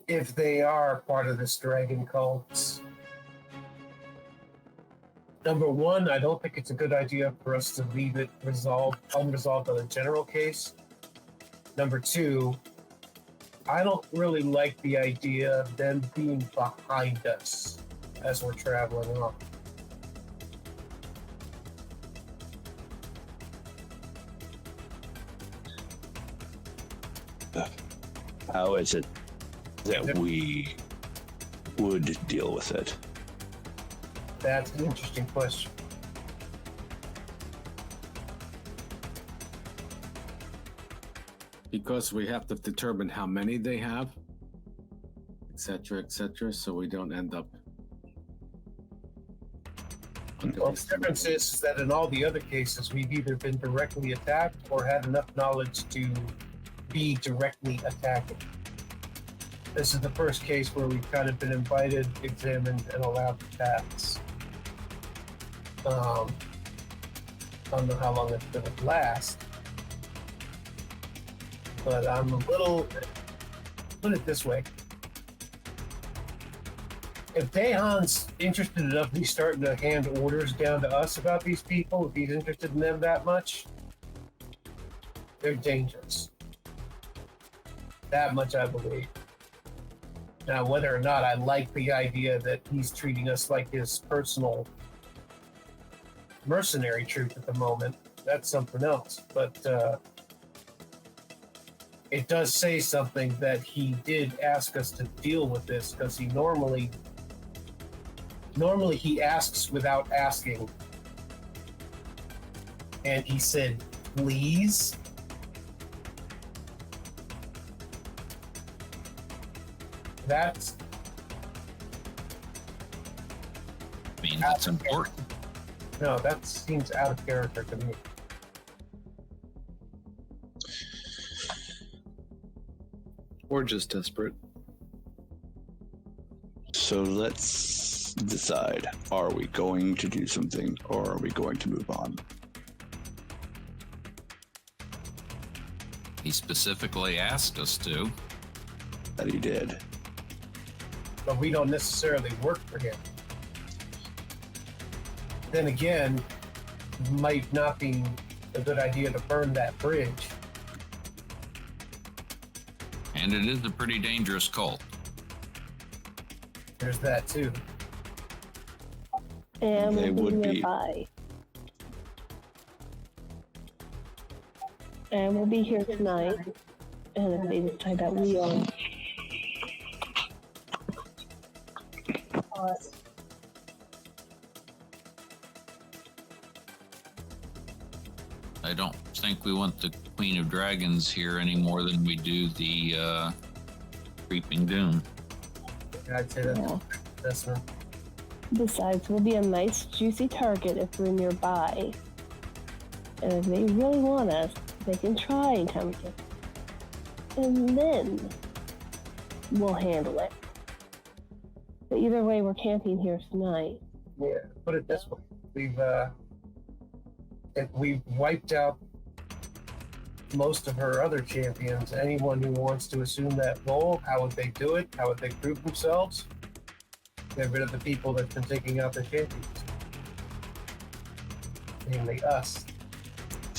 if they are part of this dragon cult, number one, I don't think it's a good idea for us to leave it unresolved on a general case. Number two, I don't really like the idea of them being behind us as we're traveling on. How is it that we would deal with it? That's an interesting question. Because we have to determine how many they have, etc., so we don't end up. Well, the difference is that in all the other cases, we've either been directly attacked or had enough knowledge to be directly attacking. This is the first case where we've kind of been invited, examined, and allowed to pass. I don't know how long it's going to last, but I'm a little, put it this way. If Dahan's interested enough, he's starting to hand orders down to us about these people. If he's interested in them that much, they're dangerous. That much I believe. Now, whether or not I like the idea that he's treating us like his personal mercenary troop at the moment, that's something else. But it does say something that he did ask us to deal with this, because he normally he asks without asking. And he said, please? That's... I mean, that's important. No, that seems out of character to me. Or just desperate. So let's decide. Are we going to do something or are we going to move on? He specifically asked us to. That he did. But we don't necessarily work for him. Then again, might not be a good idea to burn that bridge. And it is a pretty dangerous cult. There's that too. And They we'll would be be. nearby. And we'll be here tonight. And if they decide that we are. I don't think we want the Queen of Dragons here any more than we do the Creeping Doom. I'd say that's Yeah. that's one. Besides, we'll be a nice, juicy target if we're nearby. And if they really want us, they can try and come get us. And then we'll handle it. But either way, we're camping here tonight. Yeah, put it this way. If we've wiped out most of her other champions, anyone who wants to assume that role, how would they do it? How would they prove themselves? Get rid of the people that's been taking out their champions. Namely us.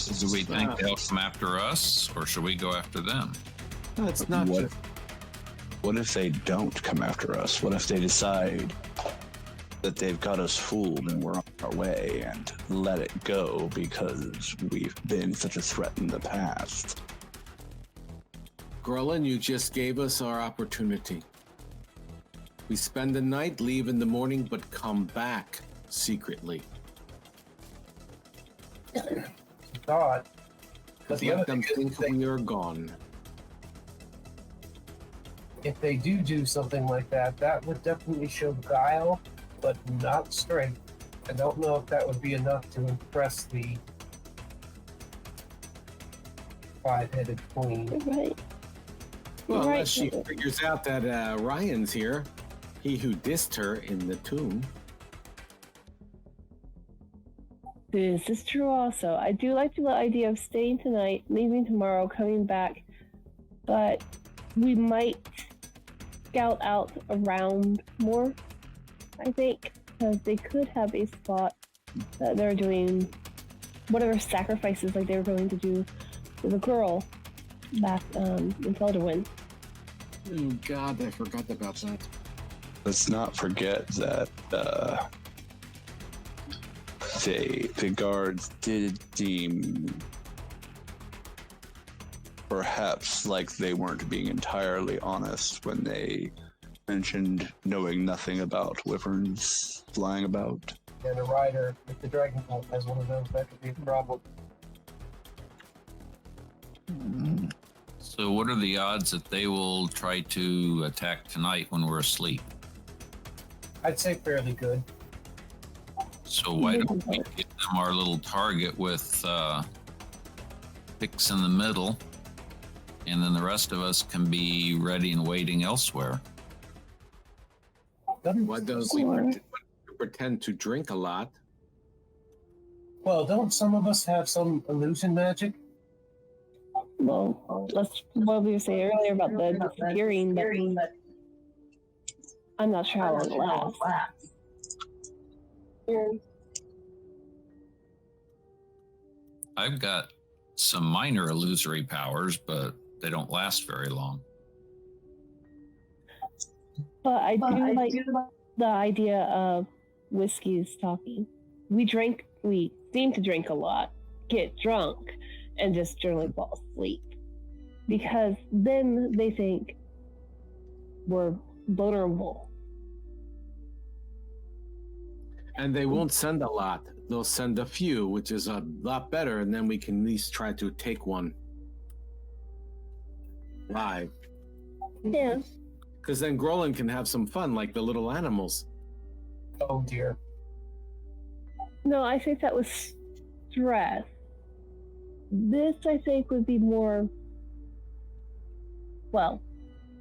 Do we think they'll come after us, or should we go after them? No, it's not What- just. What if they don't come after us? What if they decide that they've got us fooled and we're on our way and let it go because we've been such a threat in the past? Grolin, you just gave us our opportunity. We spend the night, leave in the morning, but come back secretly. Thought. But the other Let them thing is think we are gone. if they do something like that, that would definitely show guile, but not strength. I don't know if that would be enough to impress the five-headed queen. Right. Well, Right. unless she figures out that Ryan's here, he who dissed her in the tomb. This is true also. I do like the idea of staying tonight, leaving tomorrow, coming back, but we might scout out around more, I think, because they could have a spot that they're doing whatever sacrifices like they were going to do to the girl back in Felderwind. Oh God, I forgot about that. Let's not forget that the guards did deem perhaps like they weren't being entirely honest when they mentioned knowing nothing about wyverns flying about. And a rider with the dragon bolt has one of those. That could be a problem. So, what are the odds that they will try to attack tonight when we're asleep? I'd say fairly good. So, why don't we give them our little target with picks in the middle, and then the rest of us can be ready and waiting elsewhere? Why don't we Sure. pretend to drink a lot? Well, don't some of us have some illusion magic? Well, that's what we were saying earlier about the disappearing, but I'm not sure how long it lasts. I've got some minor illusory powers, but they don't last very long. But I do like the idea of whiskey's talking. We seem to drink a lot, get drunk, and just generally fall asleep. Because then they think we're vulnerable. And they won't send a lot. They'll send a few, which is a lot better, and then we can at least try to take one live. Yeah. Because then Grolin can have some fun, like the little animals. Oh dear. No, I think that was stress. This, I think, would be more. Well,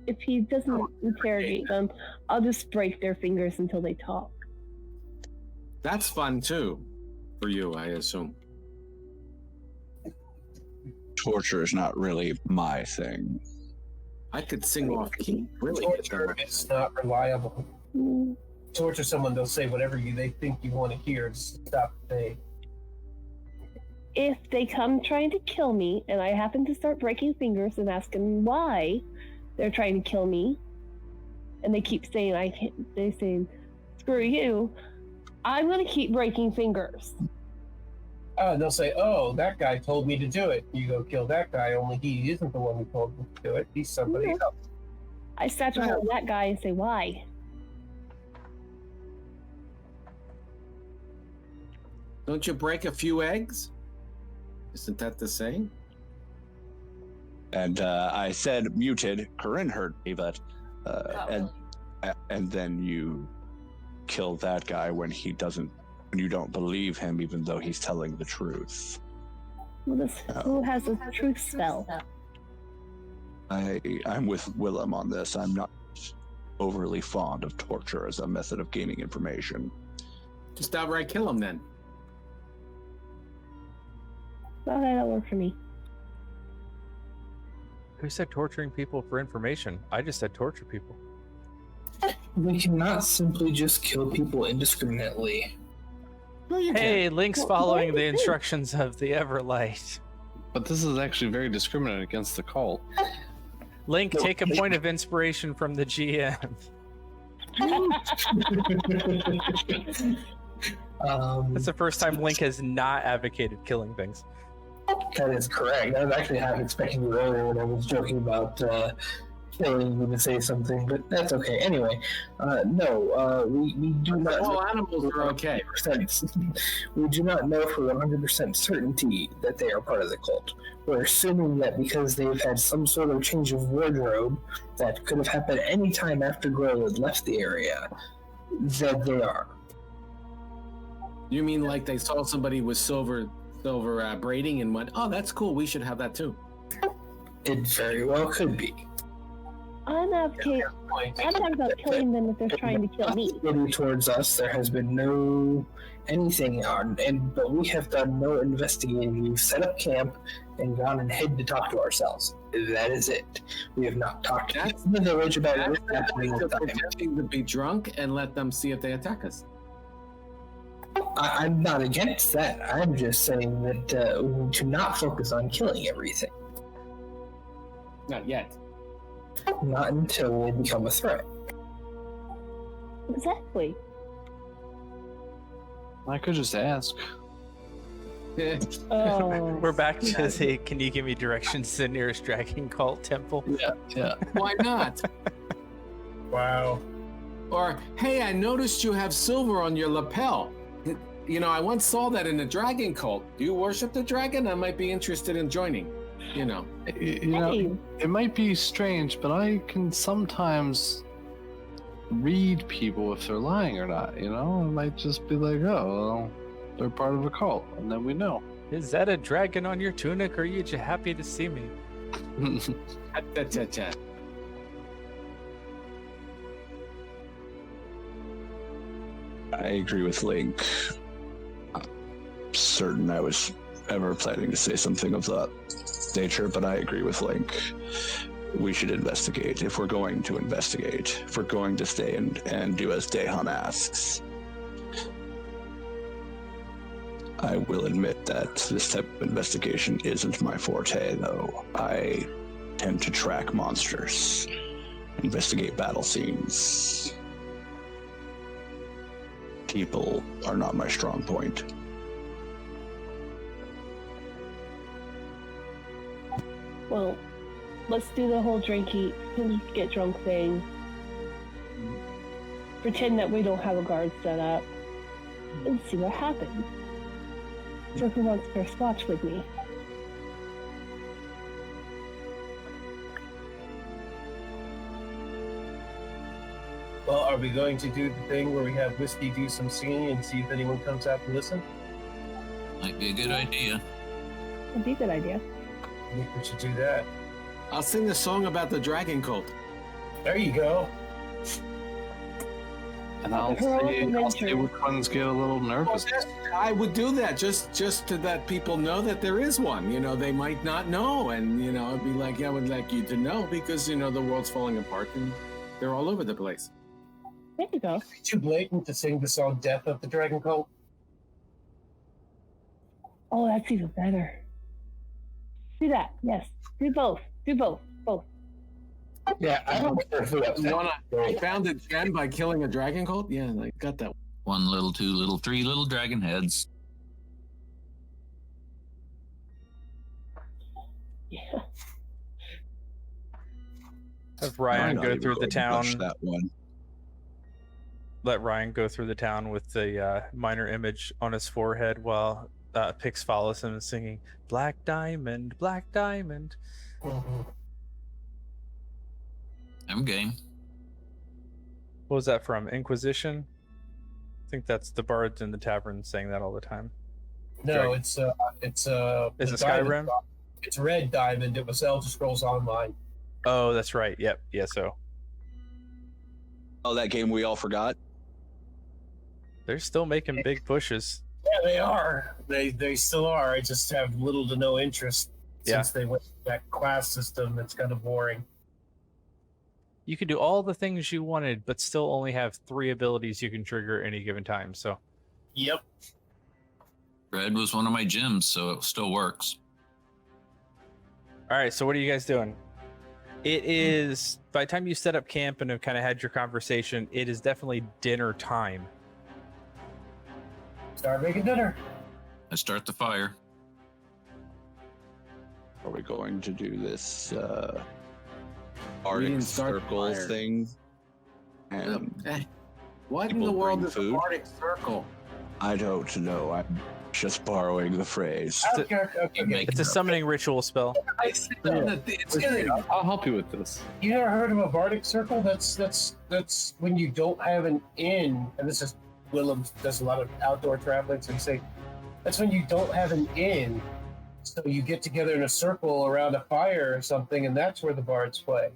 if he doesn't interrogate them, I'll just break their fingers until they talk. That's fun too, for you, I assume. Torture is not really my thing. I could sing off key. Really? Torture is not reliable. Mm. Torture someone, they'll say whatever they think you want to hear to stop the pain. If they come trying to kill me, and I happen to start breaking fingers and asking why they're trying to kill me, and they keep saying they say, "Screw you," I'm gonna keep breaking fingers. Oh, and they'll say, "Oh, that guy told me to do it." You go kill that guy, only he isn't the one who told me to do it. He's somebody Yeah. else. I start to hold that guy and say, "Why?" Don't you break a few eggs? Isn't that the same? And I said muted. Corinne heard me, but and then you kill that guy when he doesn't. When you don't believe him, even though he's telling the truth. Well, who has a truth spell? I'm with Willem on this. I'm not overly fond of torture as a method of gaining information. Just outright kill him then. Okay, that'll work for me. Who said torturing people for information? I just said torture people. We cannot simply just kill people indiscriminately. No, you Hey, can't. Link's Well, following why the is it- instructions of the Everlight. But this is actually very discriminate against the cult. Link, take a point of inspiration from the GM. That's the first time Link has not advocated killing things. That is correct. I was actually half expecting you earlier when I was joking about killing you to say something, but that's okay. Anyway, we do not. All animals are okay. We do not know for 100% certainty that they are part of the cult. We're assuming that because they've had some sort of change of wardrobe that could have happened any time after Grohl had left the area, that they are. You mean like they saw somebody with silver braiding and went, "Oh, that's cool. We should have that too." It very well could be. I'm talking about killing them if they're trying to kill me. Towards us, there has been no anything on, but we have done no investigating. We've set up camp and gone ahead to talk to ourselves. That is it. We have not talked to the village about That's what's happening with them. pretending to be drunk and let them see if they attack us. I'm not against that. I'm just saying that we need to not focus on killing everything. Not yet. Not until they become a threat. Exactly. I could just ask. Oh. We're back to the, can you give me directions to the nearest dragon cult temple? Yeah. Why not? Wow. Or, hey, I noticed you have silver on your lapel. You know, I once saw that in a dragon cult. Do you worship the dragon? I might be interested in joining. You know. You know, it might be strange, but I can sometimes read people if they're lying or not. You know, it might just be like, oh, well, they're part of a cult, and then we know. Is that a dragon on your tunic, or are you just happy to see me? I agree with Link. I'm certain I was ever planning to say something of that nature, but I agree with Link. We should investigate. If we're going to investigate, if we're going to stay and do as Dehan asks. I will admit that this type of investigation isn't my forte, though. I tend to track monsters, investigate battle scenes. People are not my strong point. Well, let's do the whole get drunk thing. Pretend that we don't have a guard set up. And see what happens. So who wants first watch with me? Well, are we going to do the thing where we have Whiskey do some singing and see if anyone comes out to listen? Might be a good idea. That'd be a good idea. I think we should do that. I'll sing the song about the dragon cult. There you go. And I'll see which ones get a little nervous. I would do that just to that people know that there is one. You know, they might not know, and you know, I'd be like, yeah, I would like you to know because you know the world's falling apart and they're all over the place. There you go. Too blatant to sing the song "Death of the Dragon Cult." Oh, that's even better. Do that. Yes. Do both. Do both. Both. Yeah, I don't care if You found a gem by killing a dragon cult? Yeah, I got that. 1 little, 2 little, 3 little dragon heads. Yeah. Have Ryan go through the town. That one. Let Ryan go through the town with the minor image on his forehead while Pix follows him singing Black Diamond, Black Diamond. Mm-hmm. I'm game. What was that from? Inquisition? I think that's the bards in the tavern saying that all the time. No, Dragon. it's Is the it Diamond Skyrim? Rock. It's Red Diamond. It was Elder Scrolls Online. Oh, that's right. Yep. Yeah, so Oh, that game we all forgot? they're still making big pushes. Yeah, they are. They still are. I just have little to no interest since they went to that class system. That's kind of boring. You could do all the things you wanted, but still only have 3 abilities you can trigger at any given time. So Yep. Red was one of my gyms, so it still works. All right, so what are you guys doing? It is, by the time you set up camp and have kind of had your conversation, it is definitely dinner time. Start making dinner. I start the fire. Are we going to do this We Arctic didn't start the Circle fire. thing? And What in People the world bring is food? a Arctic Circle? I don't know. I'm just borrowing the phrase. Okay. It's a summoning ritual spell. It's gonna, I'll help you with this. You never heard of a bardic circle? That's when you don't have an inn, and this is Willem does a lot of outdoor traveling, so you say that's when you don't have an inn, so you get together in a circle around a fire or something, and that's where the bards play.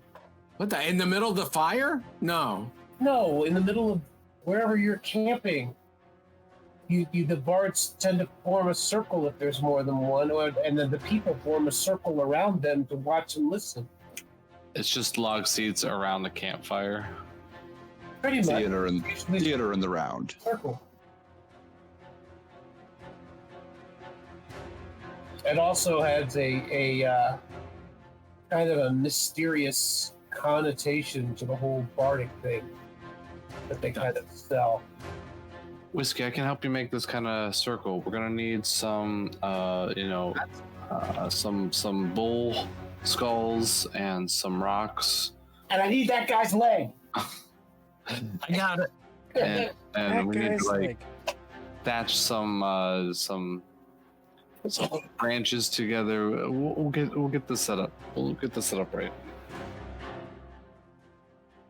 what the? In the middle of the fire? No. No, in the middle of wherever you're camping. The bards tend to form a circle if there's more than one, and then the people form a circle around them to watch and listen. It's just log seats around the campfire. Pretty much. Theater in Usually the round. circle. It also has a kind of a mysterious connotation to the whole bardic thing that they kind of sell. Whiskey, I can help you make this kind of circle. We're gonna need some, some bull skulls and some rocks, And I need that guy's leg. I got it. and we need to like thatch some branches together. We'll get this set up. We'll get this set up right.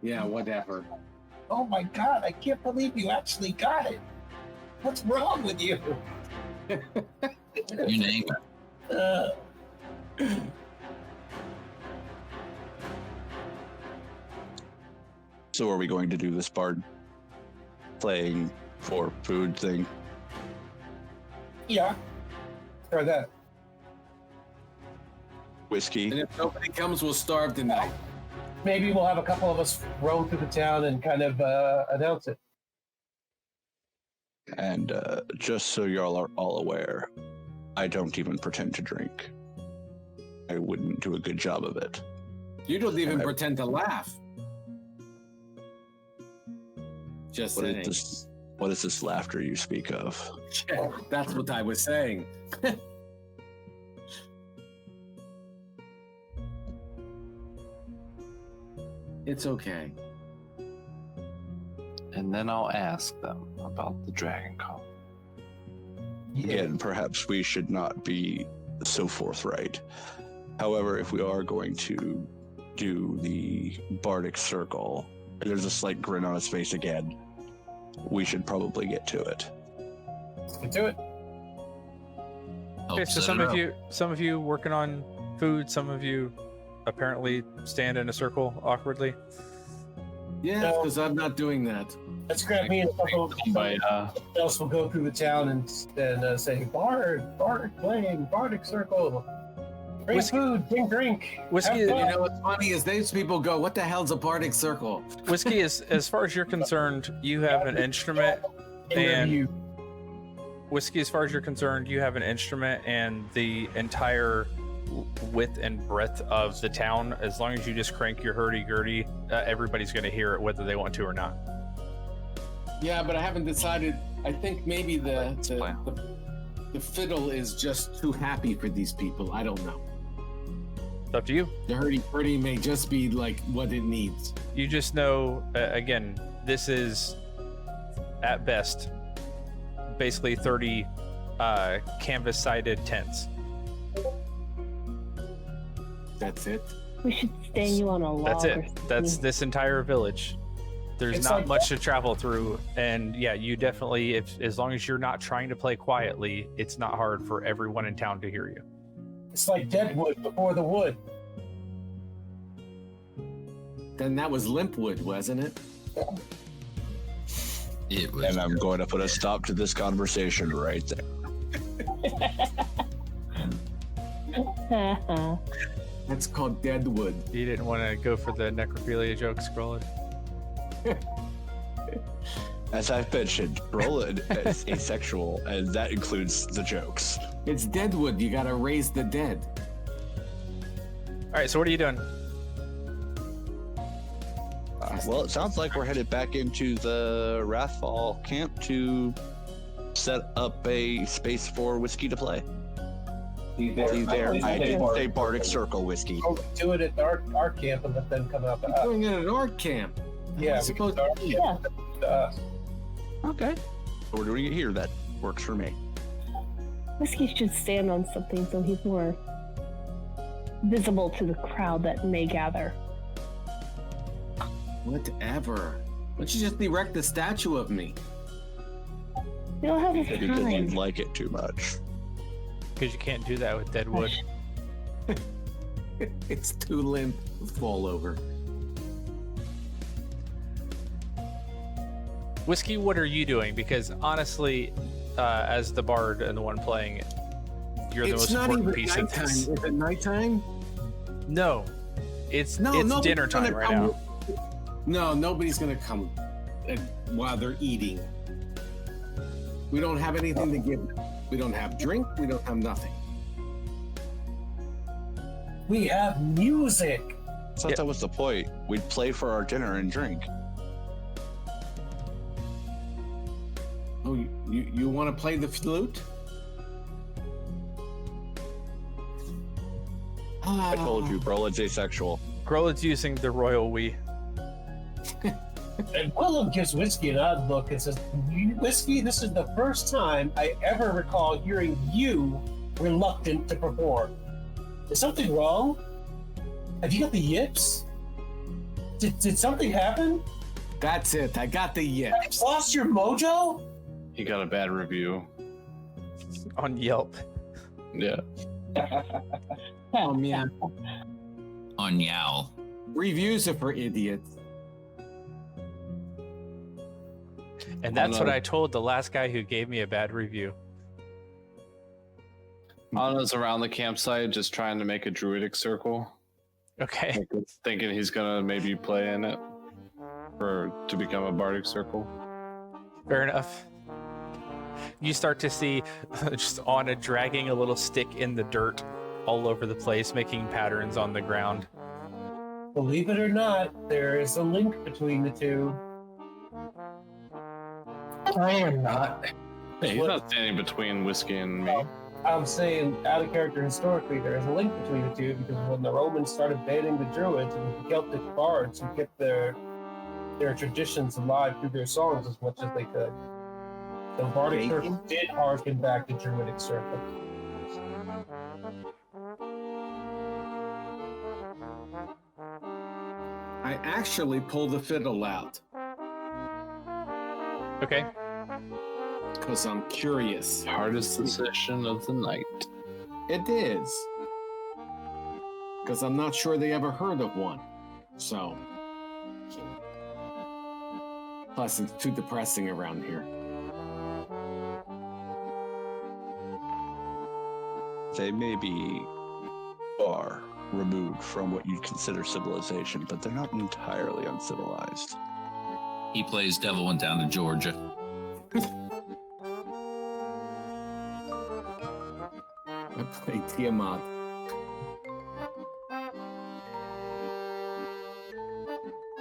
Yeah, whatever. Oh my god, I can't believe you actually got it. What's wrong with you? You name it. So are we going to do this bard playing for food thing? Yeah. Try that. Whiskey? And if nobody comes, we'll starve tonight. Maybe we'll have a couple of us roam through the town and kind of announce it. And just so y'all are all aware, I don't even pretend to drink. I wouldn't do a good job of it. You don't even pretend to laugh. Just What saying. is this laughter you speak of? That's what I was saying. It's okay. And then I'll ask them about the dragon call. Again, perhaps we should not be so forthright. However, if we are going to do the Bardic Circle, and there's a slight grin on his face again, we should probably get to it. Let's get to it. Okay, so some of you working on food, some of you apparently stand in a circle awkwardly. Yeah, because I'm not doing that. Let's grab me and a couple else will go through the town and say, Bard playing, Bardic Circle. Bring Whiskey- food, bring drink. Whiskey, Have You fun. know what's funny is these people go, what the hell's a Bardic Circle? Whiskey is, as far as you're concerned, you have an instrument, and Interview. Whiskey, as far as you're concerned, you have an instrument, and the entire width and breadth of the town, as long as you just crank your hurdy-gurdy, everybody's going to hear it whether they want to or not. Yeah, but I haven't decided. I think maybe the plan. fiddle is just too happy for these people. I don't know. It's up to you. The hurdy-gurdy may just be like what it needs. You just know, again, this is at best basically 30 canvas-sided tents. That's it. We should stand you on a log. That's or it. something. That's this entire village. There's It's not like- much to travel through, and yeah, you definitely, as long as you're not trying to play quietly, it's not hard for everyone in town to hear you. It's like Deadwood before the wood. Then that was Limpwood, wasn't it? It was. And I'm going to put a stop to this conversation right there. That's called Deadwood. You didn't want to go for the necrophilia joke, Scrolled. As I've mentioned, Roland is asexual, and that includes the jokes. It's Deadwood. You gotta raise the dead. All right, so what are you doing? Well, it sounds like we're headed back into the Wrathfall camp to set up a space for whiskey to play. See there, I didn't say Bardic Circle whiskey. Oh, do it at our camp and let them come out to We're us. doing it at our camp. Yeah, It's we can supposed start to be. Yeah. to us. Okay. We're doing it here. That works for me. Whiskey should stand on something so he's more visible to the crowd that may gather. Whatever. Why don't you just erect a statue of me? We don't have enough Maybe because you time. like it too much. Because you can't do that with Deadwood. It's too limp to fall over. Whiskey, what are you doing? Because honestly, as the bard and the one playing, you're the most important piece of nighttime. this. Is it nighttime? No, it's nobody's dinner time gonna right come. now. No, nobody's gonna come while they're eating. We don't have anything to give them. We don't have drink. We don't have nothing. We have music. I thought that was the point. We'd play for our dinner and drink. Oh, you want to play the flute? I told you, Brolin's asexual. Grolin's using the royal we. And Willem gives Whiskey an odd look and says, Whiskey, this is the first time I ever recall hearing you reluctant to perform. Is something wrong? Have you got the yips? Did something happen? That's it. I got the Have yips. you lost your mojo? He got a bad review. On Yelp. Yeah. Oh man, On Yowl. reviews are for idiots. And that's no. what I told the last guy who gave me a bad review. Anna's around the campsite just trying to make a druidic circle. Okay. Thinking he's gonna maybe play in it. To become a bardic circle. Fair enough. You start to see just Anna dragging a little stick in the dirt all over the place, making patterns on the ground. Believe it or not, there is a link between the two. I am not. Hey, he's not standing between whiskey and me. I'm saying, out of character historically, there is a link between the two because when the Romans started banning the Druids and the Celtic bards who kept their traditions alive through their songs as much as they could. The Bardic Circle did harken back to Druidic Circle. I actually pulled the fiddle out Okay. because I'm curious. Hardest decision of the night. It is. Because I'm not sure they ever heard of one. So. Plus, it's too depressing around here. They may be far removed from what you'd consider civilization, but they're not entirely uncivilized. He plays Devil Went Down to Georgia. I play Tiamat.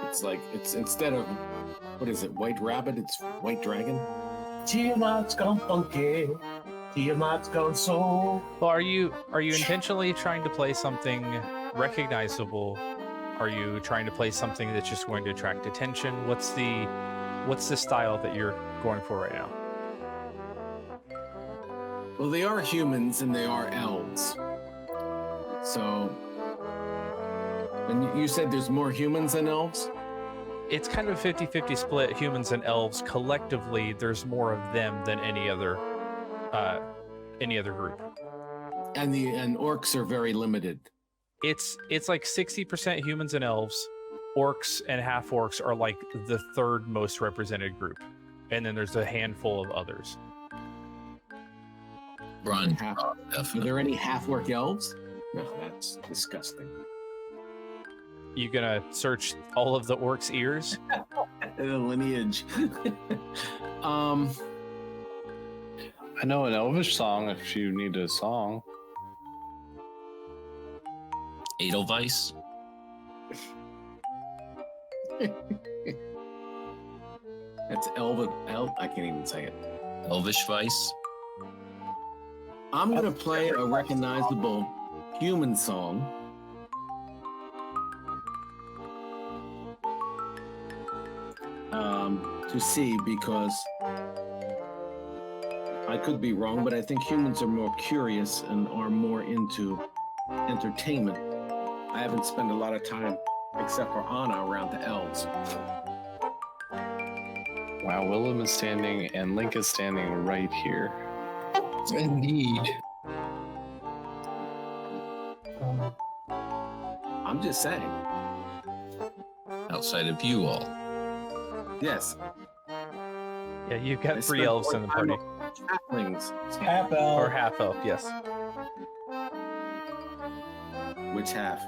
It's like, it's instead of, what is it, White Rabbit, it's White Dragon? Tiamat's gone funky. Tiamat's gone soul. Well, are you intentionally trying to play something recognizable? Are you trying to play something that's just going to attract attention? What's the style that you're going for right now? Well, they are humans and they are elves. So, and you said there's more humans than elves? It's kind of a 50-50 split, humans and elves. Collectively, there's more of them than any other group. And orcs are very limited. It's like 60% humans and elves. Orcs and half orcs are like the third most represented group. And then there's a handful of others. Run. Are there any half-orc elves? No, that's disgusting. You gonna search all of the orcs' ears? lineage. I know an Elvish song if you need a song. Edelweiss. It's I can't even say it. Elvish Vice. I'm gonna play a recognizable human song. To see, because I could be wrong, but I think humans are more curious and are more into entertainment. I haven't spent a lot of time, except for Anna, around the elves. Wow, Willem is standing and Link is standing right here. Indeed. I'm just saying. Outside of you all. Yes. Yeah, you've got I 3 spent elves more in the time party. on halflings. Half Or elf. half elf, yes. Which half?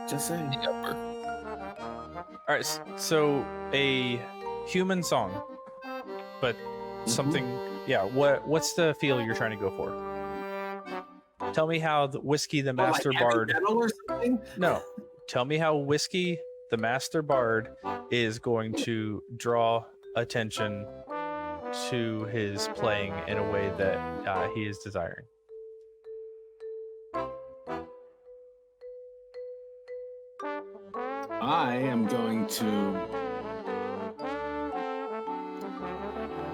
Just saying. The upper. All right, so a human song, but something. Yeah, what's the feel you're trying to go for? Tell me how the Whiskey the Master Like Bard. heavy metal or something? No, tell me how Whiskey the Master Bard is going to draw attention to his playing in a way that he is desiring. I am going to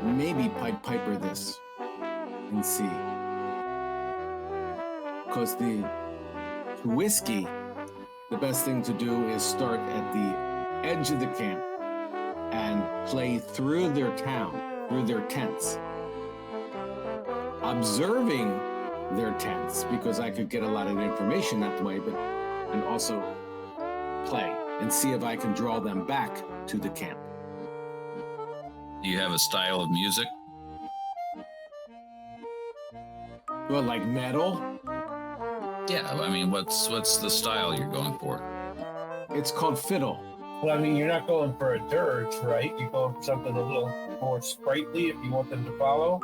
maybe Pied Piper this and see. Because the whiskey, the best thing to do is start at the edge of the camp and play through their town, through their tents, observing their tents, because I could get a lot of information that way, but and also play and see if I can draw them back to the camp. Do you have a style of music? Well, like metal, Yeah, I mean, what's the style you're going for? it's called fiddle. Well, I mean, you're not going for a dirge, right? You're going for something a little more sprightly if you want them to follow?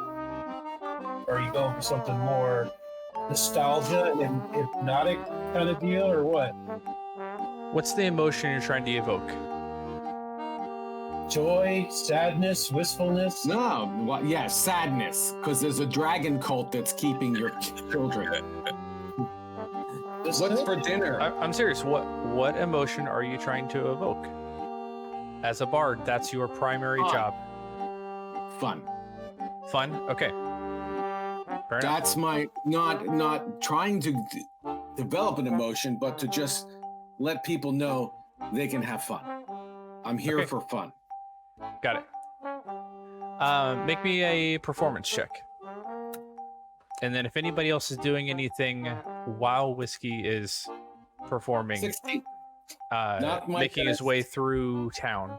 Or are you going for something more nostalgia and hypnotic kind of deal, or what? What's the emotion you're trying to evoke? Joy, sadness, wistfulness? No, yeah, sadness, because there's a dragon cult that's keeping your children. What's for dinner? I'm serious. What emotion are you trying to evoke? As a bard, that's your primary Fun. job. Fun. Fun? Okay. Fair enough. That's my not trying to develop an emotion, but to just let people know they can have fun. I'm here Okay. for fun. Got it. Make me a performance check. And then if anybody else is doing anything while Whiskey is performing, 16. Not my making his best. way through town.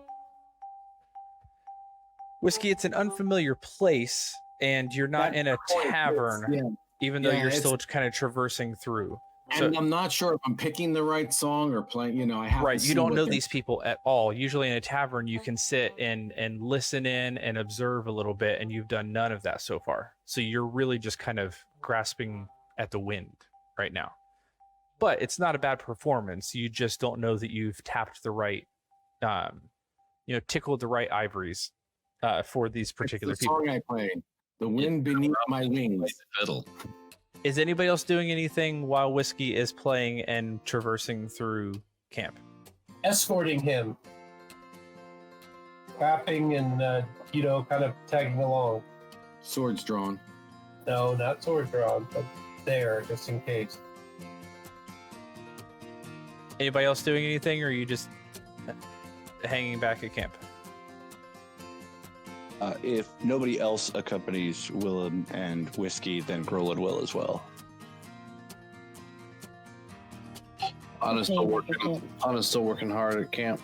Whiskey, it's an unfamiliar place, and you're not in a tavern, Yeah. even though Yeah, you're it's- still kind of traversing through. And I'm not sure if I'm picking the right song or playing, I have Right, to you see don't what know they're- these people at all. Usually in a tavern, you can sit and listen in and observe a little bit, and you've done none of that so far. So you're really just kind of grasping at the wind right now. But it's not a bad performance. You just don't know that you've tapped the right, tickled the right ivories for these particular It's the people. song I played. The wind beneath my wings. Fiddle. Is anybody else doing anything while Whiskey is playing and traversing through camp? Escorting him. Clapping and, kind of tagging along. Swords drawn. No, not sword drawn, but there, just in case. Anybody else doing anything, or are you just hanging back at camp? If nobody else accompanies Willem and Whiskey, then Grolin will as well. Anna's still working hard at camp.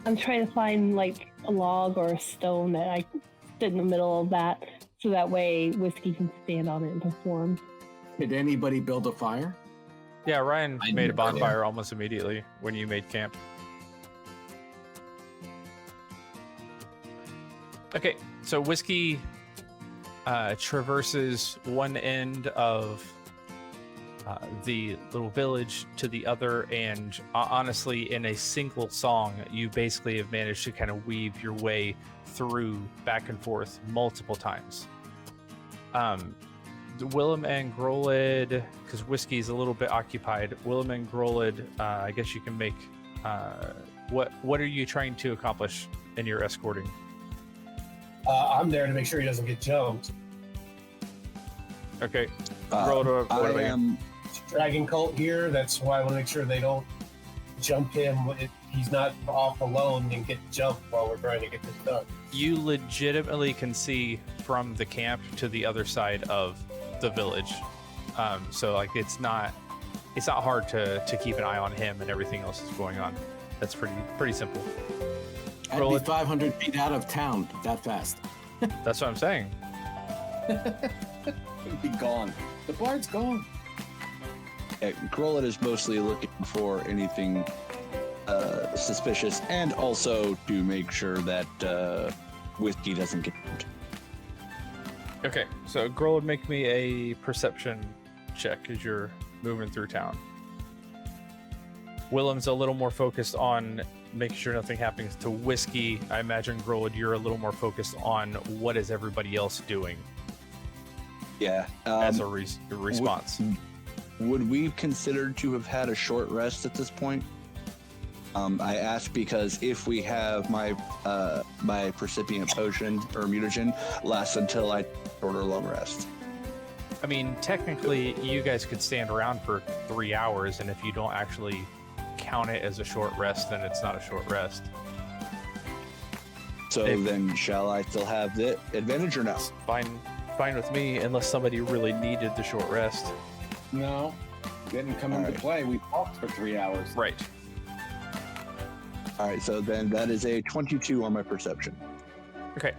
I'm trying to find like a log or a stone that I can sit in the middle of that, so that way Whiskey can stand on it and perform. Did anybody build a fire? Yeah, Ryan I made a did, bonfire almost immediately when you made camp. Okay, so Whiskey traverses one end of the little village to the other, and honestly, in a single song, you basically have managed to kind of weave your way through back and forth multiple times. Willem and Grolid, because Whiskey's a little bit occupied. Willem and Grolid, I guess you can make. What are you trying to accomplish in your escorting? I'm there to make sure he doesn't get jumped. Okay. Grolid, what about you? Dragon cult here. That's why I want to make sure they don't jump him. He's not off alone and get jumped while we're trying to get this done. You legitimately can see from the camp to the other side of the village, so like it's not hard to keep an eye on him and everything else that's going on. That's pretty simple. I'd be 500 feet out of town that fast. That's what I'm saying. He'd be gone. The bard's gone. Yeah, Grolid is mostly looking for anything suspicious, and also to make sure that Whiskey doesn't get hurt. Okay, so Grolid, make me a perception check as you're moving through town. Willem's a little more focused on making sure nothing happens to Whiskey. I imagine, Grolid, you're a little more focused on what is everybody else doing. Yeah. As a response. Would we consider to have had a short rest at this point? I ask because if we have my percipient potion or mutagen lasts until I short or long rest. I mean, technically, you guys could stand around for 3 hours, and if you don't actually count it as a short rest, then it's not a short rest. So then, shall I still have the advantage or no? Fine with me, unless somebody really needed the short rest. No, didn't come into play. We talked for 3 hours. Right. All right, so then that is a 22 on my perception. Okay.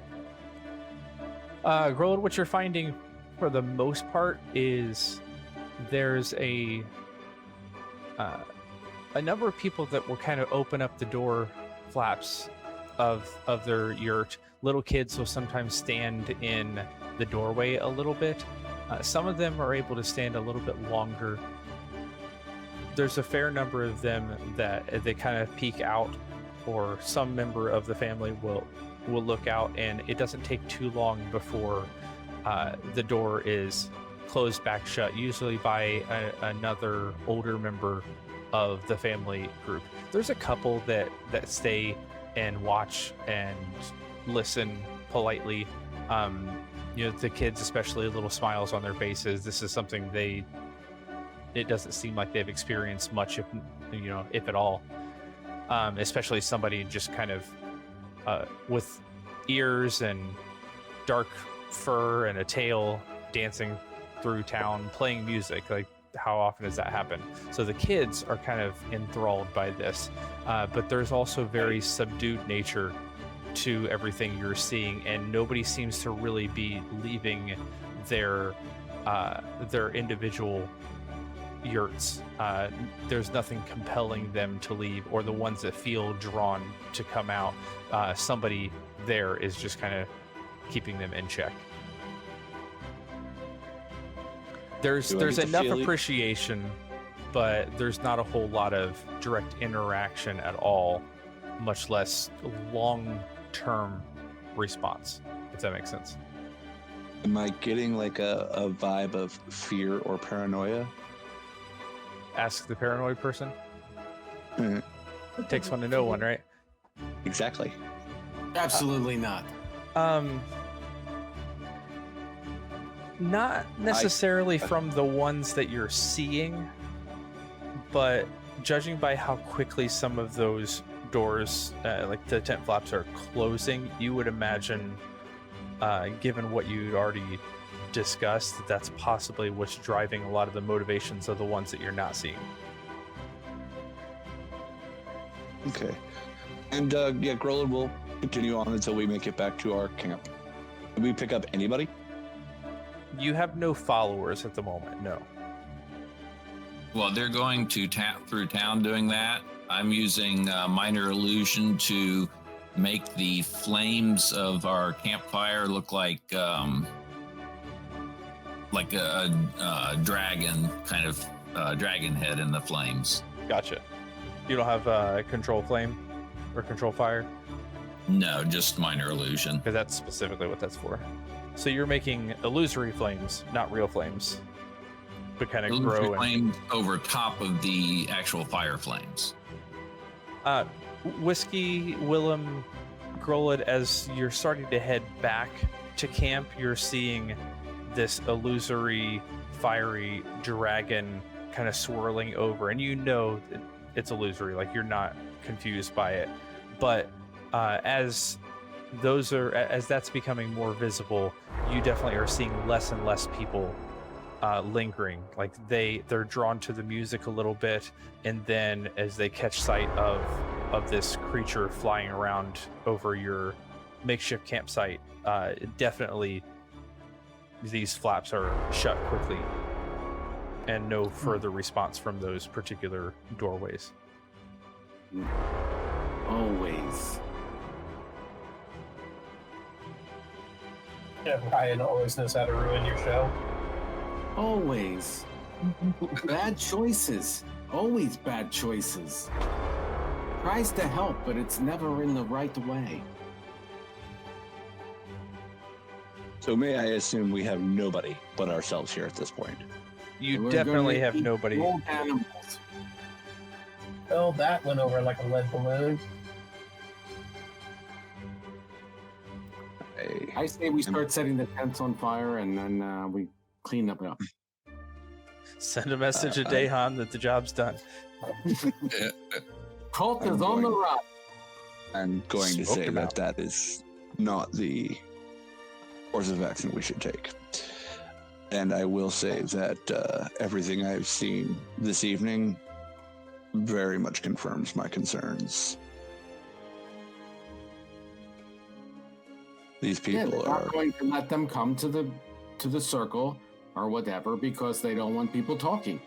Grolid, what you're finding for the most part is there's a number of people that will kind of open up the door flaps of their yurt. Little kids will sometimes stand in the doorway a little bit. Some of them are able to stand a little bit longer. There's a fair number of them that they kind of peek out, or some member of the family will look out, and it doesn't take too long before the door is closed back shut, usually by another older member of the family group. There's a couple that stay and watch and listen politely. The kids, especially, little smiles on their faces. This is something it doesn't seem like they've experienced much, if at all. Especially somebody just kind of with ears and dark fur and a tail dancing through town, playing music. Like, how often does that happen? So the kids are kind of enthralled by this, but there's also very subdued nature to everything you're seeing, and nobody seems to really be leaving their individual yurts. There's nothing compelling them to leave, or the ones that feel drawn to come out. Somebody there is just kind of keeping them in check. There's enough appreciation, but there's not a whole lot of direct interaction at all, much less long-term response, if that makes sense. Am I getting like a vibe of fear or paranoia? Ask the paranoid person. Takes one to know one, right? Exactly. Absolutely not. Not necessarily from the ones that you're seeing, but judging by how quickly some of those doors, like the tent flaps, are closing, you would imagine, given what you'd already discussed, that's possibly what's driving a lot of the motivations of the ones that you're not seeing. Okay. And Grolid will continue on until we make it back to our camp. Did we pick up anybody? You have no followers at the moment, no. Well, they're going to through town doing that. I'm using minor illusion to make the flames of our campfire look like a dragon, kind of dragon head in the flames. Gotcha. You don't have control flame or control fire? No, just minor illusion. Because that's specifically what that's for. So you're making illusory flames, not real flames, but kind of Illusory grow. flames over top of the actual fire flames. Whiskey, Willem, Grolid, as you're starting to head back to camp, you're seeing this illusory, fiery dragon kind of swirling over, and you know it's illusory, like you're not confused by it. But as that's becoming more visible, you definitely are seeing less and less people lingering. Like they're drawn to the music a little bit, and then as they catch sight of this creature flying around over your makeshift campsite, definitely these flaps are shut quickly, and no further response from those particular doorways. Always. Yeah, Ryan always knows how to ruin your show. Always. Bad choices. Always bad choices. Tries to help, but it's never in the right way. So may I assume we have nobody but ourselves here at this point? You We're definitely gonna have eat nobody. old animals. Well, that went over like a lead balloon. I say we start setting the tents on fire and then we clean up. Send a message to Dahan that the job's done. Cult is on the run. I'm going to Smoked say him that out. that is not the course of action we should take. And I will say that everything I've seen this evening very much confirms my concerns. These Yeah, people they're are not going to let them come to the circle or whatever because they don't want people talking.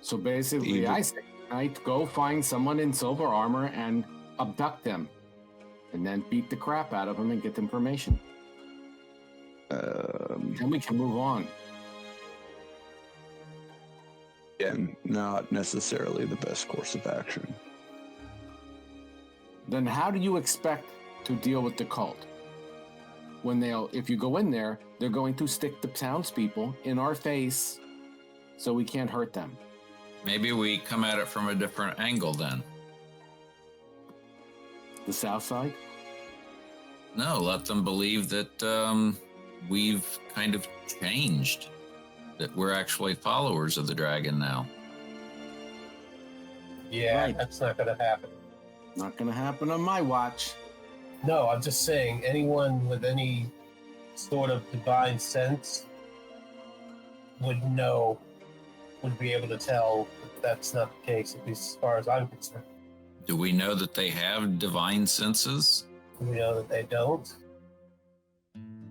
So basically, Even- I say, tonight, go find someone in silver armor and abduct them, and then beat the crap out of them and get the information. Then we can move on. again, not necessarily the best course of action. Then how do you expect to deal with the cult? When if you go in there, they're going to stick the townspeople in our face so we can't hurt them. Maybe we come at it from a different angle then. The south side? No, let them believe that we've kind of changed, that we're actually followers of the dragon now. Yeah, Right. that's not going to happen. Not going to happen on my watch. No, I'm just saying anyone with any sort of divine sense would be able to tell that that's not the case, at least as far as I'm concerned. Do we know that they have divine senses? We know that they don't.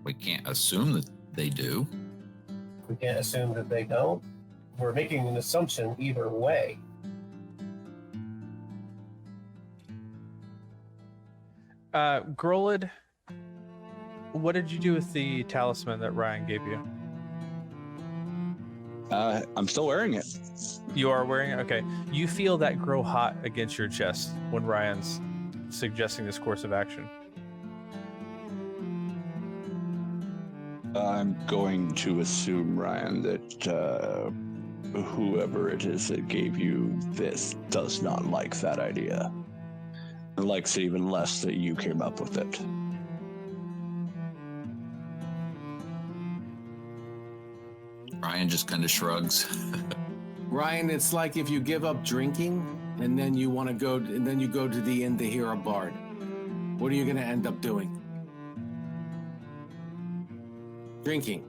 We can't assume that they do. We can't assume that they don't. We're making an assumption either way. Grolid, what did you do with the talisman that Ryan gave you? I'm still wearing it. You are wearing it? Okay. You feel that grow hot against your chest when Ryan's suggesting this course of action. I'm going to assume, Ryan, that whoever it is that gave you this does not like that idea. And likes it even less that you came up with it. Ryan just kind of shrugs. Ryan, it's like if you give up drinking and then you want to go, and then you go to the inn to hear a bard. What are you going to end up doing? Drinking.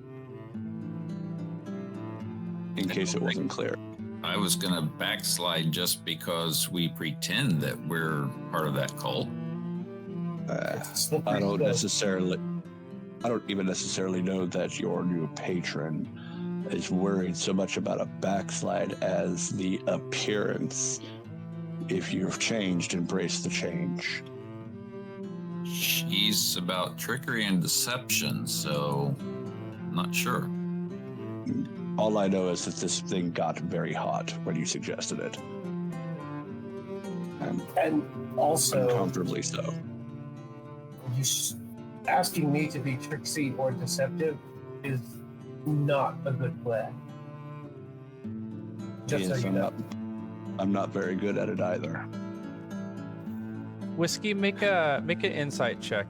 In case it wasn't clear. I was going to backslide just because we pretend that we're part of that cult. I don't even necessarily know that your new patron is worried so much about a backslide as the appearance if you've changed, embrace the change. She's about trickery and deception, so I'm not sure. All I know is that this thing got very hot when you suggested it. And also, uncomfortably so. Asking me to be tricksy or deceptive is not a good plan. Just Yes, so you know. I'm not very good at it either. Whiskey, make an insight check.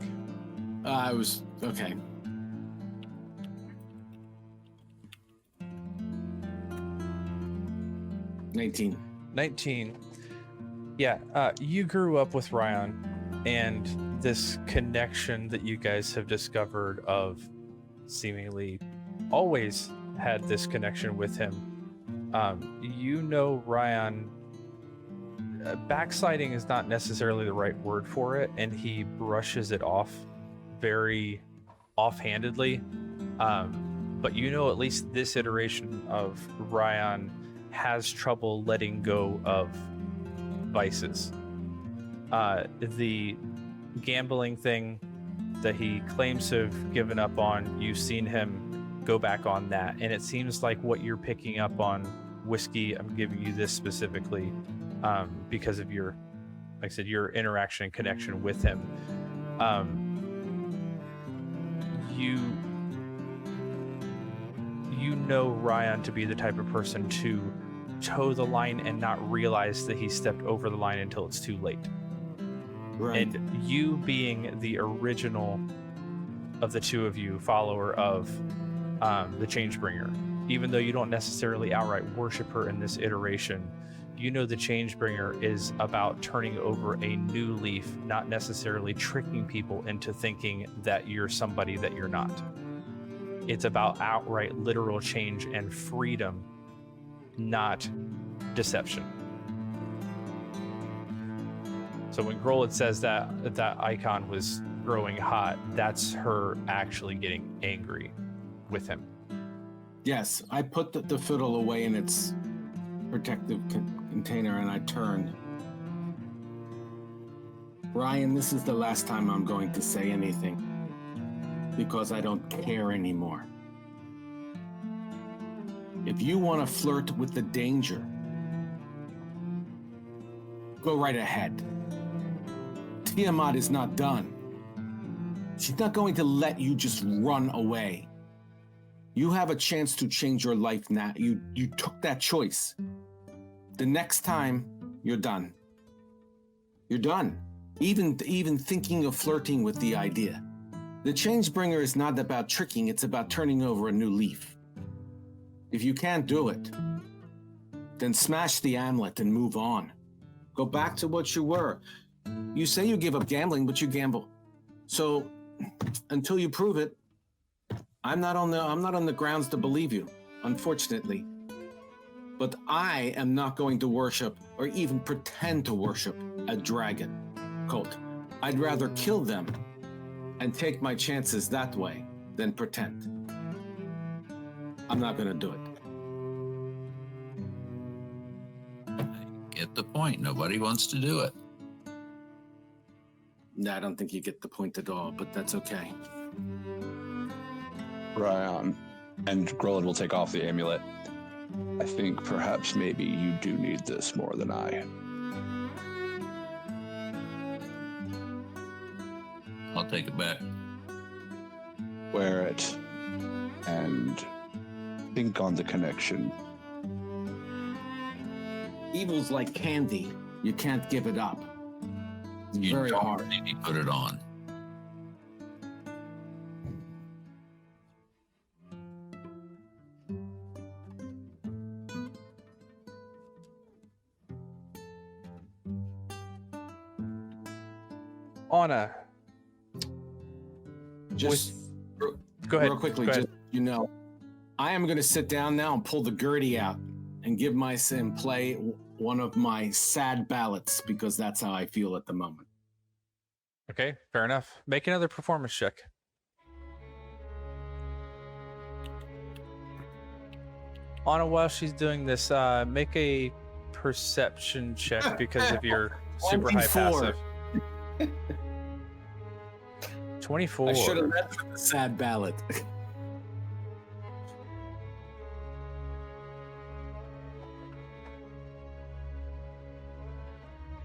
I was okay. $19. 19. Yeah, you grew up with Ryan, and this connection that you guys have discovered of seemingly always had this connection with him. You know, Ryan, backsliding is not necessarily the right word for it, and he brushes it off very offhandedly. But you know, at least this iteration of Ryan has trouble letting go of vices. The gambling thing that he claims to have given up on, you've seen him go back on that, and it seems like what you're picking up on, Whiskey, I'm giving you this specifically because of your, like I said, your interaction and connection with him. You know Ryan to be the type of person to toe the line and not realize that he stepped over the line until it's too late. Right. And you being the original of the two of you, follower of the Changebringer, even though you don't necessarily outright worship her in this iteration, you know the Changebringer is about turning over a new leaf, not necessarily tricking people into thinking that you're somebody that you're not. It's about outright literal change and freedom, not deception. So when Grolid says that icon was growing hot, that's her actually getting angry with him. Yes, I put the fiddle away in its protective container and I turned. Ryan, this is the last time I'm going to say anything because I don't care anymore. If you want to flirt with the danger, go right ahead. Tiamat is not done. She's not going to let you just run away. You have a chance to change your life now. You took that choice. The next time, you're done. You're done. Even thinking of flirting with the idea. The Changebringer is not about tricking, it's about turning over a new leaf. If you can't do it, then smash the amulet and move on. Go back to what you were. You say you give up gambling, but you gamble. So until you prove it, I'm not on the grounds to believe you, unfortunately. But I am not going to worship or even pretend to worship a dragon cult. I'd rather kill them and take my chances that way than pretend. I'm not going to do it. Get the point. Nobody wants to do it. No, I don't think you get the point at all, but that's okay. Ryan, and Grolid will take off the amulet. I think perhaps maybe you do need this more than I. I'll take it back. Wear it and think on the connection. Evil's like candy. You can't give it up. It's You very don't hard. maybe put it on. Anna, Just go ahead. real quickly, Go just ahead. you know, I am going to sit down now and pull the Gertie out and give and play one of my sad ballads because that's how I feel at the moment. Okay, fair enough. Make another performance check. Anna, while she's doing this, make a perception check because of your super high 24. passive. 24. I should have read the sad ballad.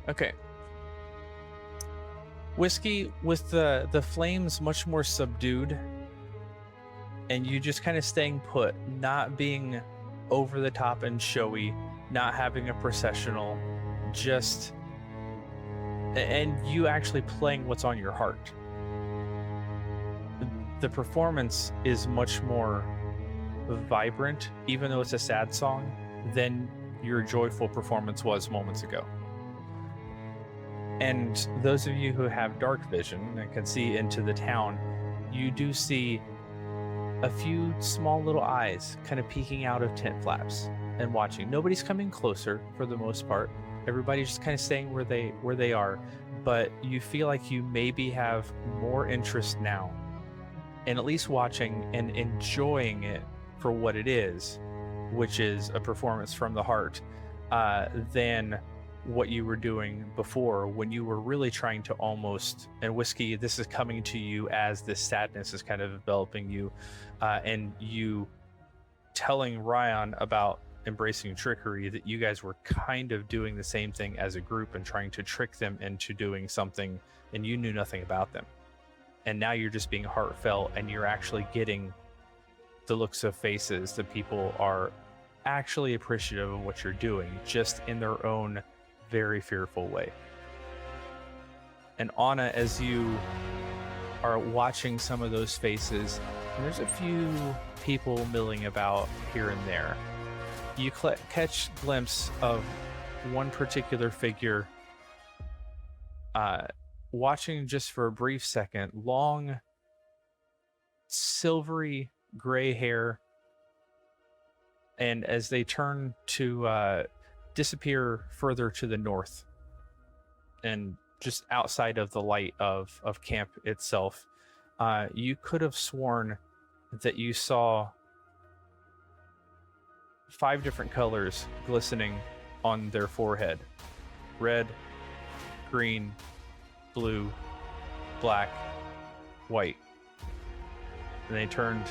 Okay. Whiskey, with the flames much more subdued, and you just kind of staying put, not being over the top and showy, not having a processional, just, and you actually playing what's on your heart. The performance is much more vibrant, even though it's a sad song, than your joyful performance was moments ago. And those of you who have dark vision and can see into the town, you do see a few small little eyes kind of peeking out of tent flaps and watching. Nobody's coming closer for the most part. Everybody's just kind of staying where they are. But you feel like you maybe have more interest now in at least watching and enjoying it for what it is, which is a performance from the heart, than what you were doing before, when you were really trying to almost, and Whiskey, this is coming to you as this sadness is kind of enveloping you, and you telling Ryan about embracing trickery, that you guys were kind of doing the same thing as a group and trying to trick them into doing something, and you knew nothing about them. And now you're just being heartfelt, and you're actually getting the looks of faces that people are actually appreciative of what you're doing, just in their own very fearful way. And Anna, as you are watching some of those faces, there's a few people milling about here and there. You catch a glimpse of one particular figure, watching just for a brief second, long, silvery gray hair, and as they turn to disappear further to the north and just outside of the light of camp itself, you could have sworn that you saw 5 different colors glistening on their forehead: red, green, blue, black, white. And they turned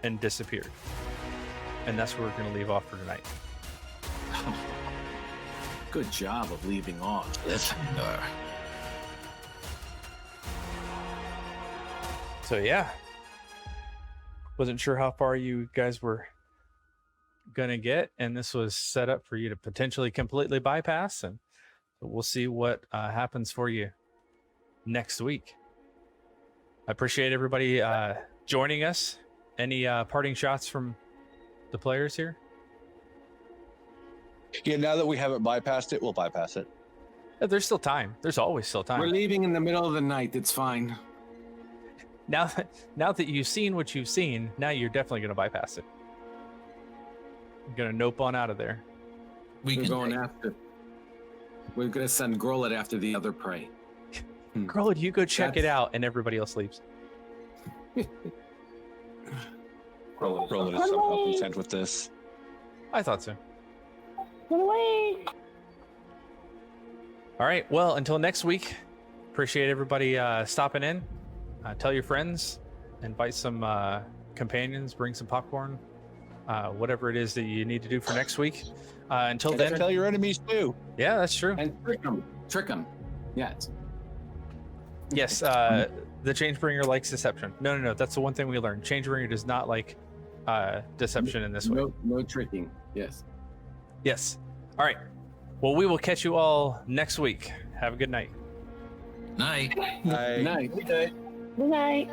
and disappeared. And that's where we're going to leave off for tonight. Good job of leaving off. So yeah, wasn't sure how far you guys were gonna get, and this was set up for you to potentially completely bypass, and we'll see what happens for you next week. I appreciate everybody joining us. Any parting shots from the players here? Yeah, now that we haven't bypassed it, we'll bypass it. There's still time. There's always still time. We're leaving in the middle of the night. It's fine. Now that you've seen what you've seen, now you're definitely going to bypass it. You're going to nope on out of there. We're going after. We're going to send Grollet after the other prey. Grollet, you go check it out, and everybody else leaves. Roland is somehow content with this. I thought so. Run away! All right. Well, until next week, appreciate everybody stopping in. Tell your friends, invite some companions, bring some popcorn, whatever it is that you need to do for next week. Until then, tell your enemies too. Yeah, that's true. And trick them. Yes. Yes. The Changebringer likes deception. No. That's the one thing we learned. Changebringer does not like deception in this way. No tricking. Yes. Yes. All right. Well, we will catch you all next week. Have a good night. Night. Night. Good night.